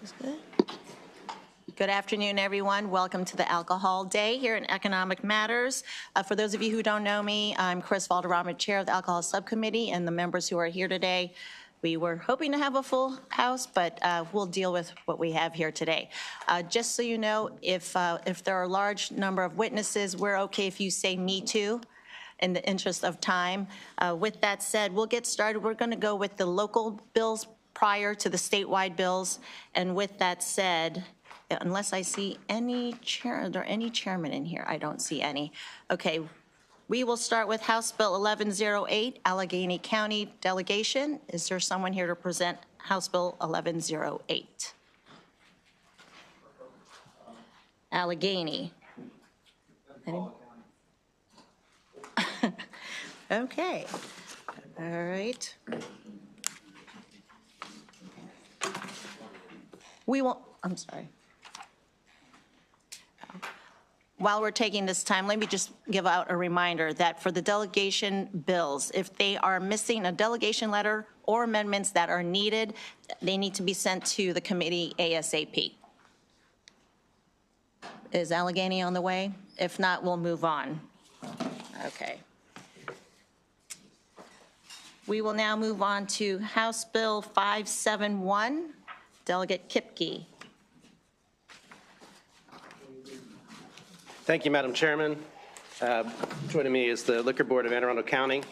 This is good. Good afternoon, everyone. Welcome to the Alcohol Day here in Economic Matters. For those of you who don't know me, I'm Chris Valderrama, Chair of the Alcohol Subcommittee, and the members who are here today. We were hoping to have a full house, but we'll deal with what we have here today. Just so you know, if there are a large number of witnesses, we're okay if you say "me too," in the interest of time. With that said, we'll get started. We're going to go with the local bills prior to the statewide bills. And with that said, unless I see any chair, are there any chairmen in here? I don't see any. Okay, we will start with House Bill 1108, Allegheny County Delegation. Is there someone here to present House Bill 1108? Allegheny. Okay, all right. We won't, I'm sorry. While we're taking this time, let me just give out a reminder that for the delegation bills, if they are missing a delegation letter or amendments that are needed, they need to be sent to the committee ASAP. Is Allegheny on the way? If not, we'll move on. Okay. We will now move on to House Bill 571, Delegate Kipke. Thank you, Madam Chairman. Joining me is the Liquor Board of Anne Arundel County.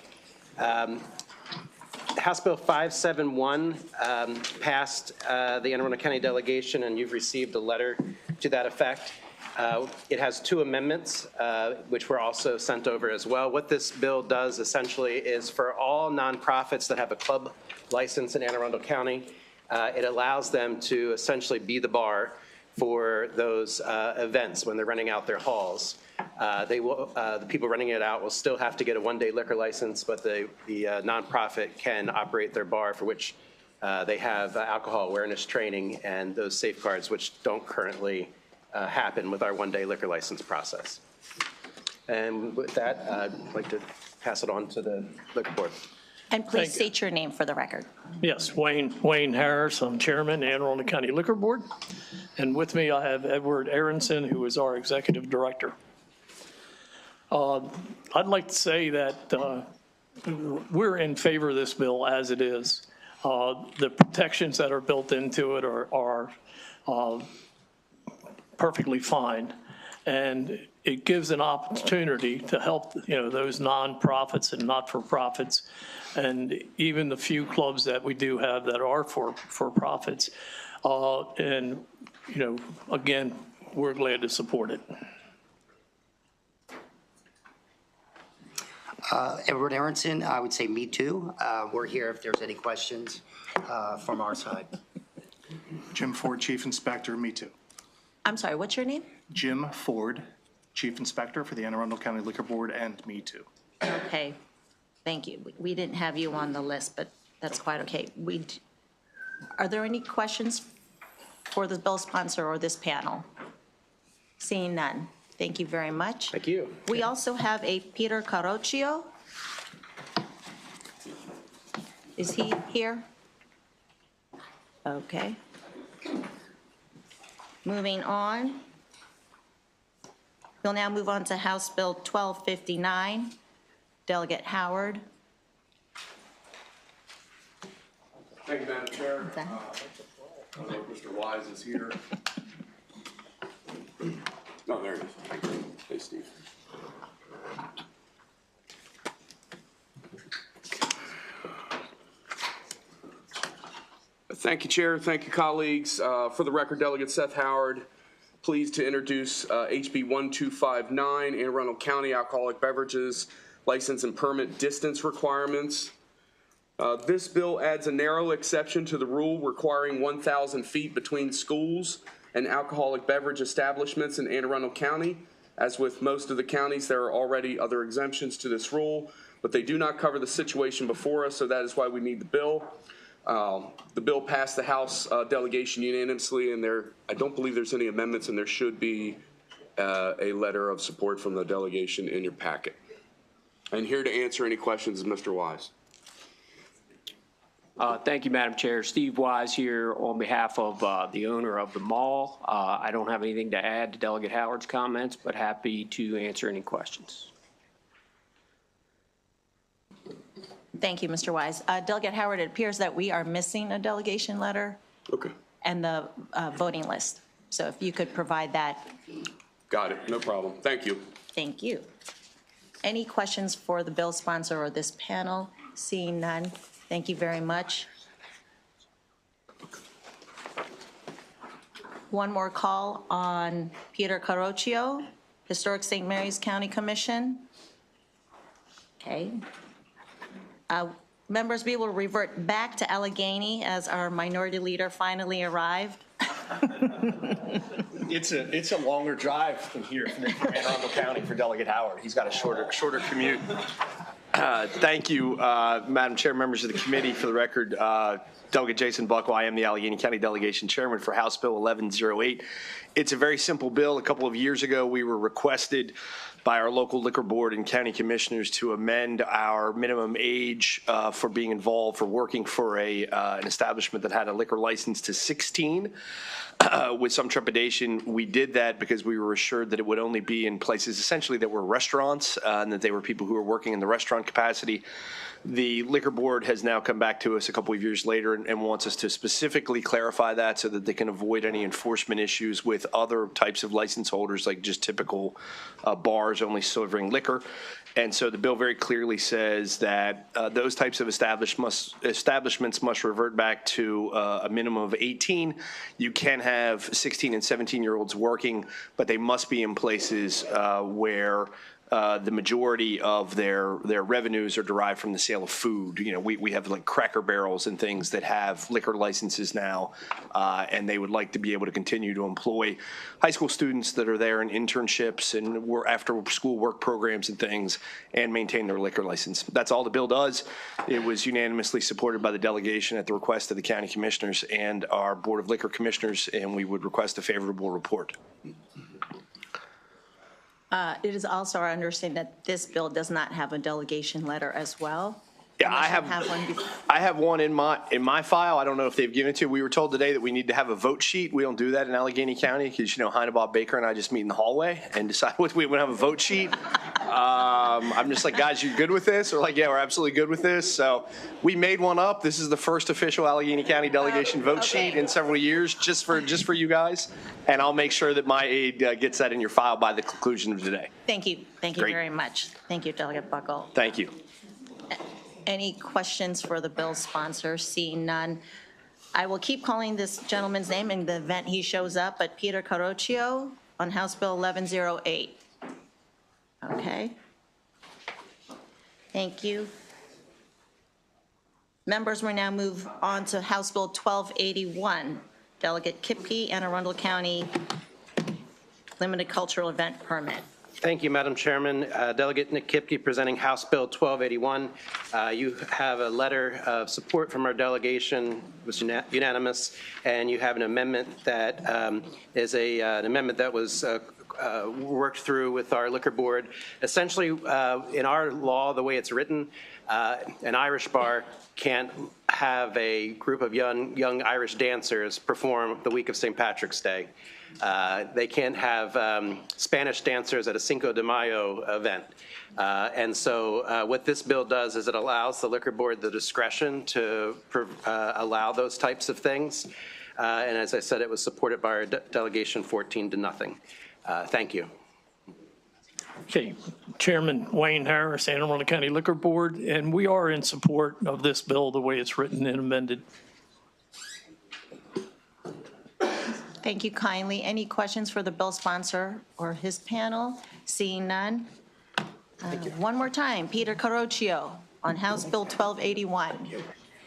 House Bill 571 passed the Anne Arundel County delegation, and you've received a letter to that effect. It has two amendments, which were also sent over as well. What this bill does essentially is for all nonprofits that have a club license in Anne Arundel County, it allows them to essentially be the bar for those events when they're renting out their halls. The people renting it out will still have to get a one-day liquor license, but the nonprofit can operate their bar, for which they have alcohol awareness training and those safeguards, which don't currently happen with our one-day liquor license process. And with that, I'd like to pass it on to the Liquor Board. And please state your name for the record. Yes, Wayne Harris. I'm Chairman, Anne Arundel County Liquor Board. And with me, I have Edward Aronson, who is our Executive Director. I'd like to say that we're in favor of this bill as it is. The protections that are built into it are perfectly fine. And it gives an opportunity to help, those nonprofits and not-for-profits, and even the few clubs that we do have that are for profits. And, again, we're glad to support it. Edward Aronson, I would say me too. We're here if there's any questions from our side. Jim Ford, Chief Inspector, me too. I'm sorry, what's your name? Jim Ford, Chief Inspector for the Anne Arundel County Liquor Board, and me too. Okay, thank you. We didn't have you on the list, but that's quite okay. Are there any questions for the bill sponsor or this panel? Seeing none. Thank you very much. Thank you. We also have a Peter Carocchio. Is he here? Okay. Moving on. We'll now move on to House Bill 1259. Delegate Howard. Thank you, Madam Chair. I don't know if Mr. Wise is here. No, there he is. Thank you. Hey, Steve. Thank you, Chair. Thank you, colleagues. For the record, Delegate Seth Howard, pleased to introduce HB 1259, Anne Arundel County Alcoholic Beverages License and Permit Distance Requirements. This bill adds a narrow exception to the rule requiring 1,000 feet between schools and alcoholic beverage establishments in Anne Arundel County. As with most of the counties, there are already other exemptions to this rule, but they do not cover the situation before us, so that is why we need the bill. The bill passed the House delegation unanimously, and I don't believe there's any amendments, and there should be a letter of support from the delegation in your packet. And here to answer any questions is Mr. Wise. Thank you, Madam Chair. Steve Wise here on behalf of the owner of the mall. I don't have anything to add to Delegate Howard's comments, but happy to answer any questions. Thank you, Mr. Wise. Delegate Howard, it appears that we are missing a delegation letter Okay. and the voting list. So if you could provide that, Got it. No problem. Thank you. thank you. Any questions for the bill sponsor or this panel? Seeing none, thank you very much. One more call on Peter Carocchio, Historic St. Mary's County Commission. Okay. Members, we will revert back to Allegheny as our minority leader finally arrived. It's a longer drive from here from Anne Arundel County for Delegate Howard. He's got a shorter commute. Thank you, Madam Chair, members of the committee. For the record, Delegate Jason Buckle, I am the Allegheny County Delegation Chairman for House Bill 1108. It's a very simple bill. A couple of years ago, we were requested by our local liquor board and county commissioners to amend our minimum age for being involved, for working for an establishment that had a liquor license to 16. With some trepidation, we did that because we were assured that it would only be in places essentially that were restaurants and that they were people who were working in the restaurant capacity. The liquor board has now come back to us a couple of years later and wants us to specifically clarify that so that they can avoid any enforcement issues with other types of license holders, like just typical bars only serving liquor. And so the bill very clearly says that those types of establishments must revert back to a minimum of 18. You can have 16 and 17-year-olds working, but they must be in places where the majority of their revenues are derived from the sale of food. You know, we have like Cracker Barrels and things that have liquor licenses now, and they would like to be able to continue to employ high school students that are there in internships and after school work programs and things, and maintain their liquor license. That's all the bill does. It was unanimously supported by the delegation at the request of the county commissioners and our Board of Liquor Commissioners, and we would request a favorable report. It is also our understanding that this bill does not have a delegation letter as well. Yeah, Unless I you have one before. I have one in my file. I don't know if they've given it to you. We were told today that we need to have a vote sheet. We don't do that in Allegheny County because, you know, Heinebob Baker and I just meet in the hallway and decide what we would have a vote sheet. I'm just like, guys, you good with this? Or like, yeah, we're absolutely good with this. So we made one up. This is the first official Allegheny County delegation vote sheet in several years, just for you guys. And I'll make sure that my aide gets that in your file by the conclusion of today. Thank you. Thank you Great. very much. Thank you, Delegate Buckle. Thank you. Any questions for the bill sponsor? Seeing none, I will keep calling this gentleman's name in the event he shows up, but Peter Carocchio on House Bill 1108. Okay. Thank you. Members, we now move on to House Bill 1281. Delegate Kipke, Anne Arundel County Limited Cultural Event Permit. Thank you, Madam Chairman. Delegate Nick Kipke presenting House Bill 1281. You have a letter of support from our delegation. It was unanimous, and you have an amendment that is an amendment that was worked through with our liquor board. Essentially, in our law, the way it's written, an Irish bar can't have a group of young Irish dancers perform the week of St. Patrick's Day. They can't have Spanish dancers at a Cinco de Mayo event. And so what this bill does is it allows the liquor board the discretion to allow those types of things. And as I said, it was supported by our delegation 14-0. Thank you. Okay, Chairman Wayne Harris, Anne Arundel County Liquor Board, and we are in support of this bill the way it's written and amended. Thank you kindly. Any questions for the bill sponsor or his panel? Seeing none. One more time, Peter Carocchio on House Bill 1281.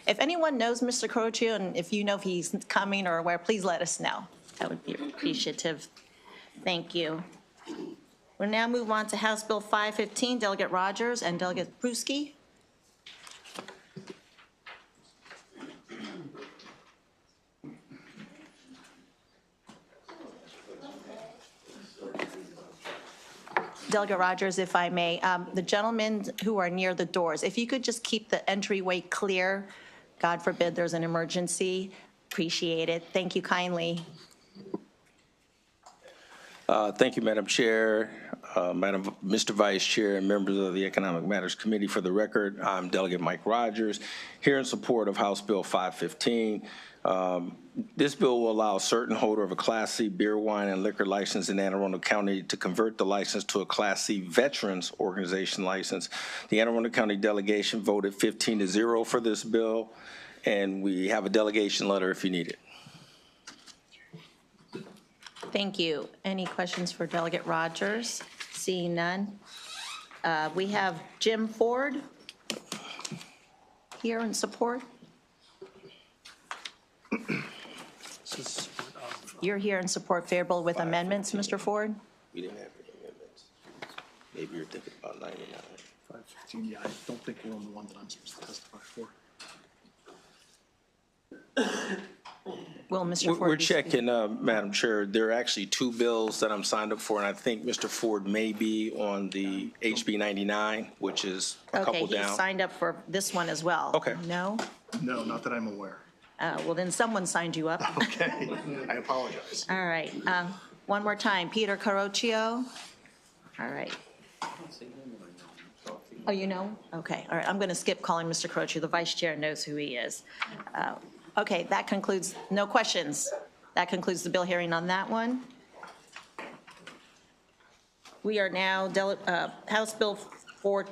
If anyone knows Mr. Carocchio, and if you know if he's coming or where, please let us know. That would be appreciative. Thank you. We'll now move on to House Bill 515, Delegate Rogers and Delegate Pruski. Delegate Rogers, if I may, the gentlemen who are near the doors, if you could just keep the entryway clear God forbid there's an emergency. Appreciate it. Thank you kindly. Thank you, Madam Chair, Mr. Vice Chair, and members of the Economic Matters Committee. For the record, I'm Delegate Mike Rogers, here in support of House Bill 515. This bill will allow a certain holder of a Class C beer, wine, and liquor license in Anne Arundel County to convert the license to a Class C Veterans Organization license. The Anne Arundel County delegation voted 15-0 for this bill, and we have a delegation letter if you need it. Thank you. Any questions for Delegate Rogers? Seeing none. We have Jim Ford here in support. You're here in support, favorable with amendments, Mr. Ford? We didn't have any amendments. Maybe you're thinking about 99. 515, yeah, I don't think we're on the one that I'm supposed to testify for. Will Mr. Ford We're be checking, Madam Chair. There are actually two bills that I'm signed up for, and I think Mr. Ford may be on the HB 99, which is a couple Okay, down. he signed up for this one as well. Okay. No? No, not that I'm aware. Well, then someone signed you up. Okay, I apologize. All right. One more time. Peter Carocchio. All right. Oh, you know? Okay. All right. I'm going to skip calling Mr. Carocchio. The Vice Chair knows who he is. Okay, that concludes, no questions. That concludes the bill hearing on that one. We are now, House Bill 4, do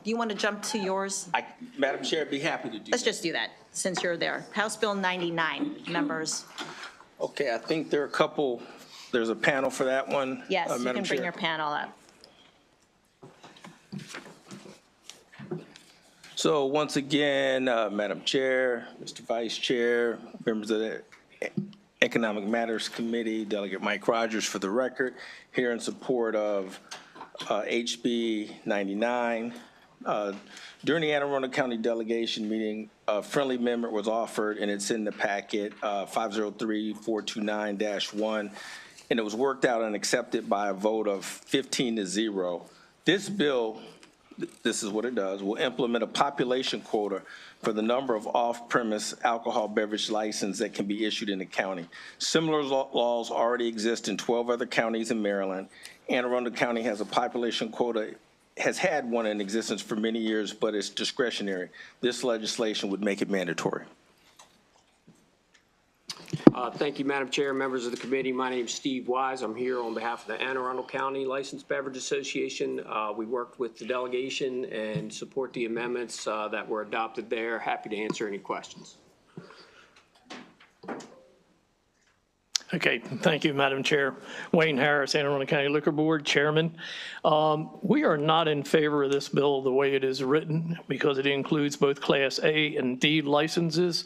you want to jump to yours? Madam Chair, I'd be happy to do Let's that. just do that, since you're there. House Bill 99, members. Okay, I think there are a couple, there's a panel for that one. Yes, you Madam can bring Chair. your panel up. So once again, Madam Chair, Mr. Vice Chair, members of the Economic Matters Committee, Delegate Mike Rogers, for the record, here in support of HB 99. During the Anne Arundel County delegation meeting, a friendly amendment was offered, and it's in the packet, 503-429-1, and it was worked out and accepted by a vote of 15-0. This bill, this is what it does, will implement a population quota for the number of off-premise alcohol beverage licenses that can be issued in the county. Similar laws already exist in 12 other counties in Maryland. Anne Arundel County has a population quota, has had one in existence for many years, but it's discretionary. This legislation would make it mandatory. Thank you, Madam Chair, members of the committee. My name is Steve Wise. I'm here on behalf of the Anne Arundel County Licensed Beverage Association. We worked with the delegation and support the amendments that were adopted there. Happy to answer any questions. Okay, thank you, Madam Chair. Wayne Harris, Anne Arundel County Liquor Board Chairman. We are not in favor of this bill the way it is written because it includes both Class A and D licenses.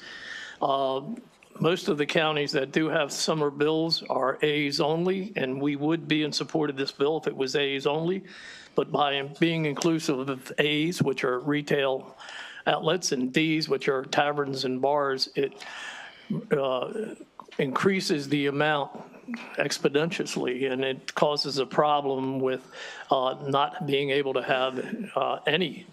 Most of the counties that do have summer bills are A's only, and we would be in support of this bill if it was A's only. But by being inclusive of A's, which are retail outlets, and D's, which are taverns and bars, it increases the amount exponentially, and it causes a problem with not being able to have any.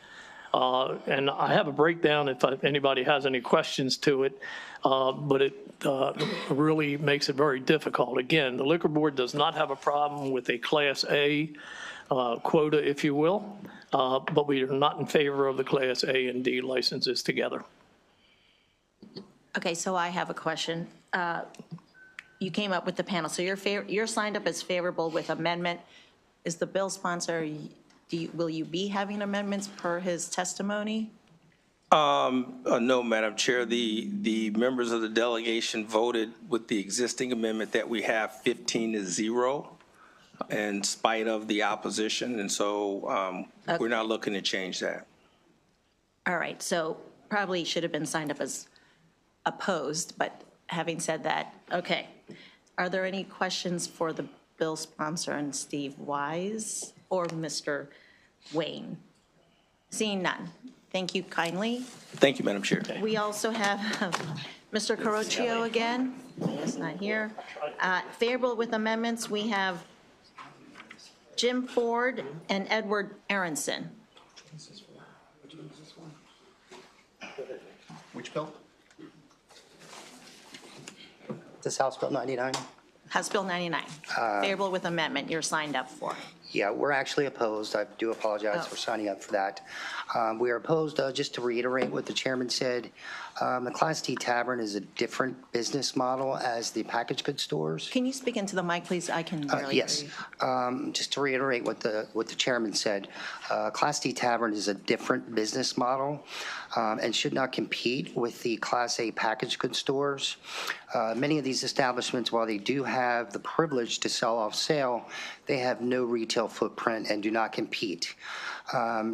And I have a breakdown if anybody has any questions to it, but it really makes it very difficult. Again, the Liquor Board does not have a problem with a Class A quota, if you will, but we are not in favor of the Class A and D licenses together. Okay, so I have a question. You came up with the panel, so you're signed up as favorable with amendment. Is the bill sponsor, will you be having amendments per his testimony? No, Madam Chair. The members of the delegation voted with the existing amendment that we have 15-0 in spite of the opposition, and so we're not looking to change that. All right, so probably should have been signed up as opposed, but having said that, okay. Are there any questions for the bill sponsor and Steve Wise or Mr. Wayne? Seeing none. Thank you kindly. Thank you, Madam Chair. We also have Mr. Carocchio again. He's not here. Favorable with amendments, we have Jim Ford and Edward Aronson. Which bill? This House Bill 99? House Bill 99, favorable with amendment, you're signed up for. Yeah, we're actually opposed. I do apologize for signing up for that. We are opposed, just to reiterate what the chairman said, the Class D Tavern is a different business model as the packaged goods stores. Can you speak into the mic, please? I can barely hear Yes. you. Just to reiterate what the chairman said, Class D Tavern is a different business model and should not compete with the Class A packaged goods stores. Many of these establishments, while they do have the privilege to sell off sale, they have no retail footprint and do not compete.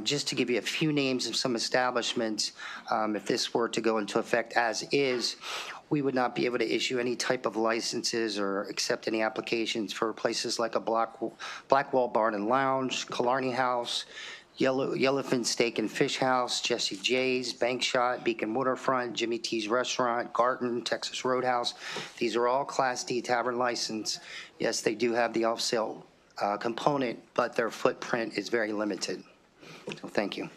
Just to give you a few names of some establishments, if this were to go into effect as is, we would not be able to issue any type of licenses or accept any applications for places like a Blackwall Barn and Lounge, Killarney House, Yellowfin Steak and Fish House, Jesse J's, Bank Shot, Beacon Waterfront, Jimmy T's Restaurant, Garden, Texas Roadhouse. These are all Class D Tavern license. Yes, they do have the off-sale component, but their footprint is very limited. So thank you.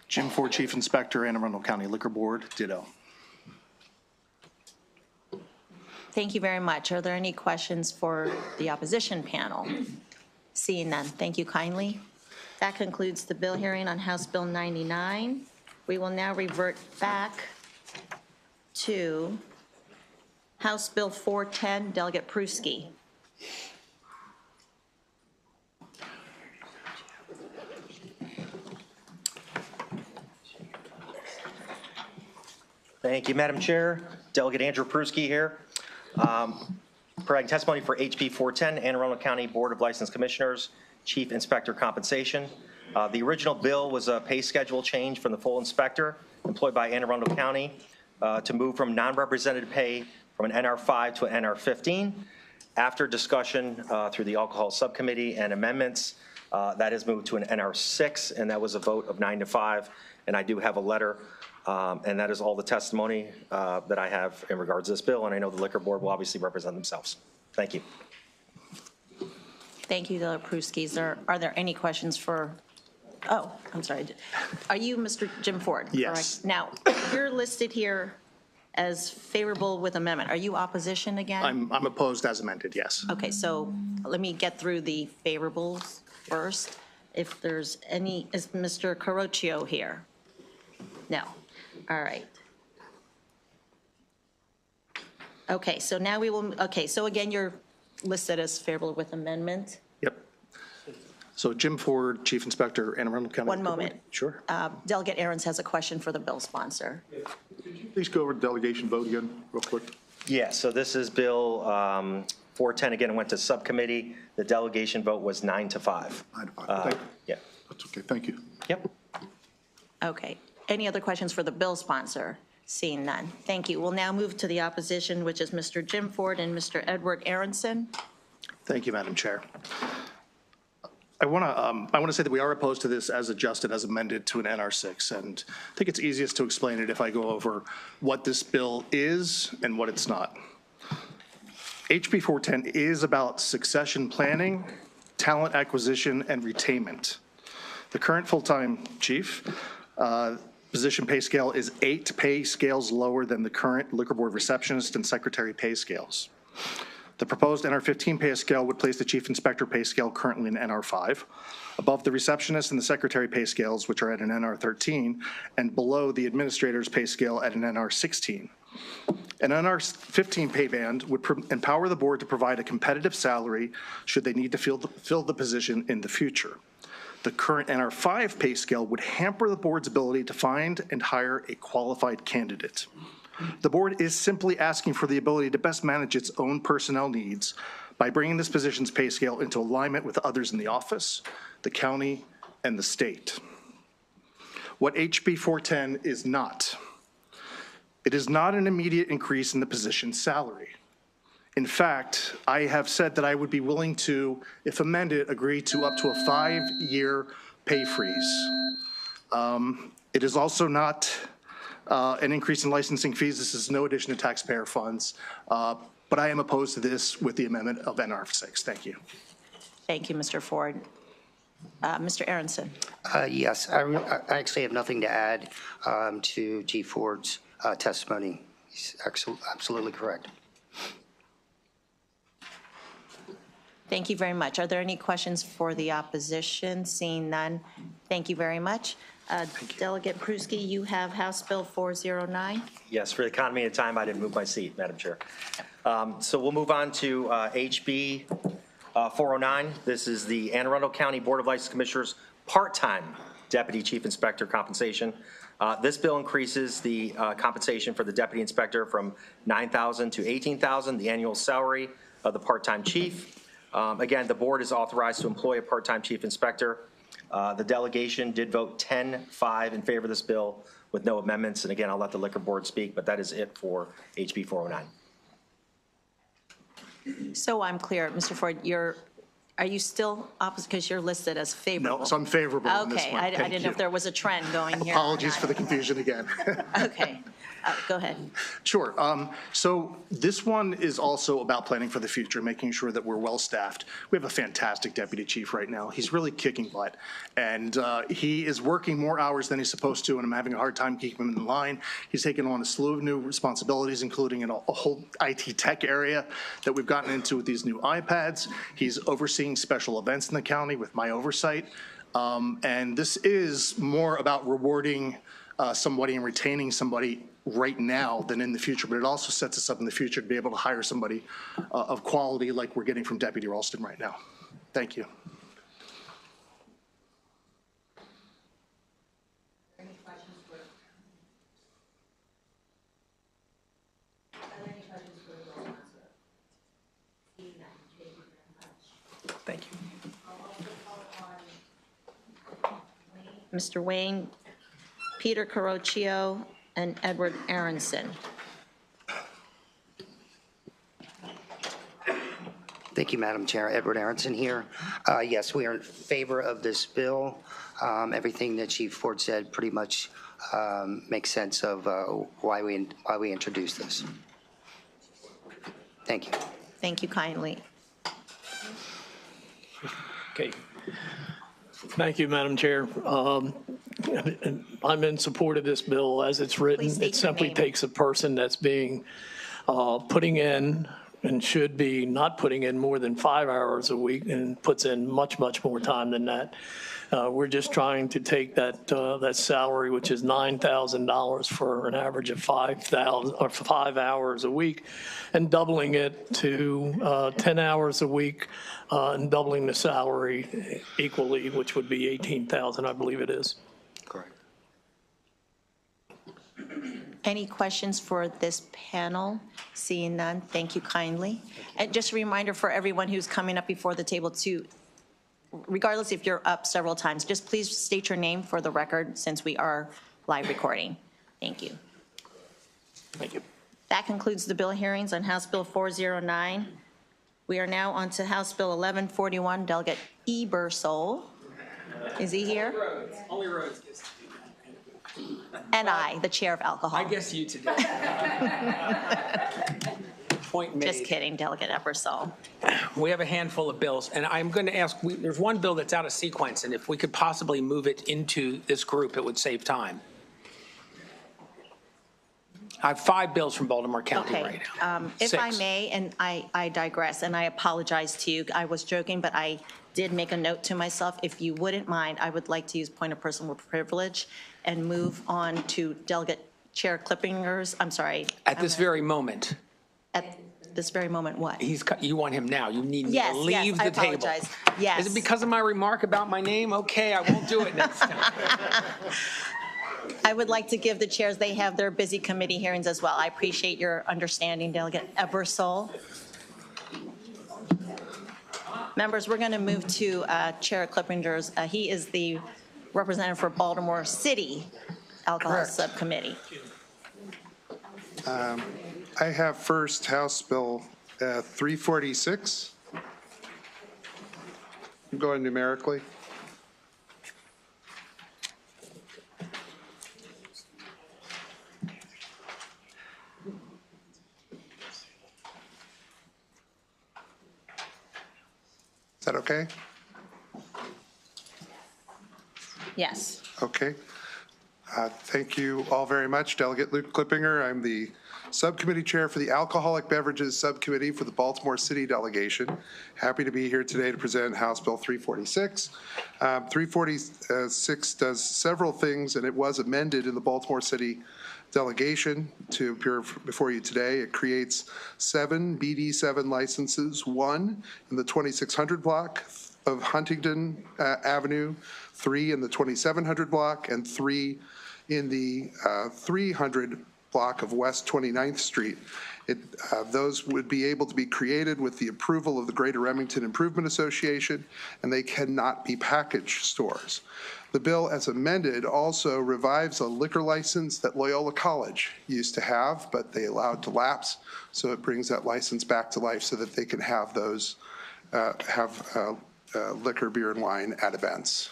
Jim Ford, Chief Inspector, Anne Arundel County Liquor Board, ditto. Thank you very much. Are there any questions for the opposition panel? Seeing none, thank you kindly. That concludes the bill hearing on House Bill 99. We will now revert back to House Bill 410, Delegate Pruski. Thank you, Madam Chair. Delegate Andrew Pruski here. Providing testimony for HB 410, Anne Arundel County Board of Licensed Commissioners, Chief Inspector Compensation. The original bill was a pay schedule change from the full inspector employed by Anne Arundel County to move from non-represented pay from an NR5 to an NR15. After discussion through the Alcohol Subcommittee and amendments, that is moved to an NR6, and that was a vote of 9-5. And I do have a letter, and that is all the testimony that I have in regards to this bill, and I know the Liquor Board will obviously represent themselves. Thank you. Thank you, Delegate Pruski. Are there any questions for, oh, I'm sorry. Are you Mr. Jim Ford? Yes. Correct? Now, you're listed here as favorable with amendment. Are you opposition again? I'm opposed as amended, yes. Okay, so let me get through the favorables first. If there's any, is Mr. Carocchio here? No. All right. Okay, so now we will, okay, so again, you're listed as favorable with amendment. Yep. So Jim Ford, Chief Inspector, Anne Arundel County. One Liquor Board. moment. Sure. Delegate Ahrens has a question for the bill sponsor. Please go over the delegation vote again, real quick. Yeah, so this is Bill 410. Again, it went to subcommittee. The delegation vote was 9-5. 9-5. Thank you. Yeah. That's okay, thank you. Yep. Okay. Any other questions for the bill sponsor? Seeing none. Thank you. We'll now move to the opposition, which is Mr. Jim Ford and Mr. Edward Aronson. Thank you, Madam Chair. I want to say that we are opposed to this as adjusted, as amended to an NR6, and I think it's easiest to explain it if I go over what this bill is and what it's not. HB 410 is about succession planning, talent acquisition, and retainment. The current full-time chief position pay scale is 8 pay scales lower than the current Liquor Board receptionist and secretary pay scales. The proposed NR15 pay scale would place the chief inspector pay scale currently in NR5, above the receptionist and the secretary pay scales, which are at an NR13, and below the administrator's pay scale at an NR16. An NR15 pay band would empower the board to provide a competitive salary should they need to fill the position in the future. The current NR5 pay scale would hamper the board's ability to find and hire a qualified candidate. The board is simply asking for the ability to best manage its own personnel needs by bringing this position's pay scale into alignment with others in the office, the county, and the state. What HB 410 is not. It is not an immediate increase in the position's salary. In fact, I have said that I would be willing to, if amended, agree to up to a 5-year pay freeze. It is also not an increase in licensing fees. This is no addition to taxpayer funds, but I am opposed to this with the amendment of NR6. Thank you. Thank you, Mr. Ford. Mr. Aronson. Yes, I actually have nothing to add to G. Ford's testimony. He's absolutely correct. Thank you very much. Are there any questions for the opposition? Seeing none, thank you very much. Delegate Pruski, you have House Bill 409. Yes, for the economy and time, I didn't move my seat, Madam Chair. So we'll move on to HB 409. This is the Anne Arundel County Board of License Commissioners part-time Deputy Chief Inspector compensation. This bill increases the compensation for the Deputy Inspector from $9,000 to $18,000, the annual salary of the part-time chief. Again, the board is authorized to employ a part-time chief inspector. The delegation did vote 10-5 in favor of this bill with no amendments. And again, I'll let the liquor board speak, but that is it for HB 409. So I'm clear, Mr. Ford, are you still opposite, because you're listed as favorable? No, so I'm favorable on this Okay, one. I Thank didn't know you. if there was a trend going here. Apologies for the confusion again. Okay, go ahead. Sure. So this one is also about planning for the future, making sure that we're well-staffed. We have a fantastic deputy chief right now. He's really kicking butt, and he is working more hours than he's supposed to, and I'm having a hard time keeping him in line. He's taken on a slew of new responsibilities, including in a whole IT tech area that we've gotten into with these new iPads. He's overseeing special events in the county with my oversight, and this is more about rewarding somebody and retaining somebody right now than in the future, but it also sets us up in the future to be able to hire somebody of quality like we're getting from Deputy Ralston right now. Thank you. Thank you. Mr. Wayne, Peter Carocchio, and Edward Aronson. Thank you, Madam Chair. Edward Aronson here. Yes, we are in favor of this bill. Everything that Chief Ford said pretty much makes sense of why we introduced this. Thank you. Thank you kindly. Okay. Thank you, Madam Chair. I'm in support of this bill as it's written. Please state It simply your name. takes a person that's being, putting in and should be not putting in more than 5 hours a week and puts in much, much more time than that. We're just trying to take that salary, which is $9,000 for an average of 5 hours a week, and doubling it to 10 hours a week and doubling the salary equally, which would be $18,000, I believe it is. Correct. Any questions for this panel? Seeing none, thank you kindly. And just a reminder for everyone who's coming up before the table to, regardless if you're up several times, just please state your name for the record since we are live recording. Thank you. Thank you. That concludes the bill hearings on House Bill 409. We are now on to House Bill 1141, Delegate Ebersole. Is he here? Only Rhodes. And I, the chair of alcohol. I guess you today. Point made. Just kidding, Delegate Ebersole. We have a handful of bills, and I'm going to ask, there's one bill that's out of sequence, and if we could possibly move it into this group, it would save time. I have 5 bills from Baltimore County Okay, right now. if I 6. may, and I digress, and I apologize to you, I was joking, but I did make a note to myself, if you wouldn't mind, I would like to use point of personal privilege and move on to Delegate Chair Clippinger's, I'm sorry. At this very moment, At this very moment, what? you want him now. You need me Yes, to leave yes, I the table. apologize. Yes. Is it because of my remark about my name? Okay, I won't do it next time. I would like to give the chairs, they have their busy committee hearings as well. I appreciate your understanding, Delegate Ebersole. Members, we're going to move to Chair Clippinger's. He is the representative for Baltimore City Alcohol Correct. Subcommittee. I have first House Bill 346. I'm going numerically. Is that okay? Yes. Okay. Thank you all very much. Delegate Luke Klippinger, I'm the Subcommittee Chair for the Alcoholic Beverages Subcommittee for the Baltimore City Delegation. Happy to be here today to present House Bill 346. 346 does several things, and it was amended in the Baltimore City Delegation to appear before you today. It creates 7 BD7 licenses, 1 in the 2600 block of Huntington Avenue, 3 in the 2700 block, and 3 in the 300 block of West 29th Street. Those would be able to be created with the approval of the Greater Remington Improvement Association, and they cannot be package stores. The bill, as amended, also revives a liquor license that Loyola College used to have, but they allowed to lapse, so it brings that license back to life so that they can have those, liquor, beer, and wine at events.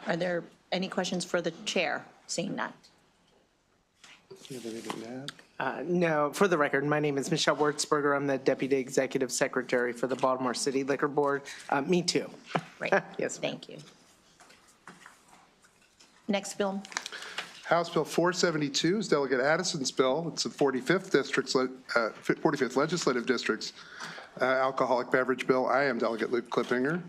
Are there any questions for the chair? Seeing none. Do you have anything to add? No, for the record, my name is Michelle Wurzberger. I'm the Deputy Executive Secretary for the Baltimore City Liquor Board. Me too. Great. Yes. Thank you. Next bill. House Bill 472 is Delegate Addison's bill. It's the 45th Legislative District's alcoholic beverage bill. I am Delegate Luke Klippinger,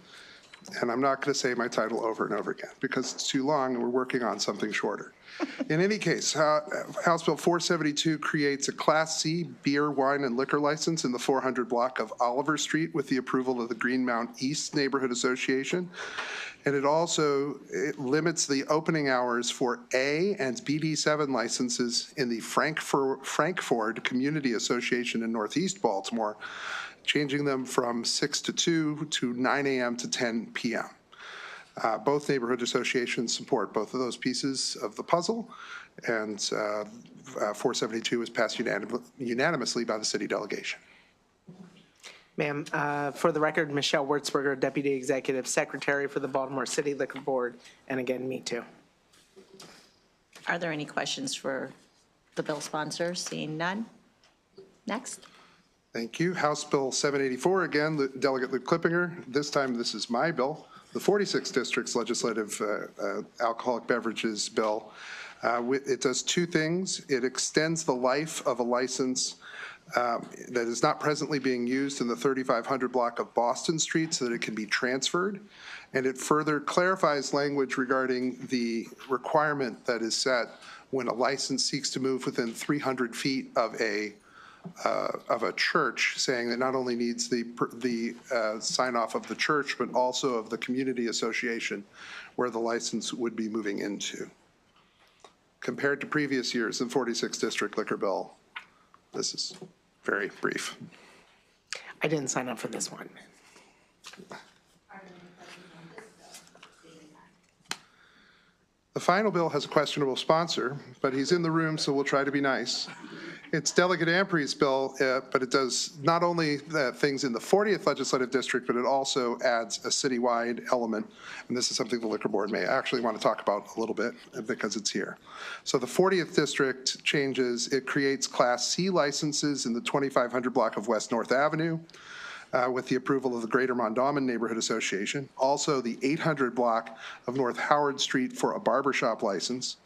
and I'm not going to say my title over and over again because it's too long and we're working on something shorter. In any case, House Bill 472 creates a Class C beer, wine, and liquor license in the 400 block of Oliver Street with the approval of the Greenmount East Neighborhood Association. And it limits the opening hours for A and BD7 licenses in the Frankford Community Association in Northeast Baltimore, changing them from 6 to 2 to 9 a.m. to 10 p.m. Both neighborhood associations support both of those pieces of the puzzle, and 472 was passed unanimously by the city delegation. Ma'am, for the record, Michelle Wurzberger, Deputy Executive Secretary for the Baltimore City Liquor Board, and again, me too. Are there any questions for the bill sponsor? Seeing none. Next. Thank you. House Bill 784, again, Delegate Luke Klippinger. This time, this is my bill, the 46th District's Legislative Alcoholic Beverages Bill. It does two things. It extends the life of a license that is not presently being used in the 3500 block of Boston Street so that it can be transferred. And it further clarifies language regarding the requirement that is set when a license seeks to move within 300 feet of a church, saying that not only needs the sign off of the church, but also of the community association where the license would be moving into. Compared to previous years, the 46th District Liquor Bill, this is very brief. I didn't sign up for this one. The final bill has a questionable sponsor, but he's in the room, so we'll try to be nice. It's Delegate Ampre's bill, but it does not only things in the 40th Legislative District, but it also adds a citywide element. And this is something the Liquor Board may actually want to talk about a little bit because it's here. So the 40th District changes, it creates Class C licenses in the 2500 block of West North Avenue with the approval of the Greater Mondawmin Neighborhood Association. Also the 800 block of North Howard Street for a barbershop license.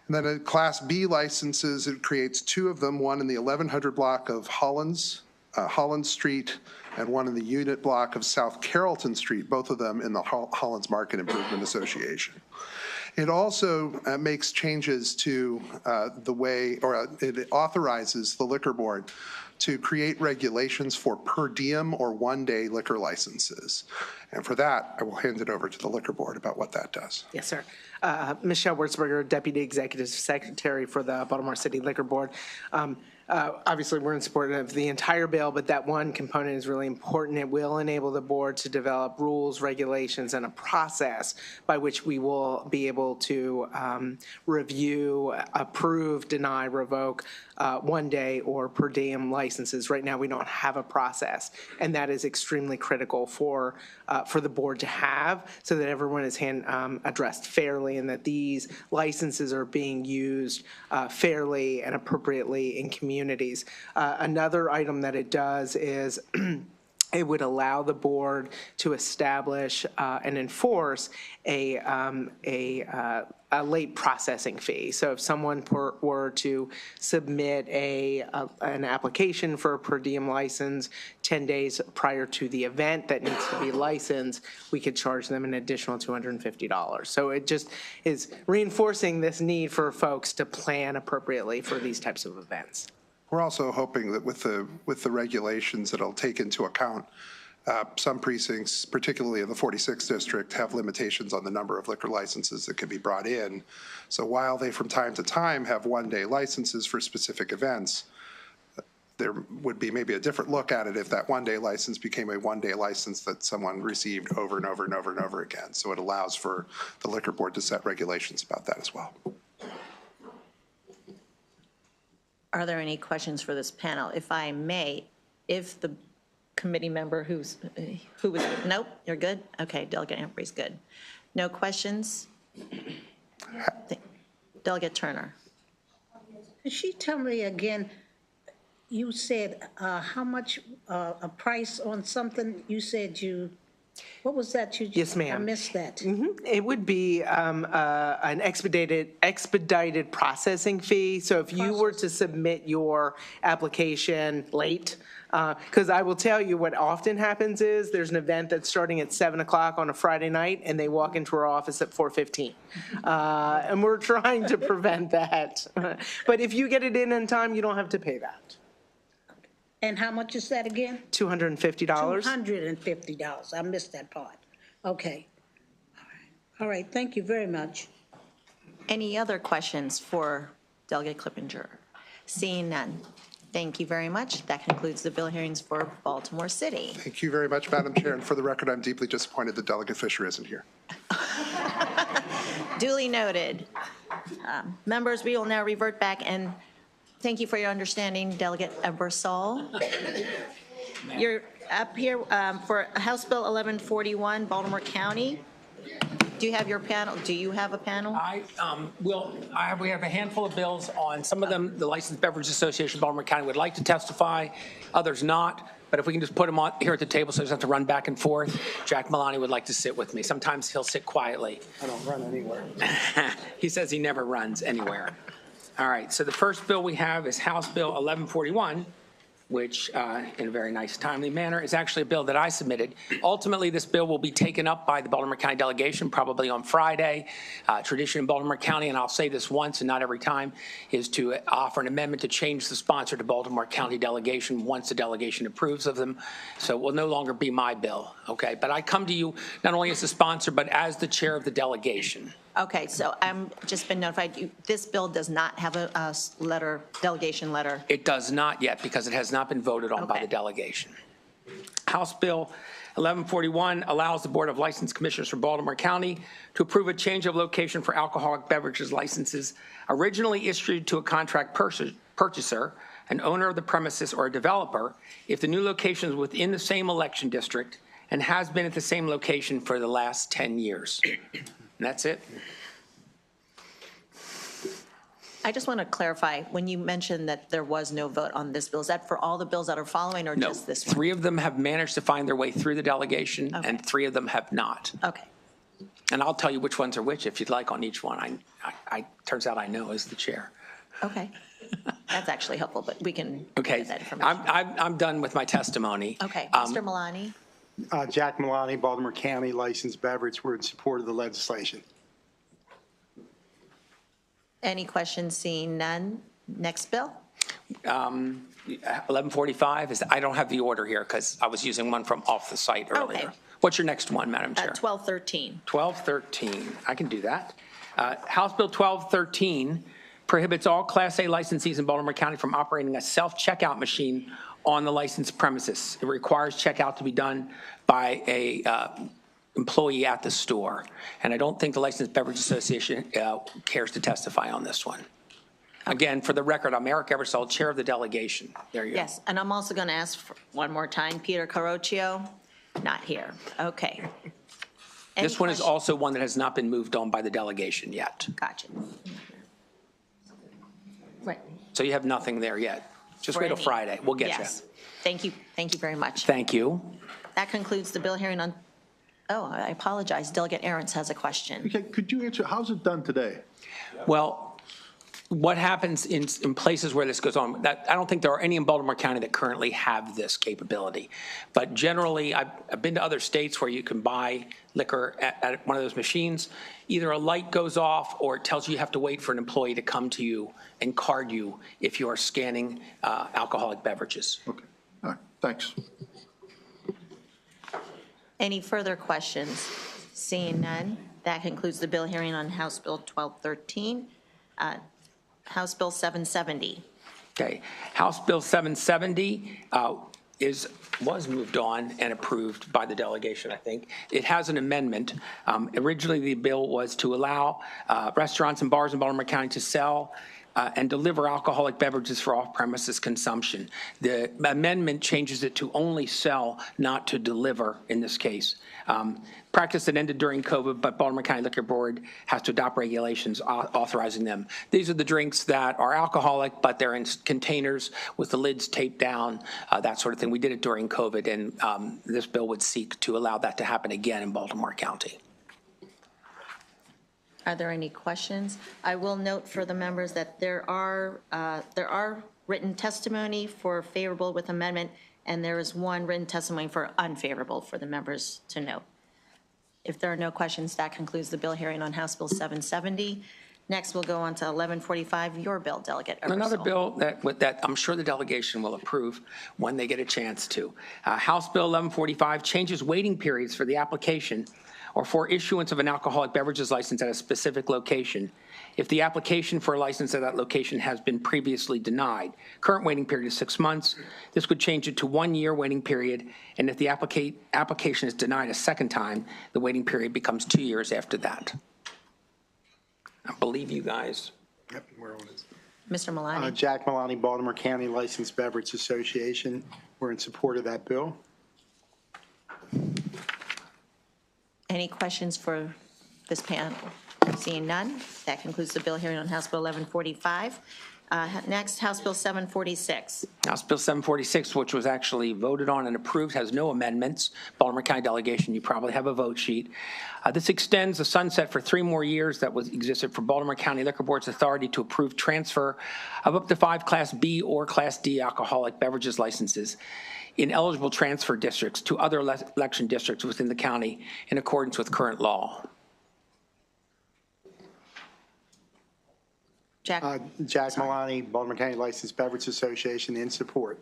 And then at Class B licenses, it creates 2 of them, one in the 1100 block of Holland Street and one in the unit block of South Carrollton Street, both of them in the Holland's Market Improvement Association. It also makes changes to the way, or it authorizes the Liquor Board to create regulations for per diem or one-day liquor licenses. And for that, I will hand it over to the Liquor Board about what that does. Yes, sir. Michelle Wurzberger, Deputy Executive Secretary for the Baltimore City Liquor Board. Obviously, we're in support of the entire bill, but that one component is really important. It will enable the board to develop rules, regulations, and a process by which we will be able to review, approve, deny, revoke one-day or per diem licenses. Right now, we don't have a process, and that is extremely critical for the board to have so that everyone is addressed fairly and that these licenses are being used fairly and appropriately in communities. Another item that it does is it would allow the board to establish and enforce a late processing fee. So if someone were to submit an application for a per diem license 10 days prior to the event that needs to be licensed, we could charge them an additional $250. So it just is reinforcing this need for folks to plan appropriately for these types of events. We're also hoping that with the regulations, it'll take into account some precincts, particularly in the 46th district, have limitations on the number of liquor licenses that can be brought in. So while they from time to time have one-day licenses for specific events, there would be maybe a different look at it if that one-day license became a one-day license that someone received over and over and over and over again. So it allows for the liquor board to set regulations about that as well. Are there any questions for this panel? If I may, if the committee member who was, nope, you're good? Okay, Delegate Ampre's good. No questions? Delegate Turner. Could she tell me again, you said how much, a price on something, you said what was that? Yes, ma'am. I missed that. It would be an expedited processing fee. So if you were to submit your application late, because I will tell you what often happens is there's an event that's starting at 7 o'clock on a Friday night and they walk into our office at 4:15. And we're trying to prevent that. But if you get it in time, you don't have to pay that. And how much is that again? $250. $250. I missed that part. Okay. All right. Thank you very much. Any other questions for Delegate Clippinger? Seeing none. Thank you very much. That concludes the bill hearings for Baltimore City. Thank you very much, Madam Chair. And for the record, I'm deeply disappointed that Delegate Fisher isn't here. Duly noted. Members, we will now revert back, and thank you for your understanding, Delegate Ebersol. You're up here for House Bill 1141, Baltimore County. Do you have your panel? Do you have a panel? We have a handful of bills on. Some of them, the Licensed Beverage Association of Baltimore County would like to testify, others not. But if we can just put them on here at the table so I don't have to run back and forth. Jack Milani would like to sit with me. Sometimes he'll sit quietly. I don't run anywhere. He says he never runs anywhere. All right, so the first bill we have is House Bill 1141, which, in a very nice, timely manner, is actually a bill that I submitted. Ultimately, this bill will be taken up by the Baltimore County delegation probably on Friday. Tradition in Baltimore County, and I'll say this once and not every time, is to offer an amendment to change the sponsor to Baltimore County delegation once the delegation approves of them. So it will no longer be my bill, okay? But I come to you not only as the sponsor, but as the chair of the delegation. Okay, so I'm just been notified, this bill does not have a letter, delegation letter. It does not yet because it has not been voted on by the delegation. House Bill 1141 allows the Board of License Commissioners for Baltimore County to approve a change of location for alcoholic beverages licenses originally issued to a contract purchaser, an owner of the premises, or a developer if the new location is within the same election district and has been at the same location for the last 10 years. And that's it. I just want to clarify, when you mentioned that there was no vote on this bill, is that for all the bills that are following or just this one? 3 of them have managed to find their way through the delegation, and 3 of them have not. Okay. And I'll tell you which ones are which if you'd like on each one. I turns out I know as the chair. Okay. That's actually helpful, but we can get that information. I'm done with my testimony. Okay. Mr. Milani? Jack Milani, Baltimore County Licensed Beverage. We're in support of the legislation. Any questions? Seeing none. Next bill. 1145 is, I don't have the order here because I was using one from off the site earlier. Okay. What's your next one, Madam Chair? 1213. 1213. I can do that. House Bill 1213 prohibits all Class A licensees in Baltimore County from operating a self-checkout machine on the licensed premises. It requires checkout to be done by a employee at the store. And I don't think the Licensed Beverage Association cares to testify on this one. Again, for the record, I'm Eric Ebersol, chair of the delegation. There you go. Yes, and I'm also going to ask for one more time, Peter Carocchio, not here. Okay. This one is also one that has not been moved on by the delegation yet. Gotcha. Right. So you have nothing there yet. Just for wait till any- Friday. We'll get you. Yes. Thank you. Thank you very much. Thank you. That concludes the bill hearing on, oh, I apologize. Delegate Aarons has a question. Okay, could you answer, how's it done today? Well, what happens in places where this goes on, that, I don't think there are any in Baltimore County that currently have this capability. But generally, I've been to other states where you can buy liquor at one of those machines. Either a light goes off or it tells you have to wait for an employee to come to you and card you if you are scanning alcoholic beverages. Okay, all right, thanks. Any further questions? Seeing none, that concludes the bill hearing on House Bill 1213. House Bill 770. Okay, House Bill 770 was moved on and approved by the delegation, I think. It has an amendment. Originally, the bill was to allow restaurants and bars in Baltimore County to sell and deliver alcoholic beverages for off-premises consumption. The amendment changes it to only sell, not to deliver in this case. Practice that ended during COVID, but Baltimore County Liquor Board has to adopt regulations authorizing them. These are the drinks that are alcoholic, but they're in containers with the lids taped down, that sort of thing. We did it during COVID, and this bill would seek to allow that to happen again in Baltimore County. Are there any questions? I will note for the members that there are written testimony for favorable with amendment, and there is one written testimony for unfavorable for the members to note. If there are no questions, that concludes the bill hearing on House Bill 770. Next, we'll go on to 1145, your bill, Delegate Ebersol. Another bill that I'm sure the delegation will approve when they get a chance to. House Bill 1145 changes waiting periods for the application or for issuance of an alcoholic beverages license at a specific location if the application for a license at that location has been previously denied. Current waiting period is 6 months. This would change it to 1 year waiting period, and if the application is denied a second time, the waiting period becomes 2 years after that. I believe you guys. Yep, we're on it. Mr. Malani. Jack Malani, Baltimore County Licensed Beverage Association. We're in support of that bill. Any questions for this panel? Seeing none, that concludes the bill hearing on House Bill 1145. Next, House Bill 746. House Bill 746, which was actually voted on and approved, has no amendments. Baltimore County delegation, you probably have a vote sheet. This extends the sunset for 3 more years that existed for Baltimore County Liquor Board's authority to approve transfer of up to 5 Class B or Class D alcoholic beverages licenses in eligible transfer districts to other election districts within the county in accordance with current law. Jack Malani, Baltimore County Licensed Beverage Association, in support.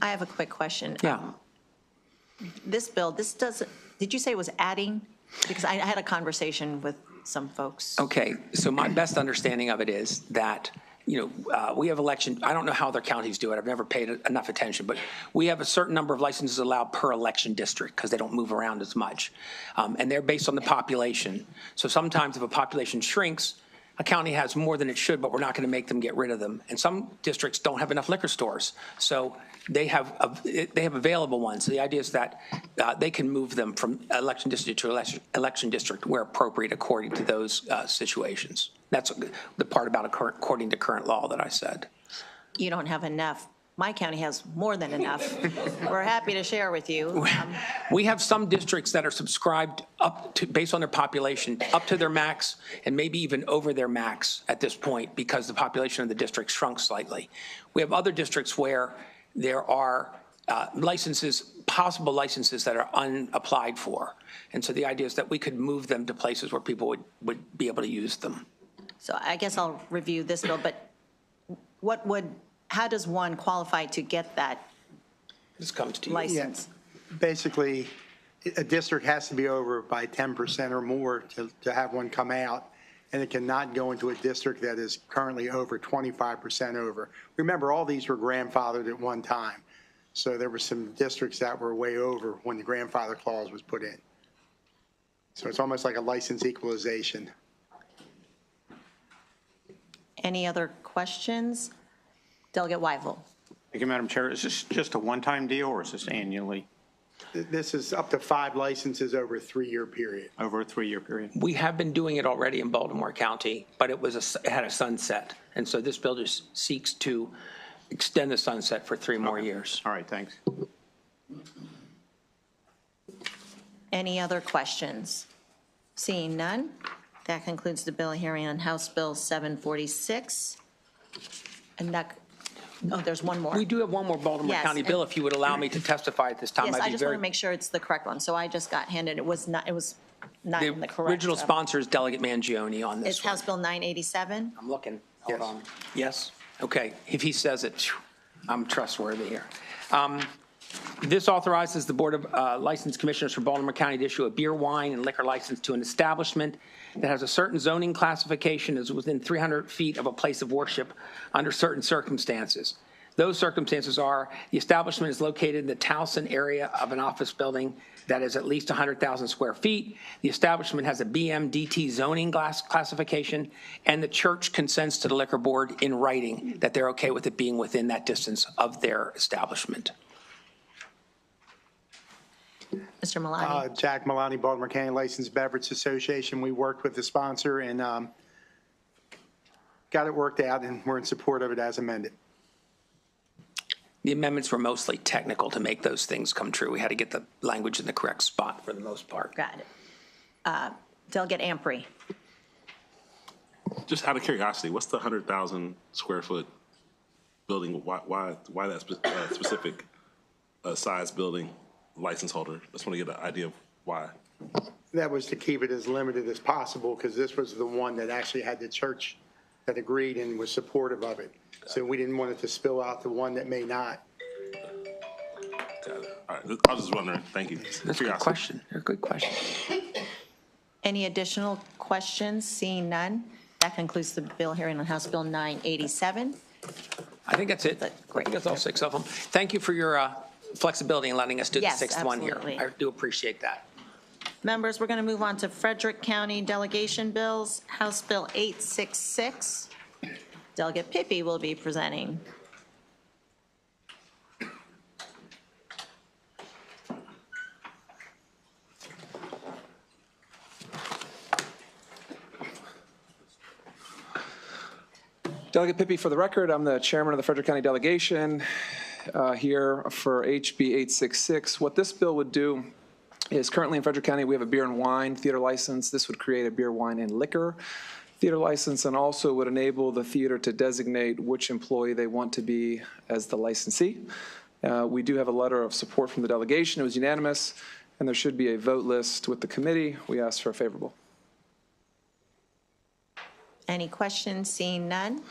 I have a quick question. Yeah. This bill, did you say it was adding? Because I had a conversation with some folks. Okay, so my best understanding of it is that, we have election, I don't know how other counties do it, I've never paid enough attention, but we have a certain number of licenses allowed per election district because they don't move around as much. And they're based on the population. So sometimes if a population shrinks, a county has more than it should, but we're not going to make them get rid of them. And some districts don't have enough liquor stores, so they have available ones. So the idea is that they can move them from election district to election district where appropriate according to those situations. That's the part about according to current law that I said. You don't have enough. My county has more than enough. We're happy to share with you. We have some districts that are subscribed up to, based on their population, up to their max and maybe even over their max at this point because the population of the district shrunk slightly. We have other districts where there are possible licenses that are unapplied for. And so the idea is that we could move them to places where people would be able to use them. So I guess I'll review this bill, but how does one qualify to get that This comes to you. license? Yeah. Basically, a district has to be over by 10% or more to have one come out, and it cannot go into a district that is currently over 25% over. Remember, all these were grandfathered at one time, so there were some districts that were way over when the grandfather clause was put in. So it's almost like a license equalization. Any other questions? Delegate Weigel. Thank you, Madam Chair. Is this just a one-time deal or is this annually? This is up to 5 licenses over a 3-year period. Over a 3-year period? We have been doing it already in Baltimore County, but it had a sunset. And so this bill just seeks to extend the sunset for 3 more years. All right, thanks. Any other questions? Seeing none, that concludes the bill hearing on House Bill 746. And that, oh, there's one more. We do have one more Baltimore Yes, County and- bill, if you would allow me to testify at this time. Yes, I'd I be just want very- to make sure it's the correct one. So I just got handed, it was not in the correct. Original sponsor is Delegate Mangione on this It's one. House Bill 987. I'm looking. Hold on. Yes? Okay. If he says it, phew, I'm trustworthy here. This authorizes the Board of License Commissioners for Baltimore County to issue a beer, wine, and liquor license to an establishment that has a certain zoning classification as within 300 feet of a place of worship under certain circumstances. Those circumstances are the establishment is located in the Towson area of an office building that is at least 100,000 square feet. The establishment has a BMDT zoning classification, and the church consents to the liquor board in writing that they're okay with it being within that distance of their establishment. Mr. Malani. Jack Malani, Baltimore County Licensed Beverage Association. We worked with the sponsor and got it worked out, and we're in support of it as amended. The amendments were mostly technical to make those things come true. We had to get the language in the correct spot for the most part. Got it. Delegate Ampry. Just out of curiosity, what's the 100,000 square foot building? Why that specific size building license holder? Just want to get an idea of why. That was to keep it as limited as possible because this was the one that actually had the church that agreed and was supportive of it. So we didn't want it to spill out to one that may not. Got it. All right. I was just wondering. Thank you. That's a good question. They're good questions. Any additional questions? Seeing none, that concludes the bill hearing on House Bill 987. I think that's it. Great. I think that's all 6 of them. Thank you for your flexibility in letting us do the Yes, 6th one here. absolutely. I do appreciate that. Members, we're going to move on to Frederick County delegation bills. House Bill 866. Delegate Pippy will be presenting. Delegate Pippy, for the record, I'm the chairman of the Frederick County delegation here for HB 866. What this bill would do is currently in Frederick County, we have a beer and wine theater license. This would create a beer, wine, and liquor theater license and also would enable the theater to designate which employee they want to be as the licensee. We do have a letter of support from the delegation. It was unanimous, and there should be a vote list with the committee. We ask for a favorable. Any questions? Seeing none,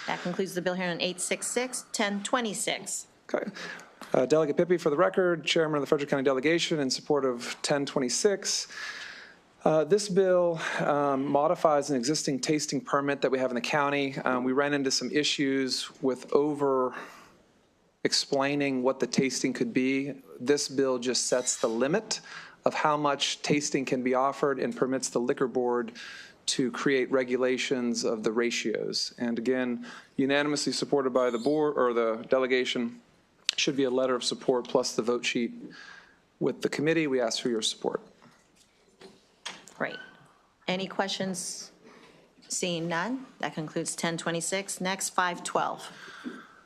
that concludes the bill hearing on 866. 1026. Okay. Delegate Pippy, for the record, chairman of the Frederick County delegation in support of 1026. This bill modifies an existing tasting permit that we have in the county. We ran into some issues with explaining what the tasting could be. This bill just sets the limit of how much tasting can be offered and permits the liquor board to create regulations of the ratios. And again, unanimously supported by the board or the delegation. Should be a letter of support plus the vote sheet with the committee. We ask for your support. Great. Any questions? Seeing none, that concludes 1026. Next, 512.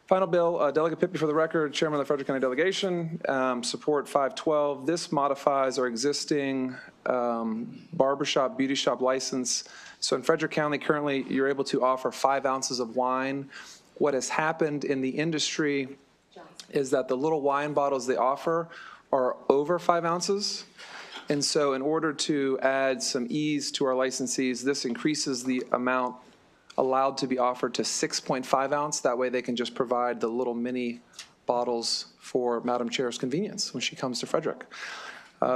Final bill, Delegate Pippy, for the record, chairman of the Frederick County delegation, support 512. This modifies our existing barbershop, beauty shop license. So in Frederick County, currently, you're able to offer 5 ounces of wine. What has happened in the industry is that the little wine bottles they offer are over 5 ounces. And so in order to add some ease to our licensees, this increases the amount allowed to be offered to 6.5 ounce. That way they can just provide the little mini bottles for Madam Chair's convenience when she comes to Frederick.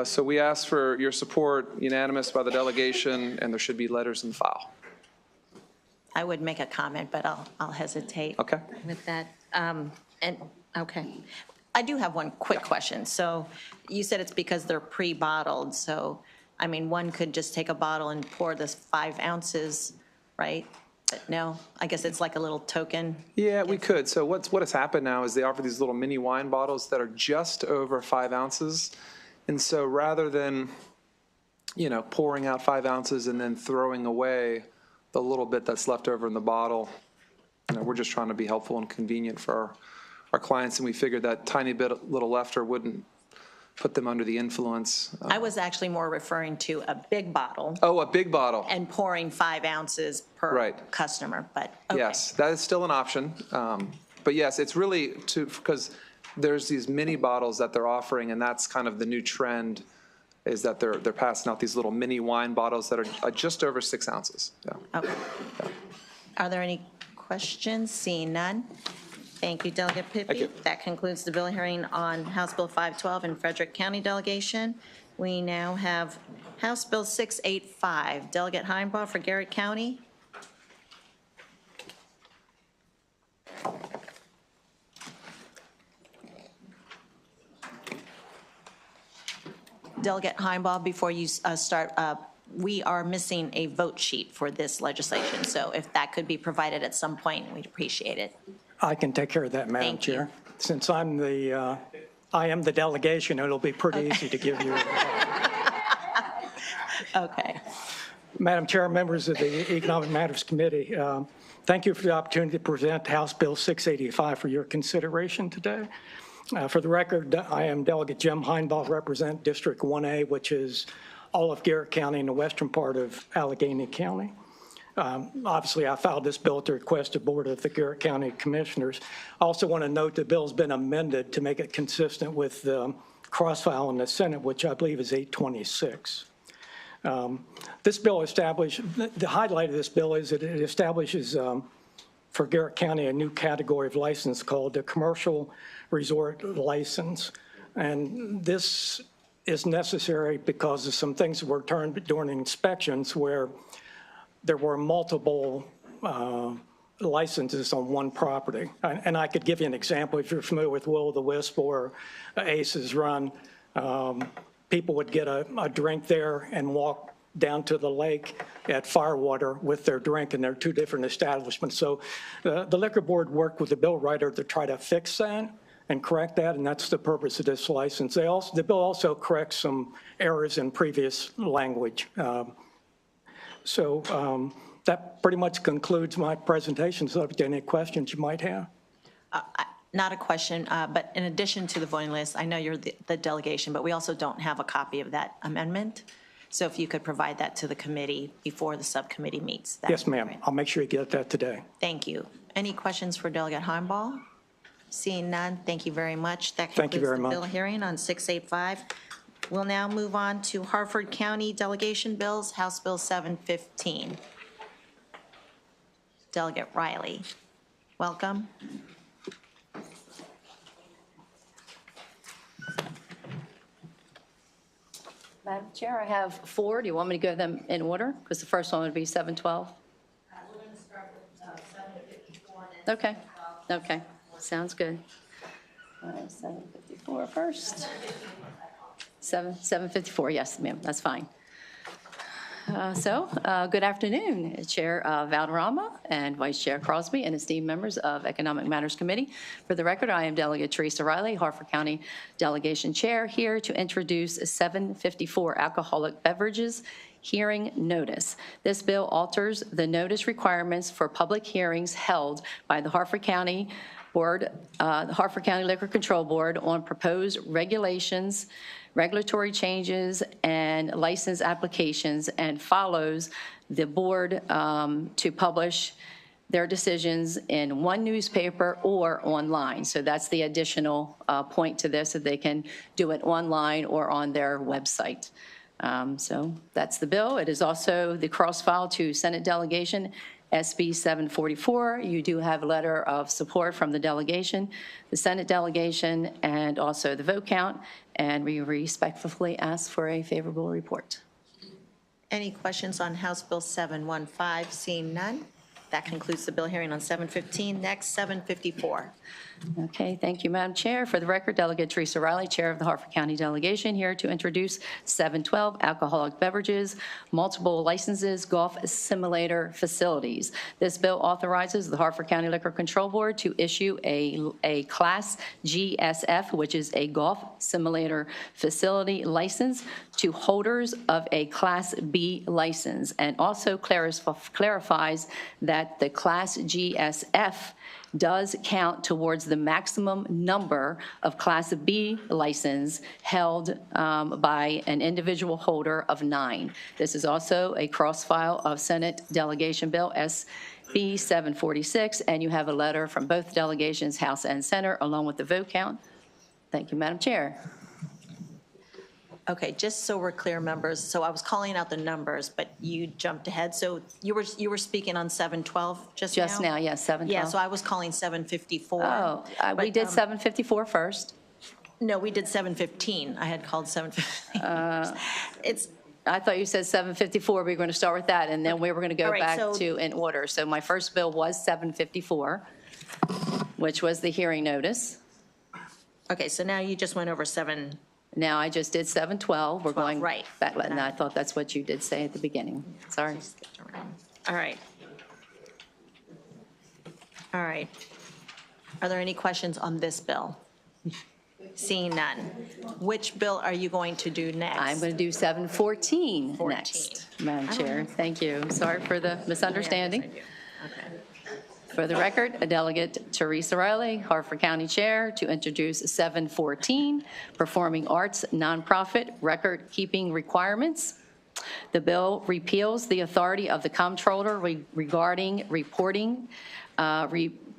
So we ask for your support, unanimous by the delegation, and there should be letters in the file. I would make a comment, but I'll hesitate. Okay. With that. Okay. I do have one quick question. So you said it's because they're pre-bottled. So, I mean, one could just take a bottle and pour this 5 ounces, right? But no, I guess it's like a little token. Yeah, we could. So what has happened now is they offer these little mini wine bottles that are just over 5 ounces. And so rather than, pouring out 5 ounces and then throwing away the little bit that's left over in the bottle, we're just trying to be helpful and convenient for our clients, and we figured that tiny bit, little leftover wouldn't put them under the influence. I was actually more referring to a big bottle. Oh, a big bottle. And pouring 5 ounces per customer, but okay. Yes, that is still an option. But yes, it's really because there's these mini bottles that they're offering, and that's kind of the new trend, is that they're passing out these little mini wine bottles that are just over 6 ounces. Yeah. Okay. Are there any questions? Seeing none. Thank you, Delegate Pippi. Thank you. That concludes the bill hearing on House Bill 512 and Frederick County delegation. We now have House Bill 685. Delegate Heinbaugh for Garrett County. Delegate Heinbaugh, before you start, we are missing a vote sheet for this legislation, so if that could be provided at some point, we'd appreciate it. I can take care of that, Madam Chair. Since I am the delegation, it'll be pretty easy to give you. Okay. Madam Chair, members of the Economic Matters Committee, thank you for the opportunity to present House Bill 685 for your consideration today. For the record, I am Delegate Jim Heinbaugh, represent District 1A, which is all of Garrett County and the western part of Allegheny County. Obviously, I filed this bill to request a board of the Garrett County Commissioners. I also want to note the bill's been amended to make it consistent with the cross-file in the Senate, which I believe is 826. This bill established, the highlight of this bill is that it establishes for Garrett County a new category of license called the Commercial Resort License. And this is necessary because of some things that were turned during inspections where there were multiple licenses on one property. And I could give you an example. If you're familiar with Will-o'-the-Wisp or Ace's Run, people would get a drink there and walk down to the lake at Firewater with their drink, and they're two different establishments. So the liquor board worked with the bill writer to try to fix that and correct that, and that's the purpose of this license. The bill also corrects some errors in previous language. So that pretty much concludes my presentation. So if there are any questions you might have. Not a question, but in addition to the voting list, I know you're the delegation, but we also don't have a copy of that amendment. So if you could provide that to the committee before the subcommittee meets. Yes, ma'am. I'll make sure you get that today. Thank you. Any questions for Delegate Heinbaugh? Seeing none, thank you very much. That Thank you very concludes the much. bill hearing on 685. We'll now move on to Harford County delegation bills, House Bill 715. Delegate Riley, welcome. Madam Chair, I have 4. Do you want me to go them in order? Because the first one would be 712. We're going to start with 754. Okay. Okay. Sounds good. 754 first. 754. Yes, ma'am. That's fine. Good afternoon, Chair Valderrama and Vice Chair Crosby and esteemed members of Economic Matters Committee. For the record, I am Delegate Teresa Riley, Harford County Delegation Chair, here to introduce 754 alcoholic beverages hearing notice. This bill alters the notice requirements for public hearings held by the Harford County Board, the Harford County Liquor Control Board on proposed regulations, regulatory changes, and license applications, and follows the board to publish their decisions in one newspaper or online. So that's the additional point to this, that they can do it online or on their website. So that's the bill. It is also the cross-file to Senate delegation, SB 744. You do have a letter of support from the delegation, the Senate delegation, and also the vote count, and we respectfully ask for a favorable report. Any questions on House Bill 715? Seeing none, that concludes the bill hearing on 715. Next, 754. Okay, thank you, Madam Chair. For the record, Delegate Teresa Riley, Chair of the Harford County Delegation, here to introduce 712 alcoholic beverages, multiple licenses, golf simulator facilities. This bill authorizes the Harford County Liquor Control Board to issue a Class GSF, which is a golf simulator facility license, to holders of a Class B license, and also clarifies that the Class GSF does count towards the maximum number of Class B license held by an individual holder of 9. This is also a cross-file of Senate Delegation Bill SB 746, and you have a letter from both delegations, House and Senate, along with the vote count. Thank you, Madam Chair. Okay, just so we're clear, members, so I was calling out the numbers, but you jumped ahead. So you were speaking on 712 just now? Just now, yes, 712. Yeah, so I was calling 754. Oh, we did 754 first. No, we did 715. I had called 715. I thought you said 754. We were going to start with that, and then we were going to go All right, back so- to in order. So my first bill was 754, which was the hearing notice. Okay, so now you just went over 7. Now I just did 712. We're going right. back, and I thought that's what you did say at the beginning. Sorry. All right. All right. Are there any questions on this bill? Seeing none. Which bill are you going to do next? I'm going to do 714 next, Madam Chair. Thank you. Sorry for the misunderstanding. For the record, a Delegate Teresa Riley, Harford County Chair, to introduce 714, Performing Arts Nonprofit Record-Keeping Requirements. The bill repeals the authority of the comptroller regarding reporting,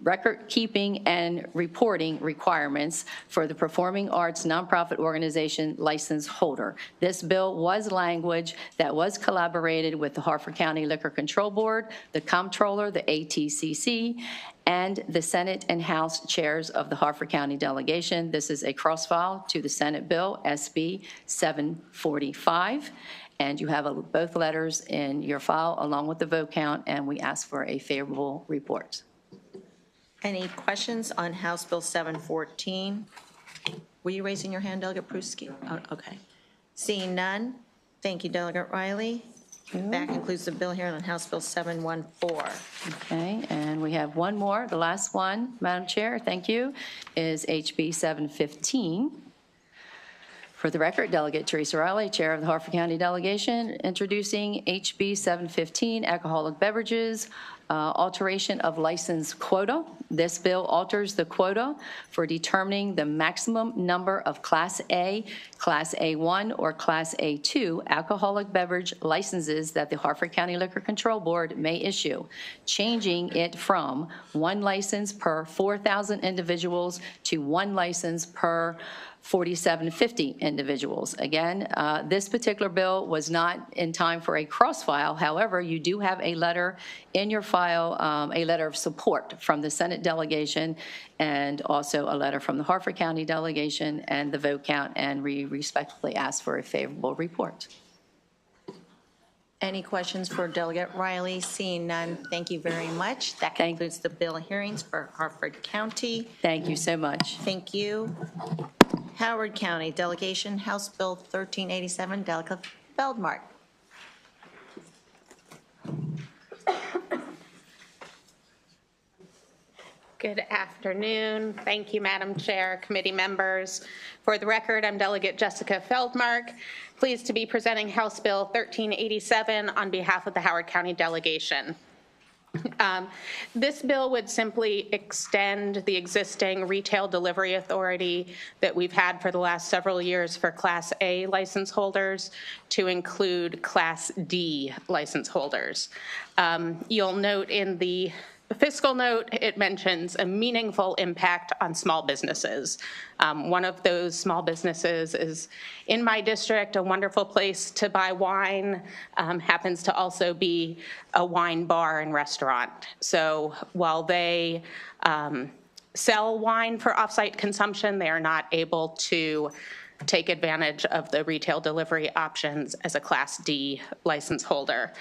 record-keeping and reporting requirements for the performing arts nonprofit organization license holder. This bill was language that was collaborated with the Harford County Liquor Control Board, the comptroller, the ATCC, and the Senate and House chairs of the Harford County delegation. This is a cross-file to the Senate bill, SB 745. And you have both letters in your file along with the vote count, and we ask for a favorable report. Any questions on House Bill 714? Were you raising your hand, Delegate Pruski? Oh, okay. Seeing none, thank you, Delegate Riley. That concludes the bill here on House Bill 714. Okay, and we have one more. The last one, Madam Chair, thank you, is HB 715. For the record, Delegate Teresa Riley, Chair of the Harford County Delegation, introducing HB 715, alcoholic beverages, alteration of license quota. This bill alters the quota for determining the maximum number of Class A, Class A1, or Class A2 alcoholic beverage licenses that the Harford County Liquor Control Board may issue, changing it from 1 license per 4,000 individuals to 1 license per 4,750 individuals. Again, this particular bill was not in time for a cross-file. However, you do have a letter in your file, a letter of support from the Senate delegation, and also a letter from the Harford County delegation and the vote count, and we respectfully ask for a favorable report. Any questions for Delegate Riley? Seeing none, thank you very much. That concludes the bill hearings for Harford County. Thank you so much. Thank you. Howard County Delegation, House Bill 1387, Delegate Feldmark. Good afternoon. Thank you, Madam Chair, committee members. For the record, I'm Delegate Jessica Feldmark, pleased to be presenting House Bill 1387 on behalf of the Howard County Delegation. This bill would simply extend the existing retail delivery authority that we've had for the last several years for Class A license holders to include Class D license holders. You'll note in the fiscal note, it mentions a meaningful impact on small businesses. One of those small businesses is in my district, a wonderful place to buy wine, happens to also be a wine bar and restaurant. So while they sell wine for off-site consumption, they are not able to take advantage of the retail delivery options as a Class D license holder.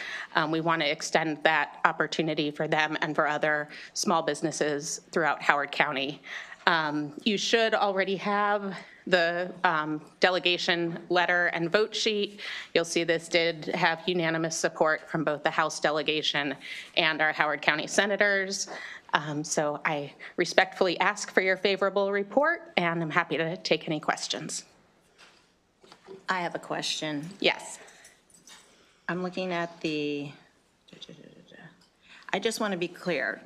We want to extend that opportunity for them and for other small businesses throughout Howard County. You should already have the delegation letter and vote sheet. You'll see this did have unanimous support from both the House delegation and our Howard County senators. So I respectfully ask for your favorable report, and I'm happy to take any questions. I have a question. Yes. I'm looking at the, I just want to be clear.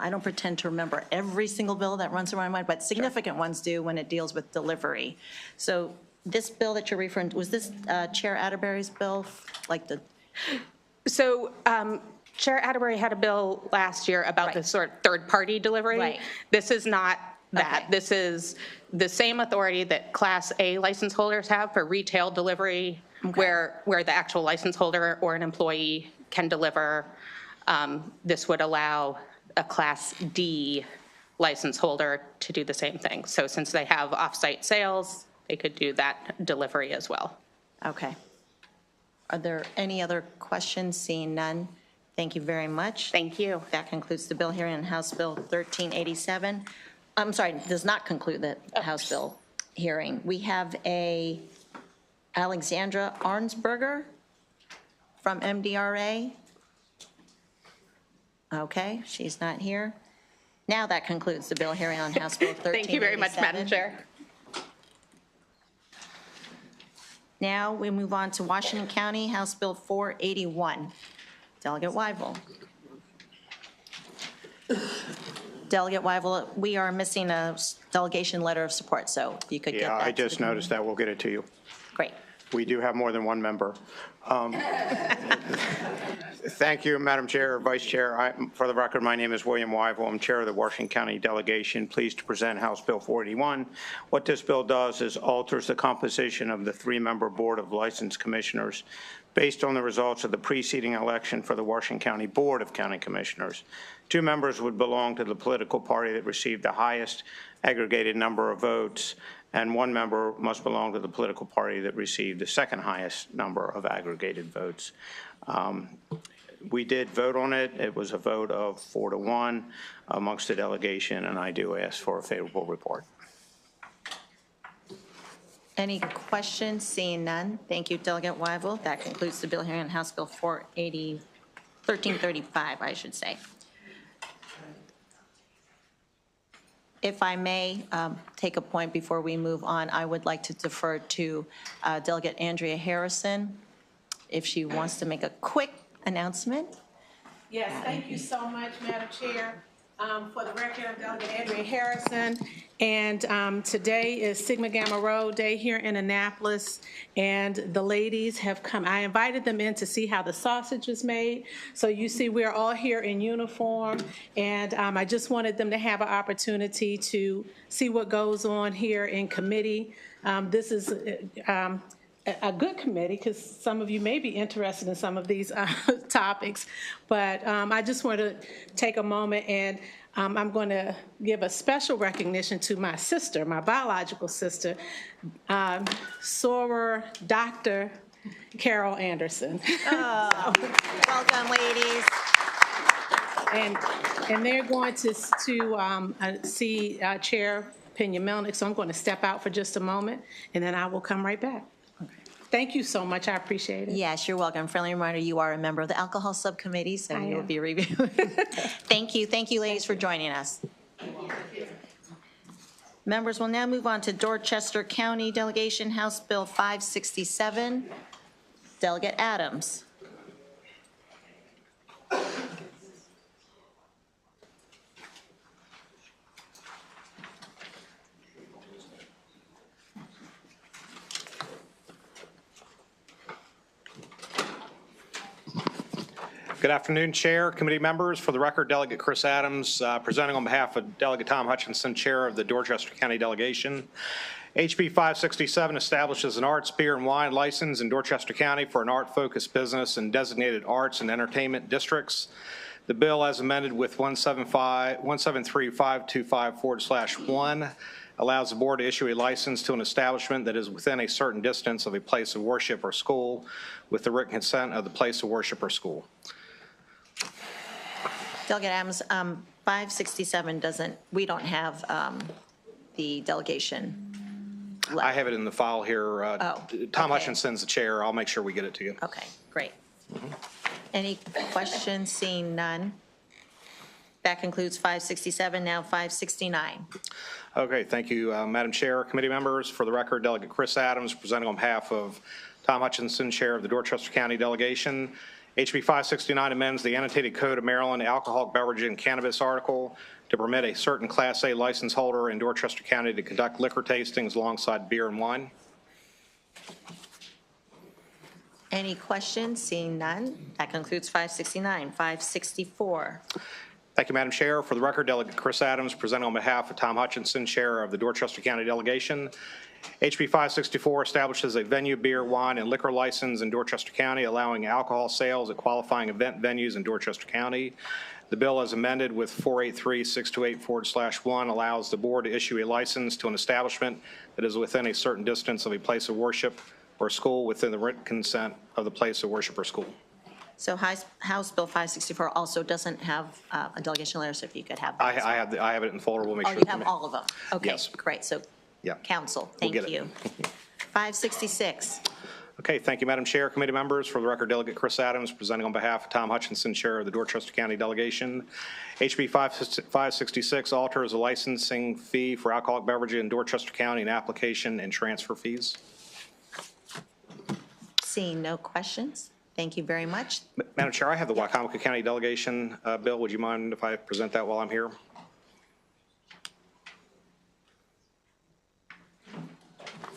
I don't pretend to remember every single bill that runs through my mind, but significant ones do when it deals with delivery. So this bill that you're referring to, was this Chair Atterbury's bill? Like the? So Chair Atterbury had a bill last year about the sort of third-party delivery. Right. This is not that. Okay. This is the same authority that Class A license holders have for retail delivery, where the actual license holder or an employee can deliver. This would allow a Class D license holder to do the same thing. So since they have off-site sales, they could do that delivery as well. Okay. Are there any other questions? Seeing none, thank you very much. Thank you. That concludes the bill hearing on House Bill 1387. I'm sorry, does not conclude the House Bill hearing. We have a Alexandra Arnsberger from MDRA. Okay, she's not here. Now that concludes the bill hearing on House Bill 1387. Thank you very much, Madam Chair. Now we move on to Washington County, House Bill 481. Delegate Weibel. Delegate Weibel, we are missing a delegation letter of support, so if you could get that. Yeah, I to just the committee. noticed that. We'll get it to you. Great. We do have more than one member. Thank you, Madam Chair, Vice Chair. For the record, my name is William Weibel. I'm Chair of the Washington County Delegation. Pleased to present House Bill 481. What this bill does is alters the composition of the three-member Board of License Commissioners based on the results of the preceding election for the Washington County Board of County Commissioners. 2 members would belong to the political party that received the highest aggregated number of votes, and 1 member must belong to the political party that received the second highest number of aggregated votes. We did vote on it. It was a vote of 4-1 amongst the delegation, and I do ask for a favorable report. Any questions? Seeing none. Thank you, Delegate Weibel. That concludes the bill hearing on House Bill 1335, I should say. If I may take a point before we move on, I would like to defer to Delegate Andrea Harrison if she wants to make a quick announcement. Yes, thank you so much, Madam Chair. For the record, I'm Delegate Andrea Harrison, and today is Sigma Gamma Rho Day here in Annapolis, and the ladies have come. I invited them in to see how the sausage is made. So you see we're all here in uniform, and I just wanted them to have an opportunity to see what goes on here in committee. This is a good committee, because some of you may be interested in some of these topics. But I just want to take a moment, and I'm going to give a special recognition to my sister, my biological sister, Soror Dr. Carol Anderson. Oh, welcome, ladies. And they're going to see Chair Pena-Melnick, so I'm going to step out for just a moment, and then I will come right back. Thank you so much. I appreciate it. Yes, you're welcome. Friendly reminder, you are a member of the Alcohol Subcommittee, so you will be reviewing. Thank you. Thank you, ladies, for joining us. Members, will now move on to Dorchester County Delegation, House Bill 567. Delegate Adams. Good afternoon, Chair, committee members. For the record, Delegate Chris Adams, presenting on behalf of Delegate Tom Hutchinson, Chair of the Dorchester County Delegation. HB 567 establishes an arts, beer, and wine license in Dorchester County for an art-focused business in designated arts and entertainment districts. The bill, as amended with 173-525/1, allows the board to issue a license to an establishment that is within a certain distance of a place of worship or school with the written consent of the place of worship or school. Delegate Adams, 567 doesn't, we don't have the delegation? I have it in the file here. Tom okay. Hutchinson's the chair. I'll make sure we get it to you. Okay, great. Any questions? Seeing none. That concludes 567, now 569. Okay, thank you, Madam Chair, committee members. For the record, Delegate Chris Adams presenting on behalf of Tom Hutchinson, Chair of the Dorchester County Delegation. HB 569 amends the annotated Code of Maryland alcoholic beverage and cannabis article to permit a certain Class A license holder in Dorchester County to conduct liquor tastings alongside beer and wine. Any questions? Seeing none. That concludes 569. 564. Thank you, Madam Chair. For the record, Delegate Chris Adams presenting on behalf of Tom Hutchinson, Chair of the Dorchester County Delegation. HB 564 establishes a venue beer, wine, and liquor license in Dorchester County, allowing alcohol sales at qualifying event venues in Dorchester County. The bill, as amended with 483-628/1, allows the board to issue a license to an establishment that is within a certain distance of a place of worship or school within the written consent of the place of worship or school. So House Bill 564 also doesn't have a delegation letter, so if you could have that. I have it in the folder. We'll make sure. Oh, you have all of them? Okay, Yes. Great. So Yeah. Council, We'll thank get it. you. 566. Okay, thank you, Madam Chair, committee members. For the record, Delegate Chris Adams presenting on behalf of Tom Hutchinson, Chair of the Dorchester County Delegation. HB 566 alters the licensing fee for alcoholic beverages in Dorchester County and application and transfer fees. Seeing no questions, thank you very much. Madam Chair, I have the Wycomico County Delegation bill. Would you mind if I present that while I'm here?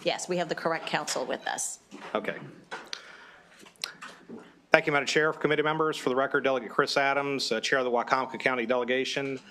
Yes, we have the correct counsel with us. Okay. Thank you, Madam Chair. Committee members, for the record, Delegate Chris Adams, Chair of the Wycomico County Delegation.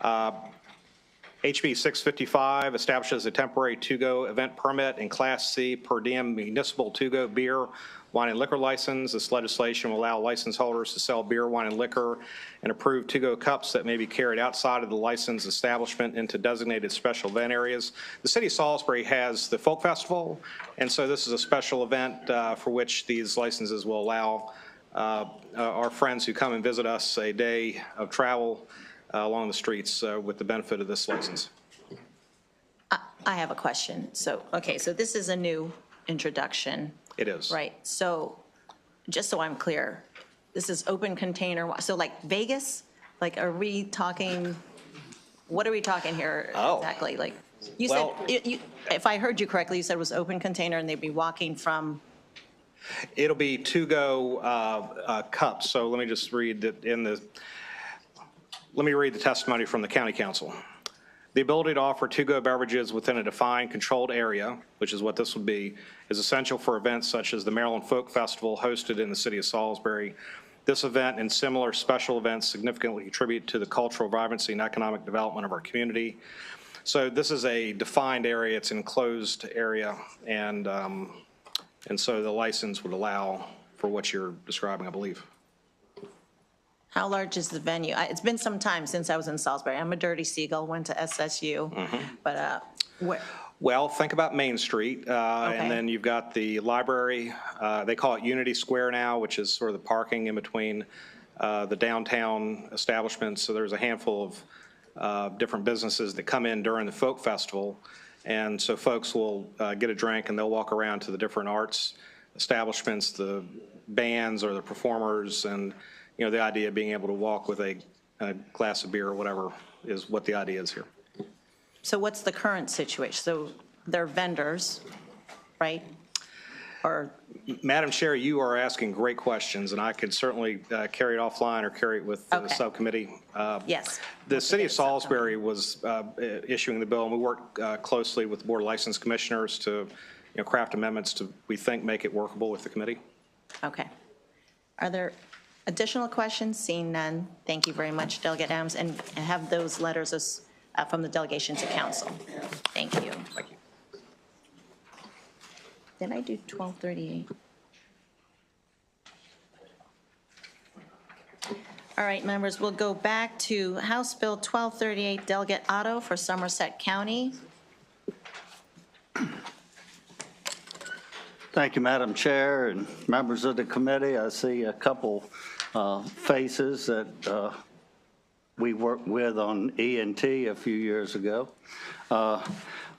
HB 655 establishes a temporary to-go event permit and Class C per diem municipal to-go beer, wine, and liquor license. This legislation will allow license holders to sell beer, wine, and liquor and approved to-go cups that may be carried outside of the licensed establishment into designated special event areas. The city of Salisbury has the Folk Festival, and so this is a special event for which these licenses will allow our friends who come and visit us a day of travel along the streets with the benefit of this license. I have a question. So, okay, so this is a new introduction. It is. Right. So just so I'm clear, this is open container. So like Vegas, like are we talking, what are we talking here exactly? Like you said, if I heard you correctly, you said it was open container and they'd be walking from. It'll be to-go cups. So let me just read that let me read the testimony from the county council. The ability to offer to-go beverages within a defined, controlled area, which is what this would be, is essential for events such as the Maryland Folk Festival hosted in the city of Salisbury. This event and similar special events significantly contribute to the cultural vibrancy and economic development of our community. So this is a defined area. It's an enclosed area, and so the license would allow for what you're describing, I believe. How large is the venue? It's been some time since I was in Salisbury. I'm a dirty seagull, went to SSU, but where? Well, think about Main Street, and then you've got the library. They call it Unity Square now, which is sort of the parking in between the downtown establishments. So there's a handful of different businesses that come in during the Folk Festival, and so folks will get a drink and they'll walk around to the different arts establishments, the bands or the performers, and you know, the idea of being able to walk with a glass of beer or whatever is what the idea is here. So what's the current situation? So they're vendors, right? Or Madam Chair, you are asking great questions, and I could certainly carry it offline or carry it with the subcommittee. Yes. The city of Salisbury was issuing the bill, and we worked closely with the Board of License Commissioners to craft amendments to, we think, make it workable with the committee. Okay. Are there additional questions? Seeing none, thank you very much, Delegate Adams, and have those letters from the delegation to council. Thank you. Thank you. Did I do 1238? All right, members, we'll go back to House Bill 1238, Delegate Otto for Somerset County. Thank you, Madam Chair and members of the committee. I see a couple faces that we worked with on E&T a few years ago. I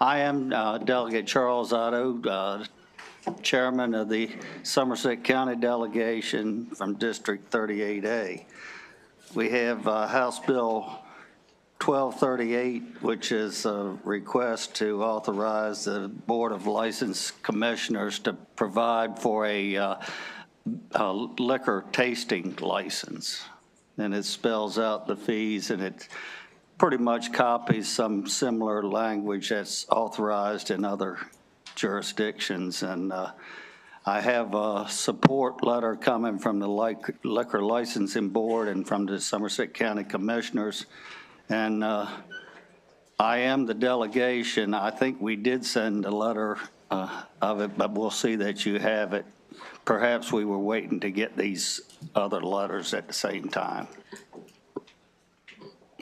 am Delegate Charles Otto, Chairman of the Somerset County Delegation from District 38A. We have House Bill 1238, which is a request to authorize the Board of License Commissioners to provide for a liquor tasting license. And it spells out the fees, and it pretty much copies some similar language that's authorized in other jurisdictions. And I have a support letter coming from the Liquor Licensing Board and from the Somerset County Commissioners. And I am the delegation. I think we did send a letter of it, but we'll see that you have it. Perhaps we were waiting to get these other letters at the same time.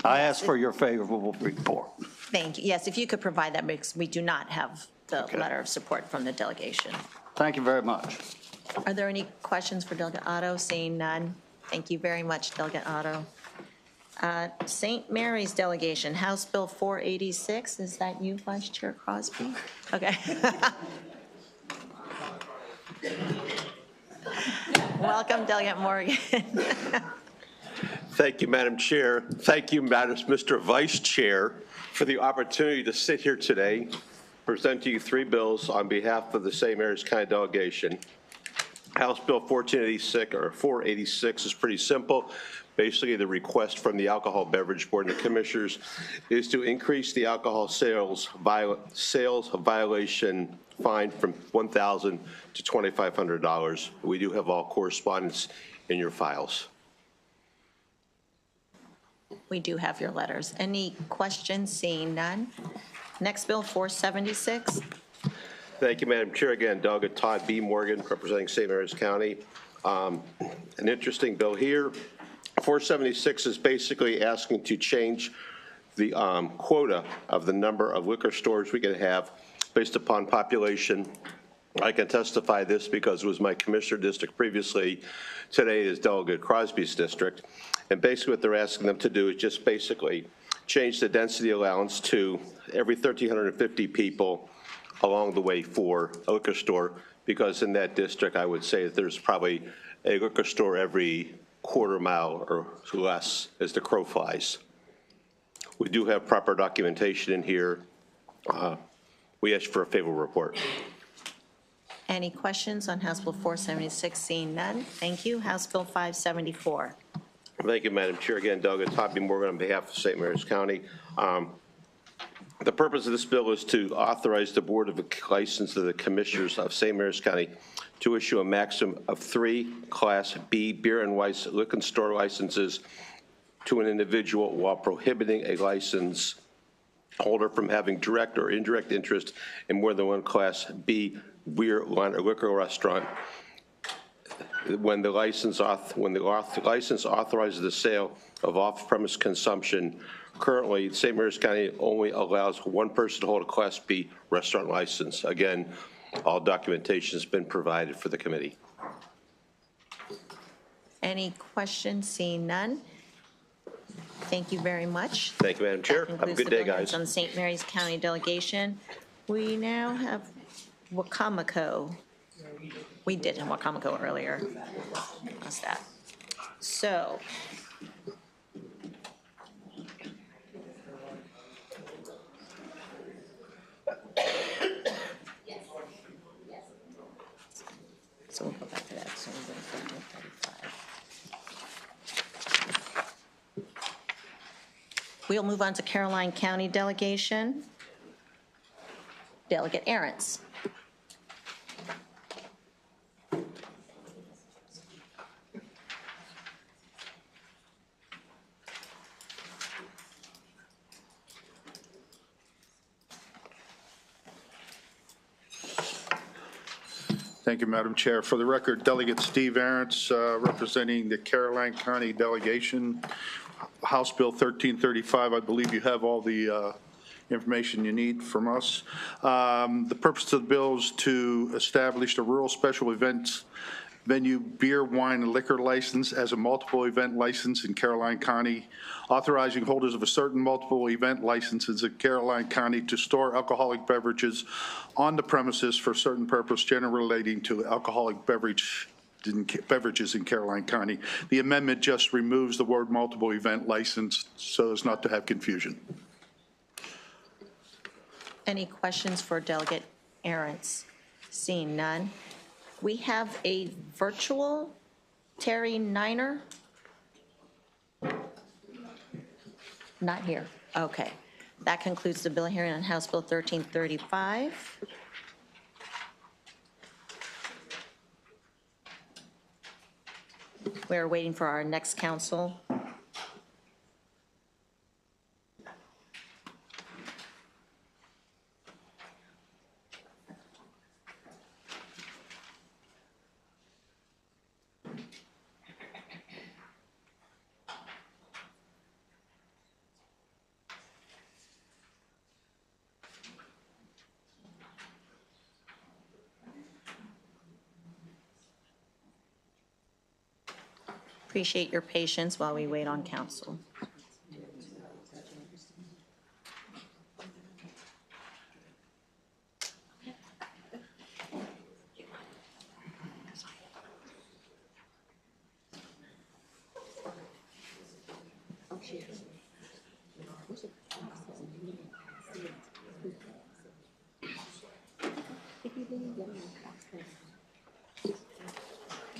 I ask for your favorable report. Thank you. Yes, if you could provide that, because we do not have the letter of support from the delegation. Thank you very much. Are there any questions for Delegate Otto? Seeing none. Thank you very much, Delegate Otto. St. Mary's delegation, House Bill 486. Is that you, Vice Chair Crosby? Okay. Welcome, Delegate Morgan. Thank you, Madam Chair. Thank you, Mr. Vice Chair, for the opportunity to sit here today, present to you three bills on behalf of the St. Mary's County Delegation. House Bill 486 is pretty simple. Basically, the request from the Alcohol Beverage Board and the Commissioners is to increase the alcohol sales violation fine from $1,000 to $2,500. We do have all correspondence in your files. We do have your letters. Any questions? Seeing none. Next bill, 476. Thank you, Madam Chair. Again, Delegate Todd B. Morgan, representing St. Mary's County. An interesting bill here. 476 is basically asking to change the quota of the number of liquor stores we can have based upon population. I can testify this because it was my commissioner district previously. Today is Delegate Crosby's district. And basically what they're asking them to do is just basically change the density allowance to every 1,350 people along the way for a liquor store, because in that district I would say that there's probably a liquor store every quarter mile or less as the crow flies. We do have proper documentation in here. We ask for a favorable report. Any questions on House Bill 476? Seeing none. Thank you. House Bill 574. Thank you, Madam Chair. Again, Delegate Todd B. Morgan on behalf of St. Mary's County. The purpose of this bill is to authorize the Board of License of the Commissioners of St. Mary's County to issue a maximum of 3 Class B beer and wine liquor store licenses to an individual while prohibiting a license holder from having direct or indirect interest in more than one Class B beer, wine, or liquor restaurant when the license authorizes the sale of off-premise consumption. Currently, St. Mary's County only allows one person to hold a Class B restaurant license. Again, all documentation has been provided for the committee. Any questions? Seeing none. Thank you very much. Thank you, Madam Chair. Have a good day, guys. On the St. Mary's County delegation, we now have Wacomico. We did in Wacomico earlier. Lost that. So. So we'll go back to that. So we're going to 1435. We'll move on to Caroline County delegation. Delegate Ahrens. Thank you, Madam Chair. For the record, Delegate Steve Ahrens, representing the Caroline County delegation. House Bill 1335, I believe you have all the information you need from us. The purpose of the bill is to establish the rural special events venue beer, wine, and liquor license as a multiple event license in Caroline County, authorizing holders of a certain multiple event licenses in Caroline County to store alcoholic beverages on the premises for certain purpose generally relating to alcoholic beverages in Caroline County. The amendment just removes the word multiple event license so as not to have confusion. Any questions for Delegate Arentz? Seeing none. We have a virtual Terry Niner. Not here. Okay. That concludes the bill hearing on House Bill 1335. We're waiting for our next council. Appreciate your patience while we wait on council.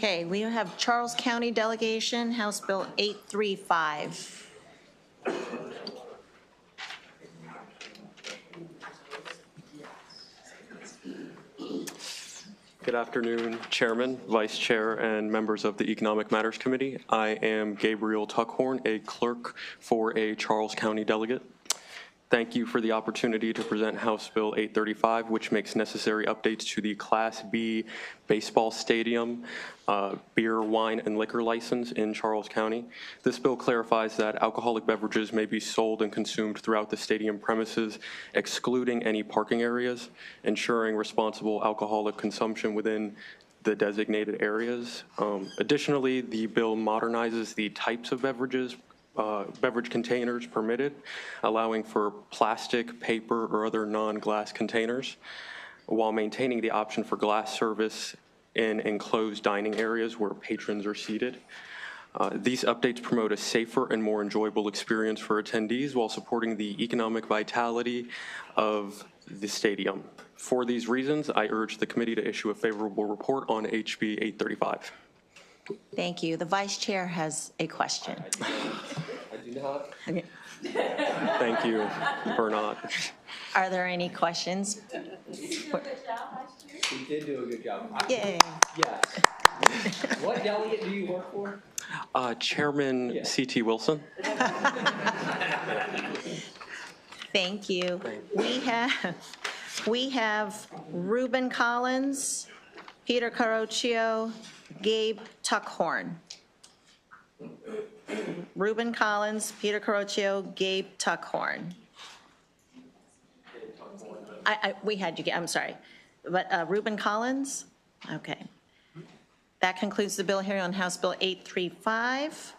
Okay, we have Charles County Delegation, House Bill 835. Good afternoon, Chairman, Vice Chair, and members of the Economic Matters Committee. I am Gabriel Tuckhorn, a clerk for a Charles County delegate. Thank you for the opportunity to present House Bill 835, which makes necessary updates to the Class B baseball stadium beer, wine, and liquor license in Charles County. This bill clarifies that alcoholic beverages may be sold and consumed throughout the stadium premises, excluding any parking areas, ensuring responsible alcoholic consumption within the designated areas. Additionally, the bill modernizes the types of beverage containers permitted, allowing for plastic, paper, or other non-glass containers, while maintaining the option for glass service in enclosed dining areas where patrons are seated. These updates promote a safer and more enjoyable experience for attendees while supporting the economic vitality of the stadium. For these reasons, I urge the committee to issue a favorable report on HB 835. Thank you. The Vice Chair has a question. I do not. Okay. Thank you, Bernard. Are there any questions? He did do a good job. Yay. Yes. What delegate do you work for? Chairman C.T. Wilson. Thank you. We have Ruben Collins, Peter Carocchio, Gabe Tuckhorn. Ruben Collins, Peter Carocchio, Gabe Tuckhorn. We had you, I'm sorry. But Ruben Collins? Okay. That concludes the bill hearing on House Bill 835.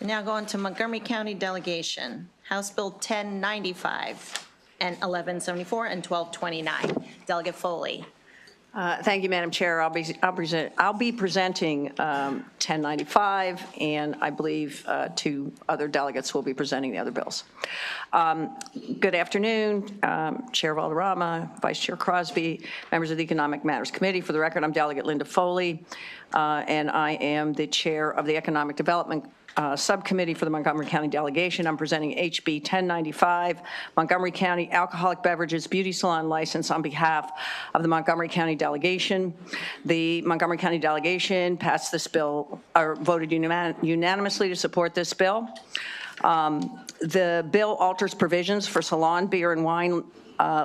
We now go on to Montgomery County Delegation, House Bill 1095 and 1174 and 1229. Delegate Foley. Thank you, Madam Chair. I'll be presenting 1095, and I believe two other delegates will be presenting the other bills. Good afternoon, Chair Valderrama, Vice Chair Crosby, members of the Economic Matters Committee. For the record, I'm Delegate Linda Foley, and I am the chair of the Economic Development Subcommittee for the Montgomery County Delegation. I'm presenting HB 1095, Montgomery County Alcoholic Beverages Beauty Salon License on behalf of the Montgomery County Delegation. The Montgomery County Delegation passed this bill, or voted unanimously to support this bill. The bill alters provisions for salon beer and wine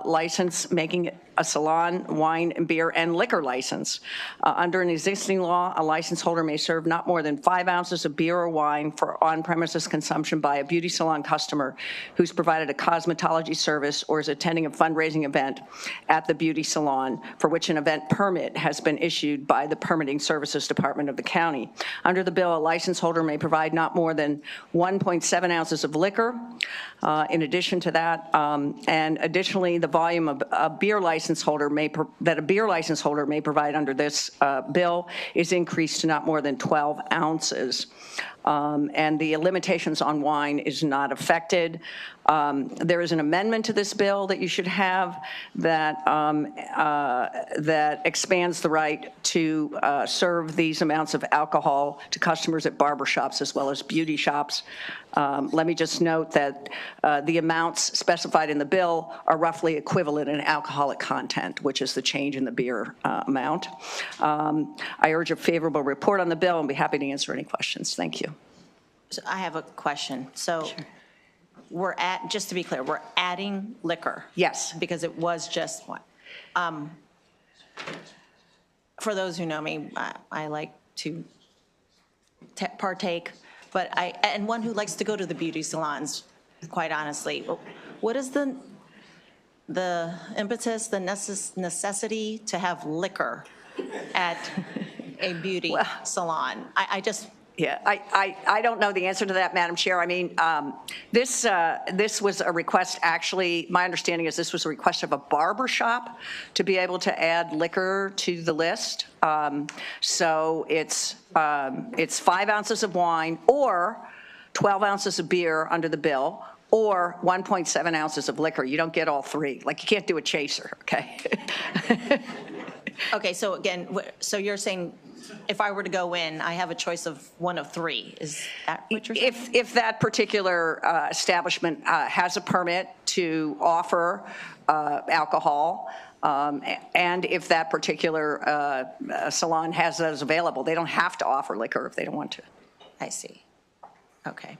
license, making it a salon, wine, and beer, and liquor license. Under an existing law, a license holder may serve not more than 5 ounces of beer or wine for on-premises consumption by a beauty salon customer who's provided a cosmetology service or is attending a fundraising event at the beauty salon for which an event permit has been issued by the Permitting Services Department of the county. Under the bill, a license holder may provide not more than 1.7 ounces of liquor. In addition to that, and additionally, the volume of a beer license holder that a beer license holder may provide under this bill is increased to not more than 12 ounces. And the limitations on wine is not affected. There is an amendment to this bill that you should have that that expands the right to serve these amounts of alcohol to customers at barbershops as well as beauty shops. Let me just note that the amounts specified in the bill are roughly equivalent in alcoholic content, which is the change in the beer amount. I urge a favorable report on the bill and be happy to answer any questions. Thank you. So I have a question. So just to be clear, we're adding liquor? Yes. Because it was just one. For those who know me, I like to partake, and one who likes to go to the beauty salons, quite honestly. What is the impetus, the necessity to have liquor at a beauty salon? Yeah, I don't know the answer to that, Madam Chair. I mean, this was a request, actually, my understanding is this was a request of a barber shop to be able to add liquor to the list. So it's 5 ounces of wine or 12 ounces of beer under the bill, or 1.7 ounces of liquor. You don't get all three. Like, you can't do a chaser, okay? Okay, so again, so you're saying if I were to go in, I have a choice of one of three. Is that what you're saying? If that particular establishment has a permit to offer alcohol, and if that particular salon has those available, they don't have to offer liquor if they don't want to. I see. Okay.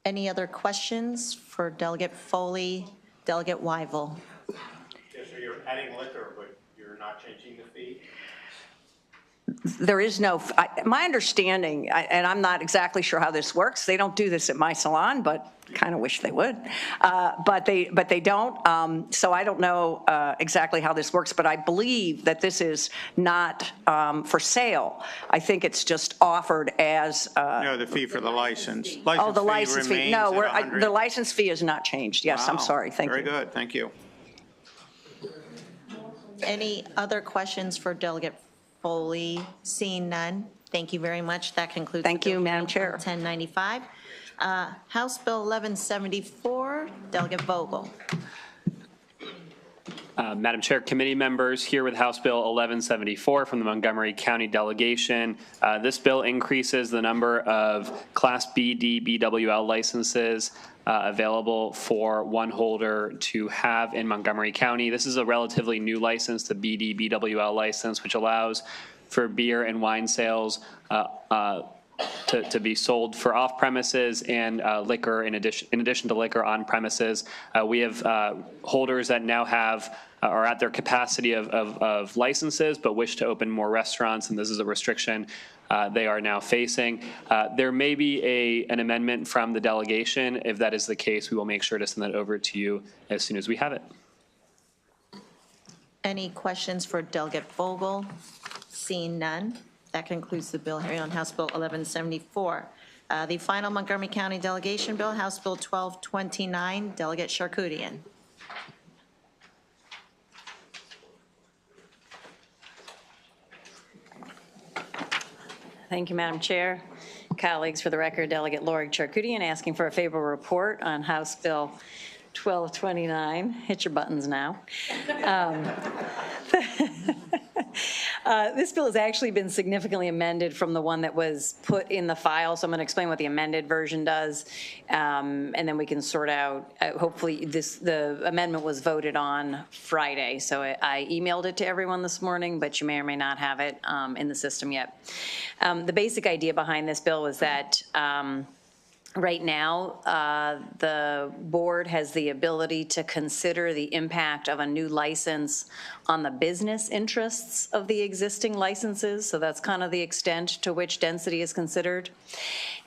Any other questions for Delegate Foley, Delegate Weigel? Yes, so you're adding liquor, but you're not changing the fee? There is no, my understanding, and I'm not exactly sure how this works, they don't do this at my salon, but kind of wish they would, but they don't, so I don't know exactly how this works, but I believe that this is not for sale. I think it's just offered as... no, the fee for the license. Oh, the license fee. No, the license fee has not changed. Yes, wow. I'm sorry. Thank you. Very good. Thank you. Any other questions for Delegate Foley? Seeing none, thank you very much. That concludes. Thank you, Madam Chair. 1095. House Bill 1174, Delegate Vogel. Madam Chair, committee members, here with House Bill 1174 from the Montgomery County delegation. This bill increases the number of Class BD BWL licenses available for one holder to have in Montgomery County. This is a relatively new license, the BD BWL license, which allows for beer and wine sales to be sold for off premises and liquor in addition to liquor on premises. We have holders that now have are at their capacity of licenses but wish to open more restaurants, and this is a restriction they are now facing. There may be an amendment from the delegation. If that is the case, we will make sure to send that over to you as soon as we have it. Any questions for Delegate Vogel? Seeing none, that concludes the bill hearing on House Bill 1174. The final Montgomery County delegation bill, House Bill 1229, Delegate Charkoudian. Thank you, Madam Chair. Colleagues, for the record, Delegate Lori Charkoudian asking for a favorable report on House Bill 1229. Hit your buttons now. This bill has actually been significantly amended from the one that was put in the file, so I'm going to explain what the amended version does, and then we can sort out, hopefully the amendment was voted on Friday, so I emailed it to everyone this morning, but you may or may not have it in the system yet. The basic idea behind this bill was that Right now, the board has the ability to consider the impact of a new license on the business interests of the existing licenses. So that's kind of the extent to which density is considered.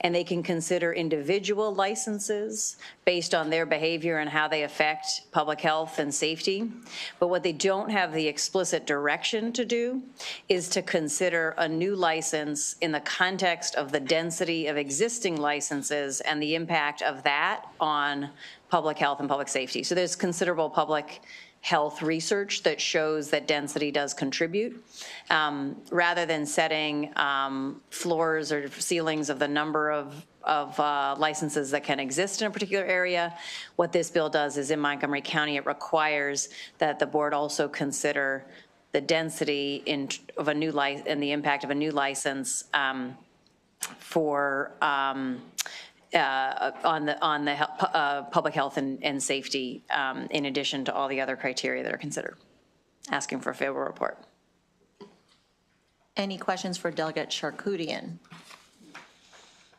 And they can consider individual licenses based on their behavior and how they affect public health and safety. But what they don't have the explicit direction to do is to consider a new license in the context of the density of existing licenses and the impact of that on public health and public safety. So there's considerable public health research that shows that density does contribute. Rather than setting floors or ceilings of the number of licenses that can exist in a particular area, what this bill does is in Montgomery County, it requires that the board also consider the density of a new license and the impact of a new license for on the public health and safety, in addition to all the other criteria that are considered. Asking for a favorable report. Any questions for Delegate Charkoudian?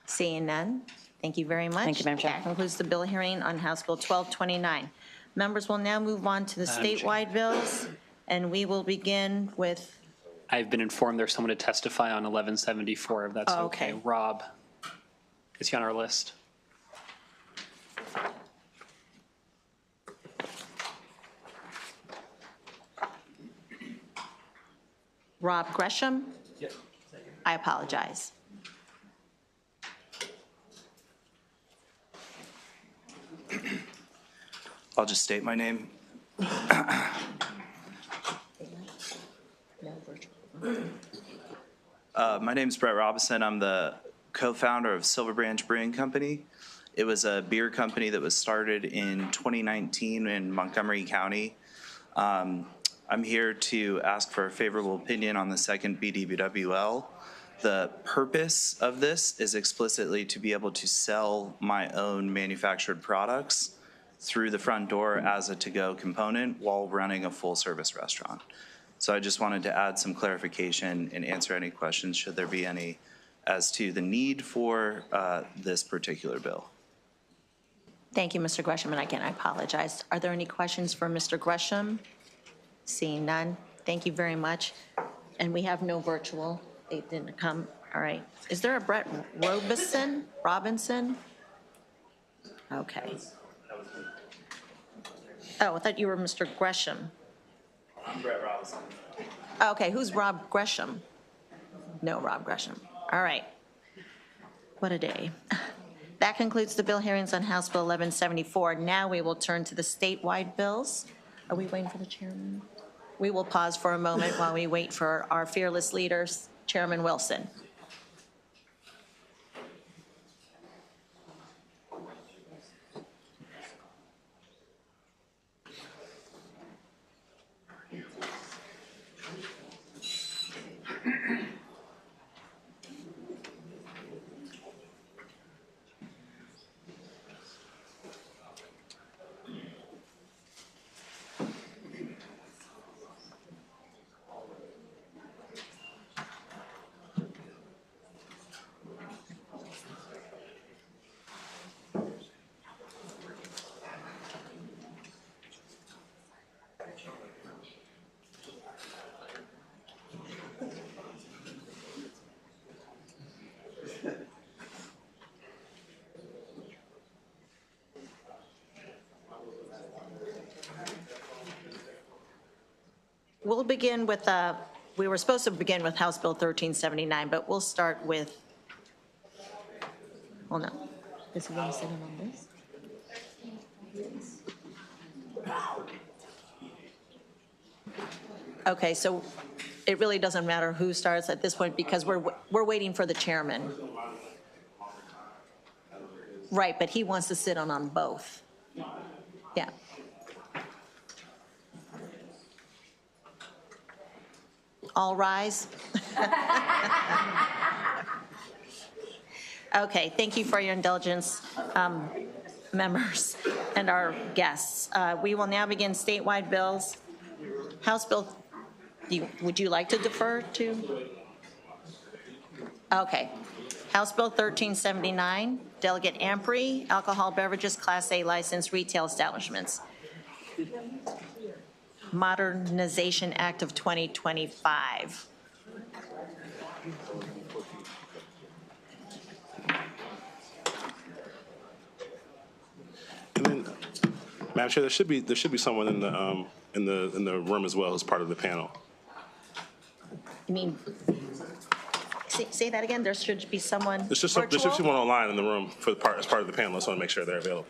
Seeing none, thank you very much. Thank you, Madam Chair. That concludes the bill hearing on House Bill 1229. Members will now move on to the statewide bills, and we will begin with. I've been informed there's someone to testify on 1174, if that's okay. Rob, is he on our list? Rob Gresham? Yes. I apologize. I'll just state my name. My name is Brett Robinson. I'm the co-founder of Silver Branch Brewing Company. It was a beer company that was started in 2019 in Montgomery County. I'm here to ask for a favorable opinion on the second BDBWL. The purpose of this is explicitly to be able to sell my own manufactured products through the front door as a to-go component while running a full-service restaurant. So I just wanted to add some clarification and answer any questions, should there be any, as to the need for this particular bill. Thank you, Mr. Gresham, and again, I apologize. Are there any questions for Mr. Gresham? Seeing none, thank you very much. And we have no virtual. They didn't come. All right. Is there a Brett Robinson? Okay. Oh, I thought you were Mr. Gresham. I'm Brett Robinson. Okay, who's Rob Gresham? No Rob Gresham. All right. What a day. That concludes the bill hearings on House Bill 1174. Now we will turn to the statewide bills. Are we waiting for the chairman? We will pause for a moment while we wait for our fearless leaders, Chairman Wilson. We'll begin with, we were supposed to begin with House Bill 1379, but we'll start with, well, no. Does he want to sit in on this? Okay, so it really doesn't matter who starts at this point because we're waiting for the chairman. Right, but he wants to sit on both. Yeah. All rise. Okay, thank you for your indulgence, members and our guests. We will now begin statewide bills. House Bill, would you like to defer to? Okay. House Bill 1379, Delegate Ampry, Alcohol Beverages Class A License Retail Establishments. Modernization Act of 2025. And then, Madam Chair, there should be someone in the room as well as part of the panel. You mean, say that again? There should be someone There should be virtual? someone online in the room as part of the panel. I just want to make sure they're available.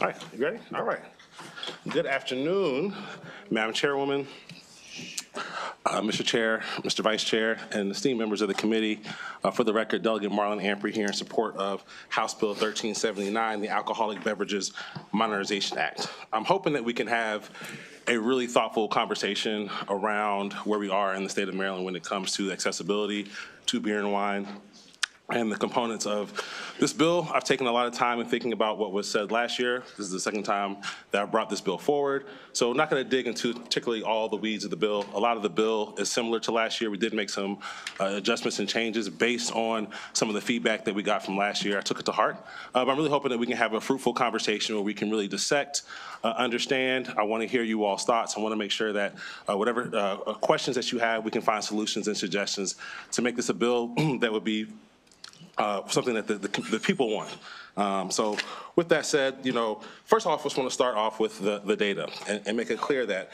All right, you ready? All right. Good afternoon, Madam Chairwoman, Mr. Chair, Mr. Vice Chair, and esteemed members of the committee. For the record, Delegate Marlon Ampry here in support of House Bill 1379, the Alcoholic Beverages Modernization Act. I'm hoping that we can have a really thoughtful conversation around where we are in the state of Maryland when it comes to accessibility to beer and wine and the components of this bill. I've taken a lot of time in thinking about what was said last year. This is the second time that I've brought this bill forward. So I'm not going to dig into particularly all the weeds of the bill. A lot of the bill is similar to last year. We did make some adjustments and changes based on some of the feedback that we got from last year. I took it to heart. But I'm really hoping that we can have a fruitful conversation where we can really dissect, understand. I want to hear you all's thoughts. I want to make sure that whatever questions that you have, we can find solutions and suggestions to make this a bill that would be something that the people want. So with that said, first off, I just want to start off with the data and make it clear that,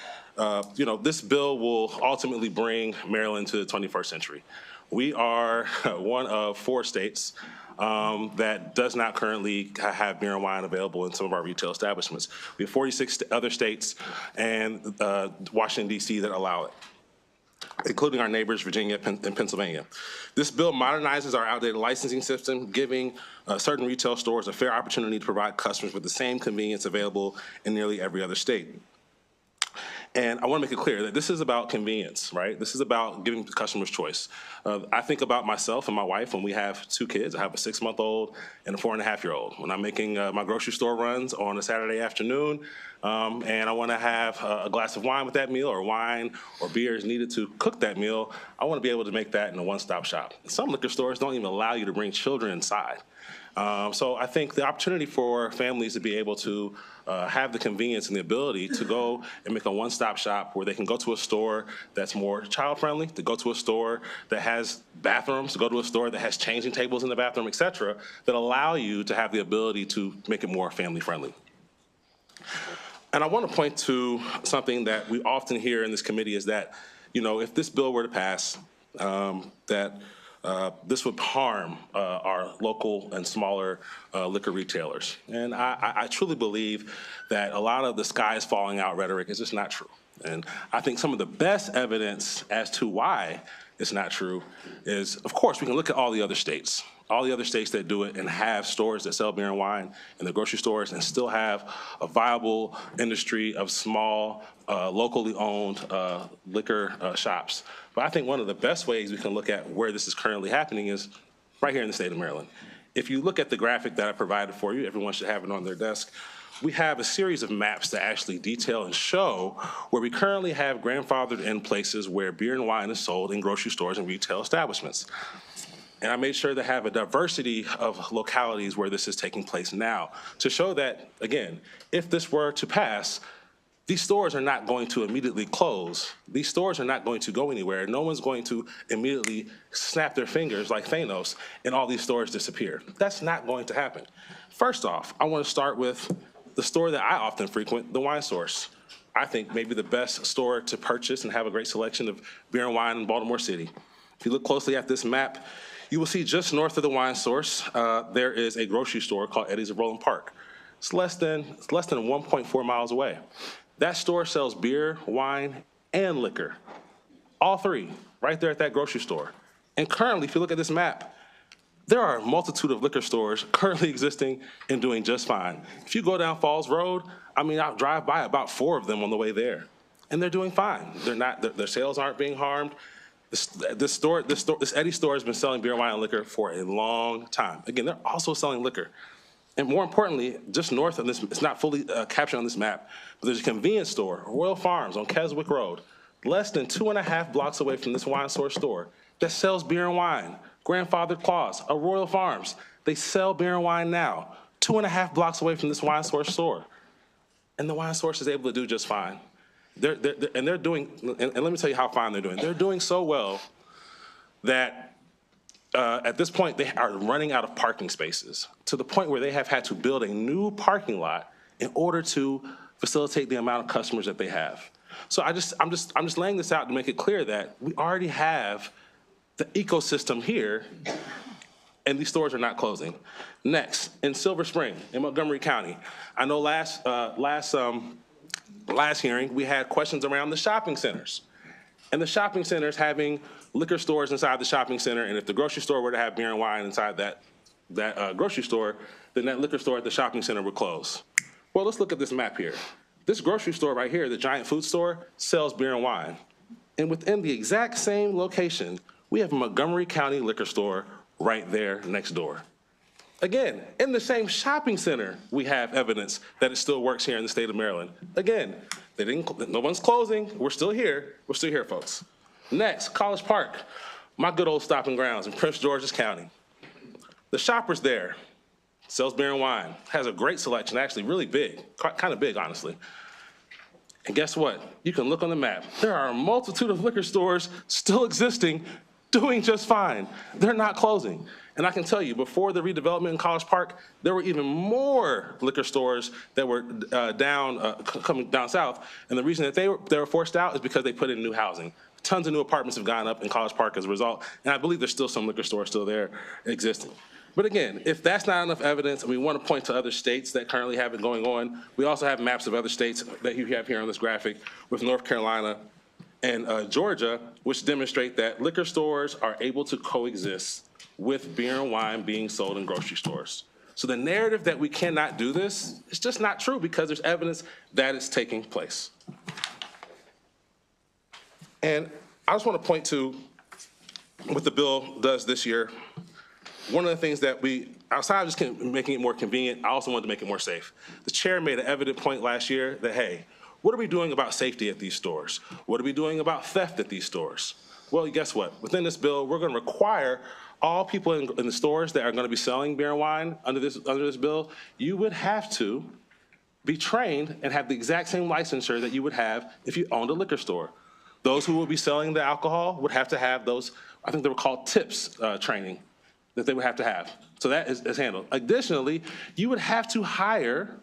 this bill will ultimately bring Maryland to the 21st century. We are one of 4 states that does not currently have beer and wine available in some of our retail establishments. We have 46 other states and Washington, D.C. that allow it, including our neighbors, Virginia and Pennsylvania. This bill modernizes our outdated licensing system, giving certain retail stores a fair opportunity to provide customers with the same convenience available in nearly every other state. And I want to make it clear that this is about convenience, right? This is about giving customers choice. I think about myself and my wife when we have 2 kids. I have a 6-month-old and a 4.5-year-old. When I'm making my grocery store runs on a Saturday afternoon, and I want to have a glass of wine with that meal, or wine or beer is needed to cook that meal, I want to be able to make that in a one-stop shop. Some liquor stores don't even allow you to bring children inside. So I think the opportunity for families to be able to have the convenience and the ability to go and make a one-stop shop where they can go to a store that's more child-friendly, to go to a store that has bathrooms, to go to a store that has changing tables in the bathroom, et cetera, that allow you to have the ability to make it more family-friendly. And I want to point to something that we often hear in this committee is that, if this bill were to pass, this would harm our local and smaller liquor retailers. And I truly believe that a lot of the sky is falling out rhetoric is just not true. And I think some of the best evidence as to why it's not true is, of course, we can look at all the other states that do it and have stores that sell beer and wine in the grocery stores and still have a viable industry of small, locally owned liquor shops. But I think one of the best ways we can look at where this is currently happening is right here in the state of Maryland. If you look at the graphic that I provided for you, everyone should have it on their desk. We have a series of maps that actually detail and show where we currently have grandfathered in places where beer and wine is sold in grocery stores and retail establishments. And I made sure to have a diversity of localities where this is taking place now to show that, again, if this were to pass, these stores are not going to immediately close. These stores are not going to go anywhere. No one's going to immediately snap their fingers like Thanos and all these stores disappear. That's not going to happen. First off, I want to start with the store that I often frequent, the Wine Source. I think maybe the best store to purchase and have a great selection of beer and wine in Baltimore City. If you look closely at this map, you will see just north of the Wine Source, there is a grocery store called Eddie's of Roland Park. It's less than 1.4 miles away. That store sells beer, wine, and liquor. All 3, right there at that grocery store. And currently, if you look at this map, there are a multitude of liquor stores currently existing and doing just fine. If you go down Falls Road, I'll drive by about 4 of them on the way there, and they're doing fine. Their sales aren't being harmed. This Eddie store has been selling beer, wine, and liquor for a long time. Again, they're also selling liquor. And more importantly, just north of this, it's not fully captured on this map, but there's a convenience store, Royal Farms on Keswick Road, less than 2.5 blocks away from this wine source store that sells beer and wine. Grandfather Claus, a Royal Farms, they sell beer and wine now, 2.5 blocks away from this wine source store. And the wine source is able to do just fine. They're doing, and let me tell you how fine they're doing. They're doing so well that at this point, they are running out of parking spaces to the point where they have had to build a new parking lot in order to facilitate the amount of customers that they have. So I'm just laying this out to make it clear that we already have the ecosystem here, and these stores are not closing. Next, in Silver Spring, in Montgomery County, I know last hearing we had questions around the shopping centers, and the shopping centers having liquor stores inside the shopping center, and if the grocery store were to have beer and wine inside that grocery store, then that liquor store at the shopping center would close. Well, let's look at this map here. This grocery store right here, the Giant Food Store, sells beer and wine. And within the exact same location, we have a Montgomery County liquor store right there next door. Again, in the same shopping center, we have evidence that it still works here in the state of Maryland. Again, no one's closing. We're still here. We're still here, folks. Next, College Park, my good old stomping grounds in Prince George's County. The Shoppers there sells beer and wine, has a great selection, actually really big, kind of big, honestly. And guess what? You can look on the map. There are a multitude of liquor stores still existing, doing just fine. They're not closing. And I can tell you, before the redevelopment in College Park, there were even more liquor stores that were coming down south. And the reason that they were forced out is because they put in new housing. Tons of new apartments have gone up in College Park as a result. And I believe there's still some liquor stores still there existing. But again, if that's not enough evidence, and we want to point to other states that currently have it going on, we also have maps of other states that you have here on this graphic with North Carolina and Georgia, which demonstrate that liquor stores are able to coexist with beer and wine being sold in grocery stores. So the narrative that we cannot do this is just not true because there's evidence that it's taking place. And I just want to point to what the bill does this year. One of the things that outside of just making it more convenient, I also wanted to make it more safe. The chair made an evident point last year that, hey, what are we doing about safety at these stores? What are we doing about theft at these stores? Well, guess what? Within this bill, we're going to require all people in the stores that are going to be selling beer and wine under this bill, you would have to be trained and have the exact same licensure that you would have if you owned a liquor store. Those who will be selling the alcohol would have to have those, I think they were called TIPS training, that they would have to have. So that is handled. Additionally, you would have to hire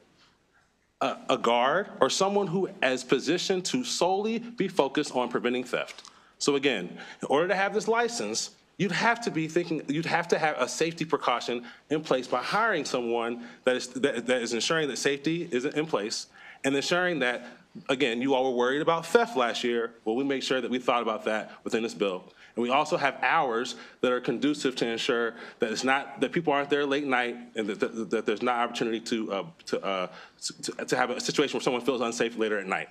a guard or someone who is positioned to solely be focused on preventing theft. So again, in order to have this license, you'd have to have a safety precaution in place by hiring someone that is ensuring that safety is in place and ensuring that, again, you all were worried about theft last year. Well, we make sure that we thought about that within this bill. And we also have hours that are conducive to ensure that that people aren't there late night and that there's not opportunity to have a situation where someone feels unsafe later at night.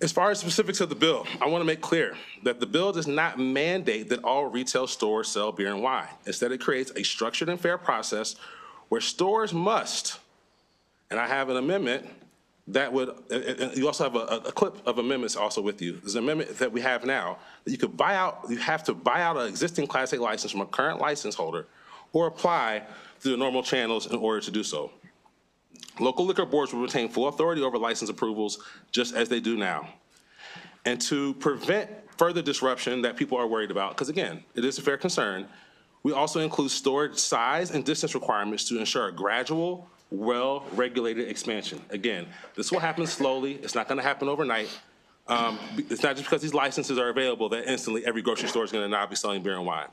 As far as specifics of the bill, I want to make clear that the bill does not mandate that all retail stores sell beer and wine. Instead, it creates a structured and fair process where stores must, and I have an amendment that would, you also have a clip of amendments also with you. There's an amendment that we have now that you could buy out, you have to buy out an existing Class A license from a current license holder or apply through the normal channels in order to do so. Local liquor boards will retain full authority over license approvals just as they do now. And to prevent further disruption that people are worried about, because again, it is a fair concern, we also include storage size and distance requirements to ensure a gradual, well-regulated expansion. Again, this will happen slowly. It's not going to happen overnight. It's not just because these licenses are available that instantly every grocery store is going to now be selling beer and wine.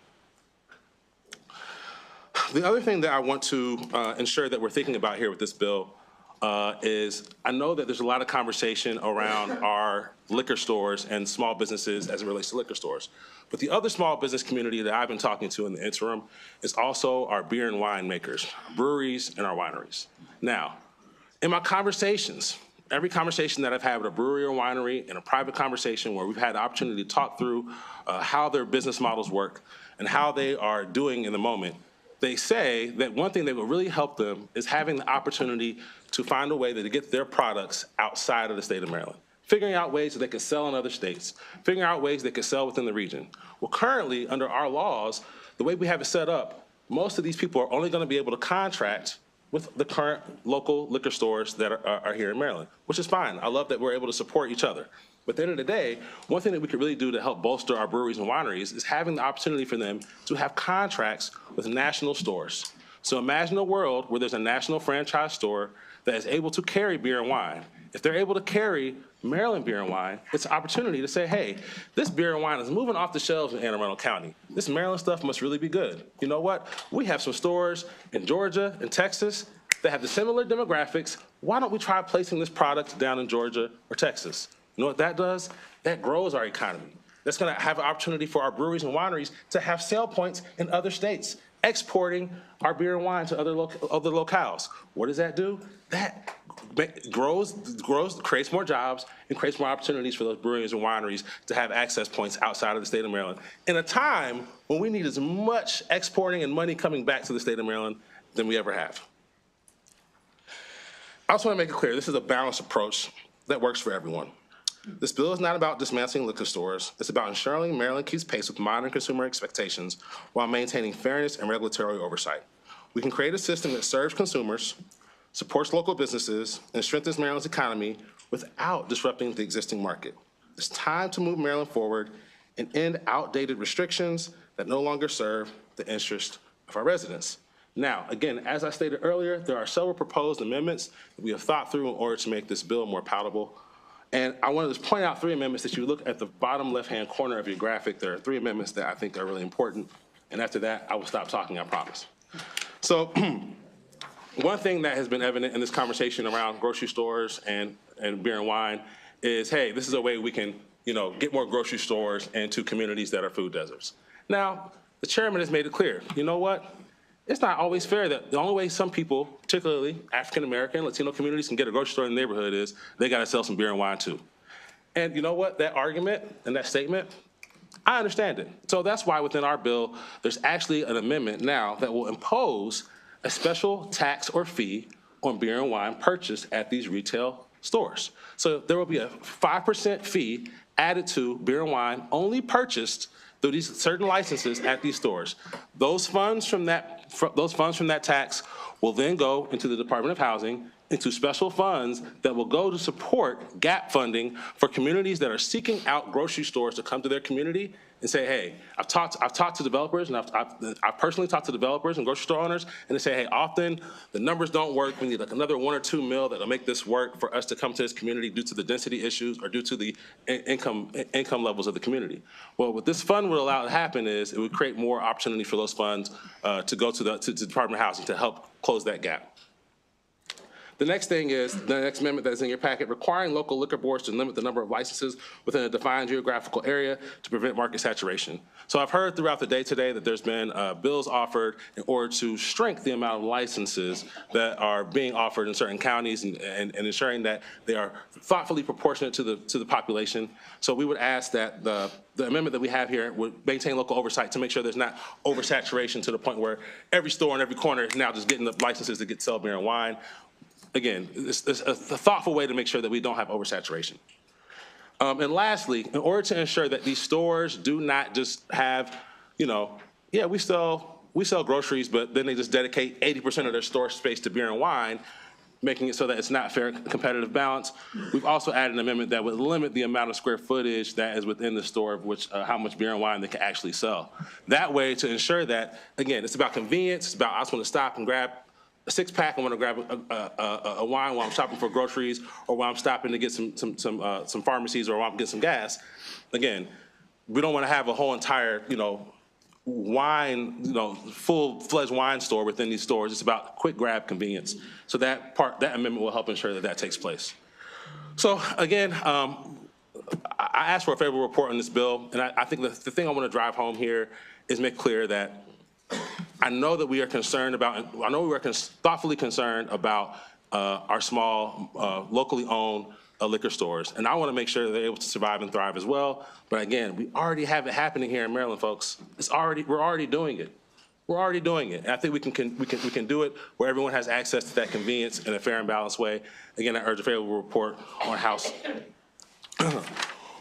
The other thing that I want to ensure that we're thinking about here with this bill is I know that there's a lot of conversation around our liquor stores and small businesses as it relates to liquor stores. But the other small business community that I've been talking to in the interim is also our beer and wine makers, breweries and our wineries. Now, in my conversations, every conversation that I've had with a brewery or winery, in a private conversation where we've had the opportunity to talk through how their business models work and how they are doing in the moment, they say that one thing that will really help them is having the opportunity to find a way to get their products outside of the state of Maryland, figuring out ways that they could sell in other states, figuring out ways they could sell within the region. Well, currently, under our laws, the way we have it set up, most of these people are only going to be able to contract with the current local liquor stores that are here in Maryland, which is fine. I love that we're able to support each other. But at the end of the day, one thing that we could really do to help bolster our breweries and wineries is having the opportunity for them to have contracts with national stores. So imagine a world where there's a national franchise store that is able to carry beer and wine. If they're able to carry Maryland beer and wine, it's an opportunity to say, hey, this beer and wine is moving off the shelves in Anne Arundel County. This Maryland stuff must really be good. You know what? We have some stores in Georgia and Texas that have the similar demographics. Why don't we try placing this product down in Georgia or Texas? You know what that does? That grows our economy. That's going to have an opportunity for our breweries and wineries to have sale points in other states, exporting our beer and wine to other locales. What does that do? That creates more jobs and creates more opportunities for those breweries and wineries to have access points outside of the state of Maryland in a time when we need as much exporting and money coming back to the state of Maryland than we ever have. I also want to make it clear, this is a balanced approach that works for everyone. This bill is not about dismantling liquor stores. It's about ensuring Maryland keeps pace with modern consumer expectations while maintaining fairness and regulatory oversight. We can create a system that serves consumers, supports local businesses, and strengthens Maryland's economy without disrupting the existing market. It's time to move Maryland forward and end outdated restrictions that no longer serve the interest of our residents. Now, again, as I stated earlier, there are several proposed amendments that we have thought through in order to make this bill more palatable. And I want to just point out 3 amendments that you look at the bottom left-hand corner of your graphic. There are 3 amendments that I think are really important. And after that, I will stop talking, I promise. So one thing that has been evident in this conversation around grocery stores and beer and wine is, hey, this is a way we can, get more grocery stores into communities that are food deserts. Now, the chairman has made it clear, you know what? It's not always fair that the only way some people, particularly African-American, Latino communities, can get a grocery store in the neighborhood is they got to sell some beer and wine too. And you know what? That argument and that statement, I understand it. So that's why within our bill, there's actually an amendment now that will impose a special tax or fee on beer and wine purchased at these retail stores. So there will be a 5% fee added to beer and wine only purchased through these certain licenses at these stores. Those funds from that tax will then go into the Department of Housing, into special funds that will go to support gap funding for communities that are seeking out grocery stores to come to their community and say, hey, I've talked to developers, and I've personally talked to developers and grocery store owners, and they say, hey, often the numbers don't work. We need like another 1 or 2 mil that'll make this work for us to come to this community due to the density issues or due to the income levels of the community. Well, what this fund would allow to happen is it would create more opportunity for those funds to go to the Department of Housing to help close that gap. The next thing is the next amendment that is in your packet, requiring local liquor boards to limit the number of licenses within a defined geographical area to prevent market saturation. So I've heard throughout the day today that there's been bills offered in order to shrink the amount of licenses that are being offered in certain counties and ensuring that they are thoughtfully proportionate to the population. So we would ask that the amendment that we have here would maintain local oversight to make sure there's not oversaturation to the point where every store in every corner is now just getting the licenses to sell beer and wine. Again, it's a thoughtful way to make sure that we don't have oversaturation. And lastly, in order to ensure that these stores do not just have, we sell groceries, but then they just dedicate 80% of their store space to beer and wine, making it so that it's not fair and competitive balance. We've also added an amendment that would limit the amount of square footage that is within the store of which how much beer and wine they can actually sell. That way to ensure that, again, it's about convenience. It's about I just want to stop and grab a 6-pack. I want to grab a wine while I'm shopping for groceries, or while I'm stopping to get some pharmacies, or while I'm getting some gas. Again, we don't want to have a whole entire wine full-fledged wine store within these stores. It's about quick grab convenience. So that amendment will help ensure that takes place. So again, I asked for a favorable report on this bill, and I think the thing I want to drive home here is make clear that I know that we are concerned about, I know we are thoughtfully concerned about our small, locally owned liquor stores. And I want to make sure that they're able to survive and thrive as well. But again, we already have it happening here in Maryland, folks. We're already doing it. We're already doing it. And I think we can do it where everyone has access to that convenience in a fair and balanced way. Again, I urge a favorable report on House Bill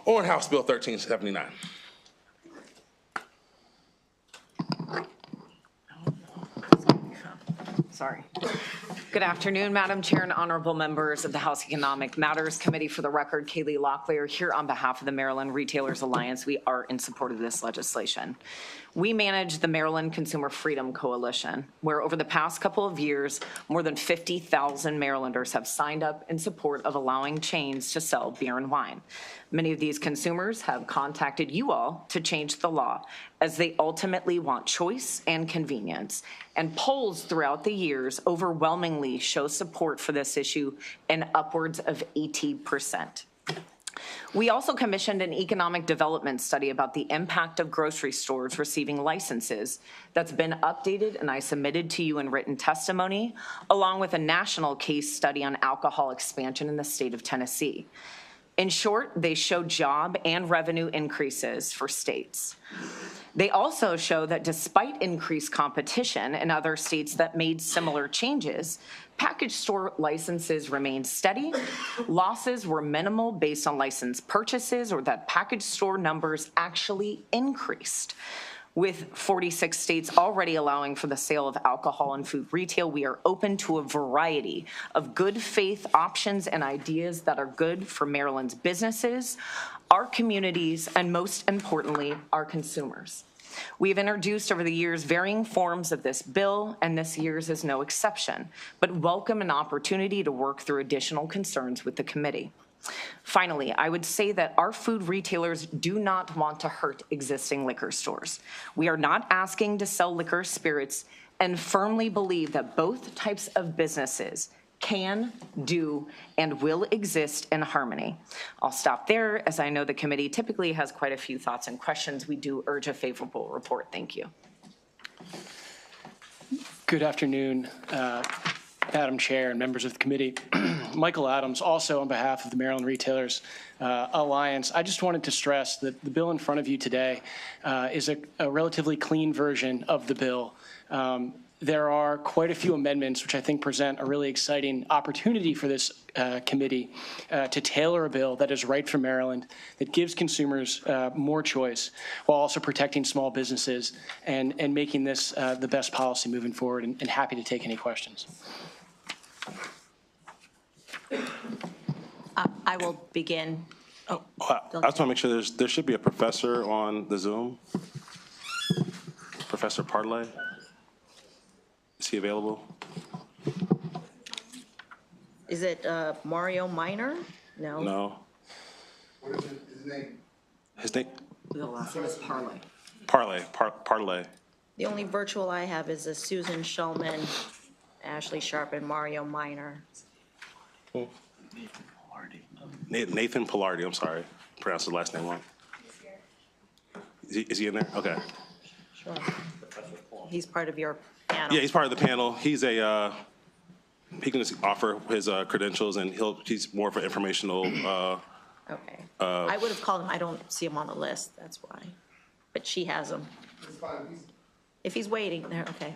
1379. Sorry. Good afternoon, Madam Chair and honorable members of the House Economic Matters Committee. For the record, Kaylee Locklear here on behalf of the Maryland Retailers Alliance. We are in support of this legislation. We manage the Maryland Consumer Freedom Coalition, where over the past couple of years, more than 50,000 Marylanders have signed up in support of allowing chains to sell beer and wine. Many of these consumers have contacted you all to change the law, as they ultimately want choice and convenience. And polls throughout the years overwhelmingly show support for this issue in upwards of 80%. We also commissioned an economic development study about the impact of grocery stores receiving licenses that's been updated, and I submitted to you in written testimony, along with a national case study on alcohol expansion in the state of Tennessee. In short, they show job and revenue increases for states. They also show that despite increased competition in other states that made similar changes, package store licenses remained steady, losses were minimal based on license purchases, or that package store numbers actually increased. With 46 states already allowing for the sale of alcohol and food retail, we are open to a variety of good faith options and ideas that are good for Maryland's businesses, our communities, and most importantly, our consumers. We have introduced over the years varying forms of this bill, and this year's is no exception, but welcome an opportunity to work through additional concerns with the committee. Finally, I would say that our food retailers do not want to hurt existing liquor stores. We are not asking to sell liquor spirits and firmly believe that both types of businesses can, do, and will exist in harmony. I'll stop there, as I know the committee typically has quite a few thoughts and questions. We do urge a favorable report. Thank you. Good afternoon, Madam Chair and members of the committee. Michael Adams, also on behalf of the Maryland Retailers Alliance. I just wanted to stress that the bill in front of you today is a relatively clean version of the bill. There are quite a few amendments which I think present a really exciting opportunity for this committee to tailor a bill that is right for Maryland, that gives consumers more choice, while also protecting small businesses and making this the best policy moving forward, and happy to take any questions. I will begin. Oh, I just want to make sure there should be a professor on the Zoom. Professor Partley. Is he available? Is it Mario Minor? No. No. What is his name? His name? The last name is Parley. Partley. The only virtual I have is Susan Shulman, Ashley Sharp, and Mario Minor. Nathan Pilardi, I'm sorry. Pronounced his last name wrong. Is he in there? Okay. Sure. He's part of your panel. Yeah, he's part of the panel. He's he can just offer his credentials, and he's more of an informational. Okay. I would have called him. I don't see him on the list. That's why. But she has him. If he's waiting there, okay.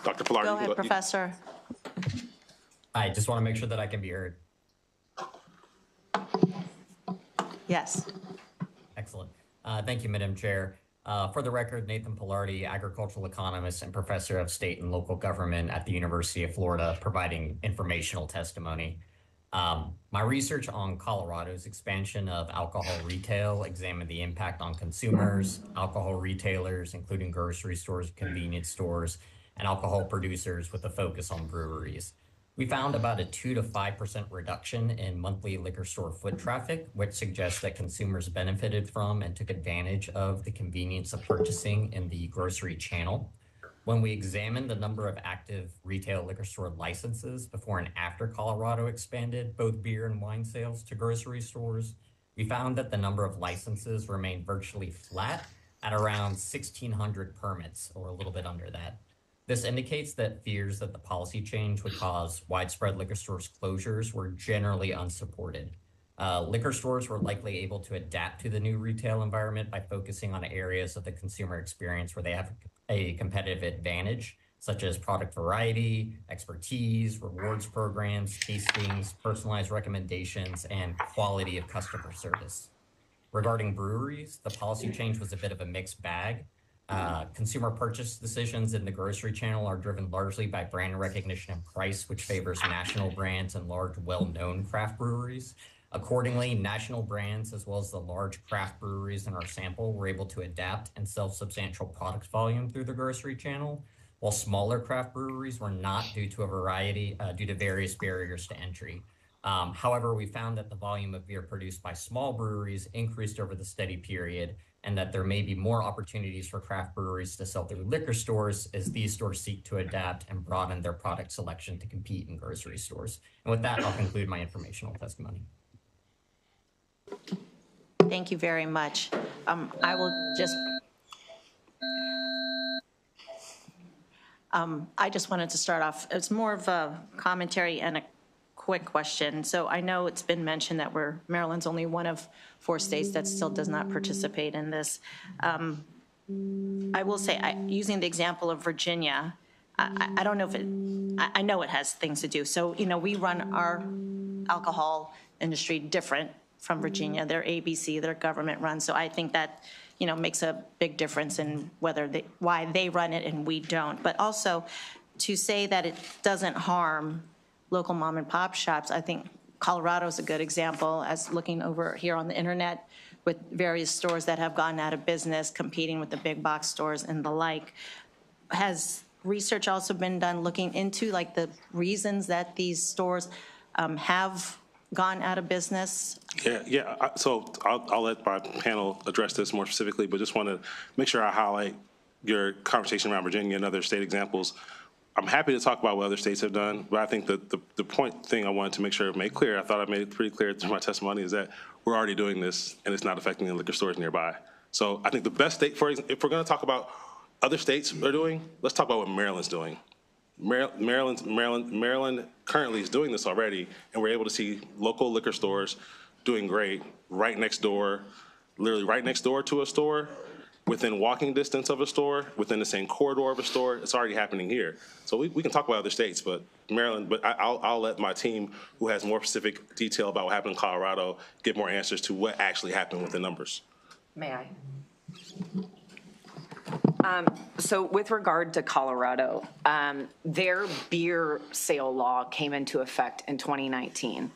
Dr. Pilardi. Go ahead, Professor. I just want to make sure that I can be heard. Yes. Excellent. Thank you, Madam Chair. For the record, Nathan Pilardi, agricultural economist and professor of state and local government at the University of Florida, providing informational testimony. My research on Colorado's expansion of alcohol retail examined the impact on consumers, alcohol retailers, including grocery stores, convenience stores, and alcohol producers with a focus on breweries. We found about a 2 to 5% reduction in monthly liquor store foot traffic, which suggests that consumers benefited from and took advantage of the convenience of purchasing in the grocery channel. When we examined the number of active retail liquor store licenses before and after Colorado expanded both beer and wine sales to grocery stores, we found that the number of licenses remained virtually flat at around 1,600 permits, or a little bit under that. This indicates that fears that the policy change would cause widespread liquor stores closures were generally unsupported. Liquor stores were likely able to adapt to the new retail environment by focusing on areas of the consumer experience where they have a competitive advantage, such as product variety, expertise, rewards programs, tastings, personalized recommendations, and quality of customer service. Regarding breweries, the policy change was a bit of a mixed bag. Consumer purchase decisions in the grocery channel are driven largely by brand recognition and price, which favors national brands and large, well-known craft breweries. Accordingly, national brands, as well as the large craft breweries in our sample, were able to adapt and sell substantial product volume through the grocery channel, while smaller craft breweries were not due to various barriers to entry. However, we found that the volume of beer produced by small breweries increased over the study period, and that there may be more opportunities for craft breweries to sell through liquor stores as these stores seek to adapt and broaden their product selection to compete in grocery stores. And with that, I'll conclude my informational testimony. Thank you very much. I will just... I just wanted to start off, it's more of a commentary and a quick question. So I know it's been mentioned that Maryland's only one of 4 states that still does not participate in this. I will say, using the example of Virginia, I don't know if I know it has things to do. So, we run our alcohol industry different from Virginia. They're ABC, they're government run. So I think that, makes a big difference in why they run it and we don't. But also to say that it doesn't harm local mom and pop shops, I think Colorado is a good example, as looking over here on the internet with various stores that have gone out of business, competing with the big box stores and the like. Has research also been done looking into the reasons that these stores have gone out of business? Yeah. So I'll let my panel address this more specifically, but just want to make sure I highlight your conversation around Virginia and other state examples. I'm happy to talk about what other states have done, but I think that the point thing I wanted to make sure I made clear, I thought I made it pretty clear through my testimony, is that we're already doing this and it's not affecting the liquor stores nearby. So I think the best state, if we're going to talk about other states are doing, let's talk about what Maryland's doing. Maryland currently is doing this already, and we're able to see local liquor stores doing great right next door, literally right next door to a store, within walking distance of a store, within the same corridor of a store. It's already happening here. So we can talk about other states, but Maryland, but I'll let my team, who has more specific detail about what happened in Colorado, get more answers to what actually happened with the numbers. May I? So with regard to Colorado, their beer sale law came into effect in 2019.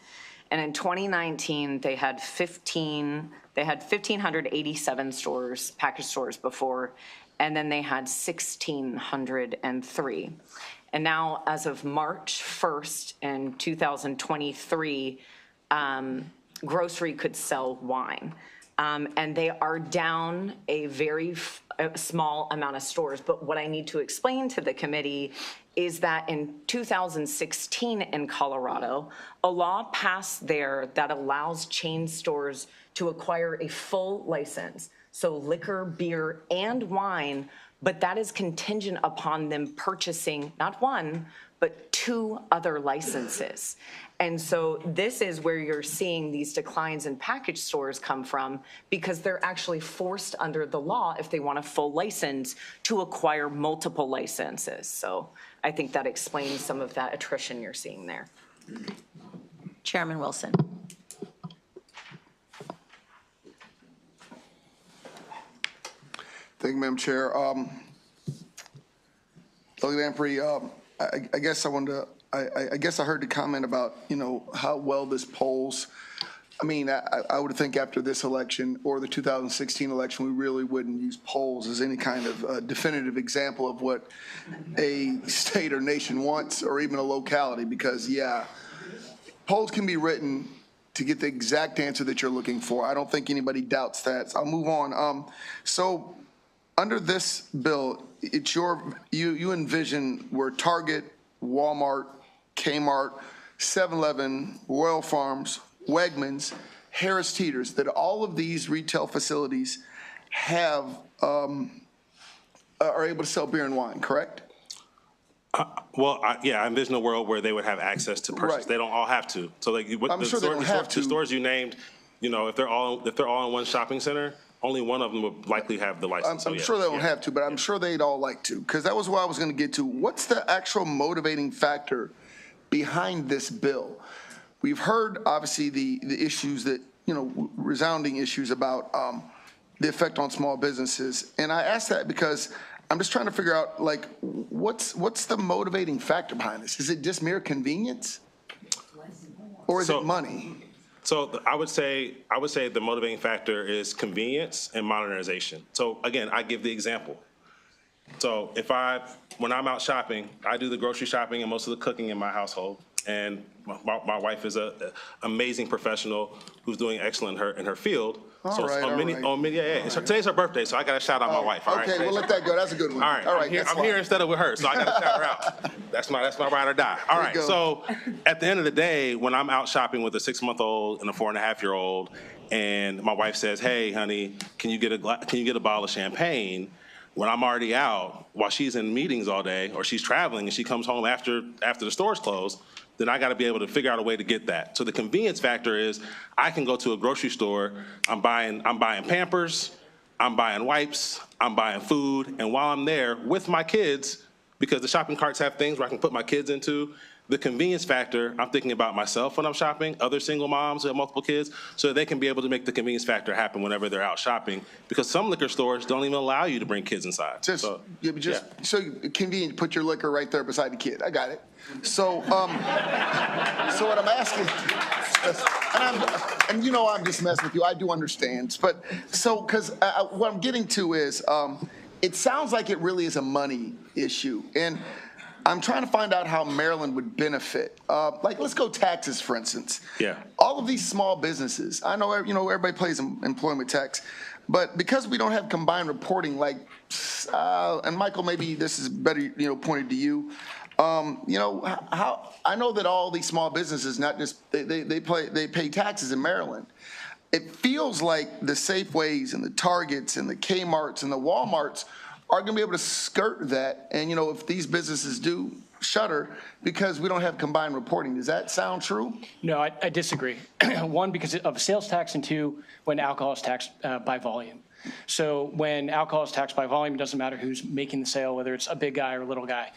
And in 2019, they had 1,587 stores, package stores before, and then they had 1,603. And now, as of March 1st in 2023, grocery could sell wine. And they are down a very small amount of stores. But what I need to explain to the committee is that in 2016 in Colorado, a law passed there that allows chain stores to acquire a full license, so liquor, beer, and wine, but that is contingent upon them purchasing not one, but 2 other licenses. And so this is where you're seeing these declines in package stores come from, because they're actually forced under the law, if they want a full license, to acquire multiple licenses. So I think that explains some of that attrition you're seeing there. Chairman Wilson. Thank you, Madam Chair. Delegate Ampry, I guess I wanted to, I guess I heard the comment about, how well this polls. I mean, I would think after this election or the 2016 election, we really wouldn't use polls as any kind of definitive example of what a state or nation wants, or even a locality, because, yeah, polls can be written to get the exact answer that you're looking for. I don't think anybody doubts that. So I'll move on. So under this bill, it's you envision where Target, Walmart, Kmart, 7-Eleven, Royal Farms, Wegmans, Harris Teeters, that all of these retail facilities have are able to sell beer and wine, correct? Yeah, I envision a world where they would have access to purchase. Right. They don't all have to. So like, I'm sure they don't have to. The stores you named, if they're all in one shopping center, only one of them would likely have the license. I'm sure they don't have to, but I'm sure they'd all like to, because that was what I was going to get to. What's the actual motivating factor behind this bill? We've heard, obviously, the issues that, resounding issues about the effect on small businesses. And I ask that because I'm just trying to figure out, like, what's the motivating factor behind this? Is it just mere convenience? Or is it money? So I would say the motivating factor is convenience and modernization. So again, I give the example. So when I'm out shopping, I do the grocery shopping and most of the cooking in my household. And my wife is an amazing professional who's doing excellent in her field. Today's her birthday, so I got to shout out my wife. Okay, we'll let that go. That's a good one. All right, I'm here instead of with her, so I got to shout her out. That's my ride or die. All right, so at the end of the day, when I'm out shopping with a 6-month-old and a 4.5-year-old, and my wife says, "Hey, honey, can you get a bottle of champagne?" When I'm already out, while she's in meetings all day, or she's traveling and she comes home after the store's closed, then I got to be able to figure out a way to get that. So the convenience factor is I can go to a grocery store, I'm buying Pampers, I'm buying wipes, I'm buying food, and while I'm there with my kids, because the shopping carts have things where I can put my kids into, the convenience factor, I'm thinking about myself when I'm shopping, other single moms who have multiple kids, so they can be able to make the convenience factor happen whenever they're out shopping, because some liquor stores don't even allow you to bring kids inside. So convenient, put your liquor right there beside the kid. I got it. So, so what I'm asking, and I'm just messing with you. I do understand, but because what I'm getting to is, it sounds like it really is a money issue, and I'm trying to find out how Maryland would benefit. Like, let's go taxes, for instance. Yeah. All of these small businesses, I know, everybody pays employment tax, but because we don't have combined reporting, like, and Michael, maybe this is better, pointed to you. How I know that all these small businesses, not just they pay taxes in Maryland. It feels like the Safeways and the Targets and the Kmarts and the Walmarts are going to be able to skirt that. And if these businesses do shutter because we don't have combined reporting, does that sound true? No, I disagree. One, because of sales tax, and two, when alcohol is taxed by volume. So when alcohol is taxed by volume, it doesn't matter who's making the sale, whether it's a big guy or a little guy.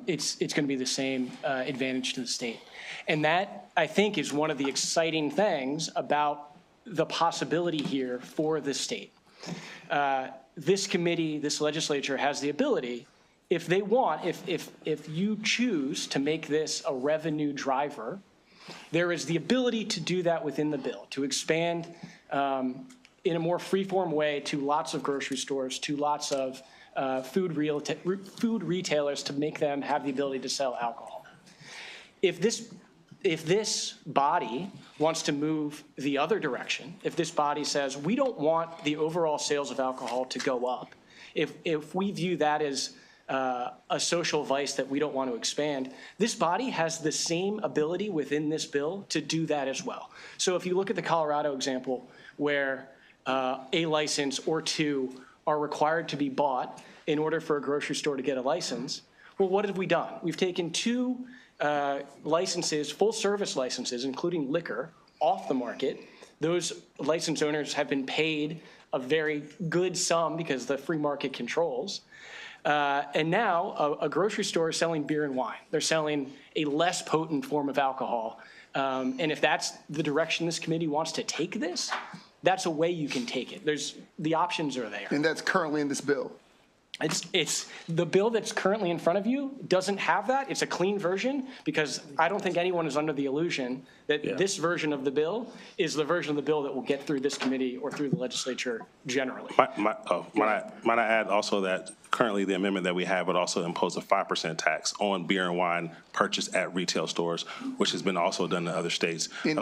It's going to be the same advantage to the state. And that, I think, is one of the exciting things about the possibility here for the state. This committee, this legislature has the ability, if they want, if you choose to make this a revenue driver, there is the ability to do that within the bill, to expand in a more free-form way to lots of grocery stores, to lots of food retailers, to make them have the ability to sell alcohol. If this body wants to move the other direction, if this body says we don't want the overall sales of alcohol to go up, if we view that as a social vice that we don't want to expand, this body has the same ability within this bill to do that as well. So if you look at the Colorado example, where a license or two are required to be bought in order for a grocery store to get a license, well, what have we done? We've taken two licenses, full service licenses, including liquor, off the market. Those license owners have been paid a very good sum because the free market controls. And now a grocery store is selling beer and wine. They're selling a less potent form of alcohol. And if that's the direction this committee wants to take this, that's a way you can take it. The options are there. And that's currently in this bill. It's the bill that's currently in front of you doesn't have that. It's a clean version, because I don't think anyone is under the illusion that this version of the bill is the version of the bill that will get through this committee or through the legislature generally. Might I add also that currently the amendment that we have would also impose a 5% tax on beer and wine purchased at retail stores, which has been also done in other states. The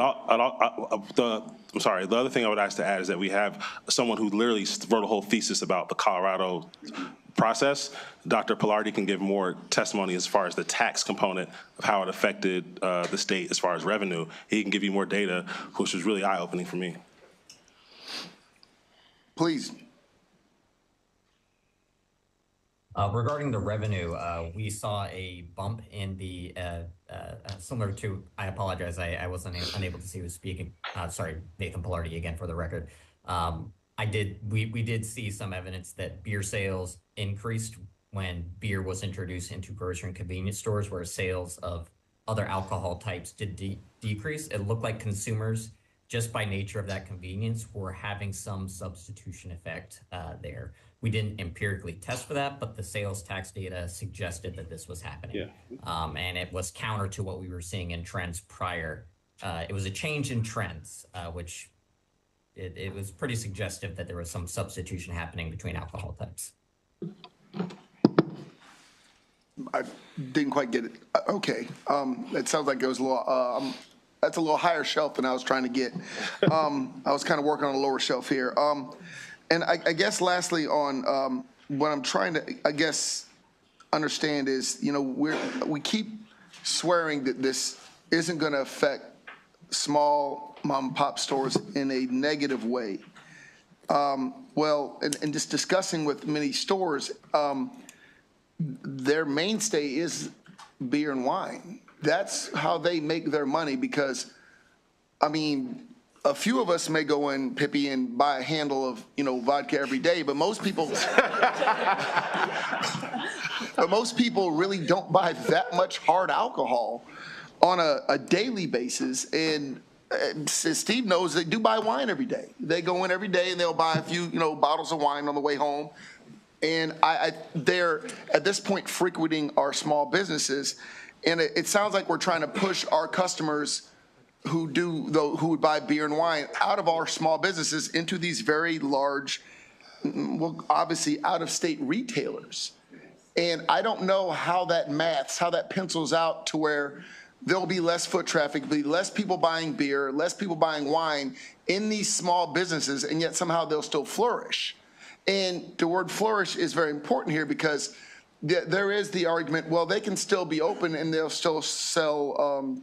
other thing I would ask to add is that we have someone who literally wrote a whole thesis about the Colorado process. Dr. Pilardi can give more testimony as far as the tax component of how it affected the state as far as revenue. He can give you more data, which was really eye-opening for me. Please. Regarding the revenue, we saw a bump in the, similar to, I apologize, I wasn't unable to see who was speaking. Sorry, Nathan Pilardi again for the record. We did see some evidence that beer sales increased when beer was introduced into grocery and convenience stores, where sales of other alcohol types did decrease. It looked like consumers, just by nature of that convenience, were having some substitution effect there. We didn't empirically test for that, but the sales tax data suggested that this was happening. Yeah. And it was counter to what we were seeing in trends prior. It was a change in trends, which it was pretty suggestive that there was some substitution happening between alcohol types. I didn't quite get it. Okay. It sounds like it was a little, that's a little higher shelf than I was trying to get. I was kind of working on a lower shelf here. And I guess lastly on what I'm trying to, I guess, understand is, you know, we keep swearing that this isn't going to affect small mom and pop stores in a negative way. Well, and just discussing with many stores, their mainstay is beer and wine. That's how they make their money because, I mean, a few of us may go in, Pippi, and buy a handle of, you know, vodka every day, but most people, really don't buy that much hard alcohol on a daily basis. And as Steve knows, they do buy wine every day. They go in every day and they'll buy a few, you know, bottles of wine on the way home. And they're at this point frequenting our small businesses. And it sounds like we're trying to push our customers who would buy beer and wine out of our small businesses into these very large, well, obviously out-of-state retailers. And I don't know how that maths, how that pencils out to where there'll be less foot traffic, be less people buying beer, less people buying wine in these small businesses, and yet somehow they'll still flourish. And the word flourish is very important here because there is the argument, well, they can still be open and they'll still sell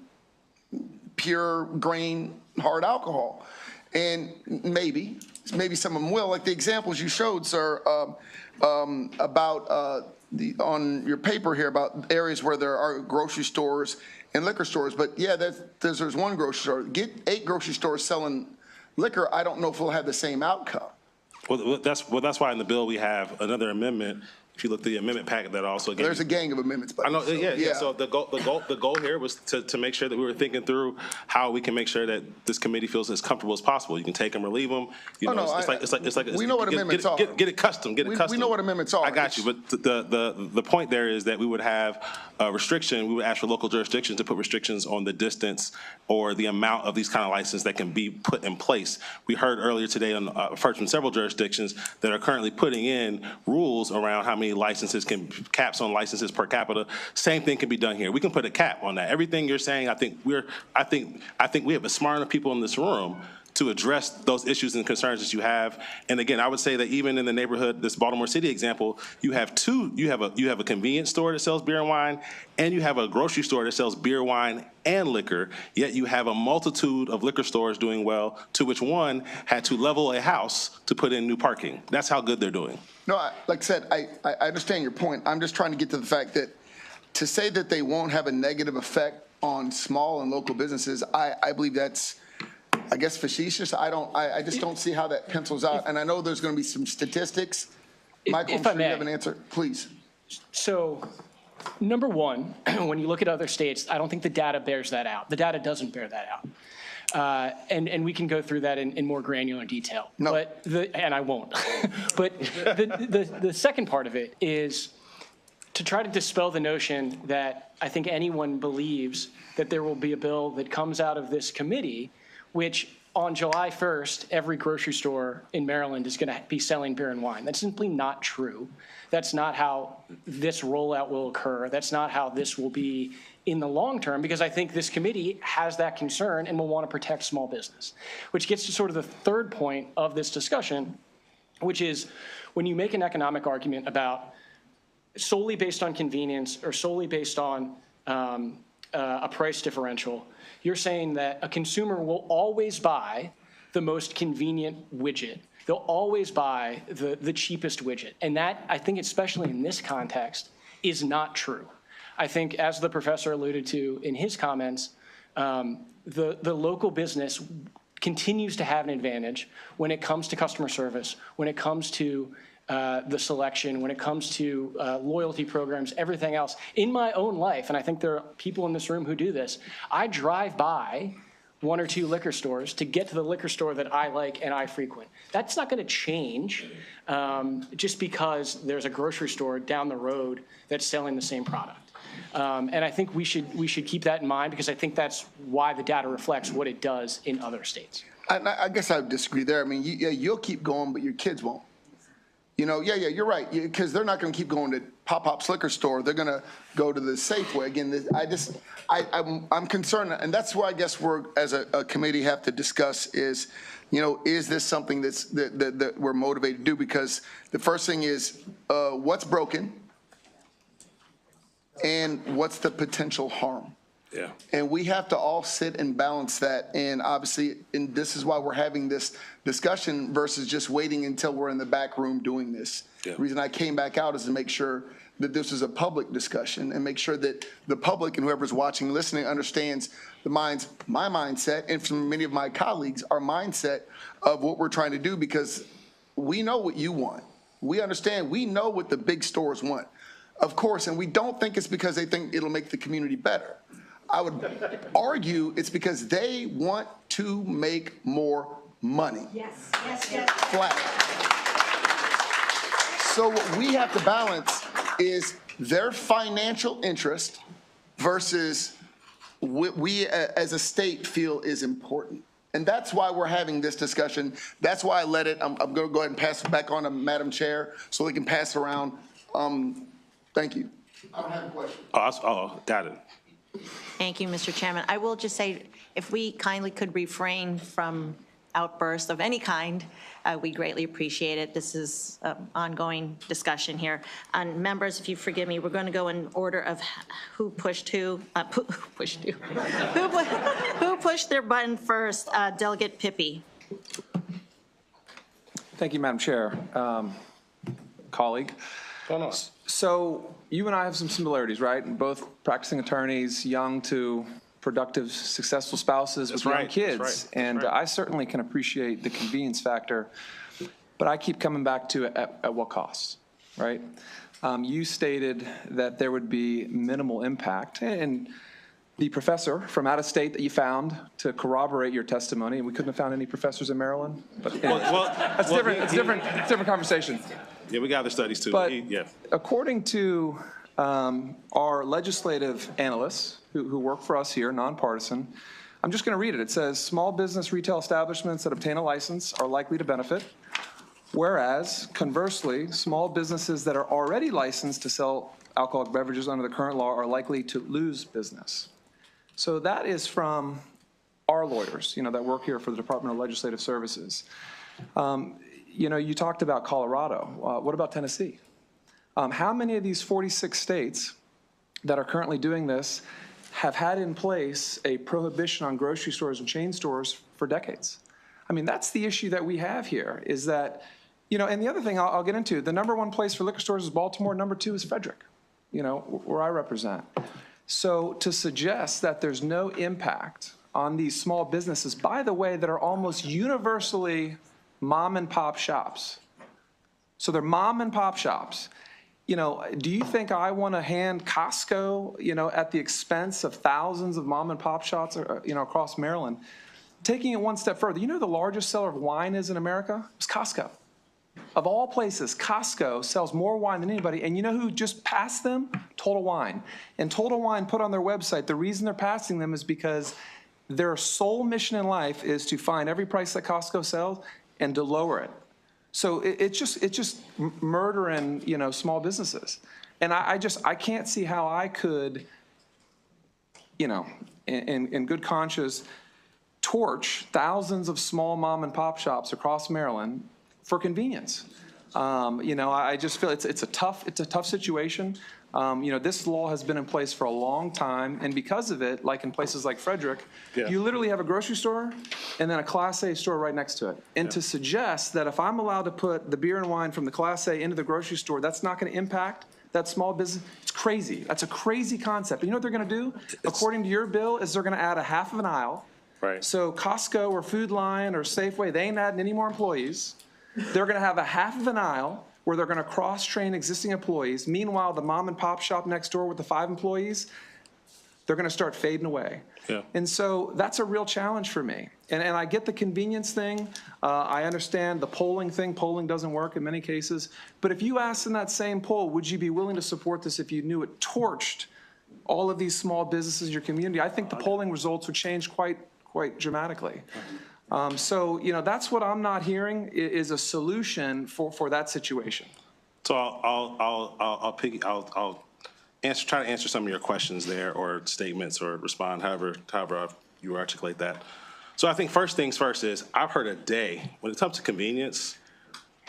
pure grain hard alcohol. And maybe some of them will. Like the examples you showed, sir, about on your paper here about areas where there are grocery stores and liquor stores. But yeah, there's one grocery store. Get 8 grocery stores selling liquor, I don't know if we'll have the same outcome. Well, that's why in the bill we have another amendment. If you look at the amendment packet, that also again, there's a gang of amendments. I know, yeah. So the goal here was to make sure that we were thinking through how we can make sure that this committee feels as comfortable as possible. You can take them or leave them. You know, it's like we know what amendments are. Get it custom. We know what amendments are. I got you. But the point there is that we would have a restriction. We would ask for local jurisdictions to put restrictions on the distance or the amount of these kind of licenses that can be put in place. We heard earlier today from several jurisdictions that are currently putting in rules around how many licenses caps on licenses per capita. Same thing can be done here. We can put a cap on that. Everything you're saying, I think we have a smart enough people in this room to address those issues and concerns that you have. And again, I would say that even in the neighborhood, this Baltimore City example, you have a convenience store that sells beer and wine, and you have a grocery store that sells beer, wine, and liquor, yet you have a multitude of liquor stores doing well, to which one had to level a house to put in new parking. That's how good they're doing. No, like I said, I understand your point. I'm just trying to get to the fact that to say that they won't have a negative effect on small and local businesses, I believe that's, I guess, facetious. I just don't see how that pencils out. And I know there's going to be some statistics. Michael, I'm sure you have an answer. Please. So, number one, when you look at other states, I don't think the data bears that out. The data doesn't bear that out. And we can go through that in more granular detail. No. But and I won't. But the second part of it is to try to dispel the notion that I think anyone believes that there will be a bill that comes out of this committee which on July 1st, every grocery store in Maryland is going to be selling beer and wine. That's simply not true. That's not how this rollout will occur. That's not how this will be in the long term, because I think this committee has that concern and will want to protect small business, which gets to sort of the third point of this discussion, which is when you make an economic argument about solely based on convenience or solely based on a price differential, you're saying that a consumer will always buy the most convenient widget They'll always buy the cheapest widget. And that, I think, especially in this context, is not true. I think, as the professor alluded to in his comments, the local business continues to have an advantage when it comes to customer service, when it comes to the selection, when it comes to loyalty programs, everything else. In my own life, and I think there are people in this room who do this, I drive by 1 or 2 liquor stores to get to the liquor store that I like and I frequent. That's not going to change just because there's a grocery store down the road that's selling the same product. And I think we should keep that in mind, because I think that's why the data reflects what it does in other states. I guess I would disagree there. I mean, you'll keep going, but your kids won't. You're right, because they're not going to keep going to Pop-Pop's liquor store. They're going to go to the Safeway. Again, I'm concerned, and that's where I guess we're, as a committee, have to discuss is, is this something that we're motivated to do? Because the first thing is, what's broken, and what's the potential harm? Yeah. And we have to all sit and balance that. And obviously, and this is why we're having this discussion versus just waiting until we're in the back room doing this. Yeah. The reason I came back out is to make sure that this is a public discussion and make sure that the public and whoever's watching, listening, understands my mindset, and from many of my colleagues, our mindset of what we're trying to do, because we know what you want. We understand. We know what the big stores want, of course, and we don't think it's because they think it'll make the community better. I would argue it's because they want to make more money. Yes. Flat. So what we have to balance is their financial interest versus what we as a state feel is important. And that's why we're having this discussion. That's why I let it. I'm going to go ahead and pass it back on to Madam Chair so we can pass it around. Thank you. I don't have a question. Got it. Thank you, Mr. Chairman. I will just say, if we kindly could refrain from outbursts of any kind, we greatly appreciate it. This is an ongoing discussion here. And members, if you forgive me, we're going to go in order of who pushed who. Who pushed their button first? Delegate Pippy. Thank you, Madam Chair. Colleague. So you and I have some similarities, right? Both practicing attorneys, young to productive, successful spouses with young kids. And I certainly can appreciate the convenience factor, but I keep coming back to at what cost, right? You stated that there would be minimal impact, and the professor from out of state that you found to corroborate your testimony, and we couldn't have found any professors in Maryland, but that's different. It's different conversation. Yeah, we got the studies too. But according to our legislative analysts who work for us here, nonpartisan, I'm just going to read it. It says, small business retail establishments that obtain a license are likely to benefit, whereas conversely, small businesses that are already licensed to sell alcoholic beverages under the current law are likely to lose business. So that is from our lawyers, that work here for the Department of Legislative Services. You talked about Colorado. What about Tennessee? How many of these 46 states that are currently doing this have had in place a prohibition on grocery stores and chain stores for decades? I mean, that's the issue that we have here, is that, and the other thing I'll get into, the #1 place for liquor stores is Baltimore, #2 is Frederick, where I represent. So to suggest that there's no impact on these small businesses, by the way, that are almost universally mom and pop shops. So they're mom and pop shops. Do you think I want to hand Costco, at the expense of thousands of mom and pop shops, across Maryland? Taking it one step further, the largest seller of wine is in America? It's Costco. Of all places, Costco sells more wine than anybody. And you know who just passed them? Total Wine. And Total Wine put on their website, the reason they're passing them is because their sole mission in life is to find every price that Costco sells and to lower it. So it's just murdering, small businesses. And I can't see how I could, in good conscience, torch thousands of small mom and pop shops across Maryland for convenience. I just feel it's a tough situation. This law has been in place for a long time, and because of it, like in places like Frederick, you literally have a grocery store and then a Class A store right next to it. And to suggest that if I'm allowed to put the beer and wine from the Class A into the grocery store, that's not going to impact that small business, it's crazy. That's a crazy concept. But you know what they're going to do? According to your bill, is they're going to add a half of an aisle. Right. So Costco or Food Lion or Safeway, they ain't adding any more employees. They're going to have a half of an aisle where they're going to cross-train existing employees. Meanwhile, the mom and pop shop next door with the 5 employees, they're going to start fading away. Yeah. And so that's a real challenge for me. And I get the convenience thing. I understand the polling thing. Polling doesn't work in many cases. But if you asked in that same poll, would you be willing to support this if you knew it torched all of these small businesses in your community, I think the polling results would change quite dramatically. So, that's what I'm not hearing is a solution for that situation. So I'll try to answer some of your questions there, or statements, or respond however you articulate that. So I think first things first is I've heard when it comes to convenience,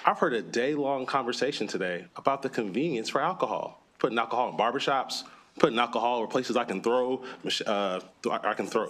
I've heard a day-long conversation today about the convenience for alcohol, putting alcohol in barbershops, putting alcohol where places I can throw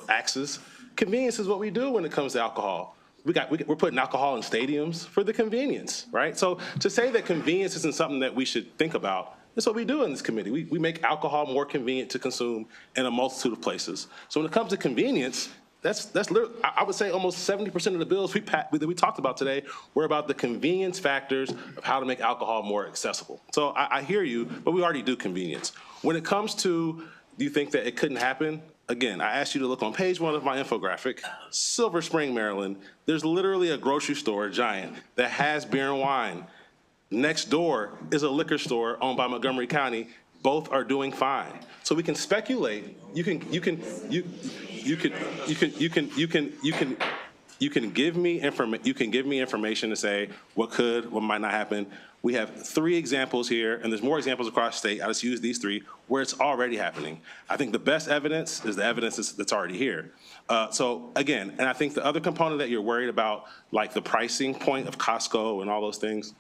axes. Convenience is what we do when it comes to alcohol. We're putting alcohol in stadiums for the convenience, right? So to say that convenience isn't something that we should think about, that's what we do in this committee. We make alcohol more convenient to consume in a multitude of places. So when it comes to convenience, that's literally, I would say almost 70% of the bills that we talked about today were about the convenience factors of how to make alcohol more accessible. So I hear you, but we already do convenience. When it comes to, do you think that it couldn't happen? Again, I asked you to look on page 1 of my infographic, Silver Spring, Maryland. There's literally a grocery store, a giant, that has beer and wine. Next door is a liquor store owned by Montgomery County. Both are doing fine. So we can speculate. You can give me information to say what could, what might not happen. We have 3 examples here, and there's more examples across the state. I just use these 3 where it's already happening. I think the best evidence is the evidence that's already here. So again, and I think the other component that you're worried about, like the pricing point of Costco and all those things,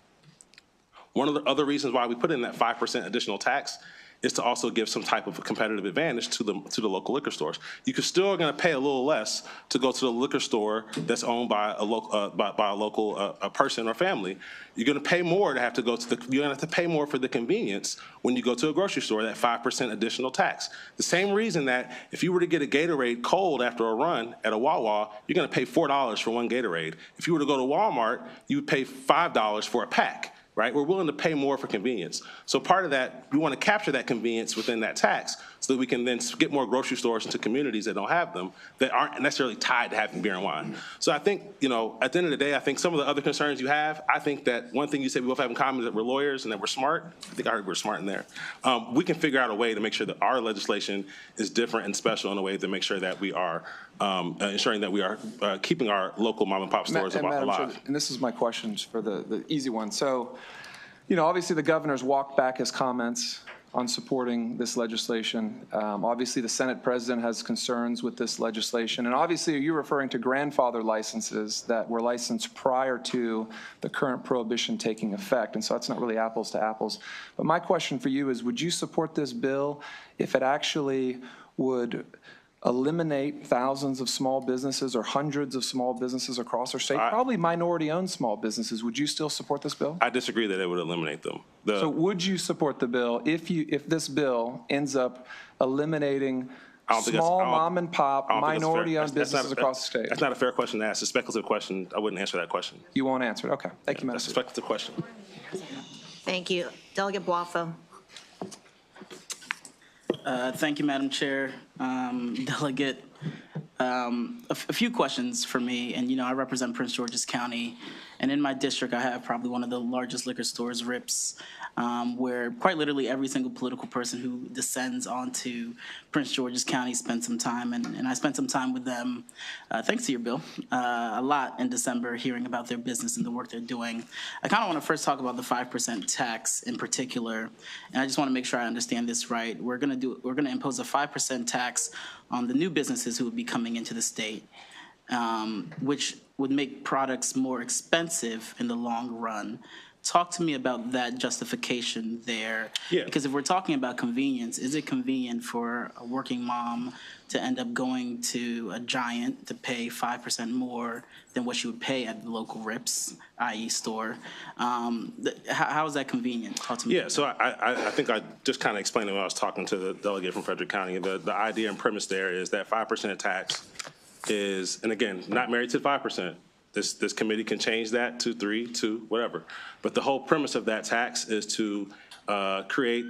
one of the other reasons why we put in that 5% additional tax is to also give some type of a competitive advantage to the local liquor stores. You could still going to pay a little less to go to the liquor store that's owned by a local person or family. You're going to pay more to have to go to you're going to have to pay more for the convenience when you go to a grocery store, that 5% additional tax. The same reason that if you were to get a Gatorade cold after a run at a Wawa, you're going to pay $4 for one Gatorade. If you were to go to Walmart, you would pay $5 for a pack. Right? We're willing to pay more for convenience. So part of that, we want to capture that convenience within that tax so that we can then get more grocery stores into communities that don't have them, that aren't necessarily tied to having beer and wine. So I think, at the end of the day, I think some of the other concerns you have, I think that one thing you said we both have in common is that we're lawyers and that we're smart. I think I heard we're smart in there. We can figure out a way to make sure that our legislation is different and special in a way to make sure that we are ensuring that we are keeping our local mom and pop stores alive. And this is my questions for the easy one. So, obviously the governor's walked back his comments on supporting this legislation. Obviously the Senate president has concerns with this legislation. And obviously you're referring to grandfather licenses that were licensed prior to the current prohibition taking effect. And so that's not really apples to apples. But my question for you is, would you support this bill if it actually would eliminate thousands of small businesses or hundreds of small businesses across our state, probably minority-owned small businesses? Would you still support this bill? I disagree that it would eliminate them. So would you support the bill if this bill ends up eliminating small mom and pop minority-owned businesses across the state? That's not a fair question to ask. It's a speculative question. I wouldn't answer that question. You won't answer it? Okay. Thank you, Madam That's a speculative question. Thank you. Delegate Boafo. Thank you, Madam Chair. Delegate, a few questions for me. And, I represent Prince George's County. And in my district, I have probably one of the largest liquor stores, RIPS, where quite literally every single political person who descends onto Prince George's County spends some time. And I spent some time with them, thanks to your bill, a lot in December, hearing about their business and the work they're doing. I kind of want to first talk about the 5% tax in particular. And I just want to make sure I understand this right. We're going to impose a 5% tax on the new businesses who would be coming into the state, which would make products more expensive in the long run. Talk to me about that justification there. Yeah. Because if we're talking about convenience, is it convenient for a working mom to end up going to a Giant to pay 5% more than what she would pay at the local Rips, i.e. store? How is that convenient? Talk to me. Yeah, so I think I just kind of explained it when I was talking to the delegate from Frederick County. The idea and premise there is that 5% tax is, and again, not married to 5%. This committee can change that to 3, 2, whatever. But the whole premise of that tax is to create,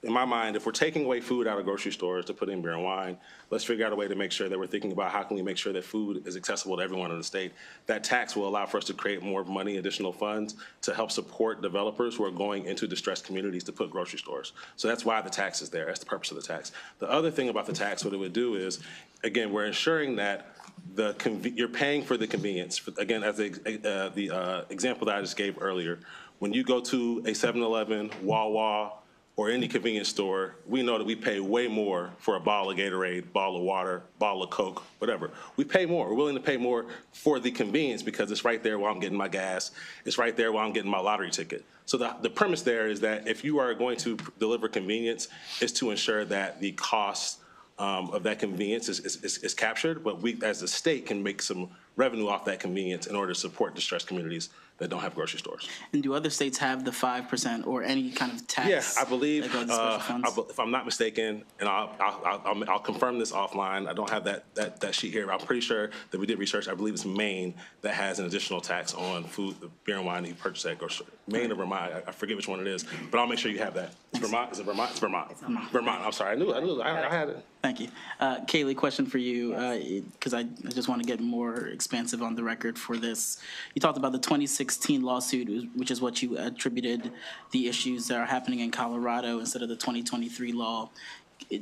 in my mind, if we're taking away food out of grocery stores to put in beer and wine, let's figure out a way to make sure that we're thinking about how can we make sure that food is accessible to everyone in the state. That tax will allow for us to create more money, additional funds to help support developers who are going into distressed communities to put grocery stores. So that's why the tax is there. That's the purpose of the tax. The other thing about the tax, what it would do is, again, we're ensuring that you're paying for the convenience. Again, as the example that I just gave earlier, when you go to a 7-Eleven, Wawa, or any convenience store, we know that we pay way more for a bottle of Gatorade, bottle of water, bottle of Coke, whatever. We pay more. We're willing to pay more for the convenience because it's right there while I'm getting my gas. It's right there while I'm getting my lottery ticket. So the premise there is that if you are going to deliver convenience, is to ensure that the cost of that convenience is captured, but we as a state can make some revenue off that convenience in order to support distressed communities that don't have grocery stores. And do other states have the 5% or any kind of tax? Yes, I believe, that goes to special funds? if I'm not mistaken, and I'll confirm this offline, I don't have that sheet here, but I'm pretty sure that we did research. I believe it's Maine that has an additional tax on food, beer and wine that you purchase at grocery store. Maine or Vermont, I forget which one it is, but I'll make sure you have that. It's Vermont, is it Vermont? It's Vermont. Vermont, I'm sorry, I had it. Thank you. Kaylee, question for you, because I just want to get more expansive on the record for this. You talked about the 2016 lawsuit, which is what you attributed the issues that are happening in Colorado instead of the 2023 law.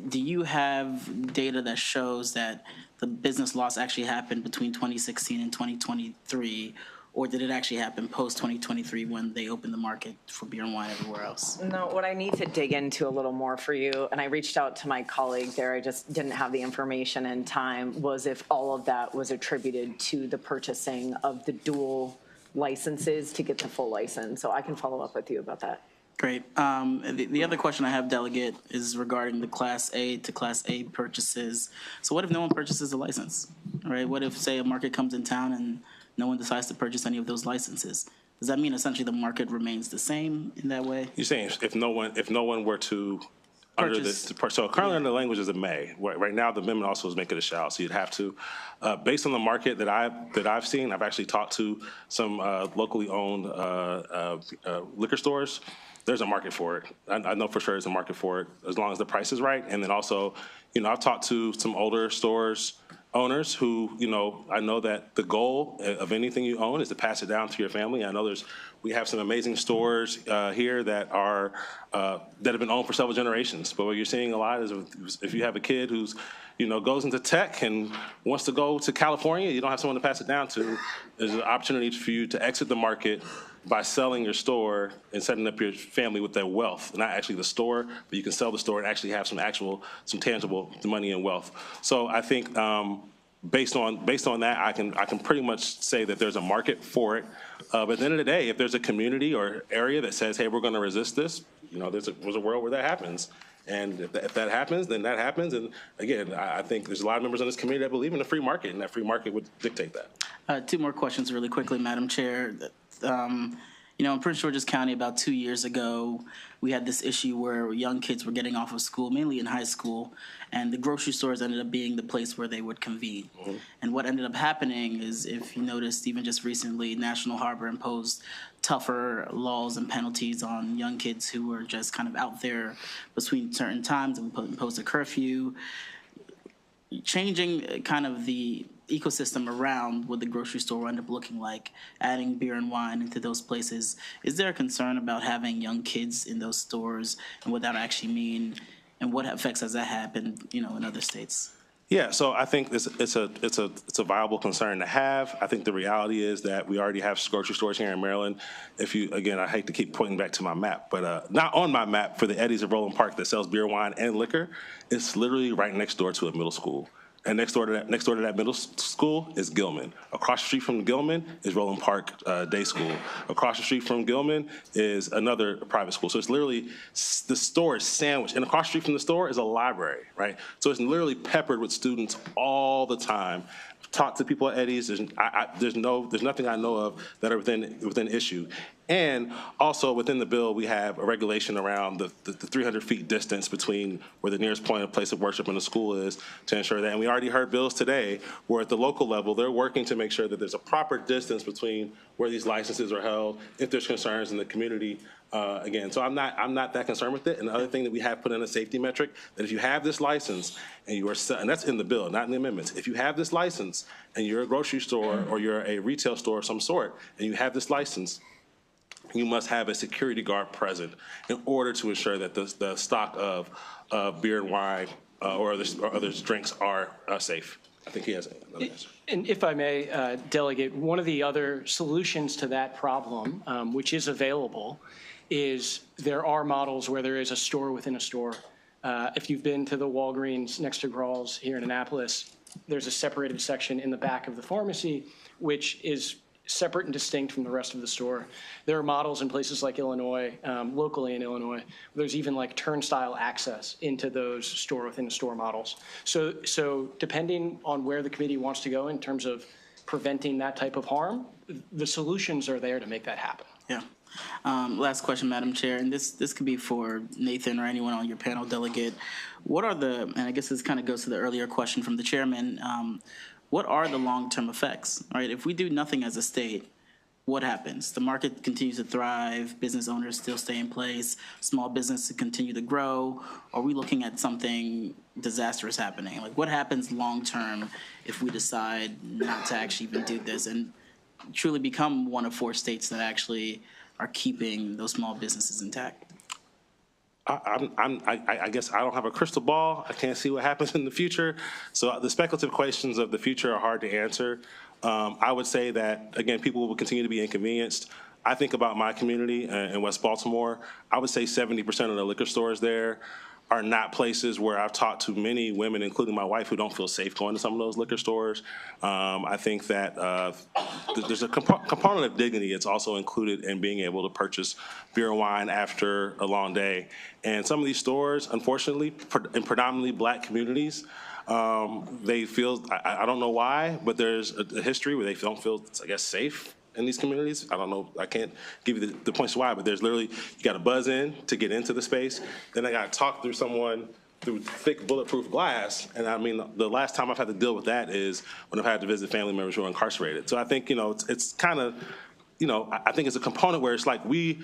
Do you have data that shows that the business loss actually happened between 2016 and 2023? Or did it actually happen post-2023 when they opened the market for beer and wine everywhere else? No, what I need to dig into a little more for you, and I reached out to my colleague there, I just didn't have the information in time, was if all of that was attributed to the purchasing of the dual licenses to get the full license. So I can follow up with you about that. Great. The other question I have, Delegate, is regarding the Class A to Class A purchases. So what if no one purchases a license, right? What if, say, a market comes in town and no one decides to purchase any of those licenses? Does that mean essentially the market remains the same in that way? You're saying if no one were to under this, so currently under the language is a may. Right now, the amendment also is make it a shall, so you'd have to. Based on the market that I've seen, I've actually talked to some locally owned liquor stores. There's a market for it. I know for sure there's a market for it as long as the price is right. And then also, I've talked to some older stores owners who, I know that the goal of anything you own is to pass it down to your family. I know we have some amazing stores here that are that have been owned for several generations. But what you're seeing a lot is if you have a kid who's, goes into tech and wants to go to California, you don't have someone to pass it down to. There's an opportunity for you to exit the market by selling your store and setting up your family with that wealth, not actually the store, but you can sell the store and actually have some tangible money and wealth. So I think based on that, I can pretty much say that there's a market for it. But at the end of the day, if there's a community or area that says, hey, we're going to resist this, there's a world where that happens. And if that happens, then that happens. And again, I think there's a lot of members on this committee that believe in the free market, and that free market would dictate that. Two more questions really quickly, Madam Chair. In Prince George's County about 2 years ago, we had this issue where young kids were getting off of school, mainly in high school, and the grocery stores ended up being the place where they would convene. Mm-hmm. And what ended up happening is, if you noticed, even just recently, National Harbor imposed tougher laws and penalties on young kids who were just kind of out there between certain times and imposed a curfew, changing kind of the ecosystem around what the grocery store will end up looking like, adding beer and wine into those places. Is there a concern about having young kids in those stores and what that actually mean, and what effects has that happened, in other states? Yeah, so I think it's a viable concern to have. I think the reality is that we already have grocery stores here in Maryland. Again, I hate to keep pointing back to my map, but not on my map for the Eddie's of Roland Park that sells beer, wine, and liquor. It's literally right next door to a middle school. And next door to that middle school is Gilman. Across the street from Gilman is Roland Park Day School. Across the street from Gilman is another private school. So it's literally, the store is sandwiched. And across the street from the store is a library, right? So it's literally peppered with students all the time. Talk to people at Eddie's. There's nothing I know of that are within issue. And also within the bill, we have a regulation around the 300 feet distance between where the nearest point of place of worship in the school is to ensure that. And we already heard bills today where at the local level, they're working to make sure that there's a proper distance between where these licenses are held if there's concerns in the community. Again, so I'm not that concerned with it. And the other thing that we have put in a safety metric, that if you have this license and you are, and that's in the bill, not in the amendments, if you have this license and you're a grocery store or you're a retail store of some sort and you have this license, you must have a security guard present in order to ensure that the stock of beer and wine or other drinks are safe. I think he has another answer. And if I may, Delegate, one of the other solutions to that problem, which is available, is there are models where there is a store within a store. If you've been to the Walgreens next to Grawls here in Annapolis, there's a separated section in the back of the pharmacy, which is separate and distinct from the rest of the store. There are models in places like Illinois, locally in Illinois, there's even like turnstile access into those store within a store models. So depending on where the committee wants to go in terms of preventing that type of harm, the solutions are there to make that happen. Yeah. Last question, Madam Chair, and this could be for Nathan or anyone on your panel, Delegate. What are and I guess this kind of goes to the earlier question from the chairman, what are the long-term effects, right? If we do nothing as a state, what happens? The market continues to thrive, business owners still stay in place, small businesses continue to grow. Are we looking at something disastrous happening? Like, what happens long-term if we decide not to actually even do this and truly become one of 4 states that actually are keeping those small businesses intact? I guess I don't have a crystal ball. I can't see what happens in the future. So the speculative questions of the future are hard to answer. I would say that, again, people will continue to be inconvenienced. I think about my community in West Baltimore. I would say 70% of the liquor stores there are not places where I've talked to many women, including my wife, who don't feel safe going to some of those liquor stores. I think that there's a component of dignity that's also included in being able to purchase beer and wine after a long day. And some of these stores, unfortunately, in predominantly black communities, they feel, I don't know why, but there's a history where they don't feel, I guess, safe in these communities. I don't know, I can't give you the points why, but there's literally, you got to buzz in to get into the space. Then I got to talk through someone through thick bulletproof glass. And I mean, the last time I've had to deal with that is when I've had to visit family members who are incarcerated. So I think, it's kind of, I think it's a component where it's like we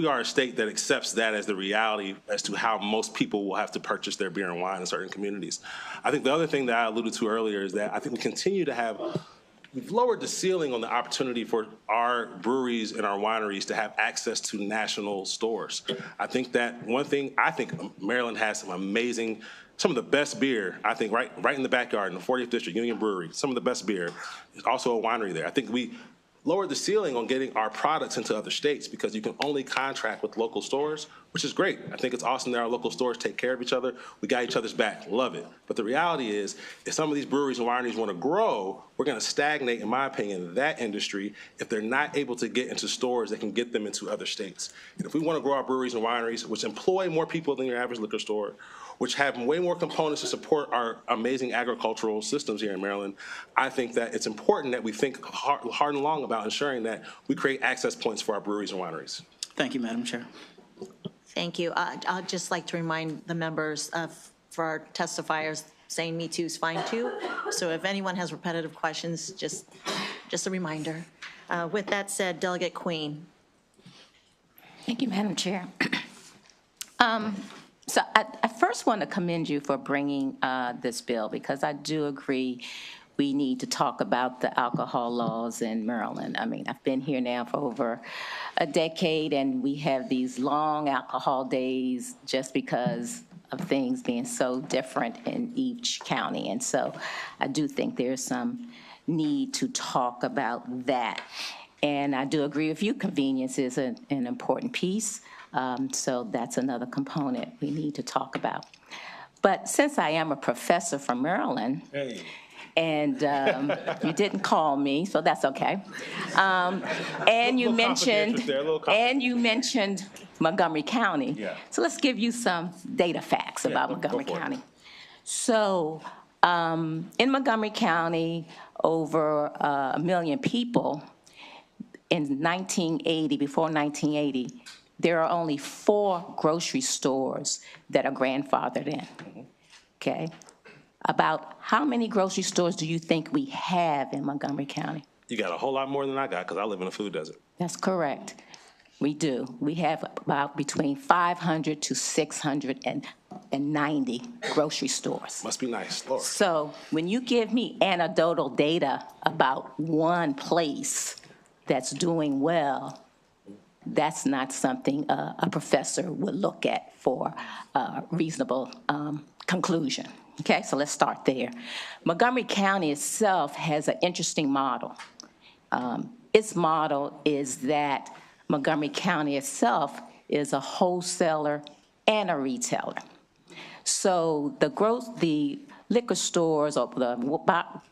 are a state that accepts that as the reality as to how most people will have to purchase their beer and wine in certain communities. I think the other thing that I alluded to earlier is that I think we continue to have, we've lowered the ceiling on the opportunity for our breweries and our wineries to have access to national stores. I think that one thing, I think Maryland has some amazing, some of the best beer, I think right in the backyard in the 40th District Union Brewery, some of the best beer. There's also a winery there. I think we lowered the ceiling on getting our products into other states because you can only contract with local stores, which is great. I think it's awesome that our local stores take care of each other. We got each other's back, love it. But the reality is, if some of these breweries and wineries want to grow, we're going to stagnate, in my opinion, that industry if they're not able to get into stores that can get them into other states. And if we want to grow our breweries and wineries, which employ more people than your average liquor store, which have way more components to support our amazing agricultural systems here in Maryland, I think that it's important that we think hard and long about ensuring that we create access points for our breweries and wineries. Thank you, Madam Chair. Thank you. I'd just like to remind the members for our testifiers, saying me too is fine too. So if anyone has repetitive questions, just a reminder. With that said, Delegate Queen. Thank you, Madam Chair. So I first want to commend you for bringing this bill, because I do agree we need to talk about the alcohol laws in Maryland. I mean, I've been here now for over a decade, and we have these long alcohol days just because of things being so different in each county. And so I do think there's some need to talk about that. And I do agree with you, convenience is an important piece. So that's another component we need to talk about. But since I am a professor from Maryland, and you didn't call me, so that's okay. And you mentioned Montgomery County. Yeah. So let's give you some data facts about Montgomery County. So in Montgomery County, over 1 million people. In 1980, before 1980, there are only 4 grocery stores that are grandfathered in, okay? About how many grocery stores do you think we have in Montgomery County? You got a whole lot more than I got because I live in a food desert. That's correct. We do. We have about between 500 to 690 grocery stores. Must be nice, Lord. So when you give me anecdotal data about one place that's doing well, that's not something a professor would look at for a reasonable conclusion. Okay, so let's start there. Montgomery County itself has an interesting model. Its model is that Montgomery County itself is a wholesaler and a retailer. So the liquor stores or the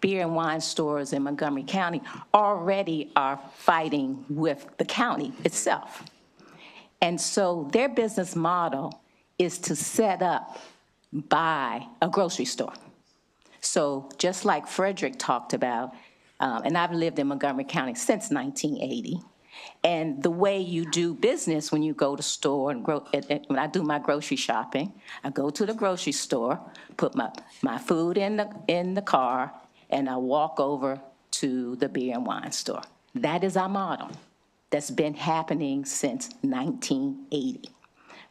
beer and wine stores in Montgomery County already are fighting with the county itself. And so their business model is to set up by a grocery store. So just like Frederick talked about, and I've lived in Montgomery County since 1980, and the way you do business when you go to store and when I do my grocery shopping, I go to the grocery store, put my food in the car, and I walk over to the beer and wine store. That is our model. That's been happening since 1980.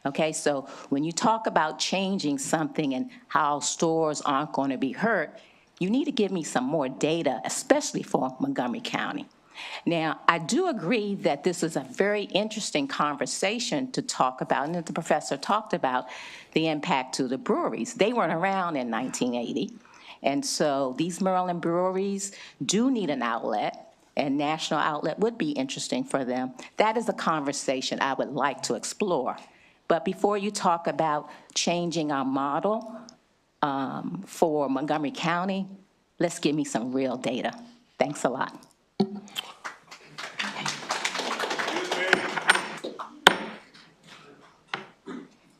Okay, so when you talk about changing something and how stores aren't going to be hurt, you need to give me some more data, especially for Montgomery County. Now, I do agree that this is a very interesting conversation to talk about, and the professor talked about the impact to the breweries. They weren't around in 1980, and so these Maryland breweries do need an outlet, and national outlet would be interesting for them. That is a conversation I would like to explore. But before you talk about changing our model for Montgomery County, let's give me some real data. Thanks a lot.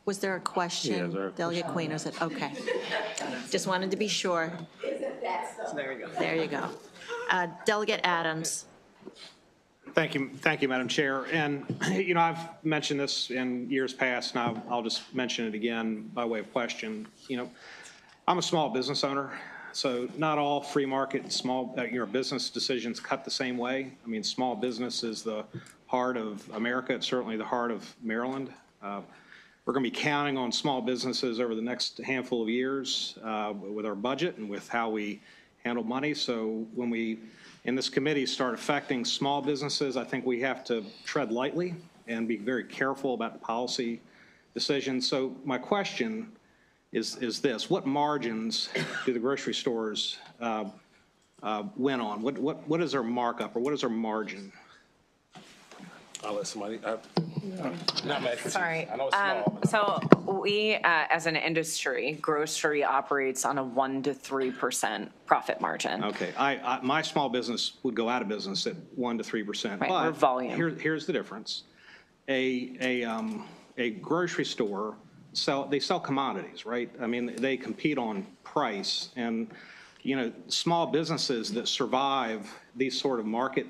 Was there a question, Delegate Queen, or is it, okay. Just wanted to be sure. There you go. There you go. Delegate Adams. Thank you, Madam Chair. And, I've mentioned this in years past, and I'll just mention it again by way of question. I'm a small business owner, so not all free market small business decisions cut the same way. I mean, small business is the heart of America. It's certainly the heart of Maryland. We're going to be counting on small businesses over the next handful of years with our budget and with how we handle money. So when we, in this committee, start affecting small businesses, I think we have to tread lightly and be very careful about the policy decisions. So my question is this: what margins do the grocery stores win on? What is their markup, or what is their margin? I'll let somebody. Not my expertise. Sorry. I know it's small. So we, as an industry, grocery operates on a 1% to 3% profit margin. Okay, my small business would go out of business at 1% to 3%. Right, but or volume. Here's the difference: a grocery store they sell commodities, right? I mean, they compete on price, and small businesses that survive these sort of market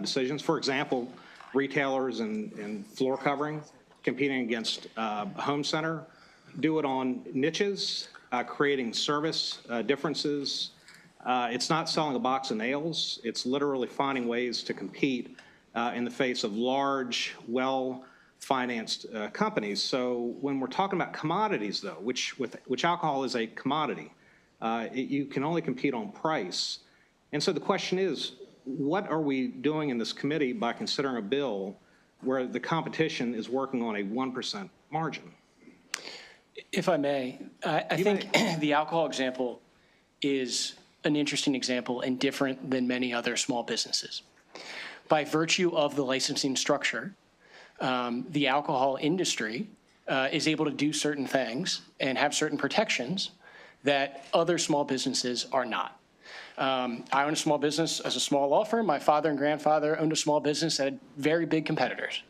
decisions. For example, retailers and floor covering competing against a home center do it on niches, creating service differences. It's not selling a box of nails. It's literally finding ways to compete in the face of large, well-financed companies. So when we're talking about commodities, though, which alcohol is a commodity, you can only compete on price. And so the question is, what are we doing in this committee by considering a bill where the competition is working on a 1% margin? If I may, I think the alcohol example is an interesting example and different than many other small businesses. By virtue of the licensing structure, the alcohol industry is able to do certain things and have certain protections that other small businesses are not. I own a small business as a small law firm. My father and grandfather owned a small business that had very big competitors.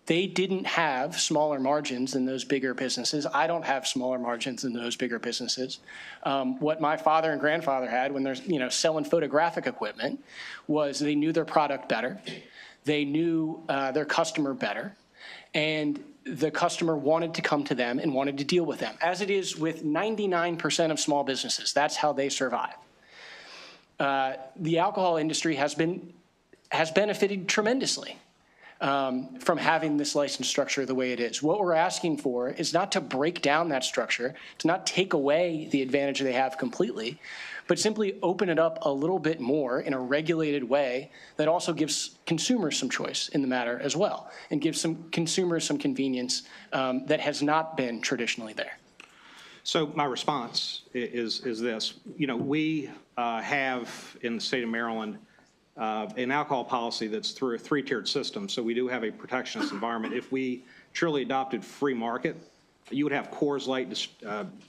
They didn't have smaller margins than those bigger businesses. I don't have smaller margins than those bigger businesses. What my father and grandfather had when they're selling photographic equipment was they knew their product better. They knew their customer better. And the customer wanted to come to them and wanted to deal with them, as it is with 99% of small businesses. That's how they survive. The alcohol industry has benefited tremendously from having this license structure the way it is. What we're asking for is not to break down that structure, to not take away the advantage they have completely, but simply open it up a little bit more in a regulated way that also gives consumers some choice in the matter as well, and gives some consumers some convenience that has not been traditionally there. So my response is this. We have in the state of Maryland an alcohol policy that's through a three-tiered system. So we do have a protectionist environment. If we truly adopted free market, you would have Coors Light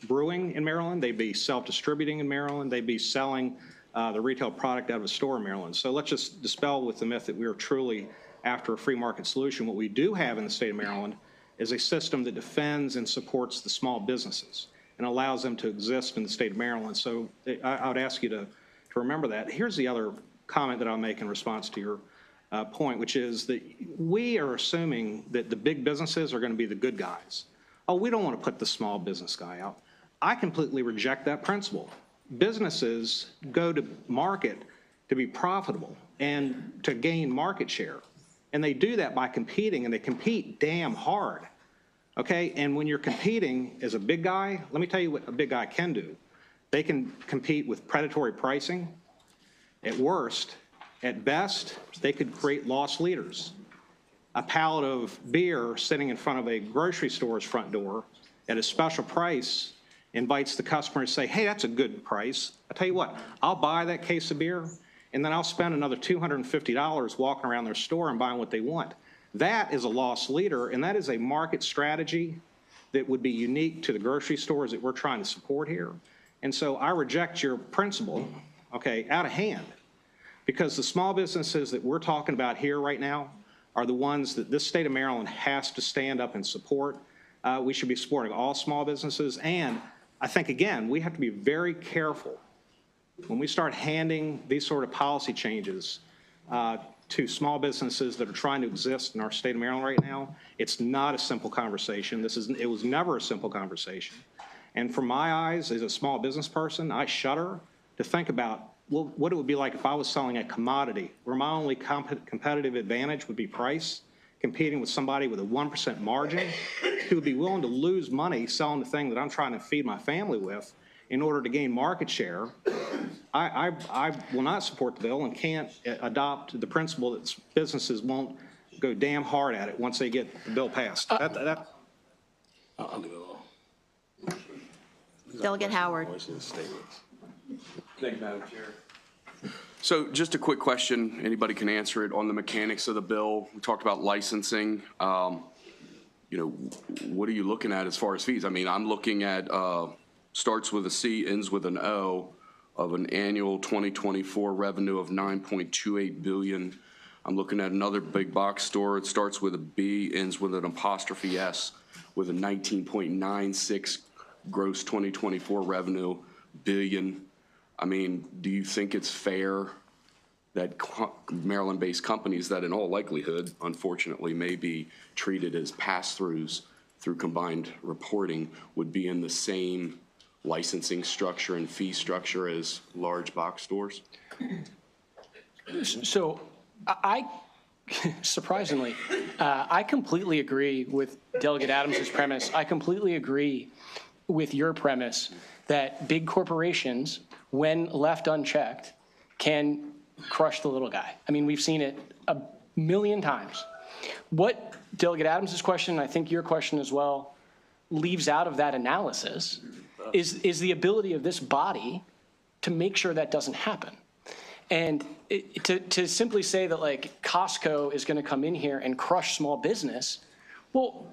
brewing in Maryland. They'd be self-distributing in Maryland. They'd be selling the retail product out of a store in Maryland. So let's just dispel with the myth that we are truly after a free market solution. What we do have in the state of Maryland is a system that defends and supports the small businesses and allows them to exist in the state of Maryland. So I would ask you to remember that. Here's the other comment that I'll make in response to your point, which is that we are assuming that the big businesses are going to be the good guys. Oh, we don't want to put the small business guy out. I completely reject that principle. Businesses go to market to be profitable and to gain market share. And they do that by competing, and they compete damn hard. Okay, and when you're competing as a big guy, let me tell you what a big guy can do. They can compete with predatory pricing. At worst, at best, they could create loss leaders. A pallet of beer sitting in front of a grocery store's front door at a special price invites the customer to say, hey, that's a good price. I'll tell you what, I'll buy that case of beer, and then I'll spend another $250 walking around their store and buying what they want. That is a loss leader, and that is a market strategy that would be unique to the grocery stores that we're trying to support here. And so I reject your principle, okay, out of hand, because the small businesses that we're talking about here right now are the ones that this state of Maryland has to stand up and support. We should be supporting all small businesses. And I think, again, we have to be very careful when we start handing these sort of policy changes to small businesses that are trying to exist in our state of Maryland right now. It's not a simple conversation. It was never a simple conversation. And from my eyes, as a small business person, I shudder to think about what it would be like if I was selling a commodity where my only competitive advantage would be price, competing with somebody with a 1% margin who would be willing to lose money selling the thing that I'm trying to feed my family with in order to gain market share. I will not support the bill and can't adopt the principle that businesses won't go damn hard at it once they get the bill passed. I'll leave it alone. Delegate Howard. Thank you, Madam Chair. So just a quick question, anybody can answer it, on the mechanics of the bill. We talked about licensing. What are you looking at as far as fees? I mean, I'm looking at starts with a C, ends with an O, of an annual 2024 revenue of $9.28 billion. I'm looking at another big box store. It starts with a B, ends with an apostrophe S, with a 19.96 gross 2024 revenue billion. I mean, do you think it's fair that Maryland-based companies that in all likelihood, unfortunately, may be treated as pass-throughs through combined reporting would be in the same licensing structure and fee structure as large box stores? So surprisingly, I completely agree with Delegate Adams' premise. I completely agree with your premise that big corporations, when left unchecked, can crush the little guy. I mean, we've seen it a million times. What Delegate Adams' question, and I think your question as well, leaves out of that analysis is the ability of this body to make sure that doesn't happen. And to simply say that, like, Costco is going to come in here and crush small business, well,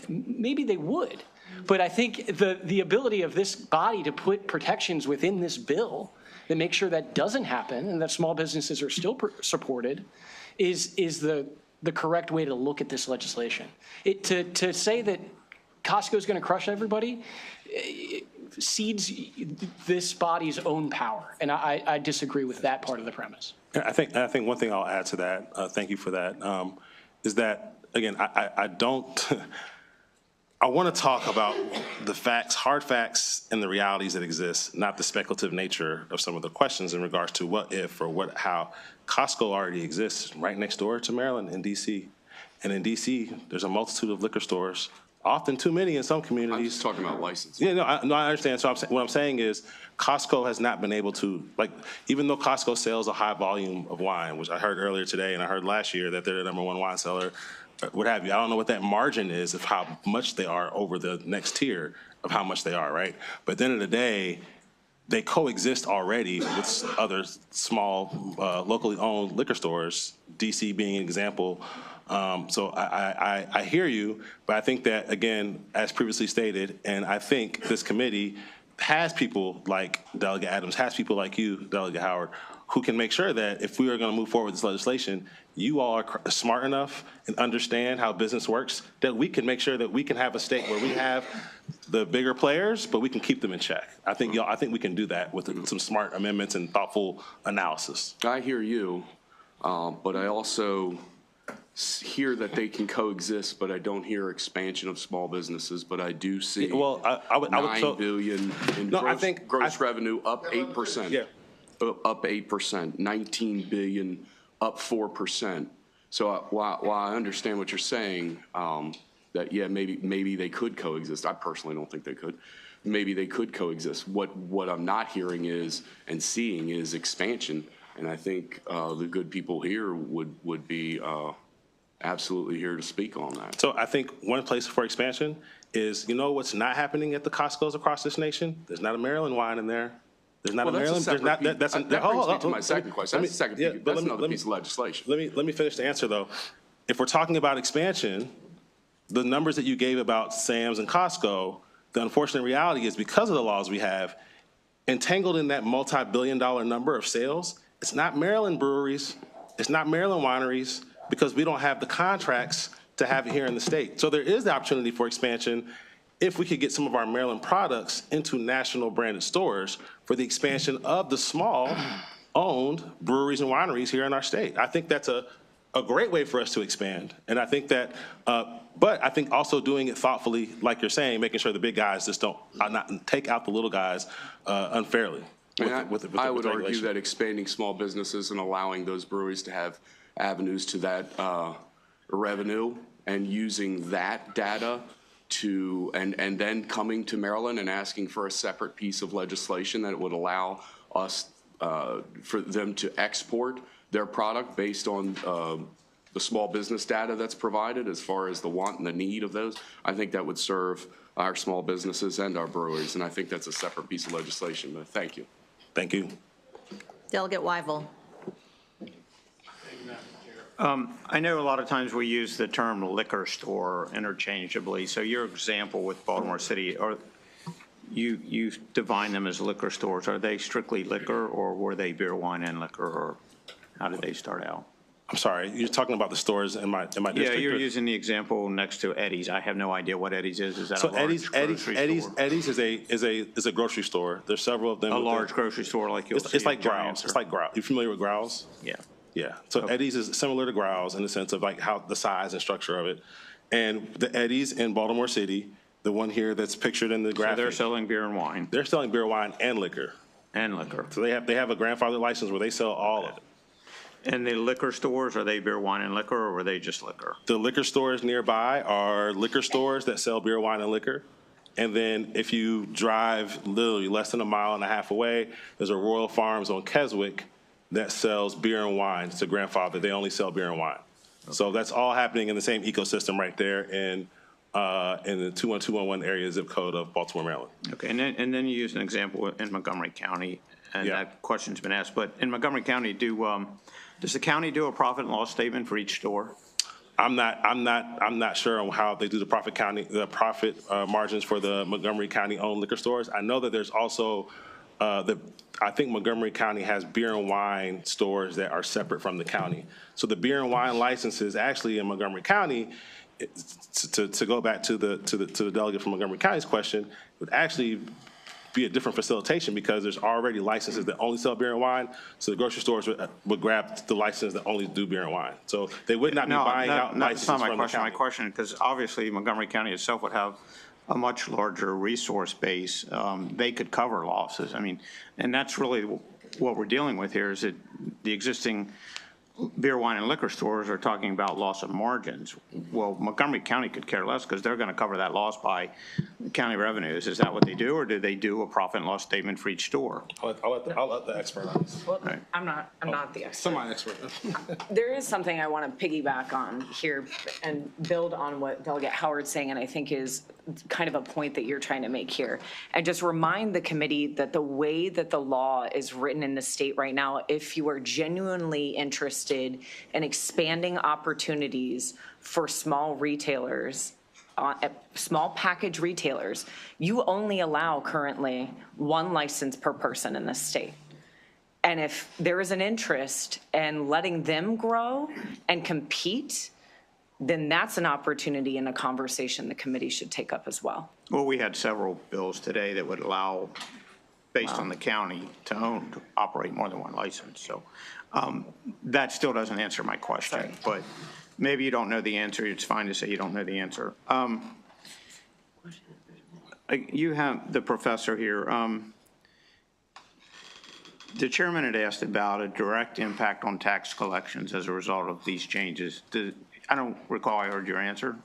maybe they would. But I think the ability of this body to put protections within this bill that make sure that doesn't happen and that small businesses are still supported is the correct way to look at this legislation. To say that Costco is going to crush everybody cedes this body's own power, and I disagree with that part of the premise. I think one thing I'll add to that, thank you for that, is that, again, I don't, I want to talk about the facts, hard facts, and the realities that exist, not the speculative nature of some of the questions in regards to what if or how. Costco already exists right next door to Maryland in D.C. And in D.C., there's a multitude of liquor stores, often too many in some communities. I'm just talking about licensing. Yeah, no, I understand. So what I'm saying is Costco has not been able to, like, even though Costco sells a high volume of wine, which I heard earlier today and I heard last year that they're the #1 wine seller, what have you. I don't know what that margin is of how much they are over the next tier of how much they are, right? But at the end of the day, they coexist already with other small, locally owned liquor stores, DC being an example. So I hear you, but I think that, again, as previously stated, and I think this committee has people like Delegate Adams, has people like you, Delegate Howard, who can make sure that if we are going to move forward with this legislation, you all are smart enough and understand how business works, that we can make sure that we can have a state where we have the bigger players, but we can keep them in check. I think we can do that with some smart amendments and thoughtful analysis. I hear you, but I also hear that they can coexist, but I don't hear expansion of small businesses, but I do see I would $9 billion in gross revenue, up 8%. Yeah. Up 8%, 19 billion, up 4%. So while I understand what you're saying, that yeah, maybe they could coexist. I personally don't think they could. Maybe they could coexist. What I'm not hearing is and seeing is expansion, and I think the good people here would be absolutely here to speak on that. So I think one place for expansion is, you know what's not happening at the Costco's across this nation? There's not a Maryland wine in there. There's not a Maryland. There's not. That brings me to my second question. That's another piece of legislation. Let me finish the answer though. If we're talking about expansion, the numbers that you gave about Sam's and Costco, the unfortunate reality is because of the laws we have, entangled in that multi-billion-dollar number of sales, it's not Maryland breweries, it's not Maryland wineries, because we don't have the contracts to have it here in the state. So there is the opportunity for expansion if we could get some of our Maryland products into national branded stores for the expansion of the small owned breweries and wineries here in our state. I think that's a great way for us to expand. And I think that, but I think also doing it thoughtfully, like you're saying, making sure the big guys just don't not take out the little guys unfairly. I would argue that expanding small businesses and allowing those breweries to have avenues to that revenue and using that data to, and then coming to Maryland and asking for a separate piece of legislation that would allow us, for them to export their product based on the small business data that's provided as far as the want and the need of those. I think that would serve our small businesses and our breweries, and I think that's a separate piece of legislation, but thank you. Thank you. Delegate Weivel. I know a lot of times we use the term liquor store interchangeably. So your example with Baltimore City, you define them as liquor stores. Are they strictly liquor, or were they beer, wine, and liquor, or how did they start out? I'm sorry, you're talking about the stores in my district? Yeah, you're using the example next to Eddie's. I have no idea what Eddie's is. Is that a large grocery store? Eddie's is a grocery store. There's several of them. A large grocery store like you'll see. It's like Growls. It's like Growls. You familiar with Growls? Yeah. Yeah. So Eddie's is similar to Growls in the sense of like how the size and structure of it. And the Eddie's in Baltimore City, the one here that's pictured in the graphic. So they're selling beer and wine. They're selling beer, wine, and liquor. And liquor. So they have a grandfather license where they sell all of it. And the liquor stores, are they beer, wine, and liquor, or were they just liquor? The liquor stores nearby are liquor stores that sell beer, wine, and liquor. And then if you drive literally less than a mile and a half away, there's a Royal Farms on Keswick that sells beer and wine. It's a grandfather. They only sell beer and wine. Okay. So that's all happening in the same ecosystem right there in the 21211 area zip code of Baltimore, Maryland. Okay, and then you use an example in Montgomery County, and that question's been asked. But in Montgomery County, does the county do a profit and loss statement for each store? I'm not sure on how they do the profit margins for the Montgomery County-owned liquor stores. I know that there's also I think Montgomery County has beer and wine stores that are separate from the county. So the beer and wine licenses actually in Montgomery County, to go back to the delegate from Montgomery County's question, would actually be a different facilitation because there's already licenses that only sell beer and wine. So the grocery stores would grab the license that only do beer and wine. So they would not be buying out licenses from the county. That's not my question, because obviously Montgomery County itself would have a much larger resource base. They could cover losses. I mean, and that's really what we're dealing with here is that the existing beer, wine, and liquor stores are talking about loss of margins. Well, Montgomery County could care less because they're going to cover that loss by county revenues. Is that what they do, or do they do a profit and loss statement for each store? I'll let the expert on this. Well, I'm not the expert. Somebody expert. There is something I want to piggyback on here and build on what Delegate Howard's saying, and I think is kind of a point that you're trying to make here. And just remind the committee that the way that the law is written in the state right now, if you are genuinely interested in expanding opportunities for small retailers, small package retailers, you only allow currently one license per person in this state. And if there is an interest in letting them grow and compete, then that's an opportunity and a conversation the committee should take up as well. Well, we had several bills today that would allow, based on the county, to operate more than one license. So that still doesn't answer my question. But maybe you don't know the answer. It's fine to say you don't know the answer. You have the professor here. The chairman had asked about a direct impact on tax collections as a result of these changes. I don't recall I heard your answer.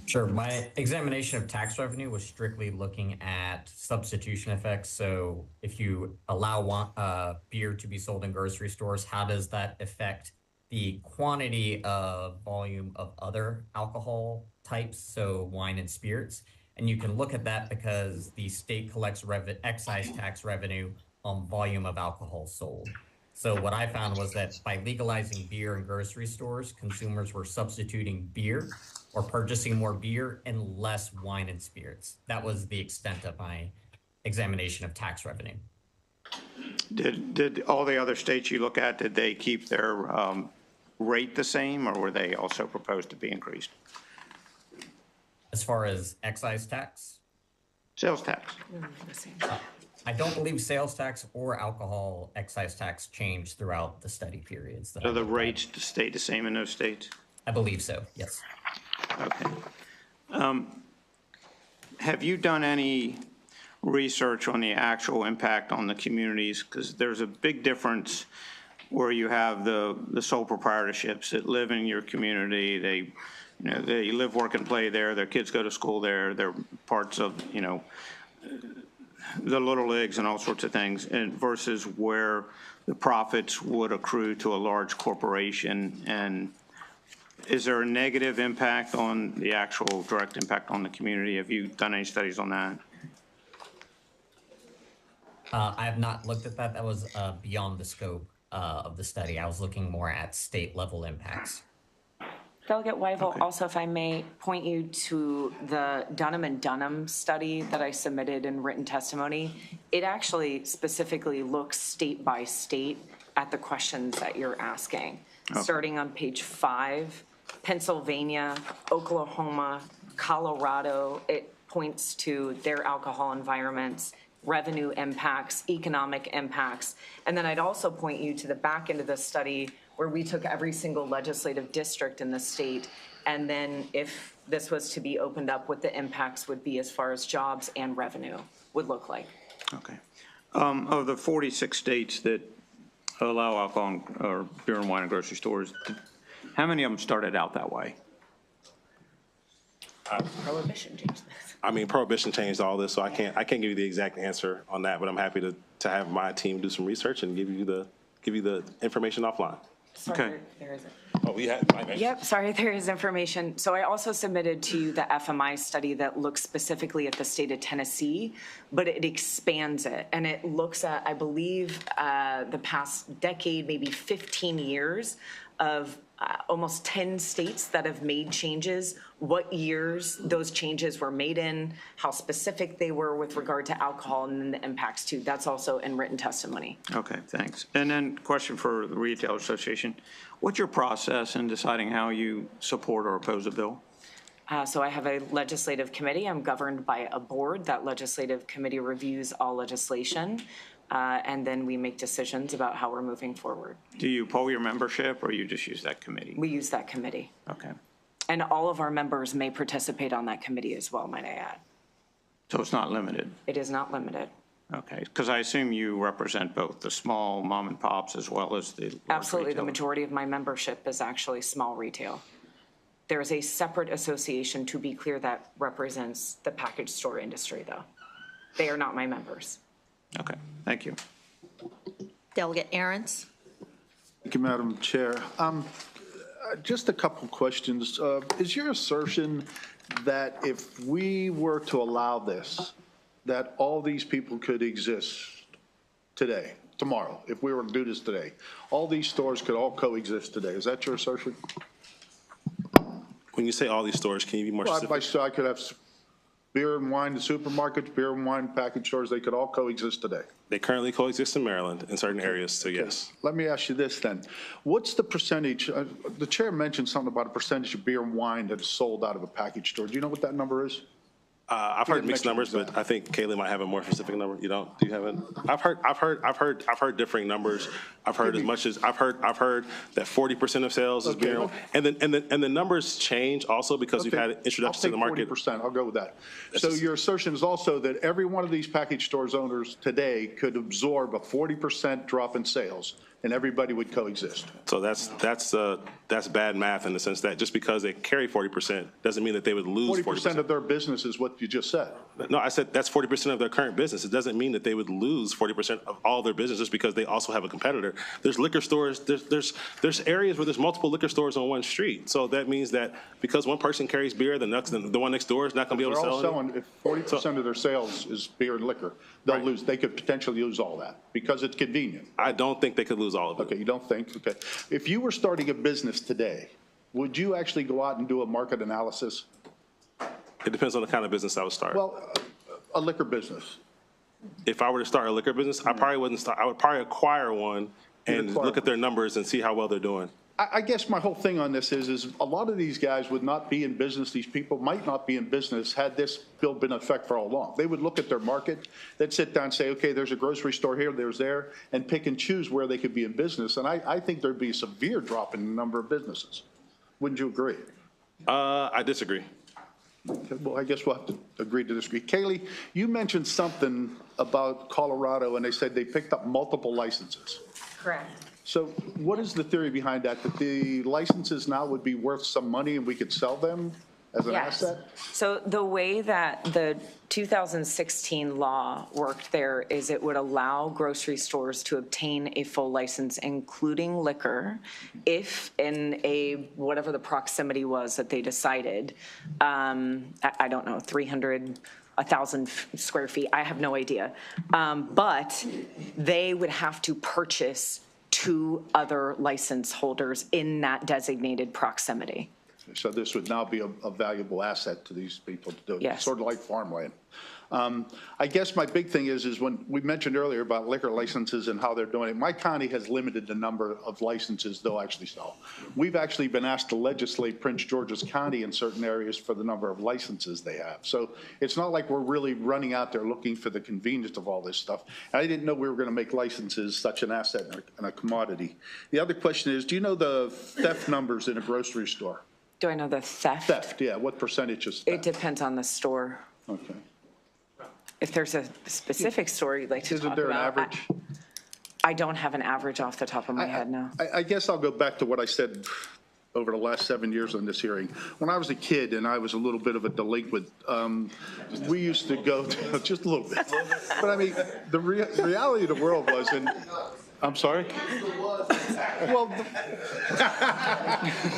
Sure. My examination of tax revenue was strictly looking at substitution effects. So if you allow beer to be sold in grocery stores, how does that affect the quantity of volume of other alcohol types, so wine and spirits? And you can look at that because the state collects excise tax revenue on volume of alcohol sold. So what I found was that by legalizing beer in grocery stores, consumers were substituting beer or purchasing more beer and less wine and spirits. That was the extent of my examination of tax revenue. Did all the other states you look at, did they keep their rate the same, or were they also proposed to be increased? As far as excise tax? Sales tax. I don't believe sales tax or alcohol excise tax changed throughout the study periods. So the rates stayed the same in those states? I believe so, yes. Okay. Have you done any research on the actual impact on the communities? Because there's a big difference where you have the sole proprietorships that live in your community. They live, work, and play there. Their kids go to school there. They're parts of, the Little Leagues and all sorts of things, and versus where the profits would accrue to a large corporation. And is there a negative impact on the actual direct impact on the community? Have you done any studies on that? I have not looked at that. That was beyond the scope of the study. I was looking more at state level impacts. Delegate Weigel, also if I may point you to the Dunham and Dunham study that I submitted in written testimony. It actually specifically looks state by state at the questions that you're asking. Okay. Starting on page 5, Pennsylvania, Oklahoma, Colorado, it points to their alcohol environments, revenue impacts, economic impacts. And then I'd also point you to the back end of the study where we took every single legislative district in the state, and then if this was to be opened up, what the impacts would be as far as jobs and revenue would look like. Okay. Of the 46 states that allow alcohol or beer and wine in grocery stores, how many of them started out that way? Prohibition changed this. I mean, Prohibition changed all this, so I can't give you the exact answer on that, but I'm happy to have my team do some research and give you the information offline. Sorry, okay. There isn't. Oh, we have. Yep, sorry, there is information. So I also submitted to you the FMI study that looks specifically at the state of Tennessee, but it expands it. And it looks at, I believe, the past decade, maybe 15 years of almost 10 states that have made changes, what years those changes were made in, how specific they were with regard to alcohol, and then the impacts too. That's also in written testimony. Okay, thanks. And then question for the Retail Association. What's your process in deciding how you support or oppose a bill? So I have a legislative committee. I'm governed by a board. That legislative committee reviews all legislation, and then we make decisions about how we're moving forward. Do you poll your membership, or you just use that committee? We use that committee. Okay. And all of our members may participate on that committee as well, might I add. So it's not limited? It is not limited. Okay, because I assume you represent both the small mom and pops as well as the large Absolutely. The retailers. majority of my membership is actually small retail. There is a separate association, to be clear, that represents the package store industry, though. They are not my members. Okay, thank you. Delegate Ahrens. Thank you, Madam Chair. Just a couple questions. Is your assertion that if we were to allow this, that all these people could exist today, tomorrow, if we were to do this today, all these stores could all coexist today? Is that your assertion? When you say all these stores, can you be more specific? I could have beer and wine in supermarkets, beer and wine package stores, they could all coexist today. They currently coexist in Maryland in certain areas, so yes. Let me ask you this then. What's the percentage, the chair mentioned something about a percentage of beer and wine that is sold out of a package store. Do you know what that number is? I've heard mixed numbers, but I think Kaylee might have a more specific number. You don't? Do you have it? I've heard differing numbers. I've heard as much as I've heard that 40% of sales is beer, and the numbers change also because we've had introductions to the market. 40%. I'll go with that. So your assertion is also that every one of these package stores owners today could absorb a 40% drop in sales, and everybody would coexist. So that's bad math in the sense that just because they carry 40% doesn't mean that they would lose 40%. 40% of their business is what you just said. No, I said that's 40% of their current business. It doesn't mean that they would lose 40% of all their business just because they also have a competitor. There's liquor stores, there's areas where there's multiple liquor stores on one street. So that means that because one person carries beer, the one next door is not going to be able to sell it. If 40% of their sales is beer and liquor, they'll lose. They could potentially lose all that because it's convenient. I don't think they could lose all of it. Okay, you don't think? Okay. If you were starting a business today, would you actually go out and do a market analysis? It depends on the kind of business I would start. Well, a liquor business. If I were to start a liquor business, I probably wouldn't start. I would probably acquire one and look at their numbers and see how well they're doing. I guess my whole thing on this is a lot of these guys would not be in business. These people might not be in business had this bill been in effect for all along. They would look at their market, they'd sit down and say, okay, there's a grocery store here, there's there, and pick and choose where they could be in business. And I think there'd be a severe drop in the number of businesses. Wouldn't you agree? I disagree. Okay, well, I guess we'll have to agree to disagree. Kaylee, you mentioned something about Colorado, and they said they picked up multiple licenses. Correct. So what is the theory behind that? That the licenses now would be worth some money and we could sell them as an asset? So the way that the 2016 law worked there is it would allow grocery stores to obtain a full license, including liquor, if in a, whatever the proximity was that they decided, I don't know, 1,000 square feet, I have no idea. But they would have to purchase 2 other license holders in that designated proximity. So this would now be a valuable asset to these people to do it. Yes. Sort of like farmland. I guess my big thing is when we mentioned earlier about liquor licenses and how they're doing it, my county has limited the number of licenses they'll actually sell. We've actually been asked to legislate Prince George's County in certain areas for the number of licenses they have. So it's not like we're really running out there looking for the convenience of all this stuff. I didn't know we were going to make licenses such an asset and a commodity. The other question is, do you know the theft numbers in a grocery store? Do I know the theft? Theft, yeah. What percentage is theft? It depends on the store. Okay. If there's a specific store you'd like to talk about. Isn't there an average? I don't have an average off the top of my head now. I guess I'll go back to what I said over the last 7 years on this hearing. When I was a kid and I was a little bit of a delinquent, we used to go to, just a little bit. But I mean, the reality of the world was, and I'm sorry? Well,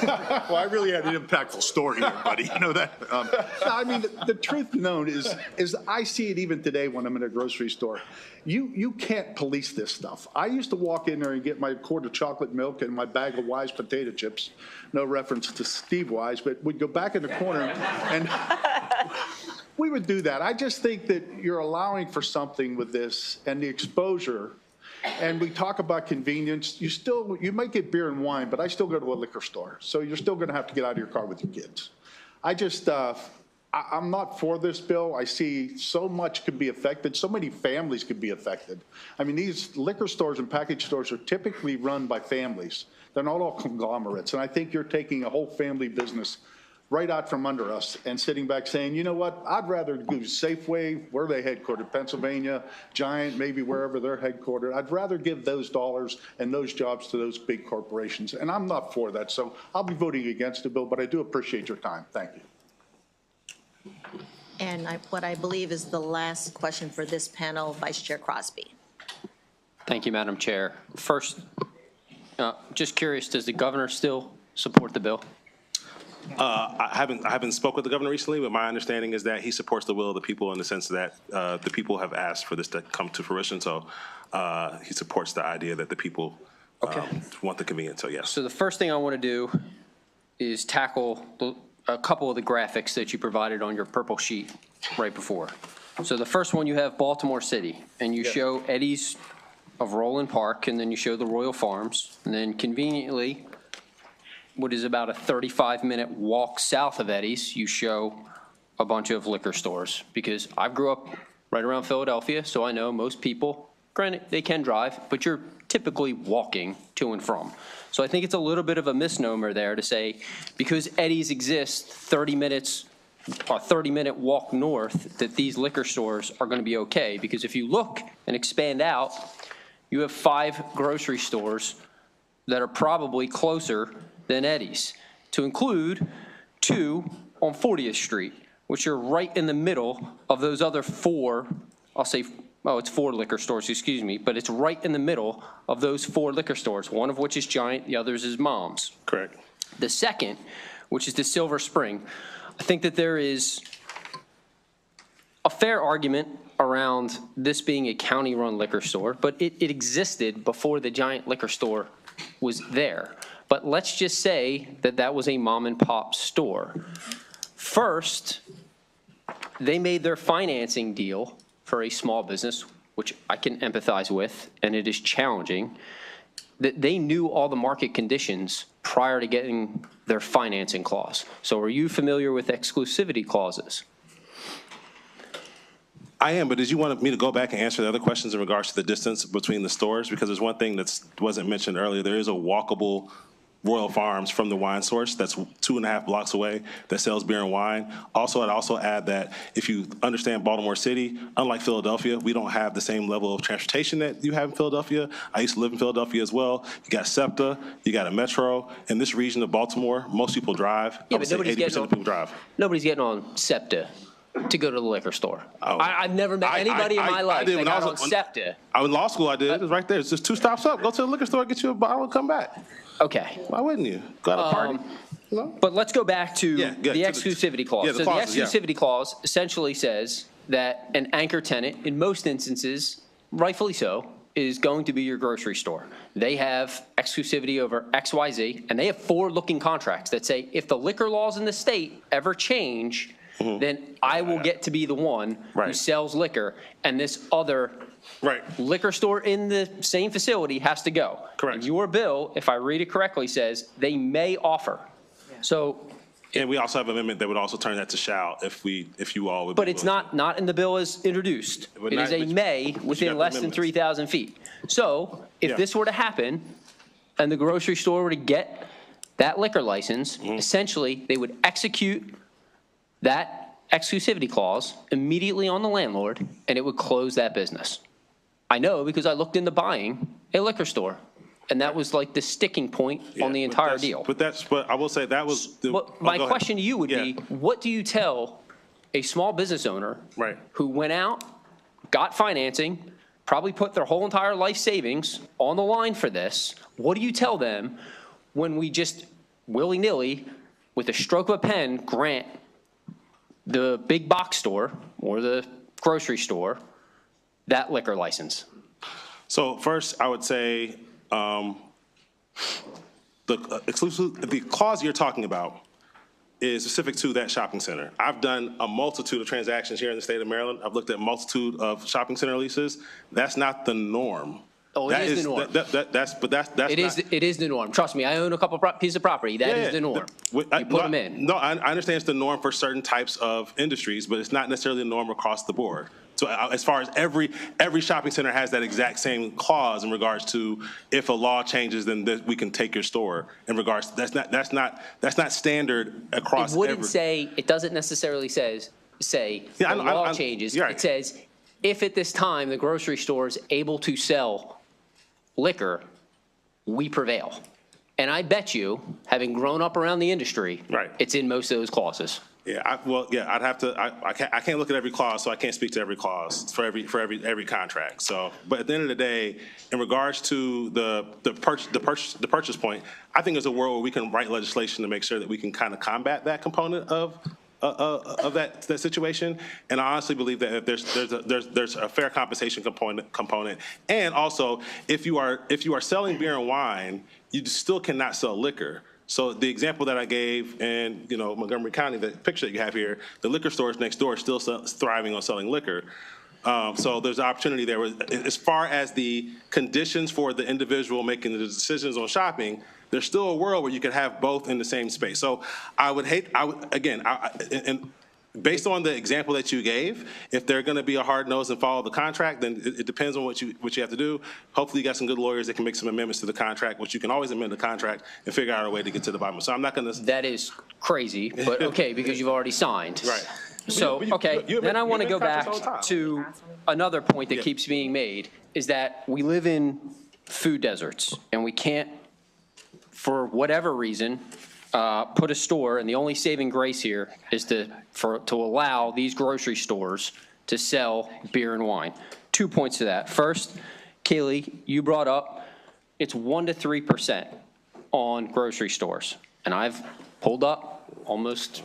well, I really had an impactful story here, buddy. You know that. No, I mean, the truth known is I see it even today when I'm in a grocery store. You can't police this stuff. I used to walk in there and get my quart of chocolate milk and my bag of Wise potato chips. No reference to Steve Wise, but we'd go back in the corner and we would do that. I just think that you're allowing for something with this and the exposure. And we talk about convenience. You might get beer and wine, but I still go to a liquor store. So you're still going to have to get out of your car with your kids. I'm not for this bill. I see so much could be affected. So many families could be affected. I mean, these liquor stores and package stores are typically run by families. They're not all conglomerates. And I think you're taking a whole family business right out from under us and sitting back saying, you know what, I'd rather do Safeway, where are they headquartered, Pennsylvania, Giant, maybe wherever they're headquartered. I'd rather give those dollars and those jobs to those big corporations. And I'm not for that. So I'll be voting against the bill, but I do appreciate your time. Thank you. And what I believe is the last question for this panel, Vice Chair Crosby. Thank you, Madam Chair. First, just curious, does the governor still support the bill? I haven't spoke with the governor recently, but my understanding is that he supports the will of the people in the sense that the people have asked for this to come to fruition. So he supports the idea that the people want the convenience. So yes. So the first thing I want to do is tackle a couple of the graphics that you provided on your purple sheet right before. So the first one, you have Baltimore City, and you show Eddie's of Roland Park, and then you show the Royal Farms, and then conveniently, what is about a 35-minute walk south of Eddie's, you show a bunch of liquor stores. Because I grew up right around Philadelphia, so I know most people, granted, they can drive, but you're typically walking to and from. So I think it's a little bit of a misnomer there to say, because Eddie's exists 30 minutes, a 30-minute walk north, that these liquor stores are going to be okay. Because if you look and expand out, you have 5 grocery stores that are probably closer than Eddie's, to include 2 on 40th Street, which are right in the middle of those other 4, I'll say, oh, it's 4 liquor stores, excuse me, but it's right in the middle of those 4 liquor stores, one of which is Giant, the others is Mom's. Correct. The second, which is the Silver Spring, I think that there is a fair argument around this being a county-run liquor store, but it existed before the Giant liquor store was there. But let's just say that that was a mom-and-pop store. First, they made their financing deal for a small business, which I can empathize with, and it is challenging, that they knew all the market conditions prior to getting their financing clause. So are you familiar with exclusivity clauses? I am, but did you want me to go back and answer the other questions in regards to the distance between the stores? Because there's one thing that wasn't mentioned earlier. There is a walkable Royal Farms from the wine source that's 2.5 blocks away that sells beer and wine. Also, I'd also add that if you understand Baltimore City, unlike Philadelphia, we don't have the same level of transportation that you have in Philadelphia. I used to live in Philadelphia as well. You got SEPTA, you got a Metro. In this region of Baltimore, most people drive. Yeah, I would say 80% of people drive. Nobody's getting on SEPTA to go to the liquor store. Oh. I've never met anybody in my life that got on SEPTA. I was in law school, I did. It was right there. It's just 2 stops up. Go to the liquor store, get you a bottle, and come back. Okay. Why wouldn't you? Go out a party. No? But let's go back to the exclusivity clause. Yeah, the so clauses, the exclusivity clause essentially says that an anchor tenant, in most instances, rightfully so, is going to be your grocery store. They have exclusivity over XYZ, and they have forward-looking contracts that say if the liquor laws in the state ever change, then I will get to be the one who sells liquor, and this other liquor store in the same facility has to go. Correct. And your bill, if I read it correctly, says they may offer. So, and we also have an amendment that would also turn that to shall if you all would. But it's not in the bill as introduced. It is a may within less than 3,000 feet. So if this were to happen and the grocery store were to get that liquor license, essentially they would execute that exclusivity clause immediately on the landlord, and it would close that business. I know because I looked into buying a liquor store, and that was like the sticking point on the entire deal. But I will say that was my question to you would be, what do you tell a small business owner who went out, got financing, probably put their whole entire life savings on the line for this? what do you tell them when we just willy-nilly, with a stroke of a pen, grant the big box store or the grocery store that liquor license? So first, I would say the clause you're talking about is specific to that shopping center. I've done a multitude of transactions here in the state of Maryland. I've looked at a multitude of shopping center leases. That's not the norm. Oh, it is the norm. It is the norm. Trust me, I own a couple pieces of property. That is the norm. You put them in. No, I understand it's the norm for certain types of industries, but it's not necessarily the norm across the board. So as far as every shopping center has that exact same clause in regards to if a law changes, then we can take your store. In regards to, that's not standard across. It wouldn't say. It doesn't necessarily say the law changes. Right. It says if at this time the grocery store is able to sell liquor, we prevail. And I bet you, having grown up around the industry, it's in most of those clauses. Yeah, I'd have to. I can't look at every clause, so I can't speak to every clause for every contract. So, but at the end of the day, in regards to the purchase point, I think there's a world where we can write legislation to make sure that we can kind of combat that component of that situation. And I honestly believe that if there's a fair compensation component, and also if you are selling beer and wine, you still cannot sell liquor. So the example that I gave in Montgomery County, the picture that you have here, the liquor stores next door are still thriving on selling liquor. So there's an opportunity there. As far as the conditions for the individual making the decisions on shopping, there's still a world where you could have both in the same space. So based on the example that you gave, if they're going to be a hard nose and follow the contract, then it depends on what you have to do. Hopefully you got some good lawyers that can make some amendments to the contract, which you can always amend the contract and figure out a way to get to the bottom. So I'm not going to. That is crazy, but okay, because you've already signed. Right. So, okay, then I want to go back to another point that keeps being made, is that we live in food deserts, and we can't, for whatever reason, put a store, and the only saving grace here is to allow these grocery stores to sell beer and wine. 2 points to that. First, Kaylee, you brought up it's 1% to 3% on grocery stores, and I've pulled up almost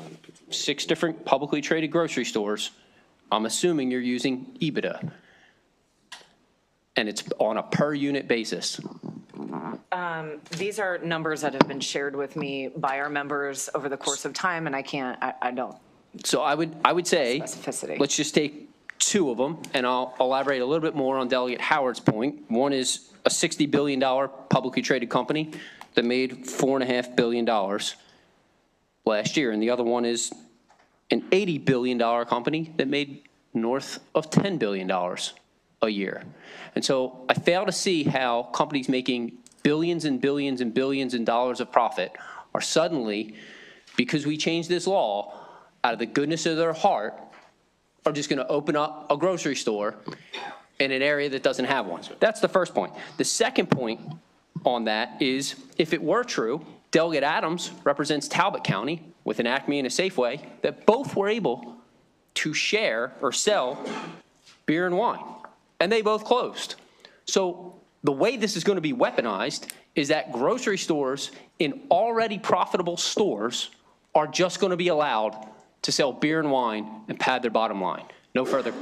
6 different publicly traded grocery stores. I'm assuming you're using EBITDA, and it's on a per unit basis. These are numbers that have been shared with me by our members over the course of time, and I don't. So I would say, let's just take 2 of them, and I'll elaborate a little bit more on Delegate Howard's point. One is a $60 billion publicly traded company that made $4.5 billion last year, and the other one is an $80 billion company that made north of $10 billion a year. And so I fail to see how companies making billions and billions and billions and dollars of profit are suddenly, because we changed this law, out of the goodness of their heart, are just going to open up a grocery store in an area that doesn't have one. That's the first point. The second point on that is, if it were true, Delegate Adams represents Talbot County with an Acme and a Safeway that both were able to share or sell beer and wine, and they both closed. So the way this is going to be weaponized is that grocery stores in already profitable stores are just going to be allowed to sell beer and wine and pad their bottom line. No further.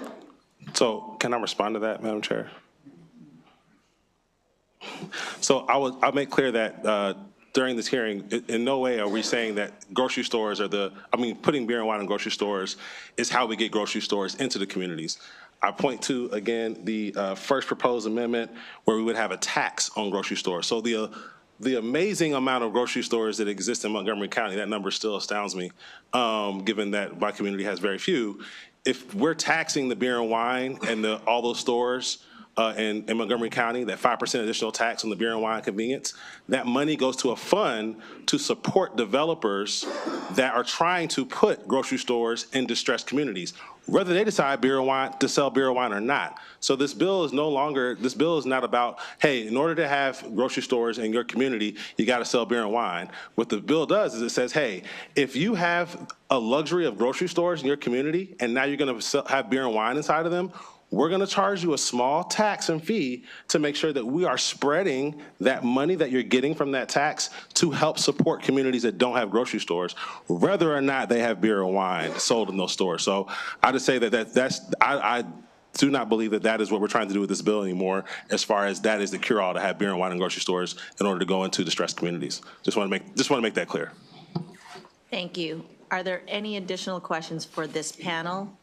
So can I respond to that, Madam Chair? So I'll make clear that during this hearing, in no way are we saying that grocery stores are putting beer and wine in grocery stores is how we get grocery stores into the communities. I point to, again, the first proposed amendment where we would have a tax on grocery stores. So the amazing amount of grocery stores that exist in Montgomery County, that number still astounds me, given that my community has very few. If we're taxing the beer and wine and all those stores in Montgomery County, that 5% additional tax on the beer and wine convenience, that money goes to a fund to support developers that are trying to put grocery stores in distressed communities, whether they decide to sell beer or wine or not. So this bill is not about, hey, in order to have grocery stores in your community, you got to sell beer and wine. What the bill does is it says, hey, if you have a luxury of grocery stores in your community and now you're going to have beer and wine inside of them, we're going to charge you a small tax and fee to make sure that we are spreading that money that you're getting from that tax to help support communities that don't have grocery stores, whether or not they have beer or wine sold in those stores. So I just say I do not believe that that is what we're trying to do with this bill anymore, as far as that is the cure-all to have beer and wine in grocery stores in order to go into distressed communities. Just want to make that clear. Thank you. Are there any additional questions for this panel?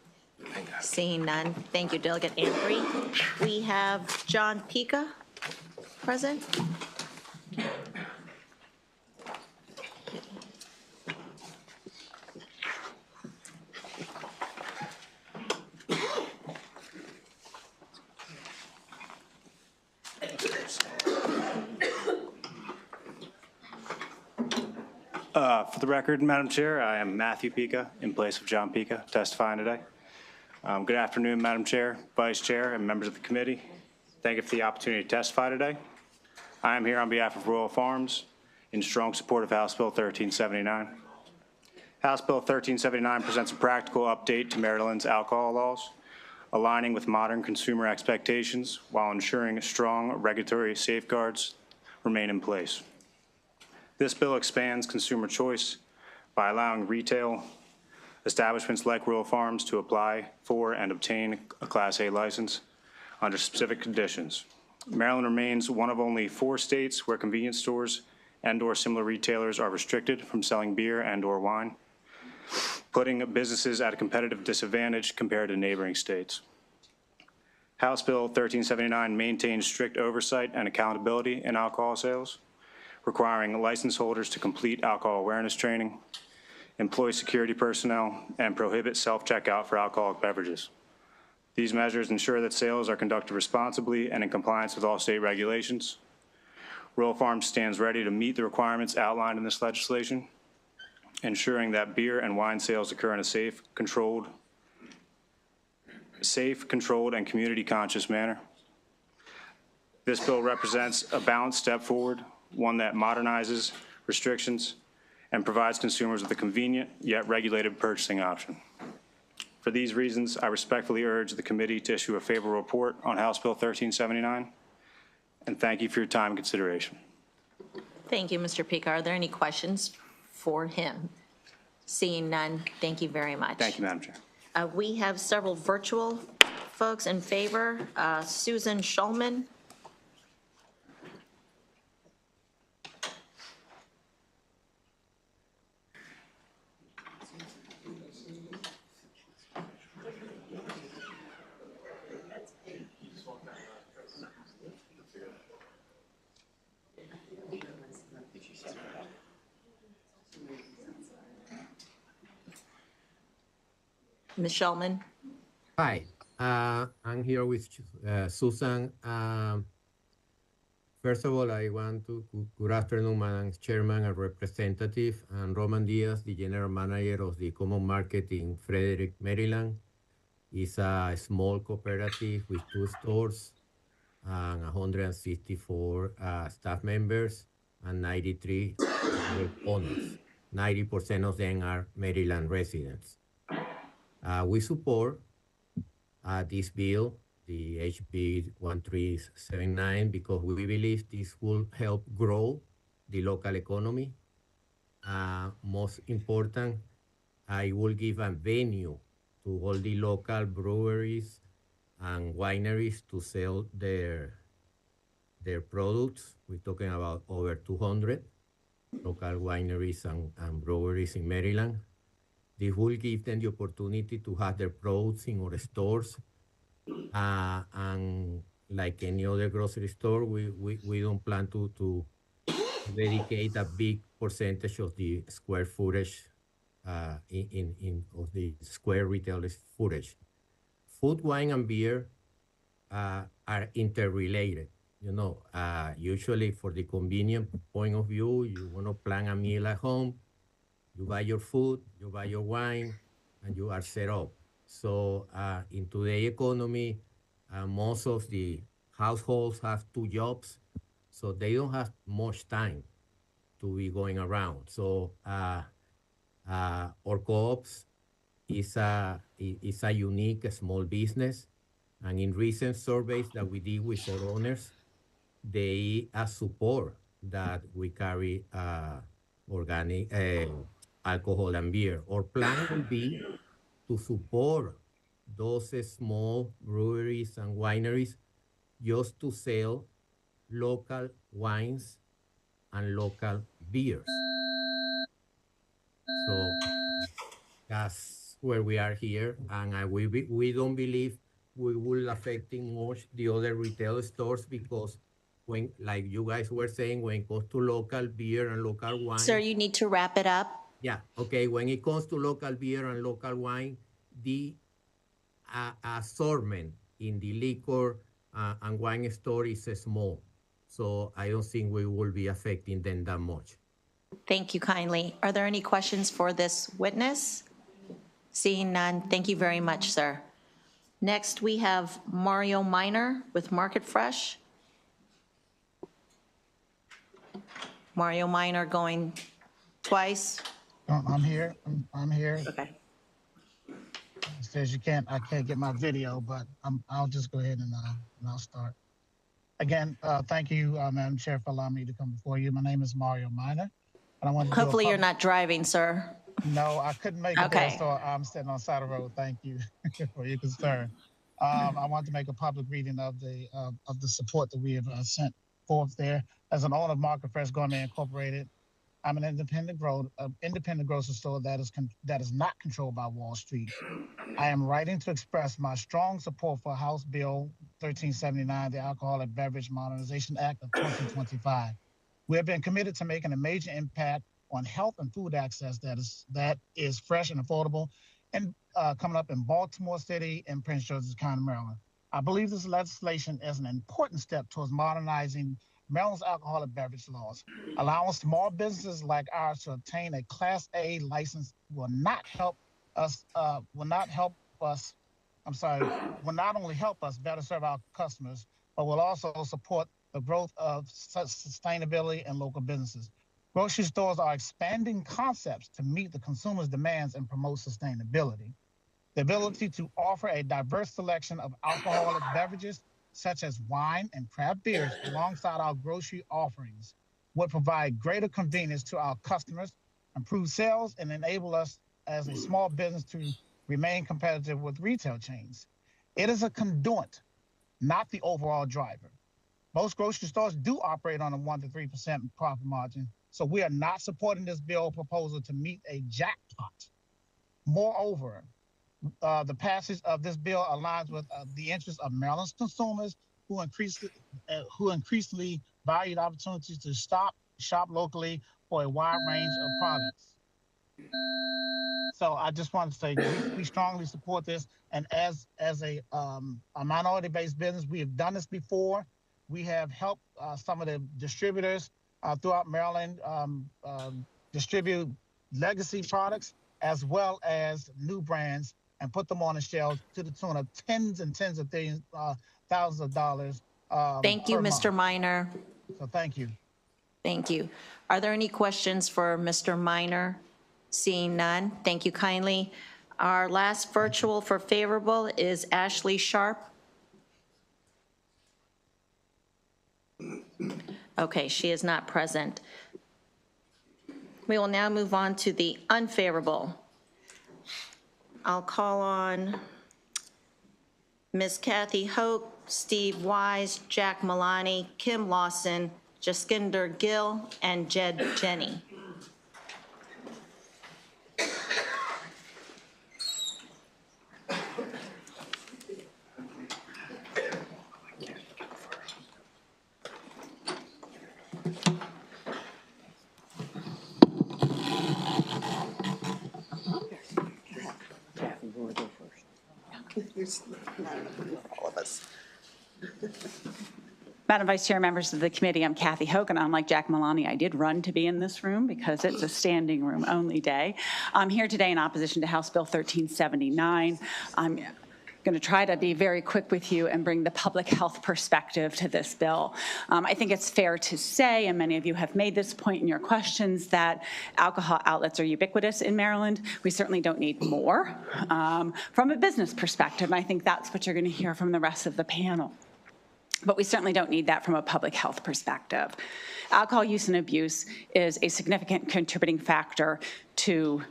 Seeing none. Thank you, Delegate Ambrey. We have John Pica present. For the record, Madam Chair, I am Matthew Pica in place of John Pica testifying today. Good afternoon, Madam Chair, Vice Chair, and members of the committee. Thank you for the opportunity to testify today. I am here on behalf of Royal Farms in strong support of House Bill 1379. House Bill 1379 presents a practical update to Maryland's alcohol laws, aligning with modern consumer expectations while ensuring strong regulatory safeguards remain in place. This bill expands consumer choice by allowing retail establishments like Royal Farms to apply for and obtain a Class A license under specific conditions. Maryland remains one of only 4 states where convenience stores and/or similar retailers are restricted from selling beer and/or wine, putting businesses at a competitive disadvantage compared to neighboring states. House Bill 1379 maintains strict oversight and accountability in alcohol sales, requiring license holders to complete alcohol awareness training, employ security personnel, and prohibit self-checkout for alcoholic beverages. These measures ensure that sales are conducted responsibly and in compliance with all state regulations. Royal Farms stands ready to meet the requirements outlined in this legislation, ensuring that beer and wine sales occur in a safe, controlled, and community-conscious manner. This bill represents a balanced step forward, one that modernizes restrictions and provides consumers with a convenient yet regulated purchasing option. For these reasons, I respectfully urge the committee to issue a favorable report on House Bill 1379, and thank you for your time and consideration. Thank you, Mr. Pica. Are there any questions for him? Seeing none, thank you very much. Thank you, Madam Chair. We have several virtual folks in favor. Susan Schulman. Ms. Schulman. Hi, I'm here with Susan. First of all, I want to, good afternoon, Madam Chairman and Representative, and Roman Diaz, the General Manager of the Common Market in Frederick, Maryland. It's a small cooperative with 2 stores and 164 staff members and 93 owners. 90% of them are Maryland residents. We support this bill, the HB 1379, because we believe this will help grow the local economy. Most important, it will give a venue to all the local breweries and wineries to sell their products. We're talking about over 200 local wineries and breweries in Maryland. This will give them the opportunity to have their products in our stores. And like any other grocery store, we don't plan to dedicate a big percentage of the square footage of the square retail footage. Food, wine, and beer are interrelated. You know, usually for the convenient point of view, you want to plan a meal at home. You buy your food, you buy your wine, and you are set up. So in today's economy, most of the households have 2 jobs, so they don't have much time to be going around. So our co-ops is a unique small business And in recent surveys that we did with store owners, they support that we carry organic alcohol and beer. Our plan will be to support those small breweries and wineries just to sell local wines and local beers. So that's where we are here, and we don't believe we will affecting much the other retail stores because when, like you guys were saying, when it comes to local beer and local wine. Sir, you need to wrap it up. Yeah, okay. When it comes to local beer and local wine, the assortment in the liquor and wine store is small. So I don't think we will be affecting them that much. Thank you kindly. Are there any questions for this witness? Seeing none, thank you very much, sir. Next, we have Mario Miner with Market Fresh. Mario Miner going twice. I'm here. I'm here. Okay. It says I can't get my video, but I'll just go ahead and I'll start. Again, thank you, Madam Chair, for allowing me to come before you. My name is Mario Miner. And I want to Hopefully you're not driving, sir. No, I couldn't make it there, so I'm sitting on the side of the road. Thank you for your concern. I want to make a public reading of the support that we have sent forth there. As an owner of Market Fresh Gourmet Incorporated, I'm an independent grocery store that is not controlled by Wall Street. I am writing to express my strong support for House Bill 1379, the Alcoholic Beverage Modernization Act of 2025. We have been committed to making a major impact on health and food access that is fresh and affordable, and coming up in Baltimore City and Prince George's County, Maryland. I believe this legislation is an important step towards modernizing Maryland's alcoholic beverage laws. Allowing small businesses like ours to obtain a Class A license will not only help us better serve our customers, but will also support the growth of sustainability and local businesses. Grocery stores are expanding concepts to meet the consumer's demands and promote sustainability. The ability to offer a diverse selection of alcoholic beverages, such as wine and craft beers, alongside our grocery offerings, would provide greater convenience to our customers, improve sales, and enable us as a small business to remain competitive with retail chains. It is a conduit, not the overall driver. Most grocery stores do operate on a 1% to 3% profit margin, so we are not supporting this bill proposal to meet a jackpot. Moreover, the passage of this bill aligns with the interests of Maryland's consumers who increasingly value the opportunity to shop locally for a wide range of products. So I just want to say we strongly support this, and as a minority-based business, we have done this before. We have helped some of the distributors throughout Maryland distribute legacy products as well as new brands and put them on the shelves to the tune of tens and tens of thousands of dollars. Thank you, Mr. Miner. So thank you. Thank you. Are there any questions for Mr. Miner? Seeing none, thank you kindly. Our last virtual for favorable is Ashley Sharp. Okay, she is not present. We will now move on to the unfavorable. I'll call on Ms. Kathy Hoke, Steve Wise, Jack Milani, Kim Lawson, Jaskinder Gill, and Jed Jenny. All of us. Madam Vice Chair, members of the committee, I'm Kathy Hoke, and unlike Jack Milani, I did run to be in this room because it's a standing room only day. I'm here today in opposition to House Bill 1379. going to try to be very quick with you and bring the public health perspective to this bill. I think it's fair to say, and many of you have made this point in your questions, that alcohol outlets are ubiquitous in Maryland. We certainly don't need more from a business perspective, and I think that's what you're going to hear from the rest of the panel. But we certainly don't need that from a public health perspective. Alcohol use and abuse is a significant contributing factor to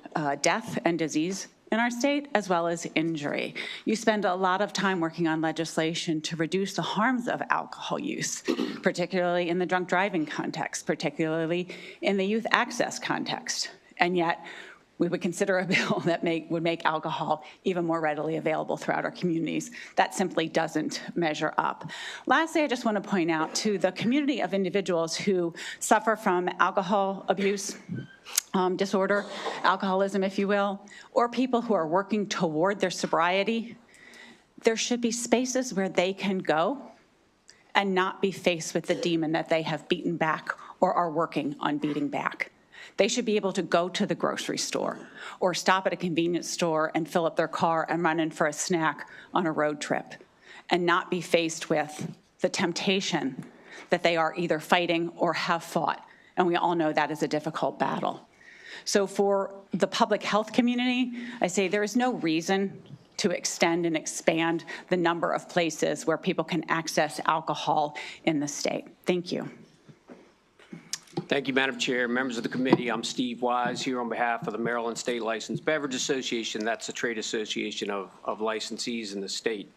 death and disease in our state, as well as injury. You spend a lot of time working on legislation to reduce the harms of alcohol use, particularly in the drunk driving context, particularly in the youth access context. And yet, we would consider a bill that would make alcohol even more readily available throughout our communities. That simply doesn't measure up. Lastly, I just want to point out to the community of individuals who suffer from alcohol abuse, disorder, alcoholism, if you will, or people who are working toward their sobriety, there should be spaces where they can go and not be faced with the demon that they have beaten back or are working on beating back. They should be able to go to the grocery store or stop at a convenience store and fill up their car and run in for a snack on a road trip and not be faced with the temptation that they are either fighting or have fought. And we all know that is a difficult battle. So for the public health community, I say there is no reason to extend and expand the number of places where people can access alcohol in the state. Thank you. Thank you, Madam Chair. Members of the committee, I'm Steve Wise here on behalf of the Maryland State Licensed Beverage Association. That's the trade association of licensees in the state.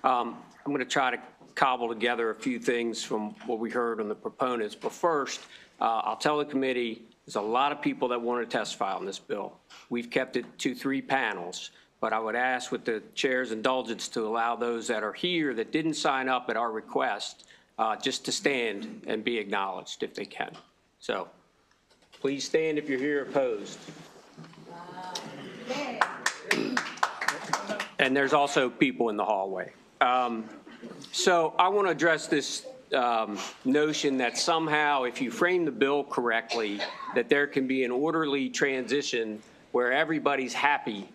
I'm going to try to cobble together a few things from what we heard on the proponents. But first, I'll tell the committee there's a lot of people that want to testify on this bill. We've kept it to 3 panels, but I would ask with the chair's indulgence to allow those that are here that didn't sign up at our request just to stand and be acknowledged if they can. So please stand if you're here opposed. And there's also people in the hallway. So I want to address this notion that somehow if you frame the bill correctly, that there can be an orderly transition where everybody's happy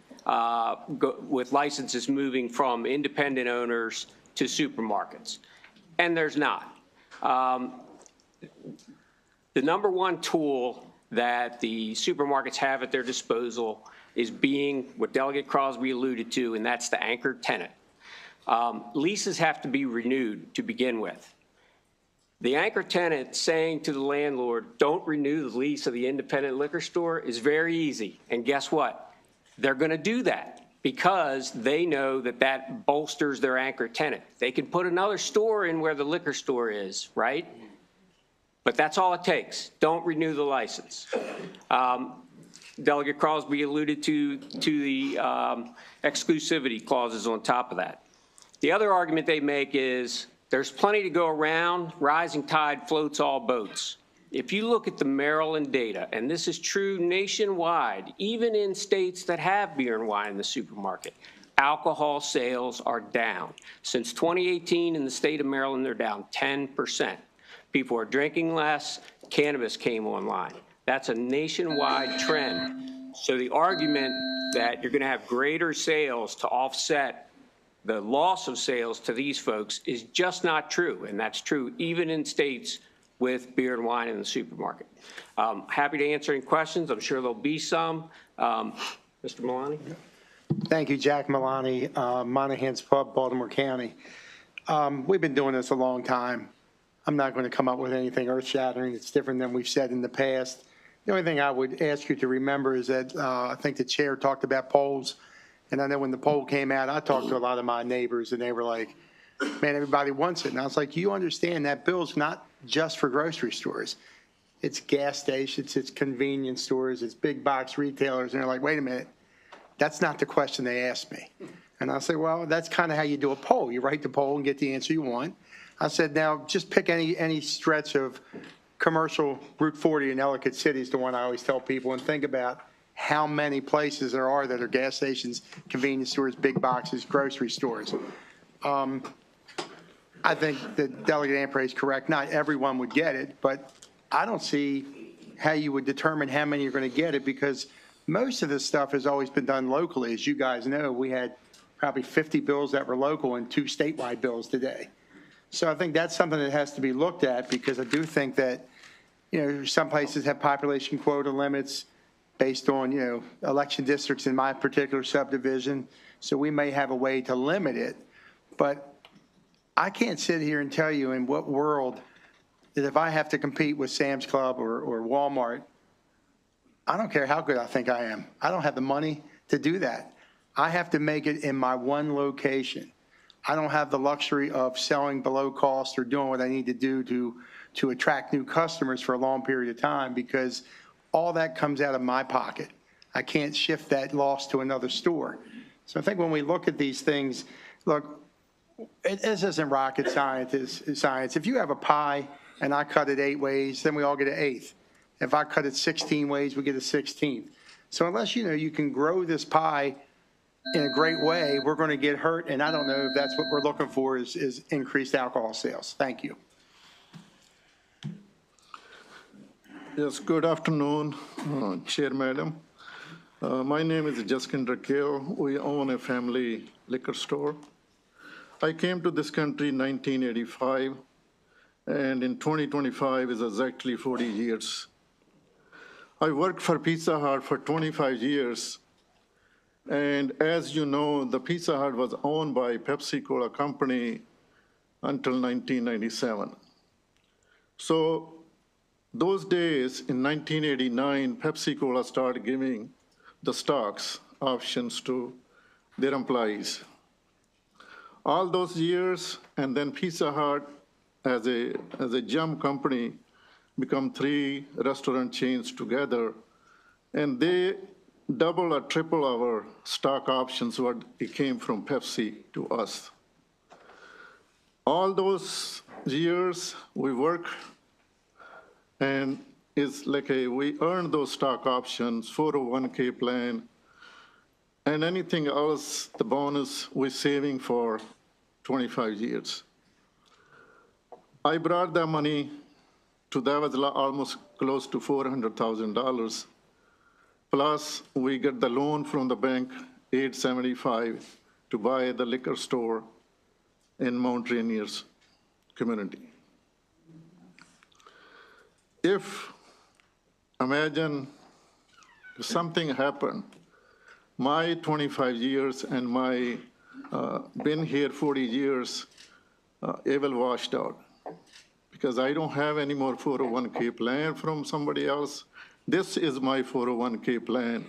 with licenses moving from independent owners to supermarkets. And there's not. The number one tool that the supermarkets have at their disposal is being what Delegate Crosby alluded to, and that's the anchor tenant. Leases have to be renewed to begin with. The anchor tenant saying to the landlord, don't renew the lease of the independent liquor store is very easy. And guess what? They're going to do that because they know that that bolsters their anchor tenant. They can put another store in where the liquor store is, right? But that's all it takes. Don't renew the license. Delegate Crosby alluded to the exclusivity clauses on top of that. The other argument they make is there's plenty to go around. Rising tide floats all boats. If you look at the Maryland data, and this is true nationwide, even in states that have beer and wine in the supermarket, alcohol sales are down. Since 2018 in the state of Maryland, they're down 10%. People are drinking less. Cannabis came online. That's a nationwide trend. So the argument that you're going to have greater sales to offset the loss of sales to these folks is just not true. And that's true even in states with beer and wine in the supermarket. Happy to answer any questions. I'm sure there'll be some. Mr. Milani? Thank you, Jack Milani, Monahan's Pub, Baltimore County. We've been doing this a long time. I'm not going to come up with anything earth-shattering. It's different than we've said in the past. The only thing I would ask you to remember is that I think the chair talked about polls. And I know when the poll came out, I talked to a lot of my neighbors, and they were like, man, everybody wants it. And I was like, you understand that bill's not just for grocery stores. It's gas stations, it's convenience stores, it's big box retailers. And they're like, wait a minute, that's not the question they asked me. And I say, well, that's kind of how you do a poll. You write the poll and get the answer you want. I said, now just pick any stretch of commercial Route 40 in Ellicott City is the one I always tell people, and think about how many places there are that are gas stations, convenience stores, big boxes, grocery stores. I think that Delegate Ampray is correct. Not everyone would get it, but I don't see how you would determine how many are going to get it, because most of this stuff has always been done locally. As you guys know, we had probably 50 bills that were local and 2 statewide bills today. So I think that's something that has to be looked at, because I do think that, some places have population quota limits based on, election districts in my particular subdivision. So we may have a way to limit it. But I can't sit here and tell you in what world that if I have to compete with Sam's Club or Walmart, I don't care how good I think I am. I don't have the money to do that. I have to make it in my one location. I don't have the luxury of selling below cost or doing what I need to do to attract new customers for a long period of time, because all that comes out of my pocket. I can't shift that loss to another store. So I think when we look at these things, look, this isn't rocket science. If you have a pie and I cut it 8 ways, then we all get an 8th. If I cut it 16 ways, we get a 16th. So unless you can grow this pie in a great way, we're going to get hurt. And I don't know if that's what we're looking for is increased alcohol sales. Thank you. Yes, good afternoon, Chair Madam. My name is Jaskinder Kale. We own a family liquor store. I came to this country in 1985, and in 2025 is exactly 40 years. I worked for Pizza Hut for 25 years, and as you know, the Pizza Hut was owned by Pepsi-Cola Company until 1997. So those days in 1989, Pepsi-Cola started giving the stocks options to their employees. All those years, and then Pizza Hut as a gem company become 3 restaurant chains together, and they double or triple our stock options what it came from Pepsi to us. All those years we work, and it's like we earn those stock options, 401k plan, and anything else, the bonus we're saving for 25 years. I brought that money to that was almost close to $400,000. Plus, we get the loan from the bank, $875, to buy the liquor store in Mount Rainier's community. Imagine if something happened, my 25 years and my been here 40 years, it will washed out, because I don't have any more 401k plan from somebody else. This is my 401k plan,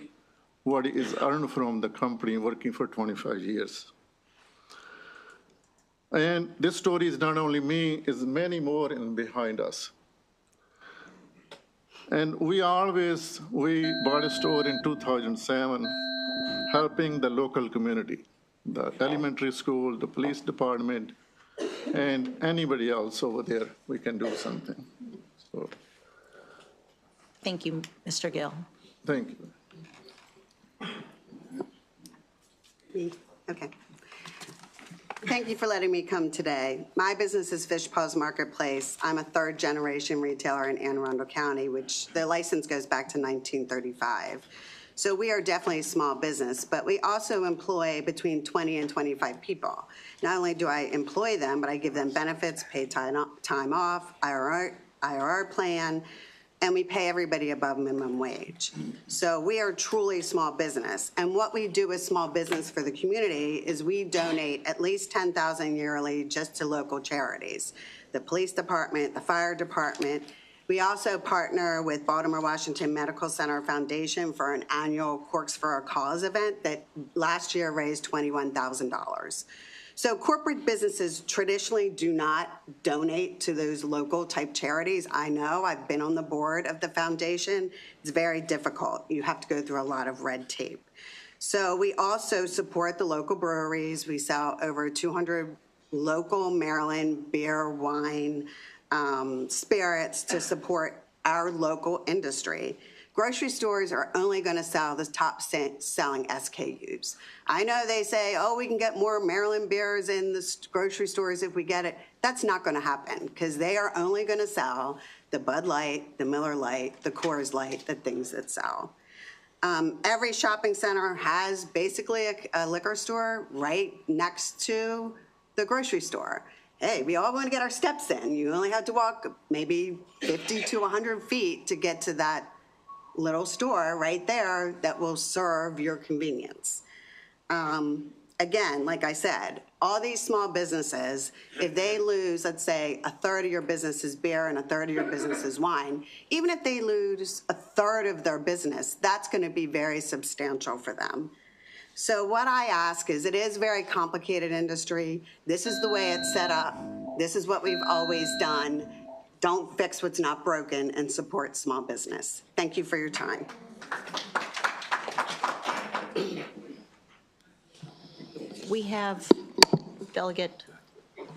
what is earned from the company working for 25 years. And this story is not only me, it's many more in behind us. And we bought a store in 2007, helping the local community, the elementary school, the police department, and anybody else over there, we can do something. So, Thank you, Mr. Gill. thank you. Me? Okay. Thank you for letting me come today. My business is Fish Paws Marketplace. I'm a 3rd-generation retailer in Anne Arundel County, which the license goes back to 1935. So we are definitely a small business, but we also employ between 20 and 25 people. Not only do I employ them, but I give them benefits, paid time off, IRR plan, and we pay everybody above minimum wage. So we are truly a small business. And what we do as small business for the community is we donate at least $10,000 yearly just to local charities, the police department, the fire department. We also partner with Baltimore Washington Medical Center Foundation for an annual Corks for a Cause event that last year raised $21,000. So corporate businesses traditionally do not donate to those local type charities. I know, I've been on the board of the foundation. It's very difficult. You have to go through a lot of red tape. So we also support the local breweries. We sell over 200 local Maryland beer, wine, spirits to support our local industry. Grocery stores are only going to sell the top selling SKUs. I know they say, oh, we can get more Maryland beers in the grocery stores if we get it. That's not going to happen, because they are only going to sell the Bud Light, the Miller Lite, the Coors Light, the things that sell. Every shopping center has basically a liquor store right next to the grocery store. Hey, we all want to get our steps in. You only have to walk maybe 50 to 100 feet to get to that little store right there that will serve your convenience. Again, like I said, all these small businesses, if they lose, let's say, a third of your business is beer and a third of your business is wine, even if they lose a third of their business, that's going to be very substantial for them. So what I ask is, it is a very complicated industry. This is the way it's set up. This is what we've always done. Don't fix what's not broken and support small business. Thank you for your time. We have Delegate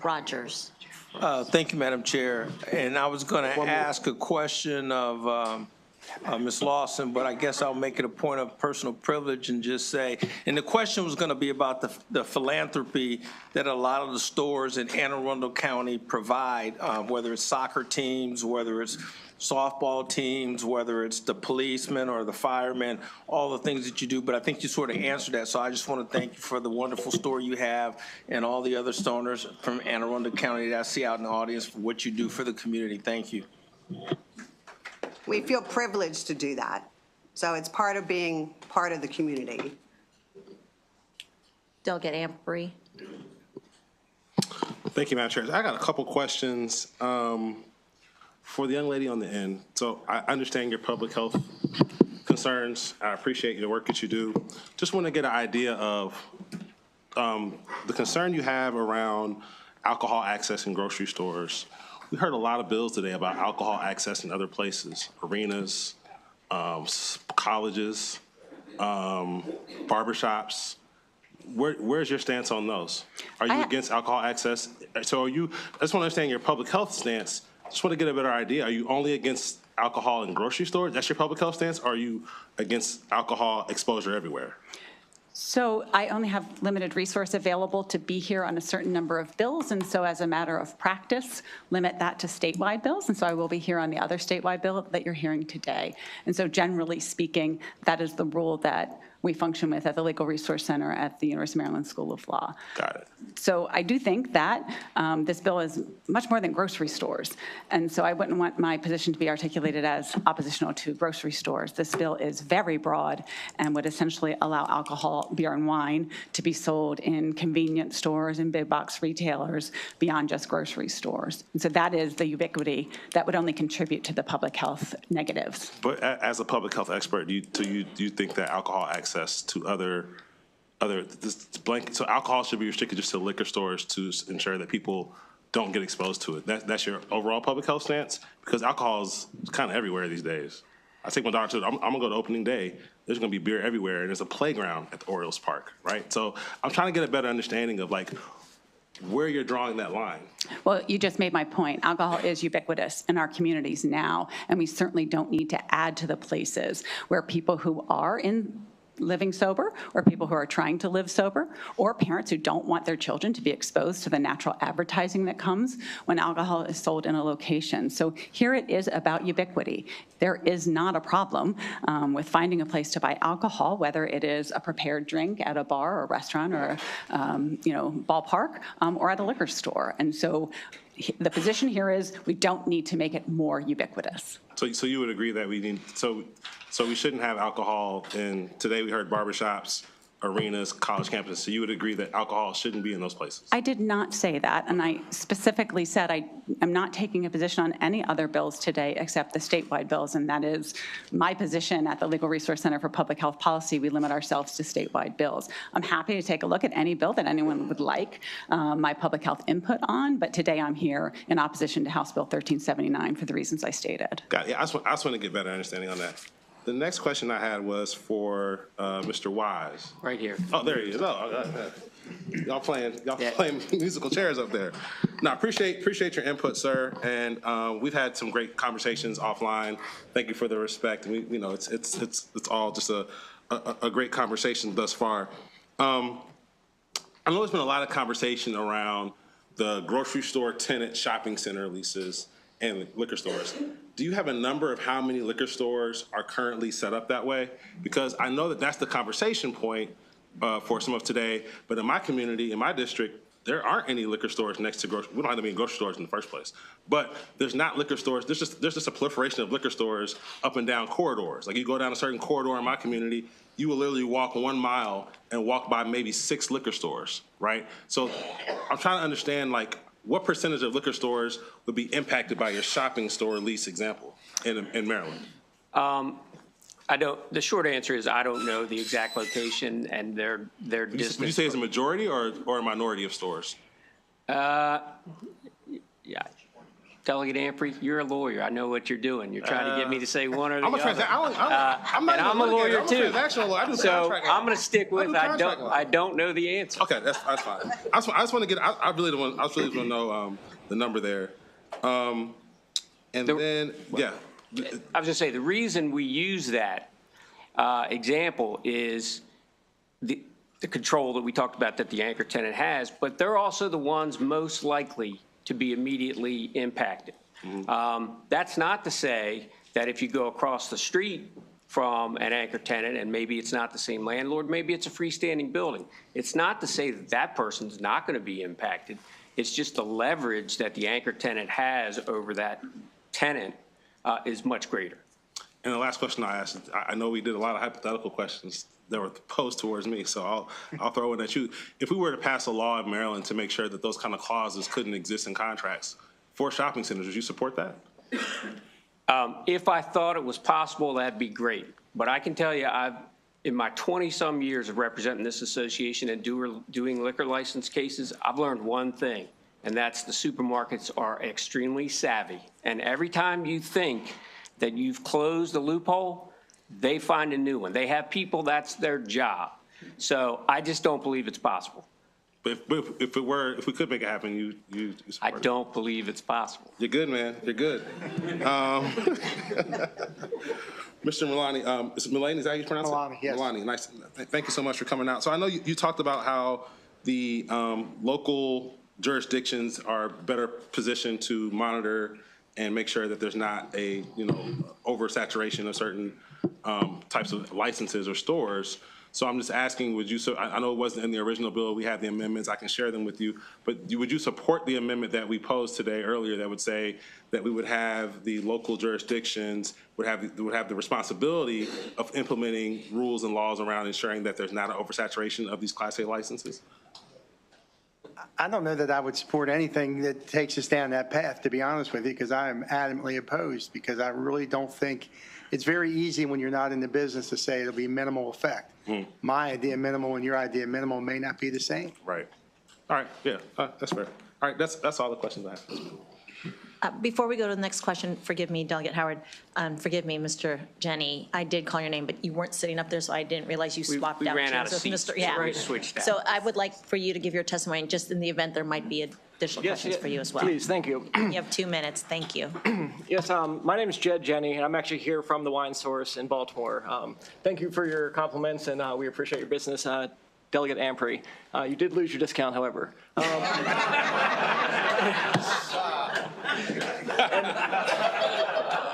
Rogers. Thank you, Madam Chair. And I was going to ask a question of Ms. Lawson, but I guess I'll make it a point of personal privilege and just say, and the question was going to be about the philanthropy that a lot of the stores in Anne Arundel County provide, whether it's soccer teams, whether it's softball teams, whether it's the policemen or the firemen, all the things that you do. But I think you sort of answered that. So I just want to thank you for the wonderful store you have and all the other stoners from Anne Arundel County that I see out in the audience for what you do for the community. Thank you. We feel privileged to do that. So it's part of being part of the community. Delegate Ampery. Thank you, Madam Chair. I got a couple questions for the young lady on the end. So I understand your public health concerns. I appreciate the work that you do. Just want to get an idea of the concern you have around alcohol access in grocery stores. We heard a lot of bills today about alcohol access in other places, arenas, colleges, barbershops. Where's your stance on those? Are you against alcohol access? So are you, I just want to understand your public health stance. Just want to get a better idea. Are you only against alcohol in grocery stores? That's your public health stance? Or are you against alcohol exposure everywhere? So I only have limited resource available to be here on a certain number of bills, and so as a matter of practice, limit that to statewide bills, and so I will be here on the other statewide bill that you're hearing today. And so generally speaking, that is the rule that we function with at the Legal Resource Center at the University of Maryland School of Law. Got it. So I do think that this bill is much more than grocery stores. And so I wouldn't want my position to be articulated as oppositional to grocery stores. This bill is very broad and would essentially allow alcohol, beer and wine to be sold in convenience stores and big box retailers beyond just grocery stores. And so that is the ubiquity that would only contribute to the public health negatives. But as a public health expert, do you think that alcohol access to other so alcohol should be restricted just to liquor stores to ensure that people don't get exposed to it? That's your overall public health stance? Because alcohol is kind of everywhere these days. I take my daughter to, I'm gonna go to opening day, there's gonna be beer everywhere, and there's a playground at the Orioles Park, right? So I'm trying to get a better understanding of like where you're drawing that line. Well, you just made my point. Alcohol is ubiquitous in our communities now, and we certainly don't need to add to the places where people who are living sober, or people who are trying to live sober, or parents who don't want their children to be exposed to the natural advertising that comes when alcohol is sold in a location. So here it is about ubiquity. There is not a problem with finding a place to buy alcohol, whether it is a prepared drink at a bar or a restaurant or ballpark or at a liquor store. And so the position here is we don't need to make it more ubiquitous. So you would agree that we need, so we shouldn't have alcohol in, today we heard barbershops, arenas, college campuses, so you would agree that alcohol shouldn't be in those places? I did not say that, and I specifically said I am not taking a position on any other bills today except the statewide bills, and that is my position at the Legal Resource Center for Public Health Policy. We limit ourselves to statewide bills. I'm happy to take a look at any bill that anyone would like my public health input on, but today I'm here in opposition to House Bill 1379 for the reasons I stated. Got it. Yeah, I just want to get better understanding on that. The next question I had was for Mr. Wise. Right here. Oh, there he is. Oh, y'all playing musical chairs up there. No, appreciate your input, sir. And we've had some great conversations offline. Thank you for the respect. We know it's all just a great conversation thus far. I know there's been a lot of conversation around the grocery store tenant shopping center leases and liquor stores. Do you have a number of how many liquor stores are currently set up that way? Because I know that that's the conversation point for some of today, but in my community, in my district, there aren't any liquor stores next to grocery. We don't have to be in grocery stores in the first place. But there's not liquor stores. There's just a proliferation of liquor stores up and down corridors. Like you go down a certain corridor in my community, you will literally walk 1 mile and walk by maybe 6 liquor stores, right? So I'm trying to understand, like, what percentage of liquor stores would be impacted by your shopping store lease example in Maryland? The short answer is I don't know the exact location and their distance. Would you say it's a majority or a minority of stores? Yeah. Delegate Ampry, you're a lawyer. I know what you're doing. You're trying to get me to say one or the other. I'm a lawyer too. So I'm going to stick with I don't know the answer. Okay, that's fine. I just want to get. I really want to know the number there. I was going to say the reason we use that example is the control that we talked about that the anchor tenant has, but they're also the ones most likely to be immediately impacted. That's not to say that if you go across the street from an anchor tenant and maybe it's not the same landlord, maybe it's a freestanding building. It's not to say that that person's not going to be impacted. It's just the leverage that the anchor tenant has over that tenant is much greater. And the last question I asked, I know we did a lot of hypothetical questions that were posed towards me, so I'll throw it at you. If we were to pass a law in Maryland to make sure that those kind of clauses couldn't exist in contracts for shopping centers, would you support that? If I thought it was possible, that'd be great. But I can tell you, in my 20-some years of representing this association and doing liquor license cases, I've learned one thing, and that's the supermarkets are extremely savvy. And every time you think that you've closed a loophole, they find a new one. They have people, that's their job. So I just don't believe it's possible. But if we could make it happen, you support I don't believe it's possible. You're good, man. You're good. Mr. Milani, is Milani, is that how you pronounce it? Milani, yes. Milani, nice. Thank you so much for coming out. So I know you talked about how the local jurisdictions are better positioned to monitor and make sure that there's not a oversaturation of certain types of licenses or stores. So I'm just asking, I know it wasn't in the original bill, we had the amendments, I can share them with you, but would you support the amendment that we posed today earlier that would say that we would have the local jurisdictions would have the responsibility of implementing rules and laws around ensuring that there's not an oversaturation of these Class A licenses? I don't know that I would support anything that takes us down that path, to be honest with you, because I am adamantly opposed, because I really don't think it's very easy when you're not in the business to say it'll be minimal effect. My idea minimal and your idea minimal may not be the same. Right. All right. Yeah, that's fair. All right. That's all the questions I have. Before we go to the next question, forgive me, Delegate Howard, forgive me, Mr. Jenny, I did call your name, but you weren't sitting up there, so I didn't realize you swapped out. We ran out of chairs with seats, Mr. Yeah. so we switched out. So I would like for you to give your testimony, just in the event there might be additional questions for you as well. Please, thank you. You have 2 minutes. Thank you. Yes, my name is Jed Jenny, and I'm actually here from the Wine Source in Baltimore. Thank you for your compliments, and we appreciate your business. Delegate Ampry, you did lose your discount, however.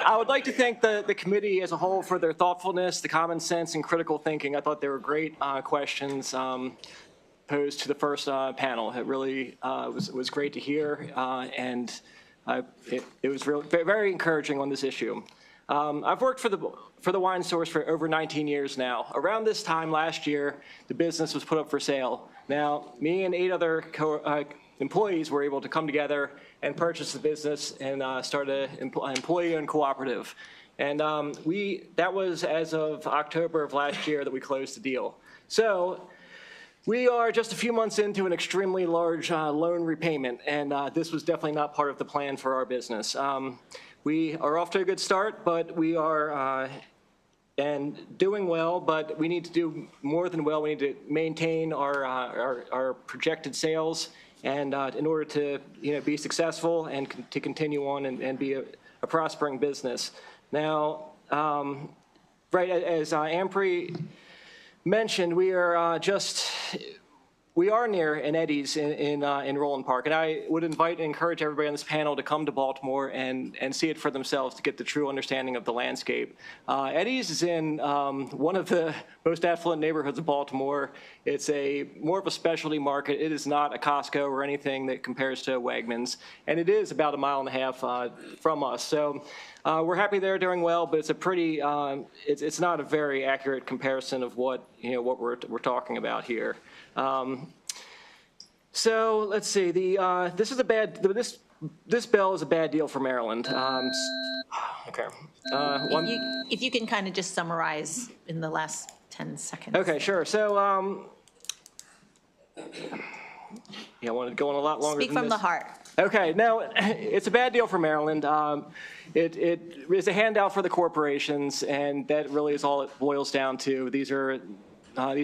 I would like to thank the committee as a whole for their thoughtfulness, the common sense, and critical thinking. I thought they were great questions posed to the first panel. It really was great to hear, and it was very encouraging on this issue. I've worked for the Wine Source for over 19 years now. Around this time last year, the business was put up for sale. Now, me and 8 other employees were able to come together and purchase the business and start an employee-owned cooperative. And that was as of October of last year that we closed the deal. So we are just a few months into an extremely large loan repayment, and this was definitely not part of the plan for our business. We are off to a good start, but we are doing well, but we need to do more than well. We need to maintain our projected sales, and in order to be successful and to continue on and be a prospering business. Now, right as Ampry mentioned, we are we are near an Eddie's in Roland Park, and I would invite and encourage everybody on this panel to come to Baltimore and see it for themselves to get the true understanding of the landscape. Eddie's is in one of the most affluent neighborhoods of Baltimore. It's more of a specialty market. It is not a Costco or anything that compares to Wegmans, and it is about 1.5 miles from us. So we're happy they're doing well, but it's a pretty it's not a very accurate comparison of what we're talking about here. So let's see. This bill is a bad deal for Maryland. Okay. If you can kind of just summarize in the last 10 seconds. Okay, sure. So I wanted to go on a lot longer. Speak from the heart. Okay, now, it's a bad deal for Maryland. It is a handout for the corporations, and that really is all it boils down to. These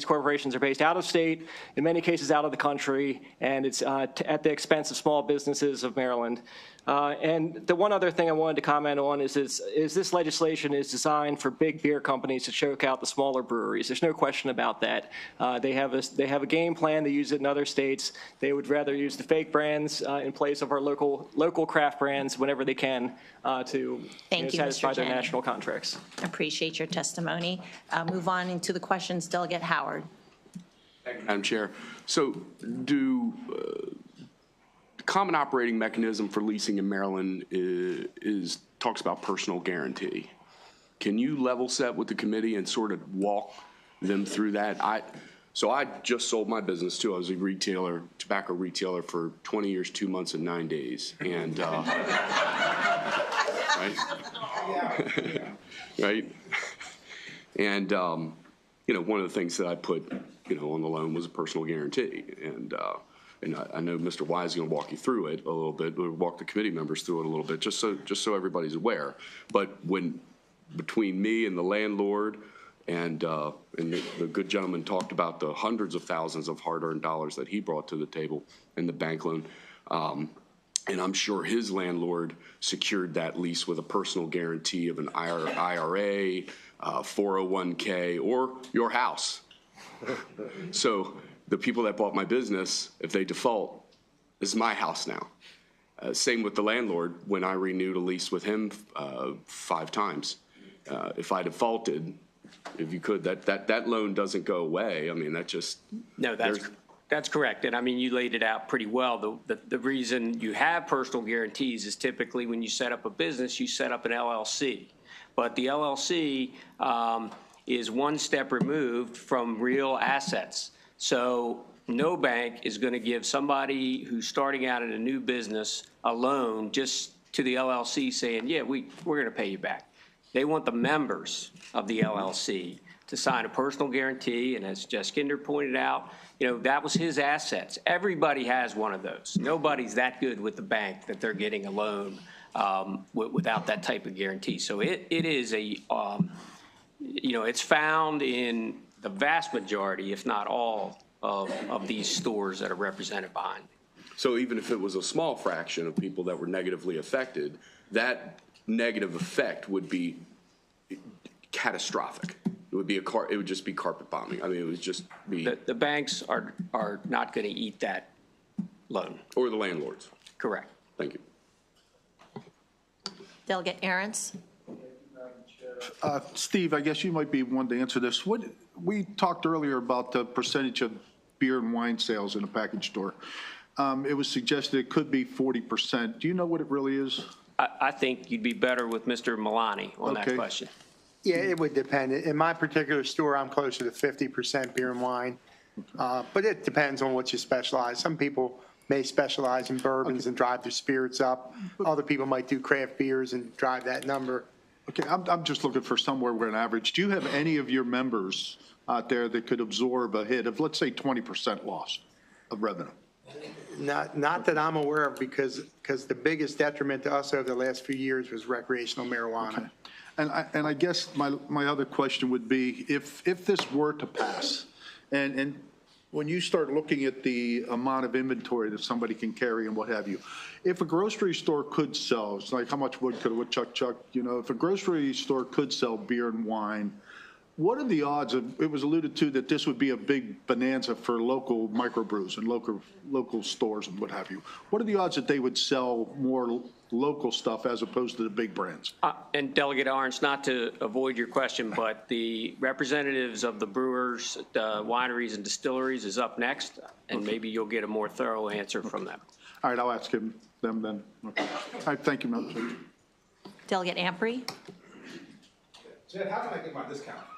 corporations are based out of state, in many cases out of the country, and it's at the expense of small businesses of Maryland. And the one other thing I wanted to comment on is this legislation is designed for big beer companies to choke out the smaller breweries. There's no question about that. They have a game plan. They use it in other states. They would rather use the fake brands in place of our local craft brands whenever they can to satisfy their national contracts. Appreciate your testimony. Move on into the questions. Delegate Howard. Thank you, Madam Chair. So the common operating mechanism for leasing in Maryland talks about personal guarantee. Can you level set with the committee and sort of walk them through that? So I just sold my business too. I was a tobacco retailer for 20 years, 2 months, and 9 days. And, right? Right? And, one of the things that I put, on the loan was a personal guarantee. And I know Mr. Wise is going to walk you through it a little bit, or walk the committee members through it a little bit, just so everybody's aware. But between me and the landlord, and the good gentleman talked about the hundreds of thousands of hard-earned dollars that he brought to the table in the bank loan, and I'm sure his landlord secured that lease with a personal guarantee of an IRA, 401k, or your house. So the people that bought my business, if they default, this is my house now. Same with the landlord. When I renewed a lease with him 5 times, if I defaulted, if you could, that loan doesn't go away. I mean, that just... No, that's correct. And I mean, you laid it out pretty well. The reason you have personal guarantees is typically when you set up a business, you set up an LLC. But the LLC is one step removed from real assets. So no bank is going to give somebody who's starting out in a new business a loan just to the LLC saying, yeah, we're going to pay you back. They want the members of the LLC to sign a personal guarantee, and as Jess Kinder pointed out, that was his assets. Everybody has one of those. Nobody's that good with the bank that they're getting a loan without that type of guarantee. So it is it's found in the vast majority, if not all, of these stores that are represented behind me. So even if it was a small fraction of people that were negatively affected, that negative effect would be catastrophic. It would just be carpet bombing. I mean, it would just be... The banks are not going to eat that loan. Or the landlords. Correct. Thank you. Delegate Ahrens. Steve, I guess you might be one to answer this. We talked earlier about the percentage of beer and wine sales in a package store. It was suggested it could be 40%. Do you know what it really is? I think you'd be better with Mr. Milani on that question. Yeah, it would depend. In my particular store, I'm closer to 50% beer and wine. But it depends on what you specialize. Some people may specialize in bourbons and drive their spirits up. Other people might do craft beers and drive that number. Okay, I'm just looking for somewhere where an average. Do you have any of your members out there that could absorb a hit of, let's say, 20% loss of revenue? Not that I'm aware of, because the biggest detriment to us over the last few years was recreational marijuana. Okay. And I guess my other question would be, if this were to pass, and when you start looking at the amount of inventory that somebody can carry and what have you, if a grocery store could sell, it's like how much wood could a woodchuck chuck, if a grocery store could sell beer and wine, What are the odds of, it was alluded to that this would be a big bonanza for local microbrews and local stores and what have you. What are the odds that they would sell more local stuff as opposed to the big brands? And Delegate Orange, not to avoid your question, but the representatives of the brewers, the wineries and distilleries is up next, and maybe you'll get a more thorough answer from them. All right, I'll ask them then. Okay. All right, thank you, Madam Chair. Delegate Amprey. Jed, how can I get my discount back?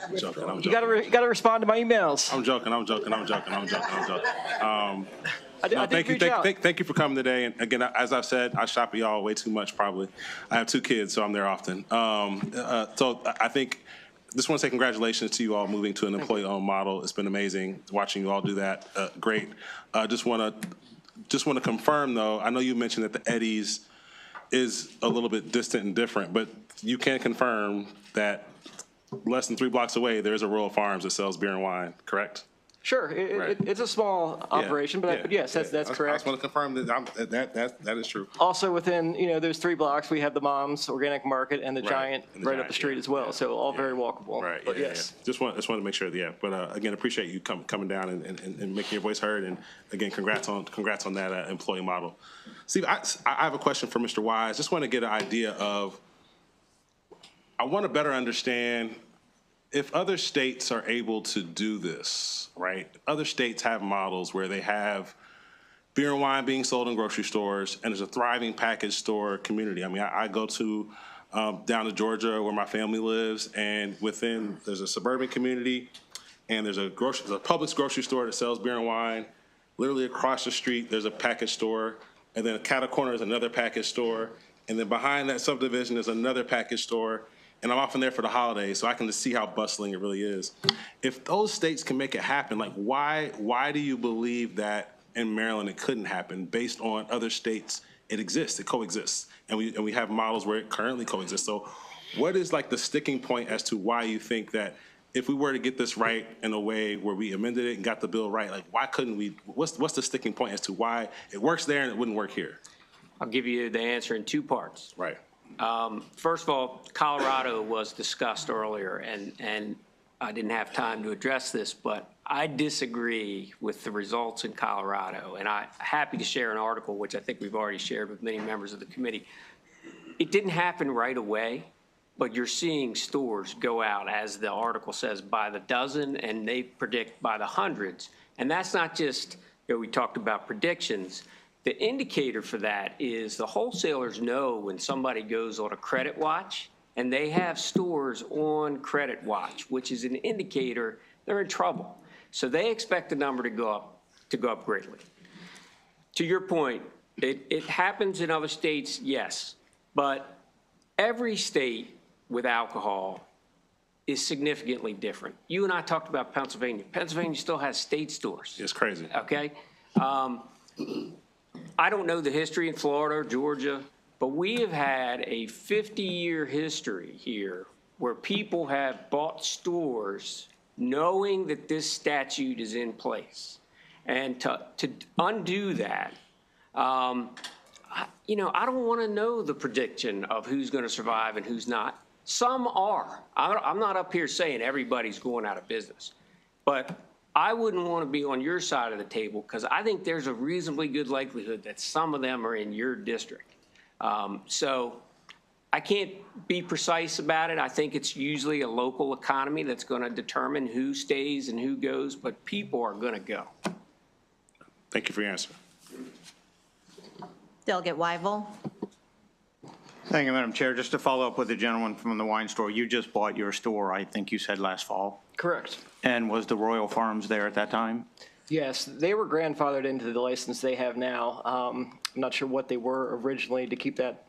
I'm joking. You got to respond to my emails. I'm joking. Thank you for coming today. And again, as I've said, I shop at y'all way too much probably. I have 2 kids, so I'm there often. So I think just want to say congratulations to you all moving to an employee-owned model. It's been amazing watching you all do that. Great. Just want to confirm though. I know you mentioned that the Eddie's is a little bit distant and different, but you can confirm that less than 3 blocks away, there's a Royal Farms that sells beer and wine, correct? Sure, it's a small operation, but yes, that's correct. I just want to confirm that is true. Also within, those 3 blocks, we have the Mom's Organic Market and the Giant right up the street as well, so all very walkable. Right, but yes. Just want to make sure, but again, appreciate you coming down and making your voice heard, and again, congrats on that employee model. Steve, I have a question for Mr. Wise. Just want to get an idea of, I want to better understand if other states are able to do this, right? Other states have models where they have beer and wine being sold in grocery stores, and there's a thriving package store community. I mean, I go to down to Georgia where my family lives, and there's a suburban community, and there's a Publix grocery store that sells beer and wine. Literally across the street, there's a package store, and then at the corner is another package store, and then behind that subdivision is another package store. And I'm often there for the holidays, so I can just see how bustling it really is. If those states can make it happen, like why do you believe that in Maryland it couldn't happen based on other states? It exists, it coexists, and we have models where it currently coexists. So what is like the sticking point as to why you think that if we were to get this right in a way where we amended it and got the bill right, like why couldn't we, what's the sticking point as to why it works there and it wouldn't work here? I'll give you the answer in 2 parts. Right. First of all, Colorado was discussed earlier, and I didn't have time to address this, but I disagree with the results in Colorado, and I'm happy to share an article, which I think we've already shared with many members of the committee. It didn't happen right away, but you're seeing stores go out, as the article says, by the dozen, and they predict by the hundreds. And that's not just, we talked about predictions. The indicator for that is the wholesalers know when somebody goes on a credit watch, and they have stores on credit watch, which is an indicator they're in trouble. So they expect the number to go up greatly. To your point, it happens in other states, yes, but every state with alcohol is significantly different. You and I talked about Pennsylvania. Pennsylvania still has state stores. It's crazy. Okay? I don't know the history in Florida or Georgia, but we have had a 50-year history here where people have bought stores knowing that this statute is in place. And to undo that, I don't want to know the prediction of who's going to survive and who's not. Some are. I'm not up here saying everybody's going out of business, but I wouldn't want to be on your side of the table because I think there's a reasonably good likelihood that some of them are in your district. So I can't be precise about it. I think it's usually a local economy that's going to determine who stays and who goes, but people are going to go. Thank you for your answer. Delegate Weigel. Thank you, Madam Chair. Just to follow up with the gentleman from the wine store, you just bought your store, I think you said last fall. Correct. And was the Royal Farms there at that time? Yes, they were grandfathered into the license they have now. I'm not sure what they were originally to keep that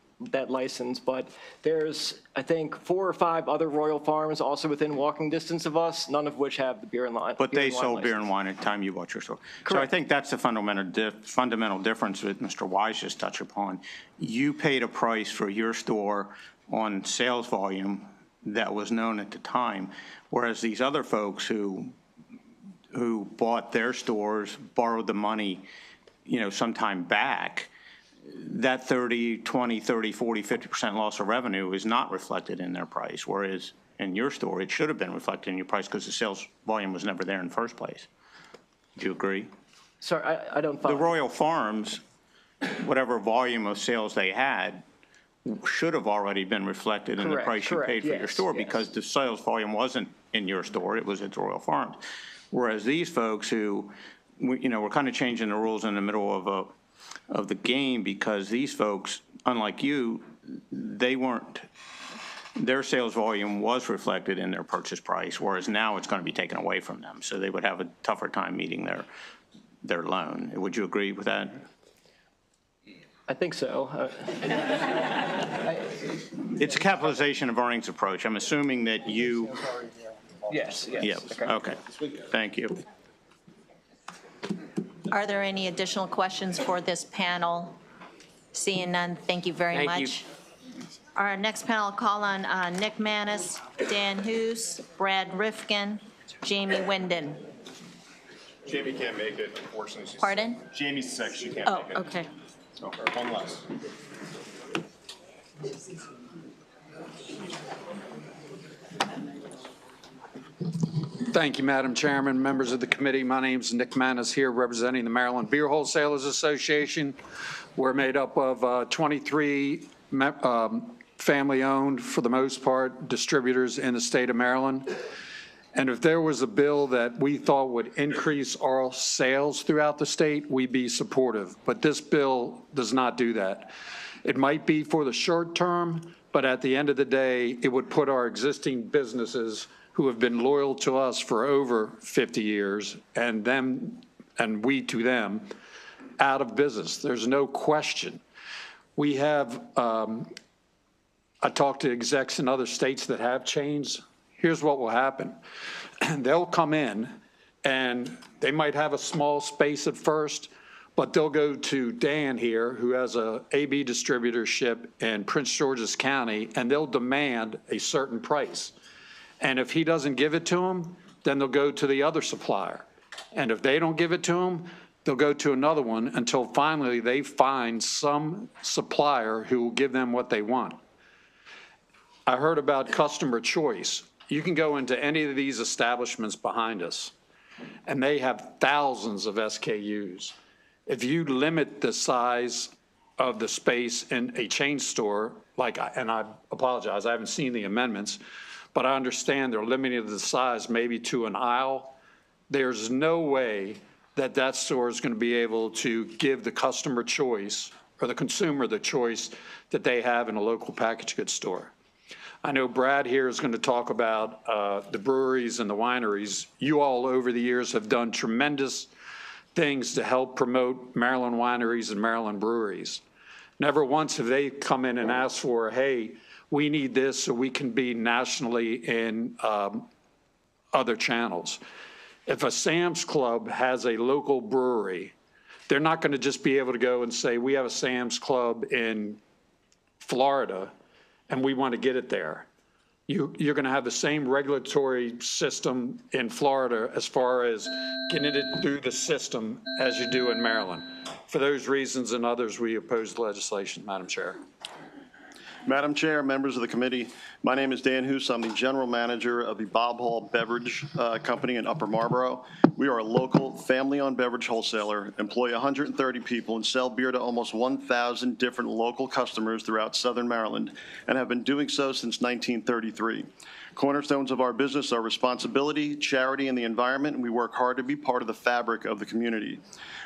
license, but there's, I think, 4 or 5 other Royal Farms also within walking distance of us, none of which have the beer and wine. But they sold beer and wine at the time you bought your store. Correct. So I think that's the fundamental difference that Mr. Wise just touched upon. You paid a price for your store on sales volume that was known at the time, whereas these other folks who bought their stores, borrowed the money, sometime back, that 30, 20, 30, 40, 50% loss of revenue is not reflected in their price, whereas in your store, it should have been reflected in your price because the sales volume was never there in the first place. Do you agree? Sorry, I don't follow. The Royal Farms, whatever volume of sales they had, should have already been reflected in the price you paid for your store because the sales volume wasn't in your store, it was at the Royal Farms. Whereas these folks who, we're kind of changing the rules in the middle of the game because these folks, unlike you, their sales volume was reflected in their purchase price, whereas now it's going to be taken away from them. So they would have a tougher time meeting their loan. Would you agree with that? I think so. It's a capitalization of earnings approach. I'm assuming that you. Yes. Okay. Thank you. Are there any additional questions for this panel? Seeing none, thank you very much. Thank you. Our next panel, I'll call on Nick Manis, Dan Hoos, Brad Rifkin, Jamie Winden. Jamie can't make it, unfortunately. Pardon? Jamie's sick, she can't Oh, make it. okay. Okay, one less. Thank you, Madam Chairman, members of the committee. My name is Nick Manis here representing the Maryland Beer Wholesalers Association. We're made up of 23 family-owned, for the most part, distributors in the state of Maryland. And if there was a bill that we thought would increase our sales throughout the state, we'd be supportive. But this bill does not do that. It might be for the short term, but at the end of the day, it would put our existing businesses who have been loyal to us for over 50 years and we to them out of business. There's no question. We have, I talked to execs in other states that have changed. Here's what will happen. They'll come in and they might have a small space at first, but they'll go to Dan here, who has a AB distributorship in Prince George's County, and they'll demand a certain price. And if he doesn't give it to them, then they'll go to the other supplier. And if they don't give it to them, they'll go to another one until finally they find some supplier who will give them what they want. I heard about customer choice. You can go into any of these establishments behind us, and they have thousands of SKUs. If you limit the size of the space in a chain store, and I apologize, I haven't seen the amendments, but I understand they're limiting the size maybe to an aisle. There's no way that that store is going to be able to give the customer choice or the consumer the choice that they have in a local packaged goods store. I know Brad here is going to talk about the breweries and the wineries. You all over the years have done tremendous things to help promote Maryland wineries and Maryland breweries. Never once have they come in and asked for, hey, we need this so we can be nationally in other channels. If a Sam's Club has a local brewery, they're not going to just be able to go and say, we have a Sam's Club in Florida and we want to get it there. You're going to have the same regulatory system in Florida as far as getting it through the system as you do in Maryland. For those reasons and others, we oppose the legislation, Madam Chair. Madam Chair, members of the committee, my name is Dan Hoos. I'm the general manager of the Bob Hall Beverage Company in Upper Marlboro. We are a local family-owned beverage wholesaler, employ 130 people, and sell beer to almost 1,000 different local customers throughout Southern Maryland, and have been doing so since 1933. Cornerstones of our business are responsibility, charity, and the environment, and we work hard to be part of the fabric of the community.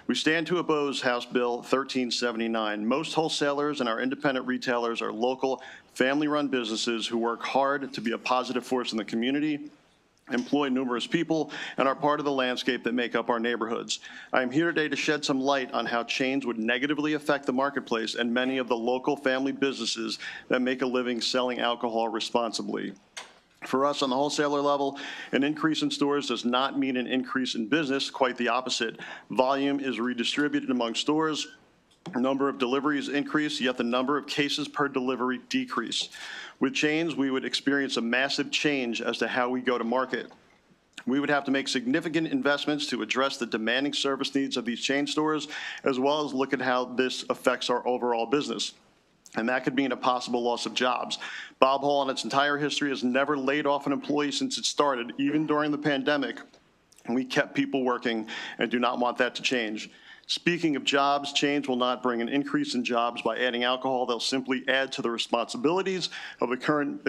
We stand to oppose House Bill 1379. Most wholesalers and our independent retailers are local, family-run businesses who work hard to be a positive force in the community, employ numerous people, and are part of the landscape that make up our neighborhoods. I am here today to shed some light on how chains would negatively affect the marketplace and many of the local family businesses that make a living selling alcohol responsibly. For us on the wholesaler level, an increase in stores does not mean an increase in business, quite the opposite. Volume is redistributed among stores, number of deliveries increase, yet the number of cases per delivery decrease. With chains, we would experience a massive change as to how we go to market. We would have to make significant investments to address the demanding service needs of these chain stores, as well as look at how this affects our overall business. And that could mean a possible loss of jobs. Bob Hall, in its entire history, has never laid off an employee since it started, even during the pandemic. And we kept people working and do not want that to change. Speaking of jobs, change will not bring an increase in jobs by adding alcohol. They'll simply add to the responsibilities of the current,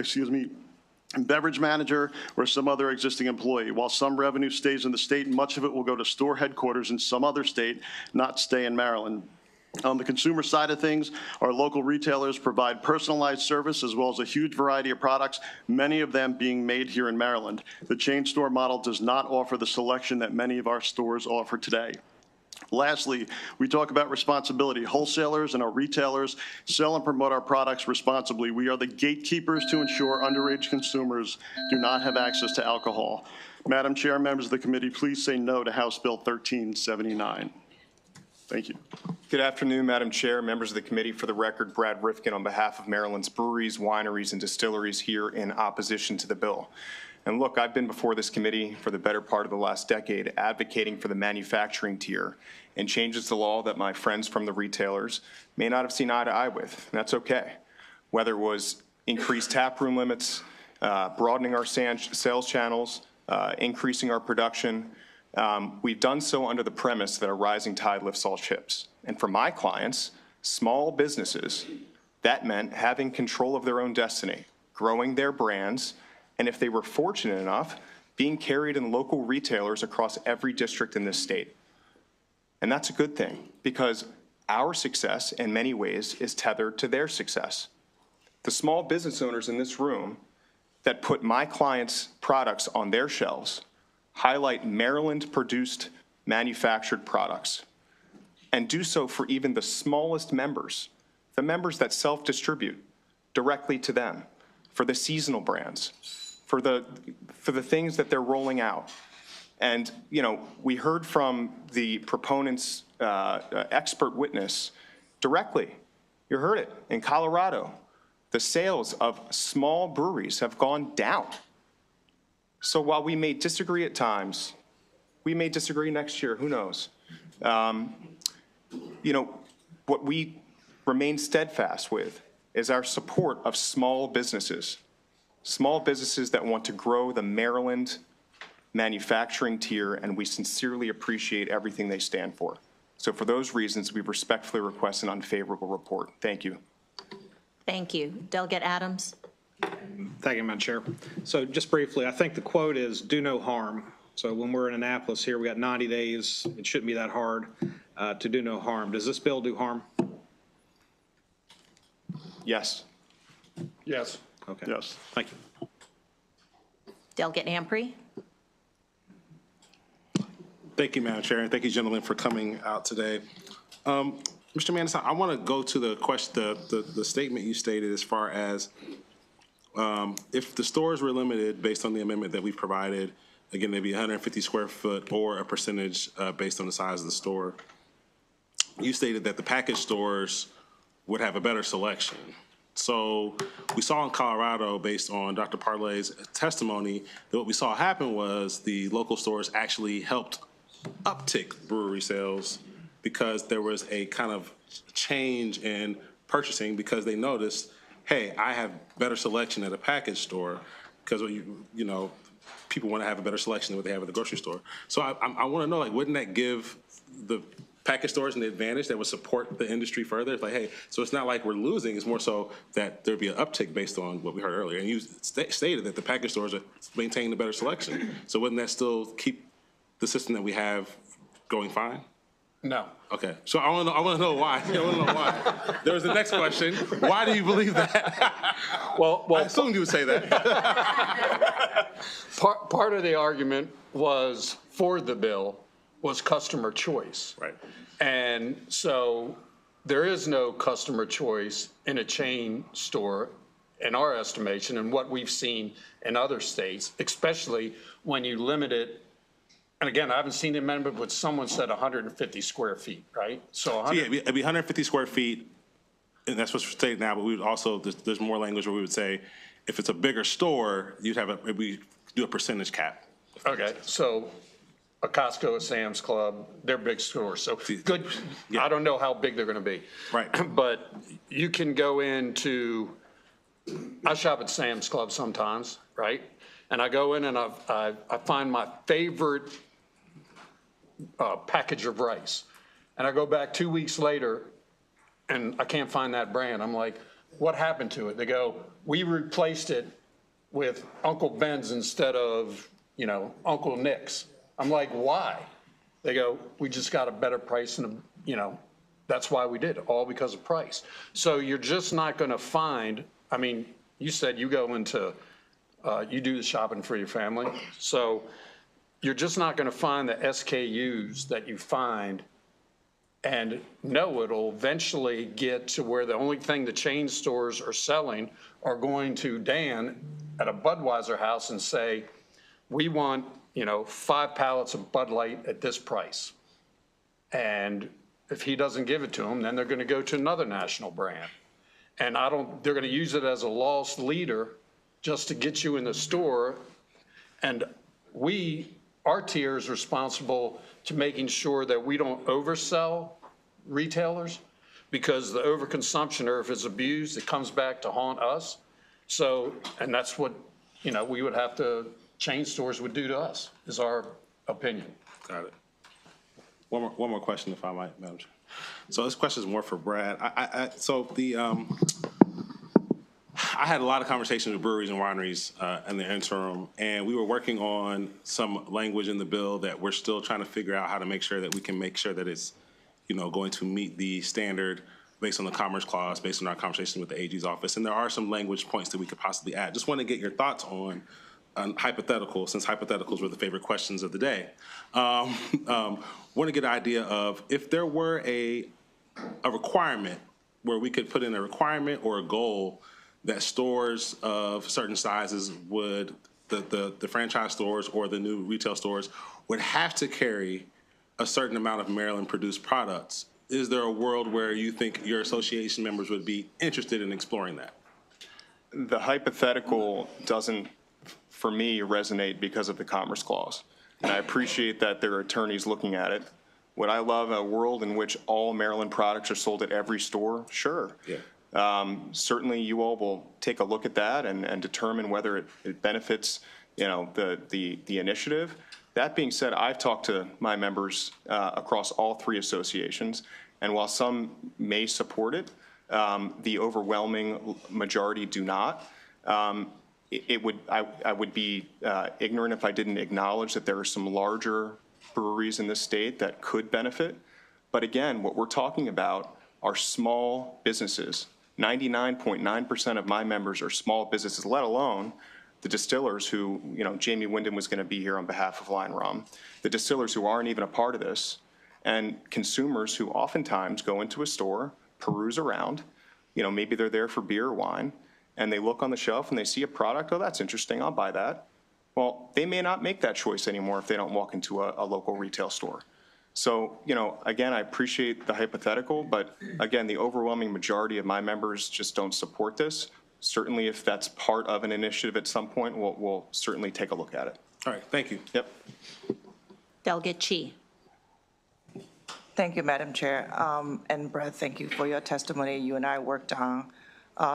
beverage manager or some other existing employee. While some revenue stays in the state, much of it will go to store headquarters in some other state, not stay in Maryland. On the consumer side of things, our local retailers provide personalized service as well as a huge variety of products, many of them being made here in Maryland. The chain store model does not offer the selection that many of our stores offer today. Lastly, we talk about responsibility. Wholesalers and our retailers sell and promote our products responsibly. We are the gatekeepers to ensure underage consumers do not have access to alcohol. Madam Chair, members of the committee, please say no to House Bill 1379. Thank you. Good afternoon, Madam Chair, members of the committee. For the record, Brad Rifkin on behalf of Maryland's breweries, wineries, and distilleries here in opposition to the bill. And look, I've been before this committee for the better part of the last decade advocating for the manufacturing tier and changes to law that my friends from the retailers may not have seen eye to eye with. And that's okay. Whether it was increased taproom limits, broadening our sales channels, increasing our production, we've done so under the premise that a rising tide lifts all ships. And for my clients, small businesses, that meant having control of their own destiny, growing their brands, and if they were fortunate enough, being carried in local retailers across every district in this state. And that's a good thing, because our success in many ways is tethered to their success. The small business owners in this room that put my clients' products on their shelves highlight Maryland-produced manufactured products and do so for even the smallest members, the members that self-distribute directly to them, for the seasonal brands, for the things that they're rolling out. And, you know, we heard from the proponent's expert witness directly. You heard it in Colorado. The sales of small breweries have gone down. So while we may disagree at times, we may disagree next year, who knows? You know, what we remain steadfast with is our support of small businesses that want to grow the Maryland manufacturing tier, and we sincerely appreciate everything they stand for. So for those reasons, we respectfully request an unfavorable report. Thank you. Thank you. Delegate Adams. Thank you, Madam Chair. So just briefly, I think the quote is do no harm. So when we're in Annapolis here, we got 90 days. It shouldn't be that hard to do no harm. Does this bill do harm? Yes. Yes. Okay. Yes. Thank you. Delegate Ampry. Thank you, Madam Chair, and thank you, gentlemen, for coming out today. Mr. Manis, I want to go to the question, the statement you stated as far as if the stores were limited based on the amendment that we provided, again, maybe 150 square foot or a percentage based on the size of the store. You stated that the package stores would have a better selection. So we saw in Colorado, based on Dr. Parlay's testimony, that what we saw happen was the local stores actually helped uptick brewery sales because there was a kind of change in purchasing because they noticed, hey, I have better selection at a package store because, you know, people want to have a better selection than what they have at the grocery store. So I want to know, like, wouldn't that give the package stores an advantage that would support the industry further? It's like, hey, so it's not like we're losing. It's more so that there'd be an uptick based on what we heard earlier. And you stated that the package stores are maintaining a better selection. So wouldn't that still keep the system that we have going fine? No. Okay. So I want to know why. I want to know why. There was the next question. Why do you believe that? Well, I assumed you would say that. Part of the argument was for the bill was customer choice. Right. And so there is no customer choice in a chain store, in our estimation, and what we've seen in other states, especially when you limit it. And again, I haven't seen the amendment, but someone said 150 square feet, right? So yeah, it'd be 150 square feet, and that's what's stated now, but we would also, there's more language where we would say, if it's a bigger store, we do a percentage cap. Okay, so a Costco, a Sam's Club, they're big stores, so good. I don't know how big they're gonna be. Right. But you can go into, I shop at Sam's Club sometimes, right? And I go in and I find my favorite package of rice. And I go back 2 weeks later and I can't find that brand. I'm like, what happened to it? They go, we replaced it with Uncle Ben's instead of, Uncle Nick's. I'm like, why? They go, we just got a better price and, that's why we did it, all because of price. So you're just not gonna find, you said you go into, you do the shopping for your family. So you're just not gonna find the SKUs that you find. And no, it'll eventually get to where the only thing the chain stores are selling are going to Dan at a Budweiser house and say, we want, 5 pallets of Bud Light at this price. And if he doesn't give it to them, then they're gonna go to another national brand. And they're gonna use it as a loss leader just to get you in the store. And our tier is responsible to making sure that we don't oversell retailers, because the overconsumption, or if it's abused, it comes back to haunt us. So, and that's what, we would have to, chain stores would do to us, is our opinion. Got it. One more question, if I might, Madam Chair. So this question is more for Brad. I had a lot of conversations with breweries and wineries in the interim, and we were working on some language in the bill that we're still trying to figure out how to make sure that we can make sure that it's, going to meet the standard based on the Commerce Clause, based on our conversation with the AG's office. And there are some language points that we could possibly add. Just want to get your thoughts on hypothetical, since hypotheticals were the favorite questions of the day. Want to get an idea of if there were a requirement where we could put in a requirement or a goal that stores of certain sizes would, the franchise stores or the new retail stores would have to carry a certain amount of Maryland-produced products. Is there a world where you think your association members would be interested in exploring that? The hypothetical doesn't, for me, resonate because of the Commerce Clause. And I appreciate that there are attorneys looking at it. Would I love a world in which all Maryland products are sold at every store? Sure. Yeah. Certainly you all will take a look at that and determine whether it benefits, the initiative. That being said, I've talked to my members across all 3 associations, and while some may support it, the overwhelming majority do not. I would be ignorant if I didn't acknowledge that there are some larger breweries in this state that could benefit. But again, what we're talking about are small businesses. 99.9% of my members are small businesses, let alone the distillers who, Jamie Wyndham was going to be here on behalf of Line Rum, the distillers who aren't even a part of this, and consumers who oftentimes go into a store, peruse around, maybe they're there for beer or wine, and they look on the shelf and they see a product, oh, that's interesting, I'll buy that. Well, they may not make that choice anymore if they don't walk into a local retail store. So, again, I appreciate the hypothetical, but again, the overwhelming majority of my members just don't support this. Certainly, if that's part of an initiative at some point, we'll certainly take a look at it. All right, thank you. Yep. Delegate Chi. Thank you, Madam Chair. And Brad, thank you for your testimony. You and I worked on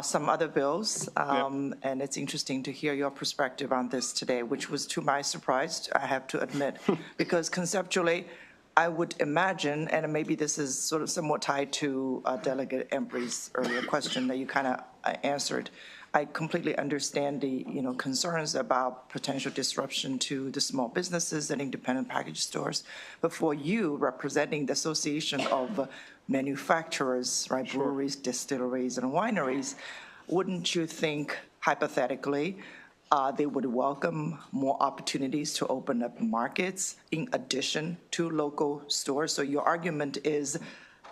some other bills, and it's interesting to hear your perspective on this today, which was to my surprise, I have to admit, because conceptually, I would imagine, and maybe this is sort of somewhat tied to Delegate Embry's earlier question that you kind of answered. I completely understand the concerns about potential disruption to the small businesses and independent package stores. But for you, representing the Association of Manufacturers, right, sure, breweries, distilleries, and wineries, wouldn't you think hypothetically they would welcome more opportunities to open up markets in addition to local stores? So your argument is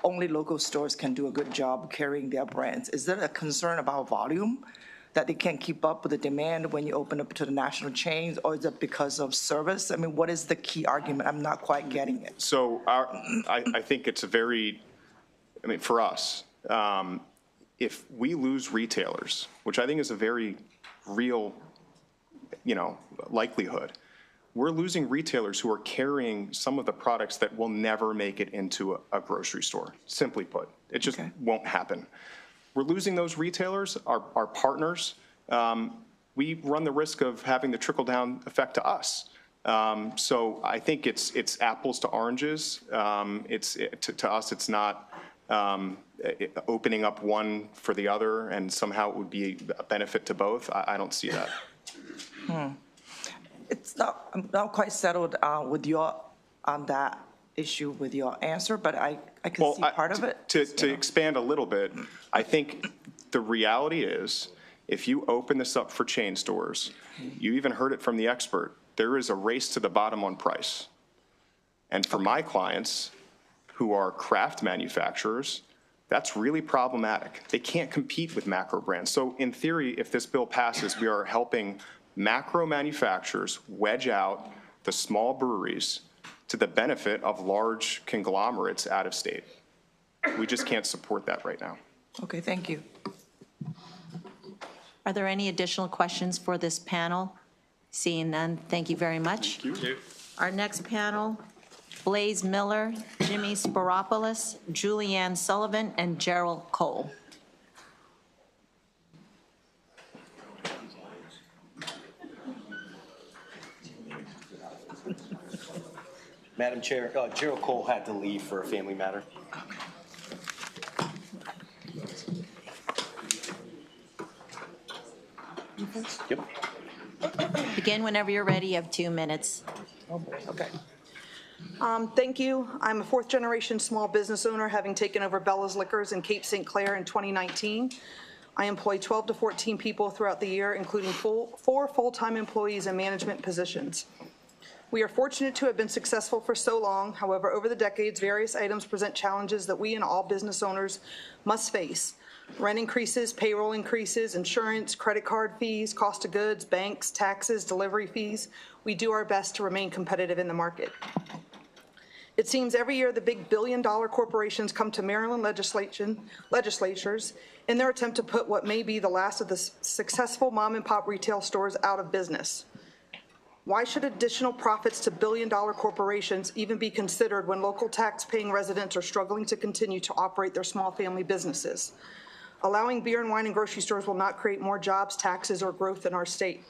only local stores can do a good job carrying their brands. Is there a concern about volume, that they can't keep up with the demand when you open up to the national chains, or is it because of service? I mean, what is the key argument? I'm not quite getting it. So I think it's a very, for us, if we lose retailers, which I think is a very real likelihood, we're losing retailers who are carrying some of the products that will never make it into a grocery store. Simply put, it just won't happen. We're losing those retailers, our partners. We run the risk of having the trickle-down effect to us. So I think it's apples to oranges. To us, it's not opening up one for the other, and somehow it would be a benefit to both. I don't see that. I'm not quite settled with on that issue with your answer, but I can see part of it. To expand a little bit, I think the reality is, if you open this up for chain stores, you even heard it from the expert, there is a race to the bottom on price. And for my clients, who are craft manufacturers, that's really problematic. They can't compete with macro brands. So in theory, if this bill passes, we are helping macro manufacturers wedge out the small breweries to the benefit of large conglomerates out of state. We just can't support that right now. Okay, thank you. Are there any additional questions for this panel? Seeing none, thank you very much. Thank you. Our next panel, Blaze Miller, Jimmy Sparopoulos, Julianne Sullivan, and Gerald Cole. Madam Chair, Gerald Cole had to leave for a family matter. Yep. Begin whenever you're ready. You have 2 minutes. Okay. Thank you. I'm a fourth-generation small business owner, having taken over Bella's Liquors in Cape St. Clair in 2019. I employ 12 to 14 people throughout the year, including 4 full-time employees in management positions. We are fortunate to have been successful for so long. However, over the decades, various items present challenges that we and all business owners must face. Rent increases, payroll increases, insurance, credit card fees, cost of goods, banks, taxes, delivery fees. We do our best to remain competitive in the market. It seems every year the big billion-dollar corporations come to Maryland legislatures in their attempt to put what may be the last of the successful mom-and-pop retail stores out of business. Why should additional profits to billion-dollar corporations even be considered when local tax-paying residents are struggling to continue to operate their small family businesses? Allowing beer and wine in grocery stores will not create more jobs, taxes, or growth in our state.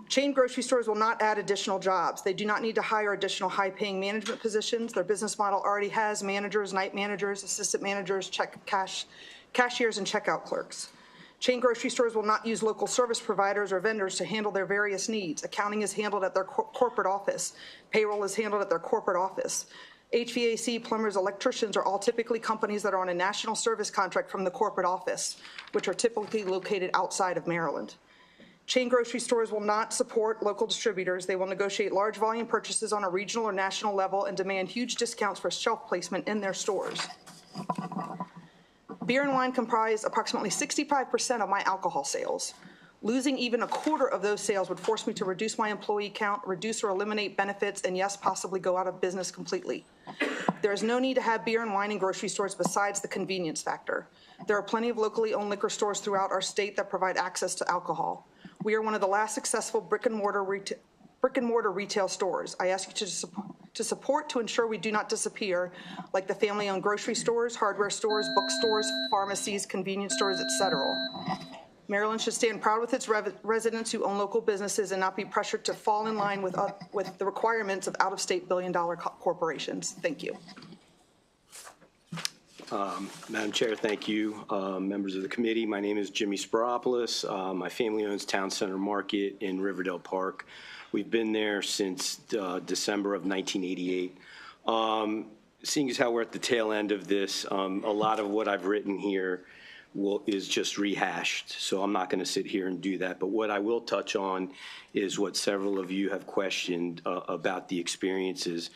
Chain grocery stores will not add additional jobs. They do not need to hire additional high-paying management positions. Their business model already has managers, night managers, assistant managers, cashiers, and checkout clerks. Chain grocery stores will not use local service providers or vendors to handle their various needs. Accounting is handled at their corporate office. Payroll is handled at their corporate office. HVAC, plumbers, electricians are all typically companies that are on a national service contract from the corporate office, which are typically located outside of Maryland. Chain grocery stores will not support local distributors. They will negotiate large volume purchases on a regional or national level and demand huge discounts for shelf placement in their stores. Beer and wine comprise approximately 65% of my alcohol sales. Losing even a quarter of those sales would force me to reduce my employee count, reduce or eliminate benefits, and yes, possibly go out of business completely. There is no need to have beer and wine in grocery stores besides the convenience factor. There are plenty of locally owned liquor stores throughout our state that provide access to alcohol. We are one of the last successful brick and mortar retail stores. I ask you to support to ensure we do not disappear, like the family-owned grocery stores, hardware stores, bookstores, pharmacies, convenience stores, etc. Maryland should stand proud with its residents who own local businesses and not be pressured to fall in line with the requirements of out-of-state billion-dollar corporations. Thank you. Madam Chair, thank you. Members of the committee, my name is Jimmy Sparopoulos. My family owns Town Center Market in Riverdale Park. We've been there since December of 1988. Seeing as how we're at the tail end of this, a lot of what I've written here is just rehashed, so I'm not going to sit here and do that. But what I will touch on is what several of you have questioned about the experiences.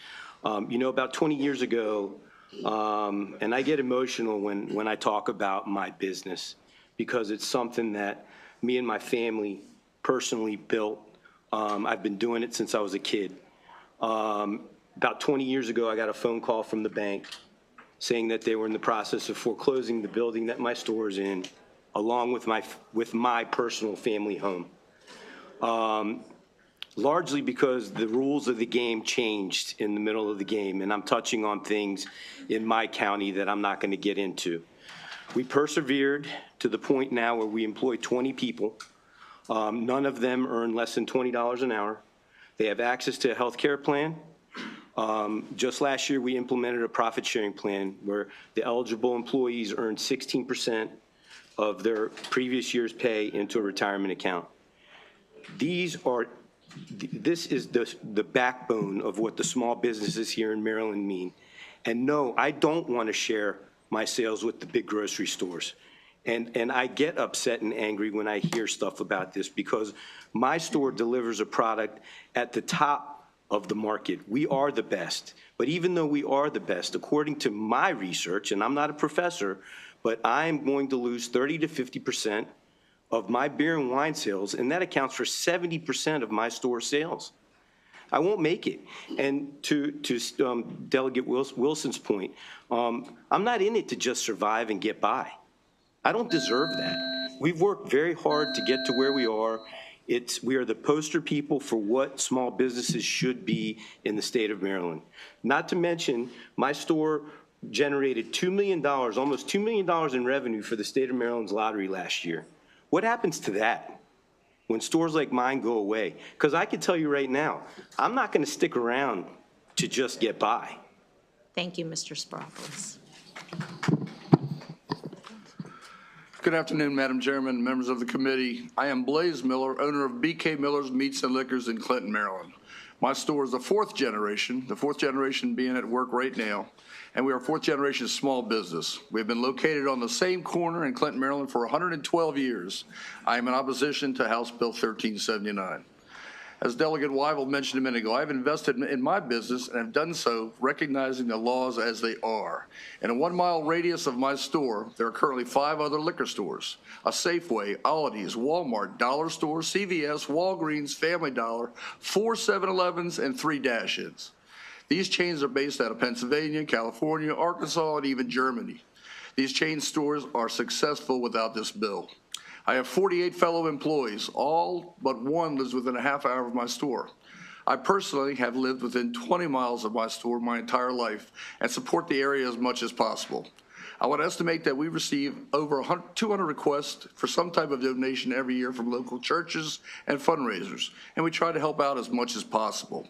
You know, about 20 years ago, and I get emotional when I talk about my business because it's something that me and my family personally built. I've been doing it since I was a kid. About 20 years ago, I got a phone call from the bank saying that they were in the process of foreclosing the building that my store is in, along with my personal family home. largely because the rules of the game changed in the middle of the game, and I'm touching on things in my county that I'm not going to get into. We persevered to the point now where we employ 20 people. None of them earn less than $20 an hour. They have access to a health care plan. Just last year, we implemented a profit-sharing plan where the eligible employees earned 16% of their previous year's pay into a retirement account. This is the backbone of what the small businesses here in Maryland mean. And no, I don't want to share my sales with the big grocery stores. And I get upset and angry when I hear stuff about this because my store delivers a product at the top of the market. We are the best. But even though we are the best, according to my research, and I'm not a professor, but I'm going to lose 30 to 50% of my beer and wine sales, and that accounts for 70% of my store sales. I won't make it. And to Delegate Wilson's point, I'm not in it to just survive and get by. I don't deserve that. We've worked very hard to get to where we are. We are the poster people for what small businesses should be in the state of Maryland. Not to mention, my store generated $2 million, almost $2 million in revenue for the state of Maryland's lottery last year. What happens to that when stores like mine go away? Because I can tell you right now, I'm not going to stick around to just get by. Thank you, Mr. Sparopoulos. Good afternoon, Madam Chairman, members of the committee. I am Blaze Miller, owner of BK Miller's Meats and Liquors in Clinton, Maryland. My store is the fourth generation being at work right now, and we are fourth generation small business. We have been located on the same corner in Clinton, Maryland for 112 years. I am in opposition to House Bill 1379. As Delegate Weibel mentioned a minute ago, I've invested in my business and have done so recognizing the laws as they are. In a 1 mile radius of my store, there are currently 5 other liquor stores: a Safeway, Aldi's, Walmart, Dollar Store, CVS, Walgreens, Family Dollar, 4 7-Elevens, and 3 Dash-Ins. These chains are based out of Pennsylvania, California, Arkansas, and even Germany. These chain stores are successful without this bill. I have 48 fellow employees. All but one lives within a half hour of my store. I personally have lived within 20 miles of my store my entire life and support the area as much as possible. I would estimate that we receive over 200 requests for some type of donation every year from local churches and fundraisers, and we try to help out as much as possible.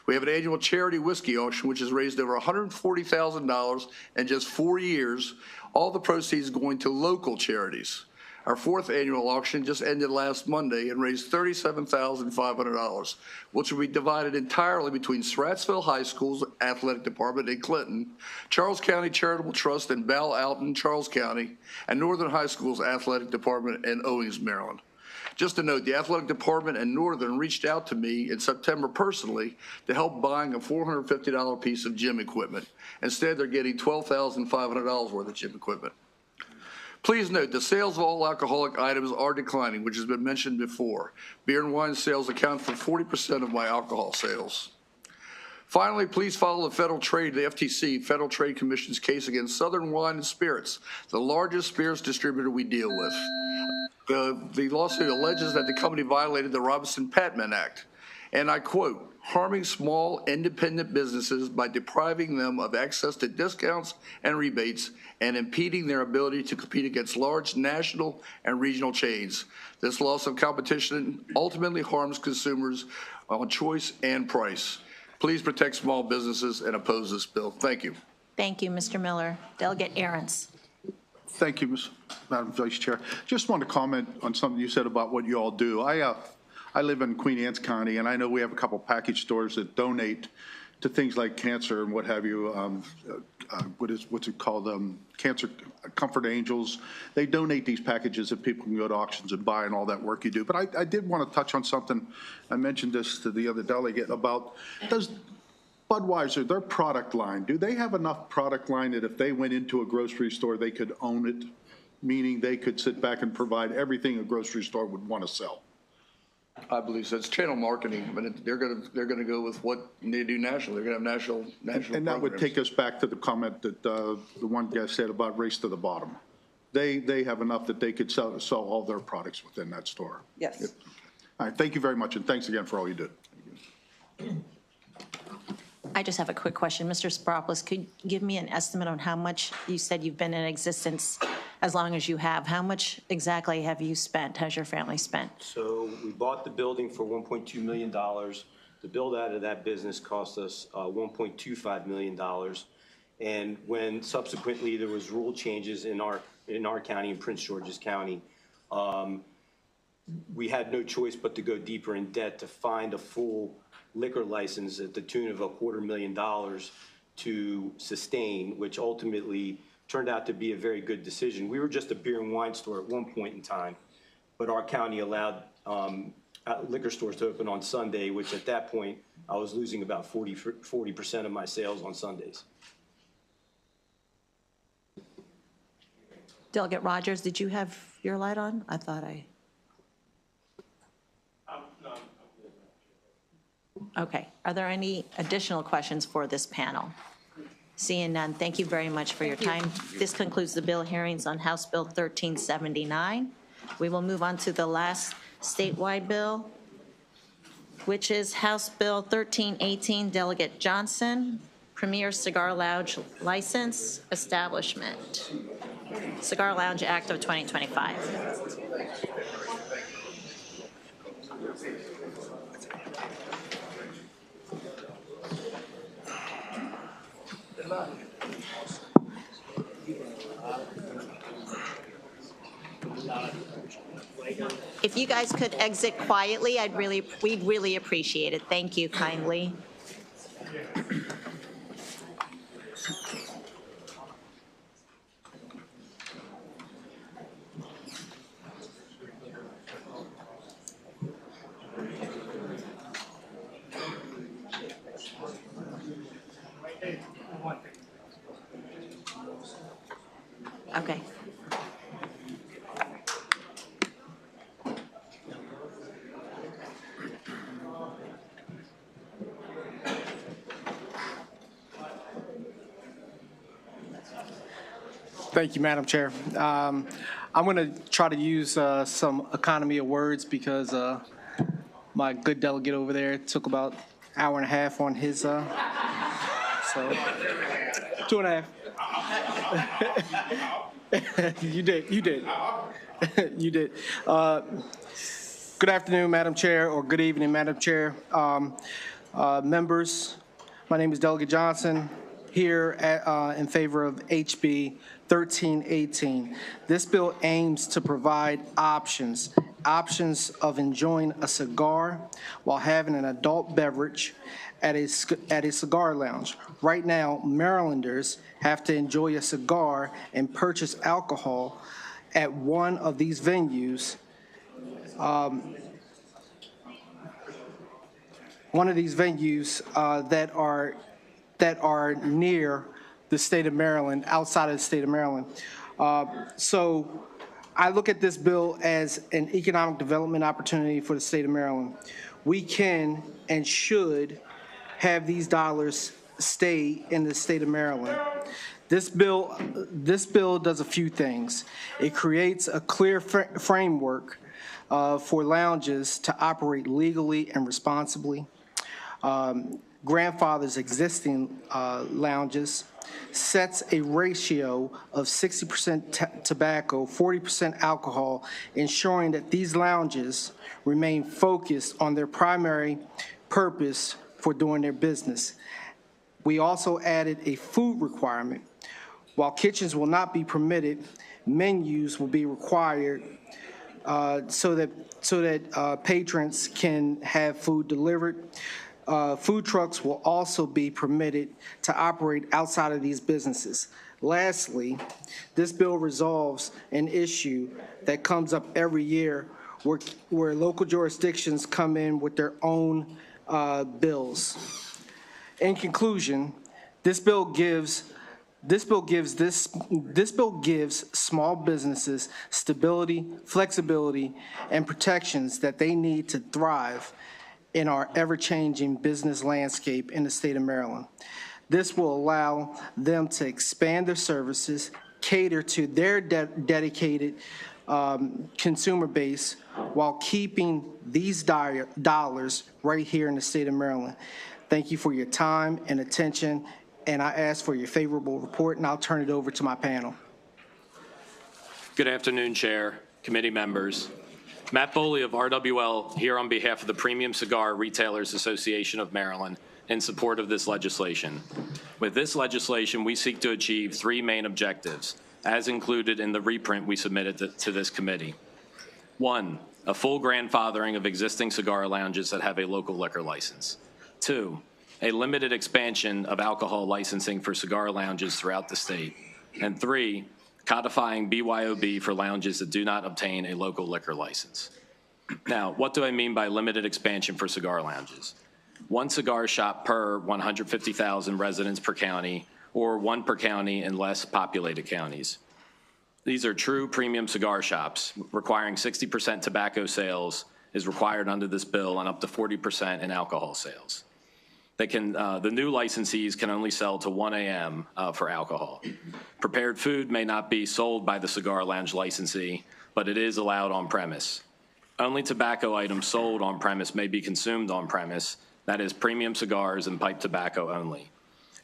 We have an annual charity whiskey auction, which has raised over $140,000 in just 4 years, all the proceeds going to local charities. Our 4th annual auction just ended last Monday and raised $37,500, which will be divided entirely between Srattsville High School's athletic department in Clinton, Charles County Charitable Trust in Bell Alton, Charles County, and Northern High School's athletic department in Owings, Maryland. Just to note, the athletic department and Northern reached out to me in September personally to help buying a $450 piece of gym equipment. Instead, they're getting $12,500 worth of gym equipment. Please note, the sales of all alcoholic items are declining, which has been mentioned before. Beer and wine sales account for 40% of my alcohol sales. Finally, please follow the the FTC, Federal Trade Commission's case against Southern Wine and Spirits, the largest spirits distributor we deal with. The lawsuit alleges that the company violated the Robinson-Patman Act, and I quote, harming small independent businesses by depriving them of access to discounts and rebates and impeding their ability to compete against large national and regional chains. This loss of competition ultimately harms consumers on choice and price. Please protect small businesses and oppose this bill. Thank you. Thank you, Mr. Miller. Delegate Ahrens. Thank you, Madam Vice Chair. Just want to comment on something you said about what you all do. I live in Queen Anne's County, and I know we have a couple package stores that donate to things like cancer and what have you. What's it called? Cancer Comfort Angels. They donate these packages that people can go to auctions and buy and all that work you do. But I did want to touch on something. I mentioned this to the other delegate about, does Budweiser, their product line, do they have enough product line that if they went into a grocery store, they could own it? Meaning they could sit back and provide everything a grocery store would want to sell? I believe so. It's channel marketing, but they're going to go with what they do nationally. They're going to have national. And that would take us back to the comment that the one guy said about race to the bottom. They have enough that they could sell all their products within that store. Yes. All right. Thank you very much, and thanks again for all you do. I just have a quick question. Mr. Sparopoulos, could you give me an estimate on how much, you said you've been in existence as long as you have. How much exactly have you spent, has your family spent? So we bought the building for $1.2 million. The build out of that business cost us $1.25 million. And when subsequently there was rule changes in our county, in Prince George's County, we had no choice but to go deeper in debt to find a full liquor license at the tune of $250,000 to sustain, which ultimately turned out to be a very good decision. We were just a beer and wine store at one point in time, but our county allowed liquor stores to open on Sunday, which at that point, I was losing about 40% of my sales on Sundays. Delegate Rogers, did you have your light on? I thought I. Okay. Are there any additional questions for this panel? Seeing none, thank you very much for your time. This concludes the bill hearings on House Bill 1379. We will move on to the last statewide bill, which is House Bill 1318, Delegate Johnson, Premier Cigar Lounge License Establishment. Cigar Lounge Act of 2025. If you guys could exit quietly, we'd really appreciate it. Thank you kindly. Okay. Thank you, Madam Chair. I'm going to try to use some economy of words because my good delegate over there took about an hour and a half on his, so 2.5. You did. You did. Good afternoon, Madam Chair, or good evening, Madam Chair. Members, my name is Delegate Johnson, here in favor of HB 1318. This bill aims to provide options of enjoying a cigar while having an adult beverage at a cigar lounge. Right now, Marylanders have to enjoy a cigar and purchase alcohol at one of these venues. One of these venues that are near the state of Maryland, outside of the state of Maryland. So I look at this bill as an economic development opportunity for the state of Maryland. We can and should have these dollars stay in the state of Maryland. This bill does a few things. It creates a clear framework for lounges to operate legally and responsibly. Grandfathers existing lounges, sets a ratio of 60% tobacco, 40% alcohol, ensuring that these lounges remain focused on their primary purpose for doing their business. We also added a food requirement. While kitchens will not be permitted, menus will be required so that patrons can have food delivered. Food trucks will also be permitted to operate outside of these businesses. Lastly, this bill resolves an issue that comes up every year where local jurisdictions come in with their own bills. In conclusion, this bill gives small businesses stability, flexibility, and protections that they need to thrive in our ever-changing business landscape in the state of Maryland. This will allow them to expand their services, cater to their dedicated consumer base while keeping these dollars right here in the state of Maryland. Thank you for your time and attention, and I ask for your favorable report, and I'll turn it over to my panel. Good afternoon, Chair, committee members. Matt Boley of RWL here on behalf of the Premium Cigar Retailers Association of Maryland in support of this legislation. With this legislation, we seek to achieve three main objectives, as included in the reprint we submitted to this committee. One, a full grandfathering of existing cigar lounges that have a local liquor license. Two, a limited expansion of alcohol licensing for cigar lounges throughout the state. And three, codifying BYOB for lounges that do not obtain a local liquor license. Now, what do I mean by limited expansion for cigar lounges? One cigar shop per 150,000 residents per county, or one per county in less populated counties. These are true premium cigar shops, requiring 60% tobacco sales is required under this bill and up to 40% in alcohol sales. They can, the new licensees can only sell to 1 a.m. For alcohol. Prepared food may not be sold by the cigar lounge licensee, but it is allowed on premise. Only tobacco items sold on premise may be consumed on premise, that is premium cigars and pipe tobacco only.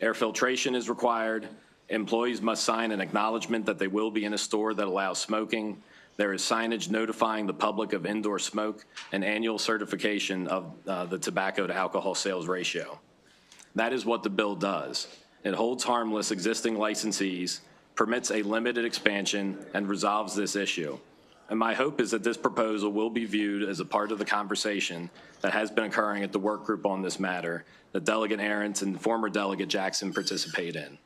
Air filtration is required. Employees must sign an acknowledgement that they will be in a store that allows smoking. There is signage notifying the public of indoor smoke and annual certification of the tobacco to alcohol sales ratio. That is what the bill does. It holds harmless existing licensees, permits a limited expansion, and resolves this issue. And my hope is that this proposal will be viewed as a part of the conversation that has been occurring at the work group on this matter that Delegate Ahrens and former Delegate Jackson participate in.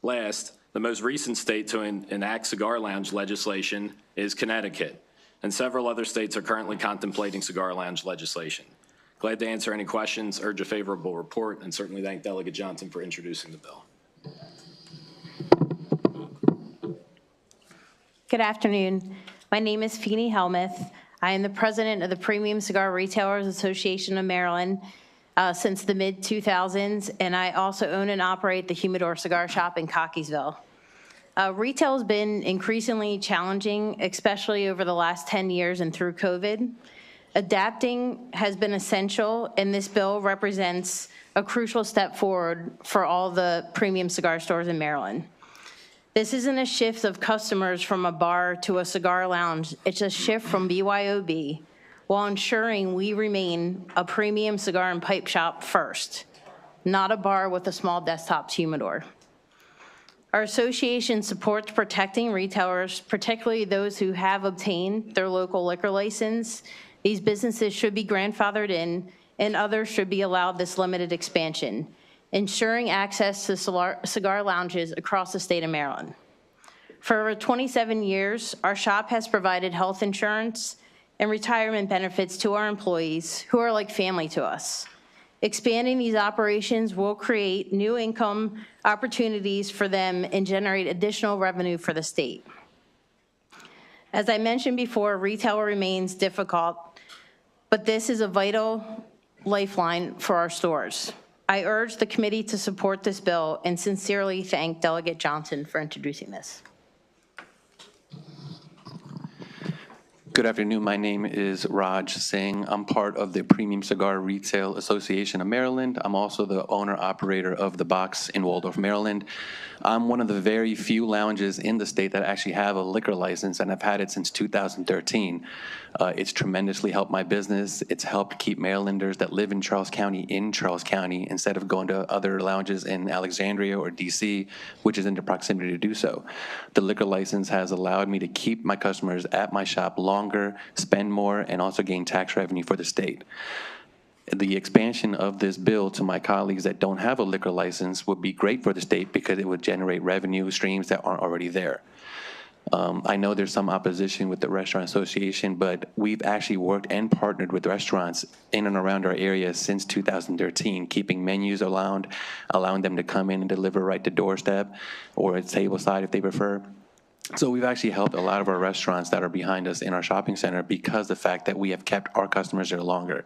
Last, the most recent state to enact cigar lounge legislation is Connecticut, and several other states are currently contemplating cigar lounge legislation. Glad to answer any questions, urge a favorable report, and certainly thank Delegate Johnson for introducing the bill. Good afternoon. My name is Feeney Helmuth. I am the president of the Premium Cigar Retailers Association of Maryland since the mid-2000s, and I also own and operate the Humidor Cigar Shop in Cockeysville. Retail has been increasingly challenging, especially over the last 10 years and through COVID. Adapting has been essential, and this bill represents a crucial step forward for all the premium cigar stores in Maryland. This isn't a shift of customers from a bar to a cigar lounge. It's a shift from BYOB while ensuring we remain a premium cigar and pipe shop first, not a bar with a small desktop humidor. Our association supports protecting retailers, particularly those who have obtained their local liquor license. These businesses should be grandfathered in, and others should be allowed this limited expansion, ensuring access to cigar lounges across the state of Maryland. For over 27 years, our shop has provided health insurance and retirement benefits to our employees, who are like family to us. Expanding these operations will create new income opportunities for them and generate additional revenue for the state. As I mentioned before, retail remains difficult, but this is a vital lifeline for our stores. I urge the committee to support this bill and sincerely thank Delegate Johnson for introducing this. Good afternoon. My name is Raj Singh. I'm part of the Premium Cigar Retail Association of Maryland. I'm also the owner-operator of The Box in Waldorf, Maryland. I'm one of the very few lounges in the state that actually have a liquor license, and I've had it since 2013. It's tremendously helped my business. It's helped keep Marylanders that live in Charles County instead of going to other lounges in Alexandria or DC, which is in the proximity to do so. The liquor license has allowed me to keep my customers at my shop longer, spend more, and also gain tax revenue for the state. The expansion of this bill to my colleagues that don't have a liquor license would be great for the state because it would generate revenue streams that aren't already there. I know there's some opposition with the Restaurant Association, but we've actually worked and partnered with restaurants in and around our area since 2013, keeping menus allowing them to come in and deliver right to doorstep or at tableside if they prefer. So we've actually helped a lot of our restaurants that are behind us in our shopping center because of the fact that we have kept our customers there longer.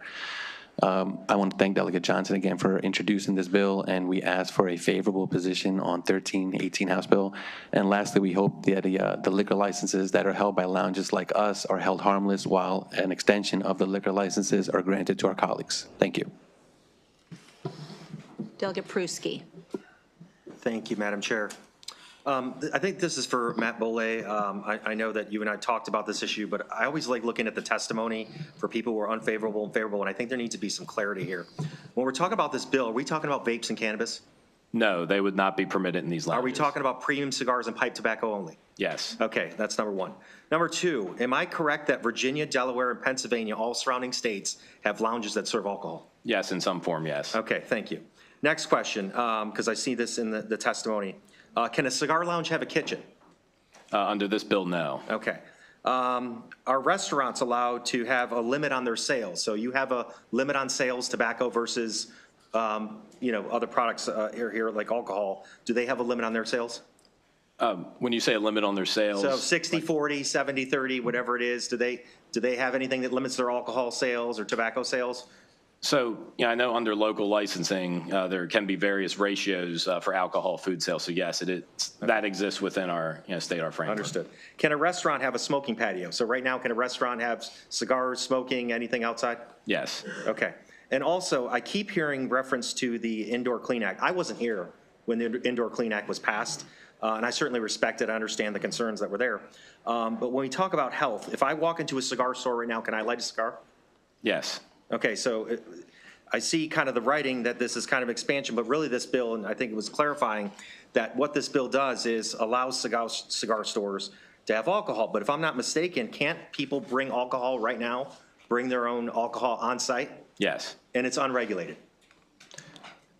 I want to thank Delegate Johnson again for introducing this bill, and we ask for a favorable position on 1318 House Bill. And lastly, we hope that the liquor licenses that are held by lounges like us are held harmless while an extension of the liquor licenses are granted to our colleagues. Thank you. Delegate Pruski. Thank you, Madam Chair. I think this is for Matt Bole. I know that you and I talked about this issue, but I always like looking at the testimony for people who are unfavorable and favorable, and I think there needs to be some clarity here. When we're talking about this bill, are we talking about vapes and cannabis? No, they would not be permitted in these lounges. Are we talking about premium cigars and pipe tobacco only? Yes. Okay, that's number one. Number two, am I correct that Virginia, Delaware, and Pennsylvania, all surrounding states, have lounges that serve alcohol? Yes, in some form, yes. Okay, thank you. Next question, because I see this in the testimony. Can a cigar lounge have a kitchen? Under this bill, no. Okay. Are restaurants allowed to have a limit on their sales? So you have a limit on sales, tobacco versus, other products here like alcohol. Do they have a limit on their sales? When you say a limit on their sales? So 60-40, 70-30, whatever it is, do they have anything that limits their alcohol sales or tobacco sales? So, I know under local licensing, there can be various ratios for alcohol food sales. So yes, that exists within our state, our framework. Understood. Can a restaurant have a smoking patio? So right now, can a restaurant have cigars, smoking, anything outside? Yes. Okay. And also, I keep hearing reference to the Indoor Clean Act. I wasn't here when the Indoor Clean Act was passed, and I certainly respect it. I understand the concerns that were there. But when we talk about health, if I walk into a cigar store right now, can I light a cigar? Yes. Okay, so I see kind of the writing that this is kind of expansion, but really this bill, and I think it was clarifying, that what this bill does is allows cigar stores to have alcohol. But if I'm not mistaken, can't people bring alcohol right now, bring their own alcohol on site? Yes. And it's unregulated?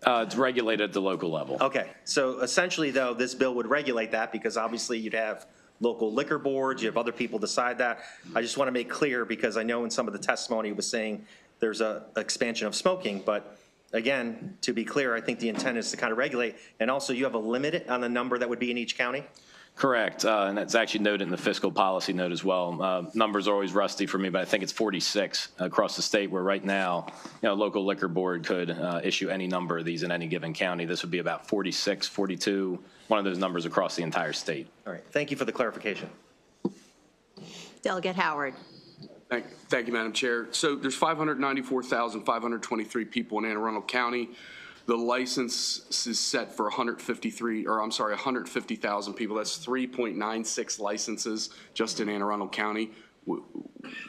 It's regulated at the local level. Okay, so essentially, though, this bill would regulate that because obviously you'd have local liquor boards, you have other people decide that. I just want to make clear because I know in some of the testimony it was saying there's a expansion of smoking, but again, to be clear, I think the intent is to kind of regulate. And also you have a limit on the number that would be in each county? Correct, and that's actually noted in the fiscal policy note as well. Numbers are always rusty for me, but I think it's 46 across the state where right now, local liquor board could issue any number of these in any given county. This would be about 46, 42, one of those numbers across the entire state. All right, thank you for the clarification. Delegate Howard. Thank you, Madam Chair. So there's 594,523 people in Anne Arundel County. The license is set for 150,000 people. That's 3.96 licenses just in Anne Arundel County.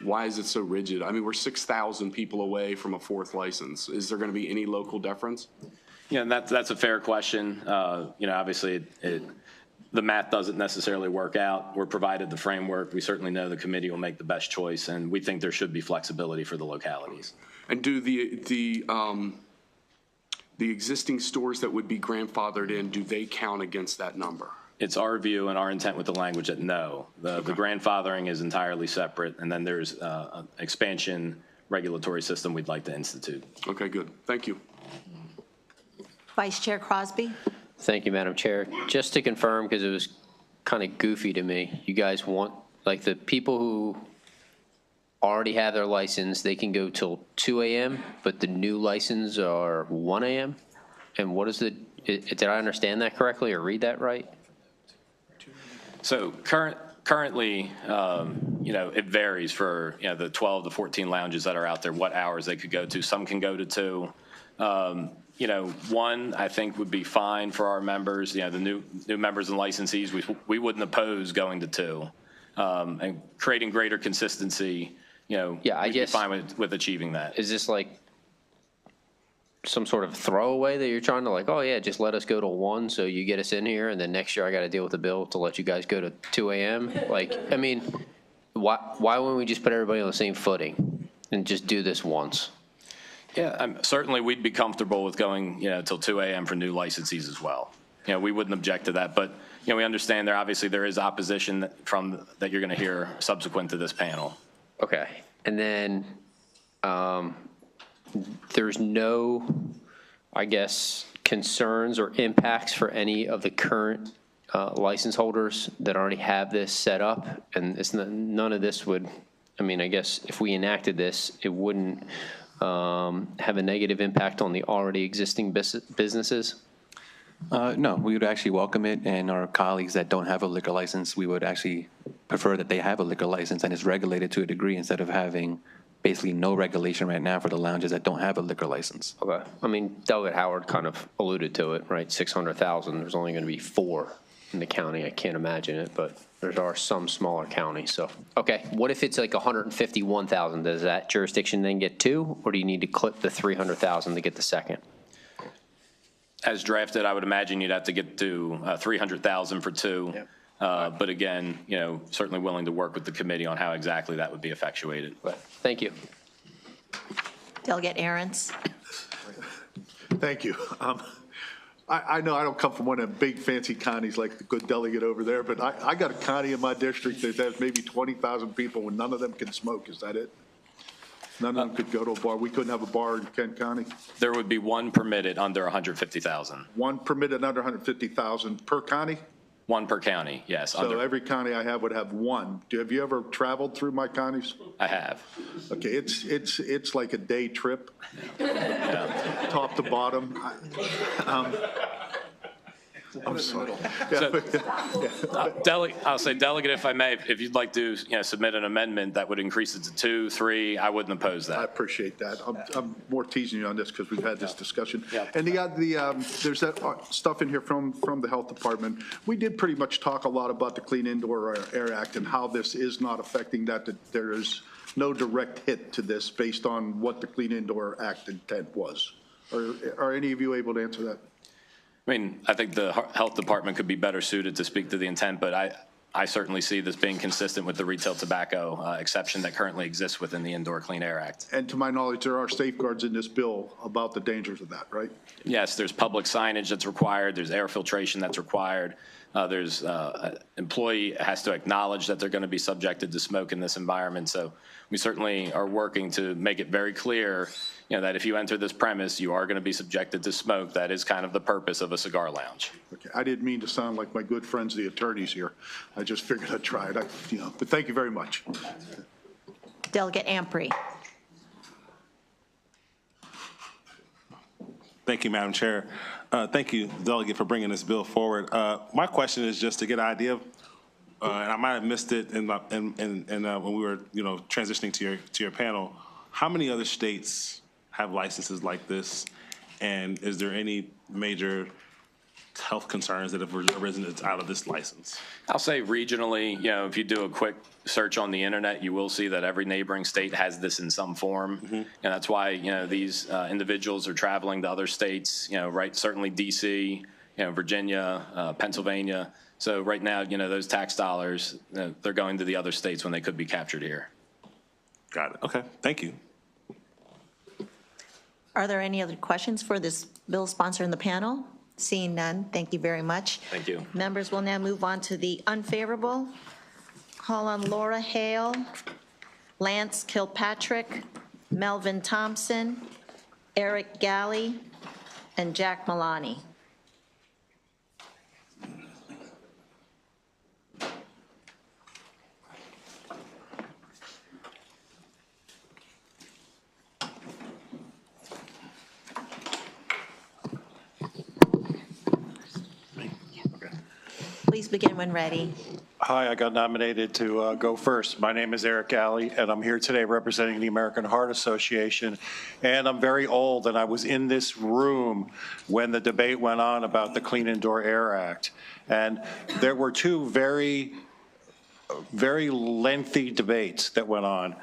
Why is it so rigid? I mean, we're 6,000 people away from a fourth license. Is there going to be any local deference? Yeah, that's a fair question. Obviously, the math doesn't necessarily work out. We're provided the framework. We certainly know the committee will make the best choice, and we think there should be flexibility for the localities. And do the existing stores that would be grandfathered in, do they count against that number? It's our view and our intent with the language that no. The grandfathering is entirely separate, and then there's an expansion regulatory system we'd like to institute. Okay, good. Thank you. Vice Chair Crosby. Thank you, Madam Chair. Just to confirm, because it was kind of goofy to me, you guys want, like, the people who already have their license, they can go till 2 a.m., but the new license are 1 a.m.? And what is did I understand that correctly or read that right? So currently, it varies for, the 12 to 14 lounges that are out there, what hours they could go to. Some can go to 2. 1, I think, would be fine for our members, the new members and licensees. We wouldn't oppose going to 2. And creating greater consistency, we'd be fine with achieving that. Is this like some sort of throwaway that you're trying to like, oh yeah, just let us go to 1 so you get us in here, and then next year I got to deal with the bill to let you guys go to 2 a.m.? Like, I mean, why wouldn't we just put everybody on the same footing and just do this once? Yeah, certainly we'd be comfortable with going, till 2 a.m. for new licensees as well. We wouldn't object to that, but, we understand there is opposition that you're going to hear subsequent to this panel. Okay, and then there's no, I guess, concerns or impacts for any of the current license holders that already have this set up, and none of this would, I guess if we enacted this, it wouldn't have a negative impact on the already existing businesses? No, we would actually welcome it, and our colleagues that don't have a liquor license, we would actually prefer that they have a liquor license and it's regulated to a degree instead of having basically no regulation right now for the lounges that don't have a liquor license. Okay. I mean, Delegate Howard kind of alluded to it, right? 600,000, there's only going to be 4 in the county. I can't imagine it, but there are some smaller counties, so. Okay, what if it's like 151,000? Does that jurisdiction then get 2, or do you need to clip the 300,000 to get the second? As drafted, I would imagine you'd have to get to 300,000 for 2. Yep. But again, certainly willing to work with the committee on how exactly that would be effectuated. Thank you. Delegate Ahrens. Thank you. I know I don't come from one of them big fancy counties like the good delegate over there, but I got a county in my district that has maybe 20,000 people and none of them can smoke. Is that it? None of them could go to a bar. We couldn't have a bar in Kent County. There would be 1 permitted under 150,000. 1 permitted under 150,000 per county? 1 per county, yes. So every county I have would have 1. Have you ever traveled through my counties? I have. Okay, it's like a day trip, top to bottom. I'm sorry. I'll say, Delegate, if I may, if you'd like to submit an amendment that would increase it to 2, 3, I wouldn't oppose that. I appreciate that. I'm more teasing you on this because we've had this discussion. And there's that stuff in here from the health department. We did pretty much talk a lot about the Clean Indoor Air Act and how this is not affecting that there is no direct hit to this based on what the Clean Indoor Act intent was. Are any of you able to answer that? I mean, I think the health department could be better suited to speak to the intent, but I certainly see this being consistent with the retail tobacco exception that currently exists within the Indoor Clean Air Act. And to my knowledge, there are safeguards in this bill about the dangers of that, right? Yes, there's public signage that's required. There's air filtration that's required. There's employee has to acknowledge that they're going to be subjected to smoke in this environment. So we certainly are working to make it very clear, that if you enter this premise, you are going to be subjected to smoke. That is kind of the purpose of a cigar lounge. Okay, I didn't mean to sound like my good friends, the attorneys here. I just figured I'd try it. But thank you very much. Delegate Ampry. Thank you, Madam Chair. Thank you, Delegate, for bringing this bill forward. My question is just to get an idea of, and I might have missed it when we were, transitioning to your panel. How many other states have licenses like this, and is there any major health concerns that have arisen out of this license? I'll say regionally, if you do a quick search on the internet, you will see that every neighboring state has this in some form. Mm-hmm. And that's why, these individuals are traveling to other states, right? Certainly DC, Virginia, Pennsylvania. So right now, those tax dollars, they're going to the other states when they could be captured here. Got it. Okay. Thank you. Are there any other questions for this bill sponsor in the panel? Seeing none, thank you very much. Thank you. Members will now move on to the unfavorable. Call on Laura Hale, Lance Kilpatrick, Melvin Thompson, Eric Galley, and Jack Malani. Please begin when ready. Hi, I got nominated to go first. My name is Eric Alley, and I'm here today representing the American Heart Association. And I'm very old, and I was in this room when the debate went on about the Clean Indoor Air Act. And there were 2 very lengthy debates that went on.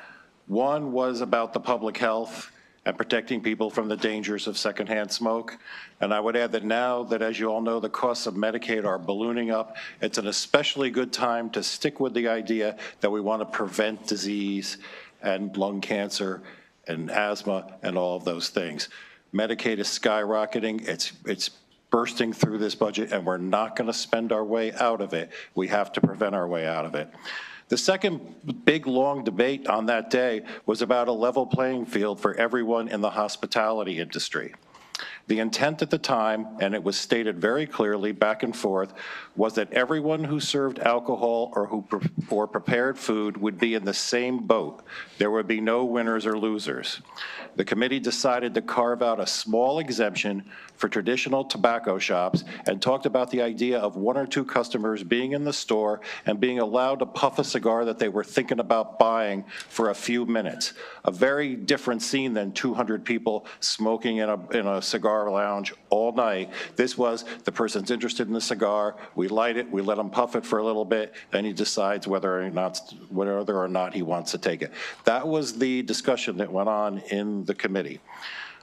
One was about the public health and protecting people from the dangers of secondhand smoke. And I would add that now that, as you all know, the costs of Medicaid are ballooning up, it's an especially good time to stick with the idea that we want to prevent disease and lung cancer and asthma and all of those things. Medicaid is skyrocketing. It's bursting through this budget, and we're not going to spend our way out of it. We have to prevent our way out of it. The second big, long debate on that day was about a level playing field for everyone in the hospitality industry. The intent at the time, and it was stated very clearly back and forth, was that everyone who served alcohol or prepared food would be in the same boat. There would be no winners or losers. The committee decided to carve out a small exemption for traditional tobacco shops and talked about the idea of 1 or 2 customers being in the store and being allowed to puff a cigar that they were thinking about buying for a few minutes. A very different scene than 200 people smoking in a cigar lounge all night. This was the person's interested in the cigar, we light it, we let him puff it for a little bit, and he decides whether or not he wants to take it. That was the discussion that went on in the committee.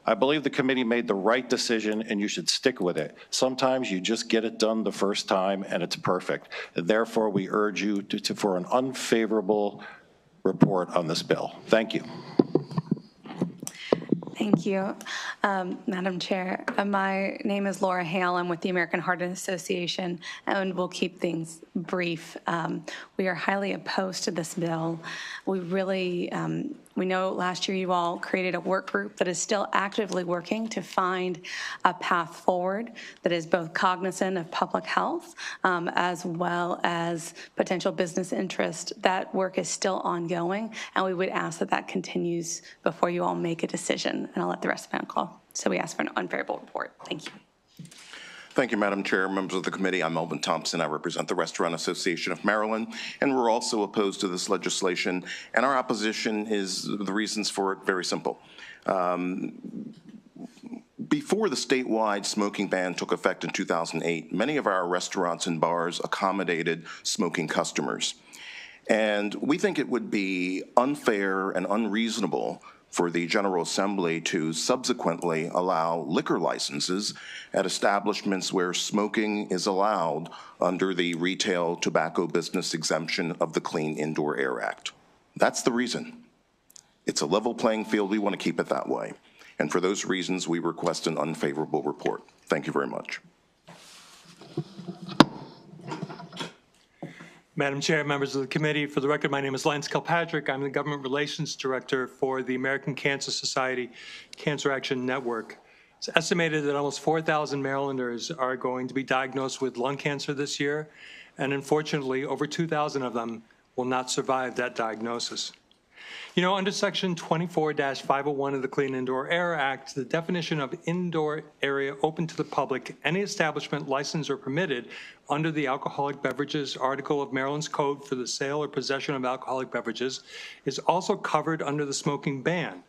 I believe the committee made the right decision, and you should stick with it. Sometimes you just get it done the first time, and it's perfect. And therefore, we urge you for an unfavorable report on this bill. Thank you. Thank you, Madam Chair. My name is Laura Hale. I'm with the American Heart Association, and we'll keep things brief. We are highly opposed to this bill. We know last year you all created a work group that is still actively working to find a path forward that is both cognizant of public health as well as potential business interest. That work is still ongoing, and we would ask that that continues before you all make a decision. And I'll let the rest of the panel call. So we ask for an unfavorable report. Thank you. Thank you, Madam Chair, members of the committee. I'm Melvin Thompson. I represent the Restaurant Association of Maryland, and we're also opposed to this legislation. And our opposition is, the reasons for it, very simple. Before the statewide smoking ban took effect in 2008, many of our restaurants and bars accommodated smoking customers. And we think it would be unfair and unreasonable for the General Assembly to subsequently allow liquor licenses at establishments where smoking is allowed under the retail tobacco business exemption of the Clean Indoor Air Act. That's the reason. It's a level playing field. We want to keep it that way. And for those reasons, we request an unfavorable report. Thank you very much. Madam Chair, members of the committee, for the record, my name is Lance Kilpatrick. I'm the Government Relations Director for the American Cancer Society Cancer Action Network. It's estimated that almost 4,000 Marylanders are going to be diagnosed with lung cancer this year, and unfortunately, over 2,000 of them will not survive that diagnosis. You know, under Section 24-501 of the Clean Indoor Air Act, the definition of indoor area open to the public, any establishment licensed or permitted under the Alcoholic Beverages Article of Maryland's Code for the sale or possession of alcoholic beverages, is also covered under the smoking ban.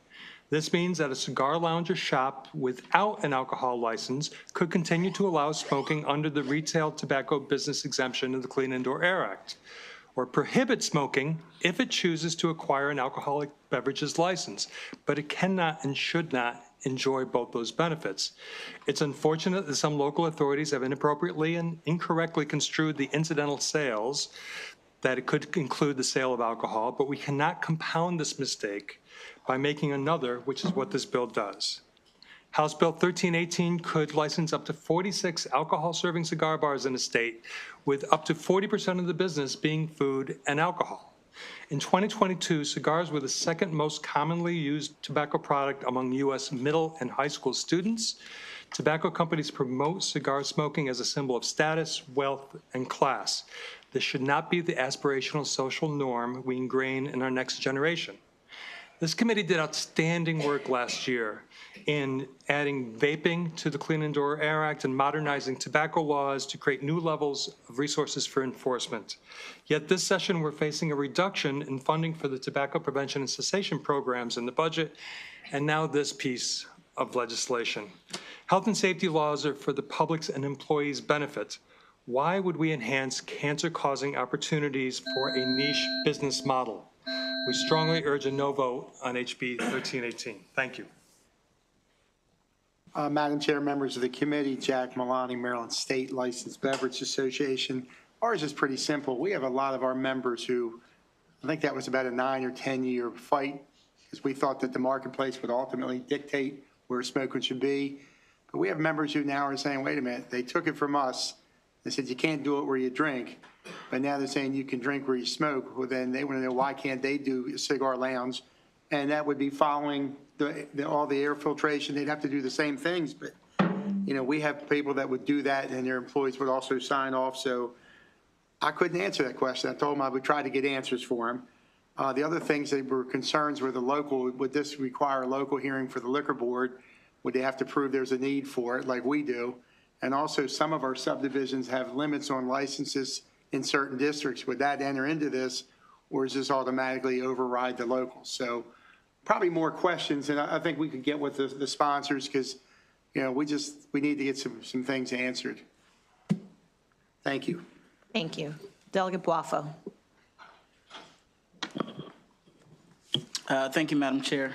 This means that a cigar lounge or shop without an alcohol license could continue to allow smoking under the retail tobacco business exemption of the Clean Indoor Air Act, or prohibit smoking if it chooses to acquire an alcoholic beverages license, but it cannot and should not enjoy both those benefits. It's unfortunate that some local authorities have inappropriately and incorrectly construed the incidental sales, that it could include the sale of alcohol, but we cannot compound this mistake by making another, which is what this bill does. House Bill 1318 could license up to 46 alcohol-serving cigar bars in the state, with up to 40% of the business being food and alcohol. In 2022, cigars were the second most commonly used tobacco product among U.S. middle and high school students. Tobacco companies promote cigar smoking as a symbol of status, wealth, and class. This should not be the aspirational social norm we ingrain in our next generation. This committee did outstanding work last year in adding vaping to the Clean Indoor Air Act and modernizing tobacco laws to create new levels of resources for enforcement. Yet this session, we're facing a reduction in funding for the tobacco prevention and cessation programs in the budget, and now this piece of legislation. Health and safety laws are for the public's and employees' benefit. Why would we enhance cancer-causing opportunities for a niche business model? We strongly urge a no vote on HB 1318. Thank you. Madam Chair, members of the committee, Jack Malani, Maryland State Licensed Beverage Association. Ours is pretty simple. We have a lot of our members who, I think that was about a 9 or 10 year fight, because we thought that the marketplace would ultimately dictate where smoking should be. But we have members who now are saying, wait a minute, they took it from us. They said you can't do it where you drink, but now they're saying you can drink where you smoke. Well, then they want to know, why can't they do a cigar lounge and that would be following all the air filtration. They'd have to do the same things, but, we have people that would do that, and their employees would also sign off, so I couldn't answer that question. I told them I would try to get answers for them. The other things that were concerns were would this require a local hearing for the liquor board? Would they have to prove there's a need for it, like we do? And also, some of our subdivisions have limits on licenses in certain districts. Would that enter into this, or is this automatically override the locals? So probably more questions, and I think we could get with the sponsors, because, we need to get some things answered. Thank you. Thank you. Delegate Boafo. Thank you, Madam Chair.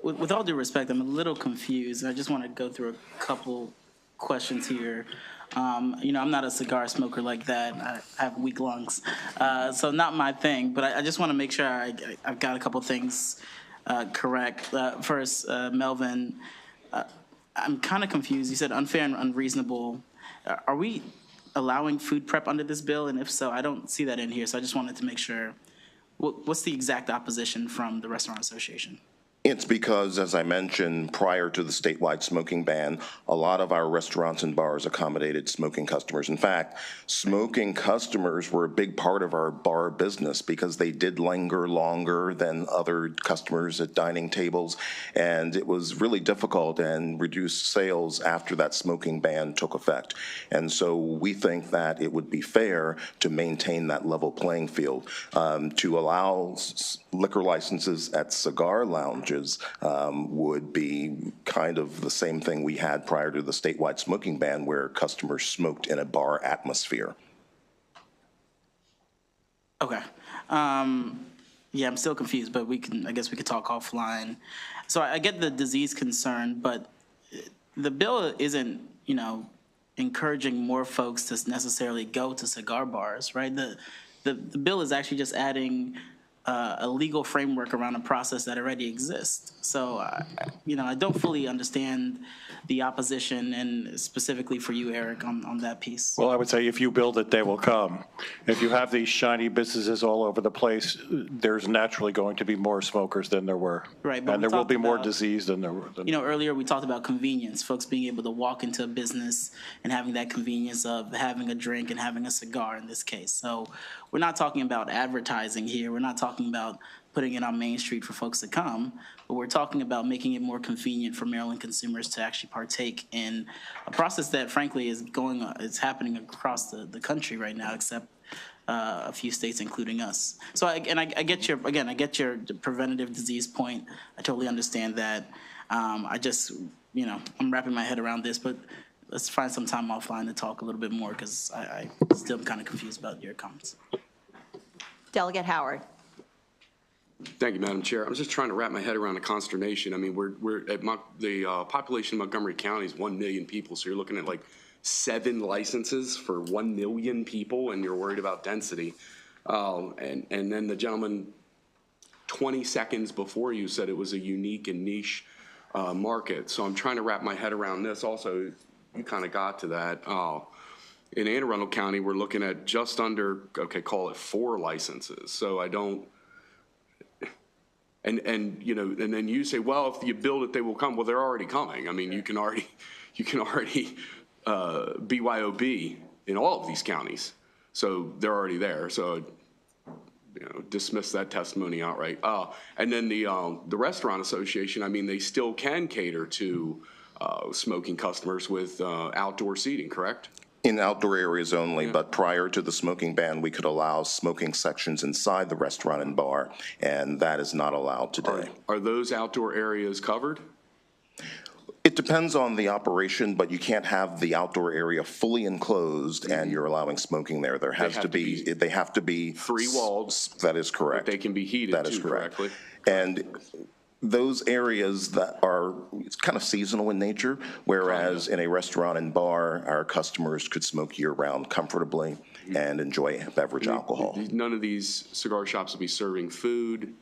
With all due respect, I'm a little confused. I just want to go through a couple questions here. I'm not a cigar smoker like that. I have weak lungs, so not my thing. But I just want to make sure I've got a couple things correct. First, Melvin, I'm kind of confused. You said unfair and unreasonable. Are we allowing food prep under this bill? And if so, I don't see that in here. So I just wanted to make sure. What's the exact opposition from the Restaurant Association? It's because, as I mentioned, prior to the statewide smoking ban, a lot of our restaurants and bars accommodated smoking customers. In fact, smoking customers were a big part of our bar business because they did linger longer than other customers at dining tables, and it was really difficult and reduced sales after that smoking ban took effect. And so we think that it would be fair to maintain that level playing field, to allow liquor licenses at cigar lounges would be kind of the same thing we had prior to the statewide smoking ban, where customers smoked in a bar atmosphere. Okay. Yeah, I'm still confused, but I guess we could talk offline. So I get the disease concern, but the bill isn't, encouraging more folks to necessarily go to cigar bars, right? The bill is actually just adding a legal framework around a process that already exists. So, I don't fully understand the opposition, and specifically for you, Eric, on that piece. Well, I would say if you build it, they will come. If you have these shiny businesses all over the place, there's naturally going to be more smokers than there were. Right, but and there will be more disease than there were. Earlier we talked about convenience, folks being able to walk into a business and having that convenience of having a drink and having a cigar in this case. So we're not talking about advertising here. We're not talking about putting it on Main Street for folks to come, but we're talking about making it more convenient for Maryland consumers to actually partake in a process that, frankly, is happening across the country right now, except a few states, including us. So, I get your preventative disease point. I totally understand that. I just, I'm wrapping my head around this, but let's find some time offline to talk a little bit more, because I still am kind of confused about your comments. Delegate Howard. Thank you, Madam Chair. I'm just trying to wrap my head around the consternation. I mean, we're at the population of Montgomery County is 1 million people, so you're looking at like 7 licenses for 1 million people, and you're worried about density. And then the gentleman 20 seconds before you said it was a unique and niche market. So I'm trying to wrap my head around this. Also, you kind of got to that. In Anne Arundel County, we're looking at just under, call it 4 licenses. So I don't. And then you say, well, if you build it, they will come. Well, they're already coming. I mean, you can already BYOB in all of these counties, so they're already there. So, dismiss that testimony outright. And then the Restaurant Association, I mean, they still can cater to smoking customers with outdoor seating, correct? In outdoor areas only, but prior to the smoking ban, we could allow smoking sections inside the restaurant and bar, and that is not allowed today. Are those outdoor areas covered? It depends on the operation, but you can't have the outdoor area fully enclosed and you're allowing smoking there. They have to be 3 walls. That is correct. But they can be heated that is correct. Correctly. And those areas that are kind of seasonal in nature, whereas in a restaurant and bar, our customers could smoke year-round comfortably and enjoy beverage alcohol. None of these cigar shops will be serving food.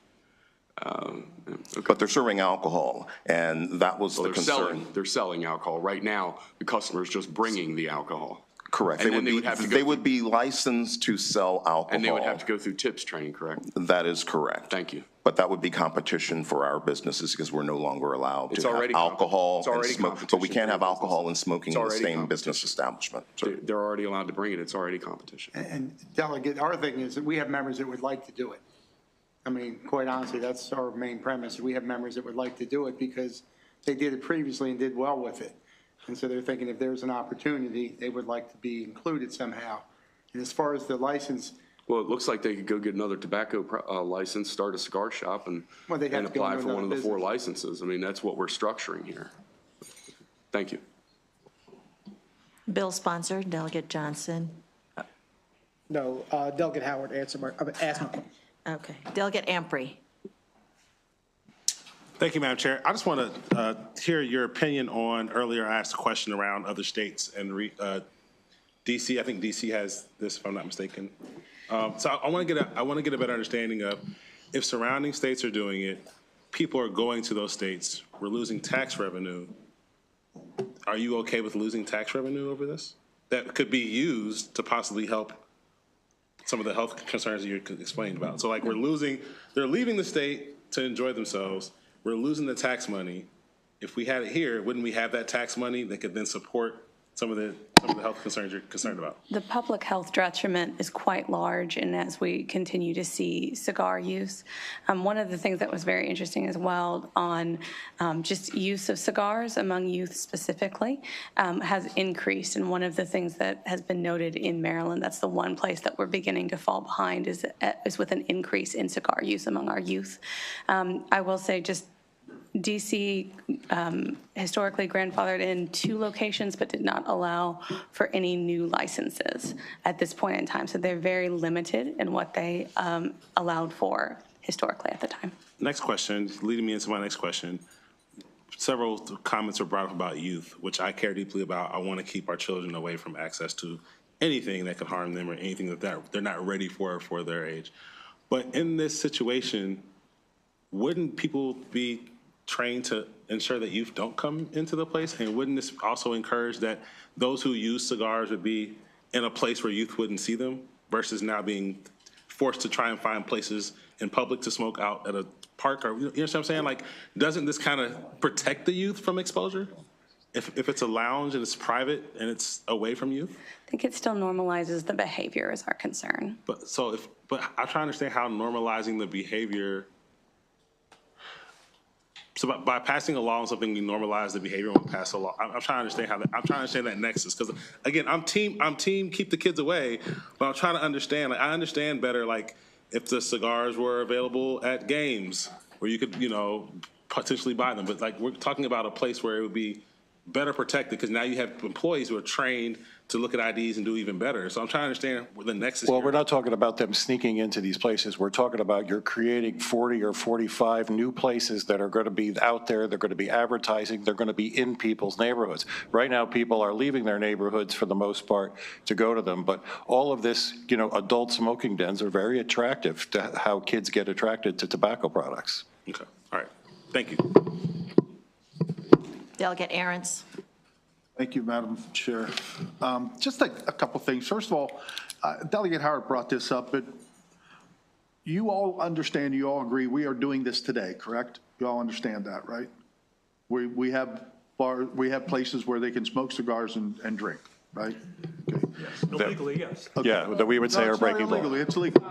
But they're serving alcohol, and that was the concern. They're selling alcohol. Right now, the customer's just bringing the alcohol. Correct. And then They would be licensed to sell alcohol. And they would have to go through TIPS training, correct? That is correct. Thank you. But that would be competition for our businesses because we're no longer allowed It's to have already alcohol it's and already smoke. But we competition can't for have alcohol and smoking It's in the already same business establishment. They're already allowed to bring it. It's already competition. And Delegate, our thing is that we have members that would like to do it. I mean, quite honestly, that's our main premise. We have members that would like to do it because they did it previously and did well with it. And so they're thinking if there's an opportunity, they would like to be included somehow. And as far as the license, Well, it looks like they could go get another tobacco license, start a cigar shop, and apply for one of the 4 licenses. I mean, that's what we're structuring here. Thank you. Bill sponsored, Delegate Johnson. No, Delegate Howard, ask my question. Okay. Delegate Amprey. Thank you, Madam Chair. I just want to hear your opinion on, earlier I asked a question around other states and DC. I think DC has this, if I'm not mistaken. So I want to get a better understanding of if surrounding states are doing it, people are going to those states, we're losing tax revenue. Are you okay with losing tax revenue over this? That could be used to possibly help some of the health concerns that you explained about. So like they're leaving the state to enjoy themselves. We're losing the tax money. If we had it here, wouldn't we have that tax money that could then support some of the health concerns you're concerned about? The public health detriment is quite large, and as we continue to see cigar use, one of the things that was very interesting as well on just use of cigars among youth specifically has increased. And one of the things that has been noted in Maryland, that's the one place that we're beginning to fall behind, is with an increase in cigar use among our youth. I will say just DC historically grandfathered in 2 locations, but did not allow for any new licenses at this point in time. So they're very limited in what they allowed for historically at the time. Next question, leading me into my next question. Several comments were brought up about youth, which I care deeply about. I want to keep our children away from access to anything that could harm them or anything that they're not ready for their age. But in this situation, wouldn't people be trained to ensure that youth don't come into the place? And wouldn't this also encourage that those who use cigars would be in a place where youth wouldn't see them versus now being forced to try and find places in public to smoke out at a park? Or, you know what I'm saying? Like, doesn't this kind of protect the youth from exposure? If it's a lounge and it's private and it's away from youth? I think it still normalizes the behavior is our concern. But I'm trying to understand how normalizing the behavior. So by passing a law on something, we normalize the behavior when we pass a law. I'm trying to understand how that. I'm trying to understand that nexus because again, I'm team keep the kids away, but I'm trying to understand. Like I understand better. Like if the cigars were available at games where you could potentially buy them, but like we're talking about a place where it would be better protected because now you have employees who are trained to look at IDs and do even better. So I'm trying to understand where the nexus. Well, we're not talking about them sneaking into these places. We're talking about you're creating 40 or 45 new places that are going to be out there. They're going to be advertising. They're going to be in people's neighborhoods. Right now, people are leaving their neighborhoods for the most part to go to them. But all of this, adult smoking dens are very attractive to how kids get attracted to tobacco products. Okay. All right. Thank you. Delegate Ahrens. Thank you, Madam Chair. Just a couple things. First of all, Delegate Howard brought this up, but you all understand, you all agree, we are doing this today, correct? You all understand that, right? We have places where they can smoke cigars and drink, right? Okay. Yes. Illegally, yes. Okay. Yeah, that we would say are breaking law. It's legal.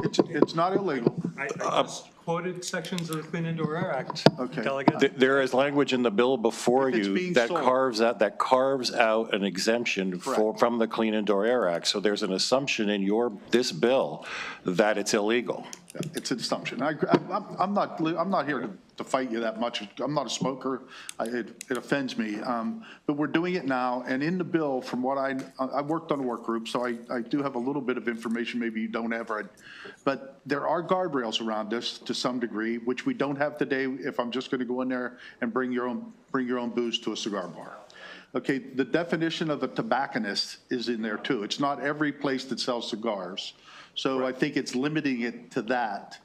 It's not illegal. I just quoted sections of the Clean Indoor Air Act. Okay. Delegate. There is language in the bill before If it's you being that sold. carves out an exemption from the Clean Indoor Air Act. So there's an assumption in this bill that it's illegal. Yeah, it's an assumption. I'm not here to fight you that much. I'm not a smoker. It offends me. But we're doing it now, and in the bill, from what I worked on a work group, so I do have a little bit of information maybe you don't have. But there are guardrails around this to some degree, which we don't have today if I'm just going to go in there and bring your own booze to a cigar bar. Okay, the definition of a tobacconist is in there too. It's not every place that sells cigars. So I think it's limiting it to that.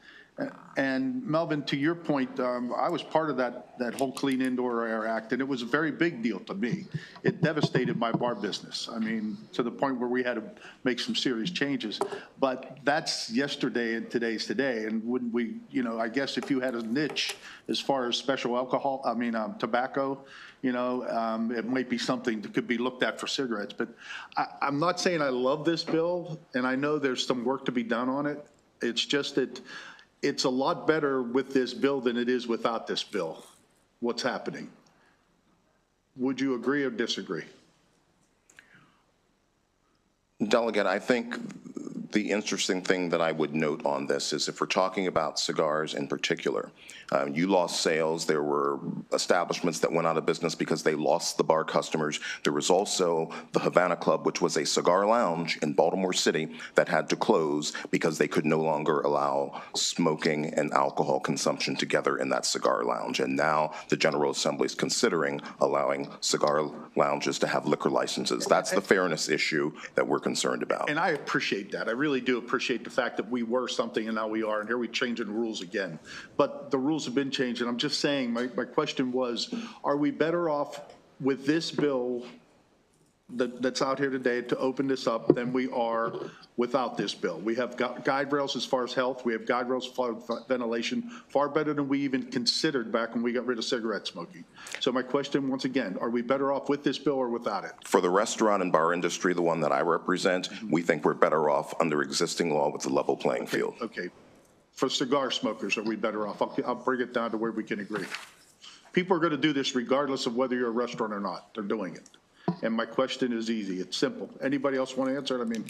And Melvin, to your point, I was part of that whole Clean Indoor Air Act, and it was a very big deal to me. It devastated my bar business. I mean, to the point where we had to make some serious changes. But that's yesterday and today's today. And wouldn't we, I guess if you had a niche as far as special alcohol, tobacco, it might be something that could be looked at for cigarettes. But I'm not saying I love this bill, and I know there's some work to be done on it. It's just that it's a lot better with this bill than it is without this bill, what's happening. Would you agree or disagree? Delegate, I think the interesting thing that I would note on this is if we're talking about cigars in particular, you lost sales. There were establishments that went out of business because they lost the bar customers. There was also the Havana Club, which was a cigar lounge in Baltimore City that had to close because they could no longer allow smoking and alcohol consumption together in that cigar lounge. And now the General Assembly is considering allowing cigar lounges to have liquor licenses. That's the fairness issue that we're concerned about. And I appreciate that. I really do appreciate the fact that we were something and now we are, and here we're changing the rules again. But the rules have been changed, and I'm just saying, my question was, are we better off with this bill that's out here today to open this up than we are without this bill? We have guide rails as far as health. We have guide rails for ventilation, far better than we even considered back when we got rid of cigarette smoking. So my question, once again, are we better off with this bill or without it? For the restaurant and bar industry, the one that I represent, we think we're better off under existing law with the level playing field. Okay. For cigar smokers, are we better off? I'll bring it down to where we can agree. People are going to do this regardless of whether you're a restaurant or not. They're doing it. And my question is easy. It's simple. Anybody else want to answer it? I mean,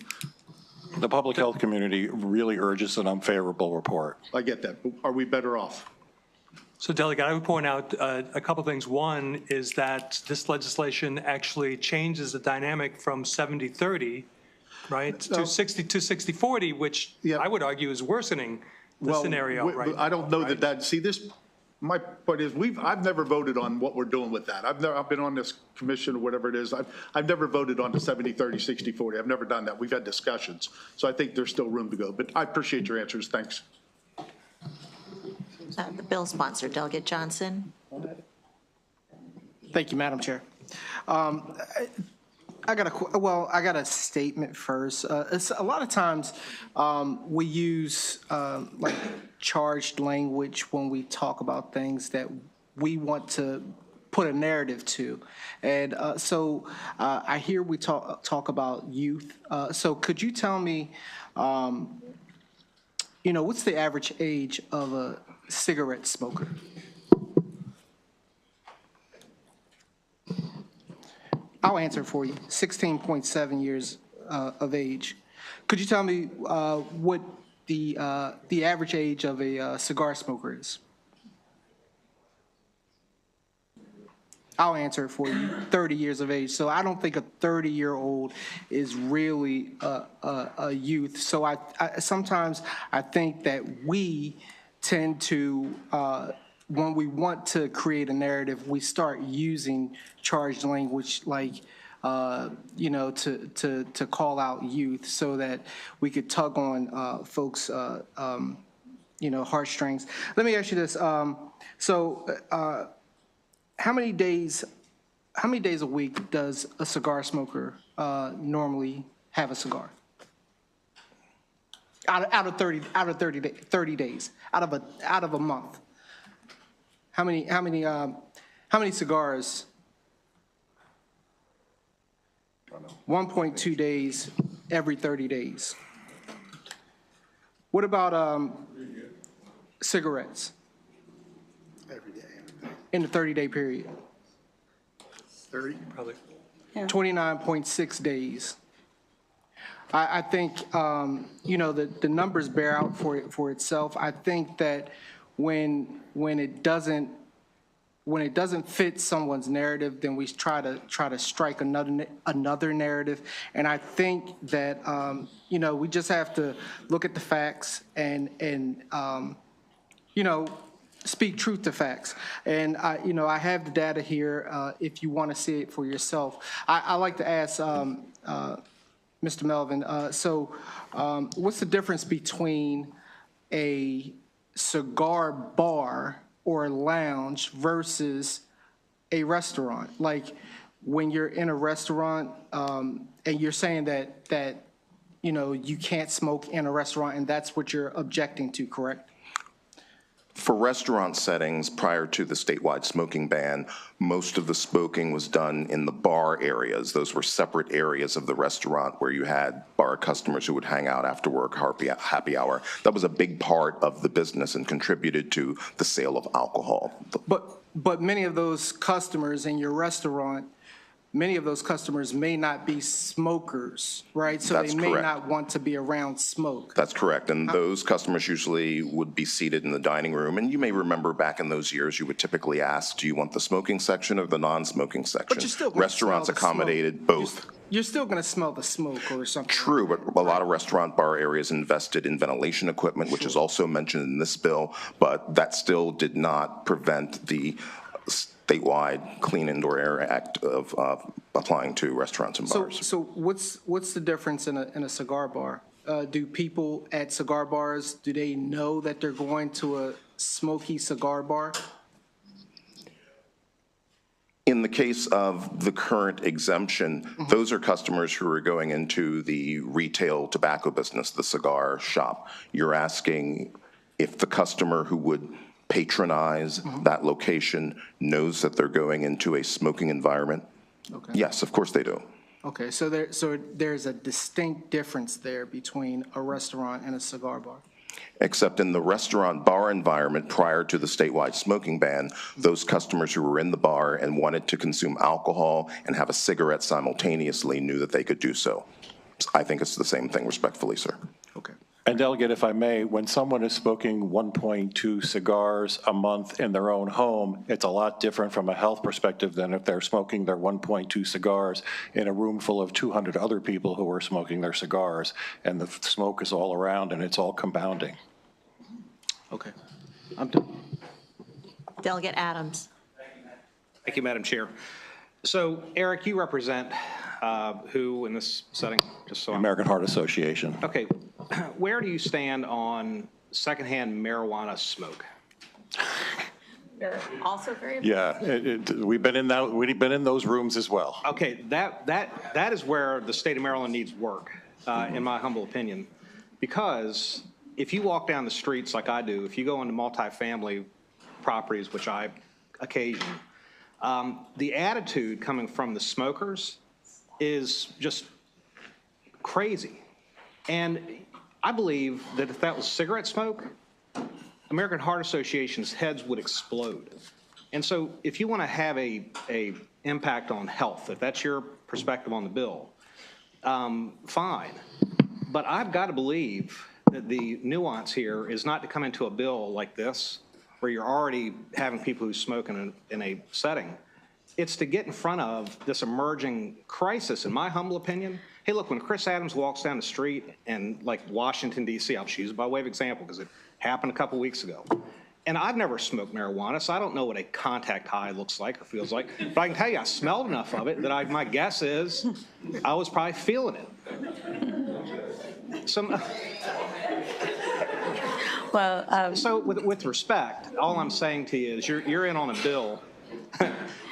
the public health community really urges an unfavorable report. I get that. But are we better off? So, Delegate, I would point out a couple things. One is that this legislation actually changes the dynamic from 70-30, right, to 60-40, which I would argue is worsening the scenario, right? I don't know that, see, this, my point is, I've never voted on what we're doing with that. I've been on this commission or whatever it is. I've never voted on the 70-30, 60-40. I've never done that. We've had discussions. So I think there's still room to go. But I appreciate your answers. Thanks. The bill sponsor, Delegate Johnson. Thank you, Madam Chair. I got a statement first. It's a lot of times we use like charged language when we talk about things that we want to put a narrative to, and so I hear we talk about youth. So could you tell me, what's the average age of a cigarette smoker? I'll answer for you. 16.7 years of age. Could you tell me what the average age of a cigar smoker is? I'll answer it for you. 30 years of age. So I don't think a 30-year-old is really a youth. So I sometimes I think that we tend to when we want to create a narrative, we start using charged language like, to call out youth so that we could tug on folks, heartstrings. Let me ask you this. How many days a week does a cigar smoker normally have a cigar? Out of 30 days, out of a month. How many cigars? 1.2 days every 30 days. What about cigarettes? Every day. In the 30-day period. 30? Probably. 29.6 days. I think, the numbers bear out for itself. I think that when it doesn't fit someone's narrative, then we try to strike another narrative. And I think that we just have to look at the facts and speak truth to facts. And I have the data here if you want to see it for yourself. I like to ask Mr. Melvin. So what's the difference between a cigar bar or lounge versus a restaurant? Like, when you're in a restaurant, and you're saying that you can't smoke in a restaurant, and that's what you're objecting to, correct? For restaurant settings, prior to the statewide smoking ban, most of the smoking was done in the bar areas. Those were separate areas of the restaurant where you had bar customers who would hang out after work, happy hour. That was a big part of the business and contributed to the sale of alcohol. But many of those customers in your restaurant, many of those customers may not be smokers, right? So That's they may correct. not want to be around smoke. That's correct, and those customers usually would be seated in the dining room. And you may remember back in those years, you would typically ask, do you want the smoking section or the non-smoking section? But you're still gonna Restaurants smell the accommodated both. You're still going to smell the smoke or something. True, but a lot of restaurant bar areas invested in ventilation equipment, which is also mentioned in this bill, but that still did not prevent the statewide Clean Indoor Air Act of applying to restaurants and bars. So what's the difference in a cigar bar? Do people at cigar bars, do they know that they're going to a smoky cigar bar? In the case of the current exemption, those are customers who are going into the retail tobacco business, the cigar shop. You're asking if the customer who would patronize that location knows that they're going into a smoking environment? Okay. Yes, of course they do. Okay, so there's a distinct difference there between a restaurant and a cigar bar. Except in the restaurant bar environment prior to the statewide smoking ban, those customers who were in the bar and wanted to consume alcohol and have a cigarette simultaneously knew that they could do so. I think it's the same thing, respectfully, sir. Okay. And Delegate, if I may, when someone is smoking 1.2 cigars a month in their own home, it's a lot different from a health perspective than if they're smoking their 1.2 cigars in a room full of 200 other people who are smoking their cigars, and the smoke is all around and it's all compounding. Okay. I'm done. Delegate Adams. Thank you, Madam Chair. So, Eric, you represent who in this setting? Just so American Heart Association. Okay. Where do you stand on secondhand marijuana smoke? You're also very. Yeah, we've been in those rooms as well. Okay, that is where the state of Maryland needs work, in my humble opinion, because if you walk down the streets like I do, if you go into multifamily properties, which I occasion, the attitude coming from the smokers is just crazy. And I believe that if that was cigarette smoke, American Heart Association's heads would explode. And so if you want to have a impact on health, if that's your perspective on the bill, fine. But I've got to believe that the nuance here is not to come into a bill like this, where you're already having people who smoke in a setting. It's to get in front of this emerging crisis, in my humble opinion. Hey, look, when Chris Adams walks down the street in like Washington, D.C., I'll choose by way of example because it happened a couple weeks ago. And I've never smoked marijuana, so I don't know what a contact high looks like or feels like. But I can tell you I smelled enough of it that my guess is I was probably feeling it. So with respect, all I'm saying to you is you're in on a bill.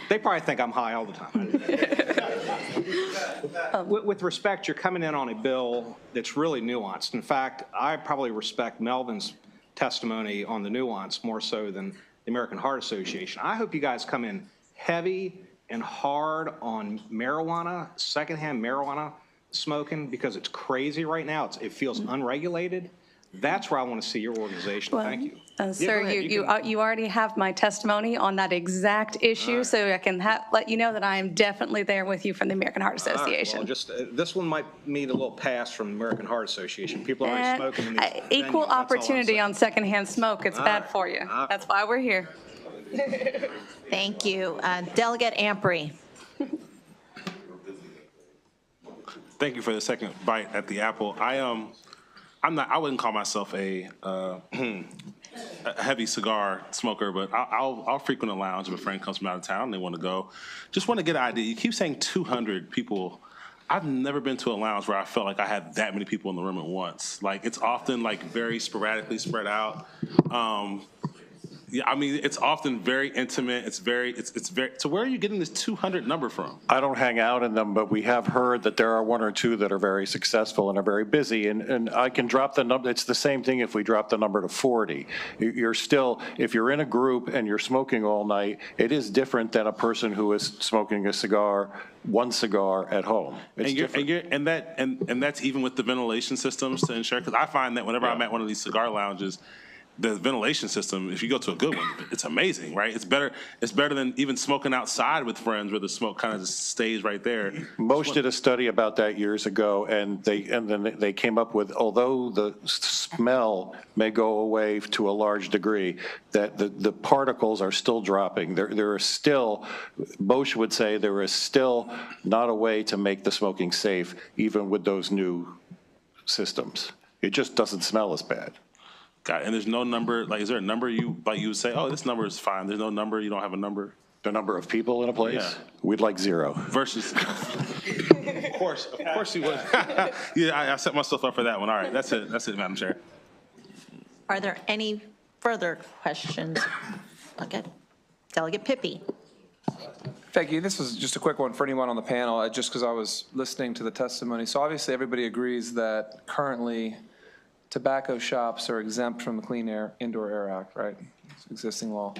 They probably think I'm high all the time. With respect, you're coming in on a bill that's really nuanced. In fact, I probably respect Melvin's testimony on the nuance more so than the American Heart Association. I hope you guys come in heavy and hard on marijuana, secondhand marijuana smoking, because it's crazy right now. It feels unregulated. That's where I want to see your organization. Well, Thank you. Sir, you already have my testimony on that exact issue, so I can let you know that I am definitely there with you from the American Heart Association. Well, just this one might need a little pass from the American Heart Association. People are already smoking in these Equal venues, opportunity on secondhand smoke. It's bad for you. That's why we're here. Thank you. Delegate Ampry. Thank you for the second bite at the apple. I wouldn't call myself a heavy cigar smoker, but I'll frequent a lounge if a friend comes from out of town and they want to go. Just want to get an idea. You keep saying 200 people. I've never been to a lounge where I felt like I had that many people in the room at once. Like, it's often like very sporadically spread out. Yeah, I mean, it's often very intimate. It's very, so where are you getting this 200 number from? I don't hang out in them, but we have heard that there are one or two that are very successful and are very busy. And I can drop the number. It's the same thing if we drop the number to 40. You're still, if you're in a group and you're smoking all night, it is different than a person who is smoking a cigar, one cigar at home. It's different. And that's even with the ventilation systems to ensure, because I find that whenever I'm at one of these cigar lounges, the ventilation system, if you go to a good one, it's amazing, right? It's better than even smoking outside with friends where the smoke kind of just stays right there. Mosh did a study about that years ago, and then they came up with, although the smell may go away to a large degree, that the particles are still dropping. There are still, Mosh would say, there is still not a way to make the smoking safe, even with those new systems. It just doesn't smell as bad. Got it. And there's no number, like, is there a number you would say, oh, this number is fine? There's no number, you don't have a number? The number of people in a place? Yeah. We'd like 0. Versus, of course you would. Yeah, I set myself up for that one. All right, that's it, Madam Chair. Are there any further questions? Okay. Delegate Pippy. Thank you. This was just a quick one for anyone on the panel, just because I was listening to the testimony. So obviously everybody agrees that currently tobacco shops are exempt from the Clean Air Indoor Air Act, right? It's existing law.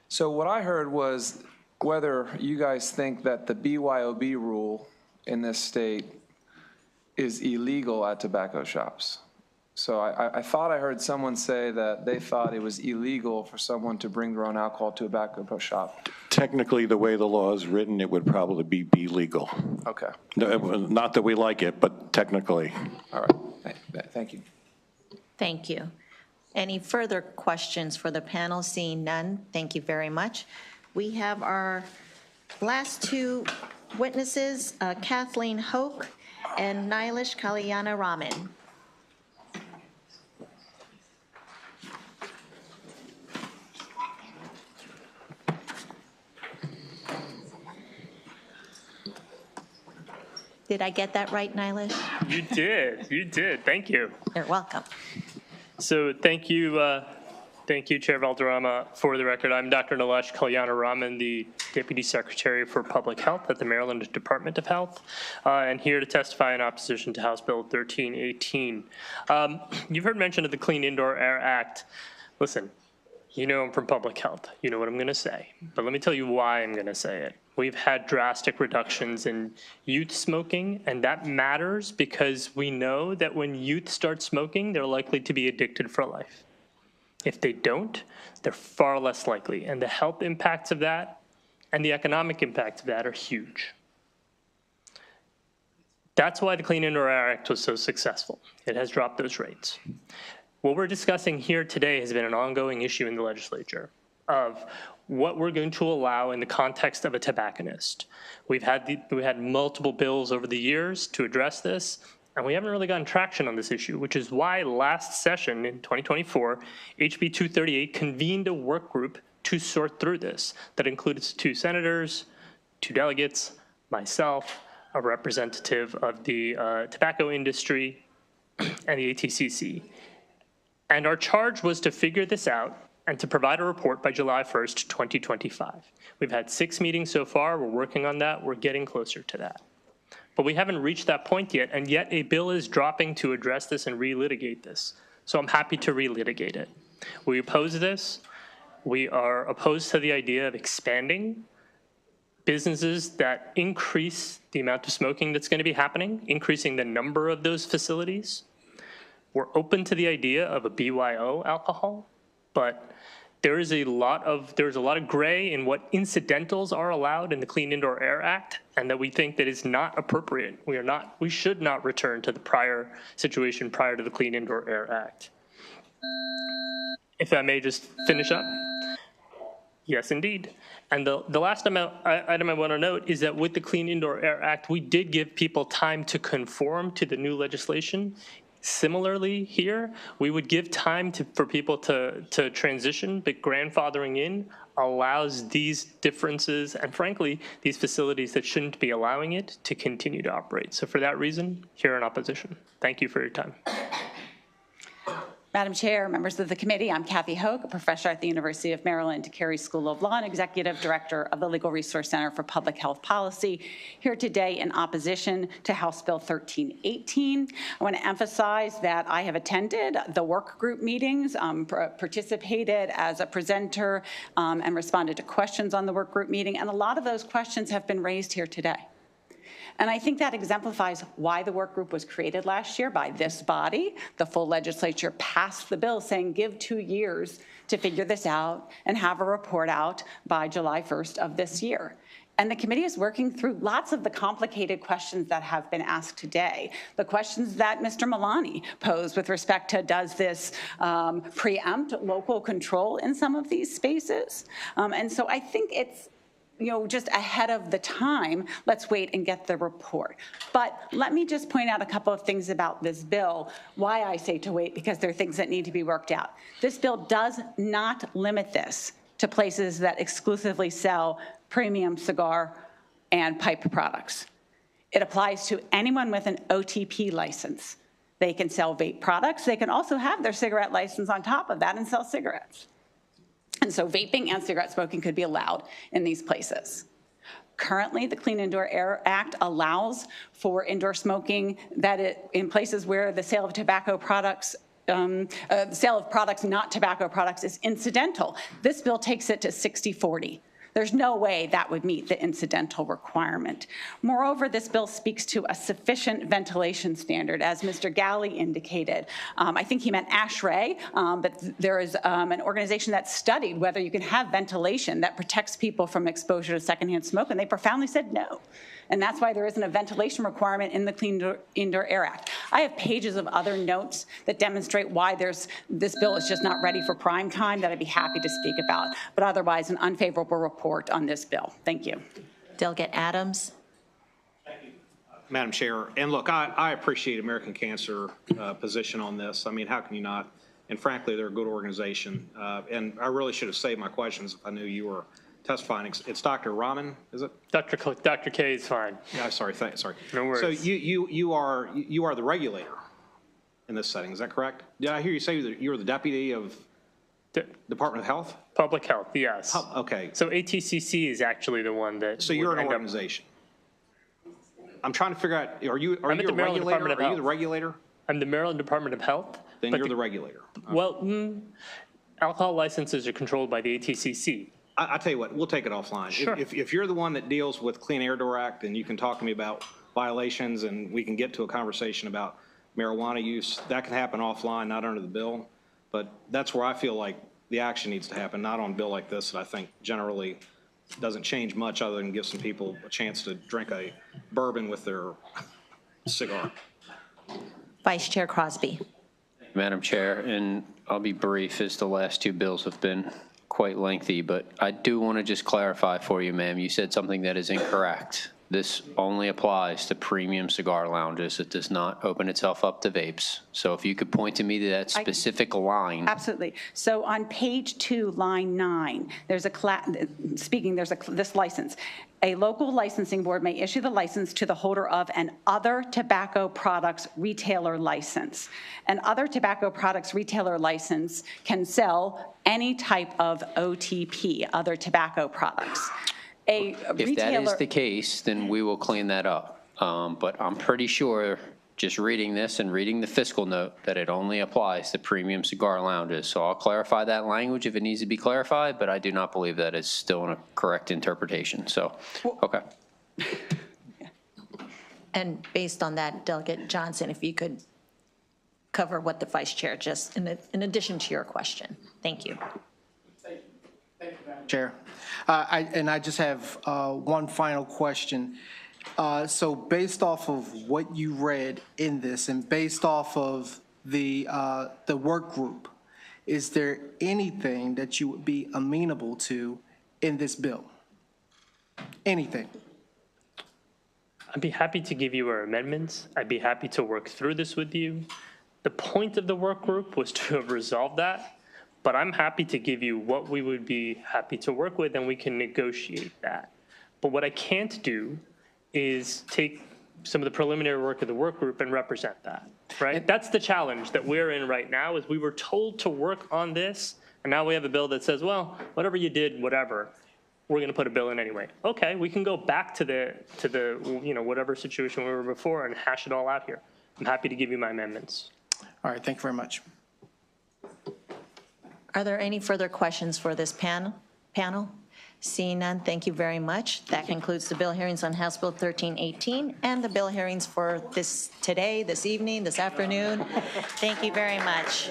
So what I heard was whether you guys think that the BYOB rule in this state is illegal at tobacco shops. So I thought I heard someone say that they thought it was illegal for someone to bring their own alcohol to a tobacco shop. Technically, the way the law is written, it would probably be legal. Okay. No, not that we like it, but technically. All right. Thank you. Thank you. Any further questions for the panel? Seeing none, thank you very much. We have our last two witnesses, Kathleen Hoke and Nilesh Kalyana-Raman. Did I get that right, Nilesh? You did. Thank you. You're welcome. So thank you, Chair Valderrama. For the record, I'm Dr. Nilesh Kalyana-Raman, the Deputy Secretary for Public Health at the Maryland Department of Health, and here to testify in opposition to House Bill 1318. You've heard mention of the Clean Indoor Air Act. Listen, you know I'm from public health. You know what I'm going to say. But let me tell you why I'm going to say it. We've had drastic reductions in youth smoking, and that matters because we know that when youth start smoking, they're likely to be addicted for life. If they don't, they're far less likely, and the health impacts of that and the economic impacts of that are huge. That's why the Clean Indoor Air Act was so successful. It has dropped those rates. What we're discussing here today has been an ongoing issue in the legislature of what we're going to allow in the context of a tobacconist. We've had multiple bills over the years to address this, and we haven't really gotten traction on this issue, which is why last session in 2024, HB 238 convened a work group to sort through this that includes 2 senators, 2 delegates, myself, a representative of the tobacco industry, and the ATCC. And our charge was to figure this out and to provide a report by July 1st, 2025. We've had 6 meetings so far. We're working on that. We're getting closer to that. But we haven't reached that point yet, and yet a bill is dropping to address this and relitigate this. So I'm happy to relitigate it. We oppose this. We are opposed to the idea of expanding businesses that increase the amount of smoking that's going to be happening, increasing the number of those facilities. We're open to the idea of a BYO alcohol, but there's a lot of gray in what incidentals are allowed in the Clean Indoor Air Act, and that we think that is not appropriate. We should not return to the prior situation prior to the Clean Indoor Air Act. If I may just finish up. Yes, indeed. And the last item I want to note is that with the Clean Indoor Air Act, we did give people time to conform to the new legislation Similarly here, we would give time for people to transition, but grandfathering in allows these differences and frankly, these facilities that shouldn't be allowing it to continue to operate. So for that reason, here in opposition. Thank you for your time. Madam Chair, members of the committee, I'm Kathy Hoke, a professor at the University of Maryland Carey School of Law and executive director of the Legal Resource Center for Public Health Policy, here today in opposition to House Bill 1318. I want to emphasize that I have attended the work group meetings, participated as a presenter, and responded to questions on the work group meeting, and a lot of those questions have been raised here today. And I think that exemplifies why the work group was created last year by this body. The full legislature passed the bill saying give 2 years to figure this out and have a report out by July 1st of this year. And the committee is working through lots of the complicated questions that have been asked today. The questions that Mr. Milani posed with respect to does this preempt local control in some of these spaces? And so I think it's just ahead of the time, let's wait and get the report. But let me just point out a couple of things about this bill, why I say to wait, because there are things that need to be worked out. This bill does not limit this to places that exclusively sell premium cigar and pipe products. It applies to anyone with an OTP license. They can sell vape products. They can also have their cigarette license on top of that and sell cigarettes. And so vaping and cigarette smoking could be allowed in these places. Currently, the Clean Indoor Air Act allows for indoor smoking in places where the sale of tobacco products sale of products not tobacco products is incidental. This bill takes it to 60-40. There's no way that would meet the incidental requirement. Moreover, this bill speaks to a sufficient ventilation standard, as Mr. Galley indicated. I think he meant ASHRAE, but there is an organization that studied whether you can have ventilation that protects people from exposure to secondhand smoke, and they profoundly said no. And that's why there isn't a ventilation requirement in the Clean Indoor Air Act. I have pages of other notes that demonstrate why this bill is just not ready for prime time that I'd be happy to speak about, but otherwise an unfavorable report on this bill. Thank you. Delegate Adams. Madam Chair, and look, I appreciate American Cancer position on this. I mean, how can you not? And frankly, they're a good organization. And I really should have saved my questions if I knew you were testifying. It's Dr. Rahman, is it? Dr. K is fine. Yeah, sorry. No worries. So you are the regulator in this setting, is that correct? Did I hear you say that you were the deputy of Department of Health? Public Health, yes. Okay. So ATCC is actually the one that. So you're an organization. I'm trying to figure out, are you a regulator? Are you the regulator? I'm the Maryland Department of Health. Then you're the regulator. Well, alcohol licenses are controlled by the ATCC. I'll tell you what, we'll take it offline. Sure. If you're the one that deals with Clean Air Door Act, then you can talk to me about violations and we can get to a conversation about marijuana use. That can happen offline, not under the bill. But that's where I feel like the action needs to happen, not on a bill like this that I think generally doesn't change much other than give some people a chance to drink a bourbon with their cigar. Vice Chair Crosby. Madam Chair, and I'll be brief as the last two bills have been quite lengthy, but I do want to just clarify for you, ma'am. You said something that is incorrect. This only applies to premium cigar lounges. It does not open itself up to vapes. So if you could point to me to that specific line. Absolutely. So on page 2, line 9, there's this license. A local licensing board may issue the license to the holder of an other tobacco products retailer license. An other tobacco products retailer license can sell any type of OTP, other tobacco products. If that is the case, then we will clean that up. But I'm pretty sure, just reading this and reading the fiscal note, that it only applies to premium cigar lounges. So I'll clarify that language if it needs to be clarified, but I do not believe that is still a correct interpretation. So, okay. And based on that, Delegate Johnson, if you could cover what the Vice Chair just, in addition to your question. Thank you. Thank you, Madam Chair. I just have one final question. So based off of what you read in this and based off of the work group, is there anything that you would be amenable to in this bill? Anything? I'd be happy to give you our amendments. I'd be happy to work through this with you. The point of the work group was to have resolved that, but I'm happy to give you what we would be happy to work with, and we can negotiate that. But what I can't do is take some of the preliminary work of the work group and represent that, right? That's the challenge that we're in right now, is we were told to work on this, and now we have a bill that says, well, whatever you did, whatever, we're going to put a bill in anyway. Okay, we can go back to the whatever situation we were before and hash it all out here. I'm happy to give you my amendments. All right, thank you very much. Are there any further questions for this panel? Seeing none, thank you very much. That concludes the bill hearings on House Bill 1318 and the bill hearings for this evening, this afternoon. Thank you very much.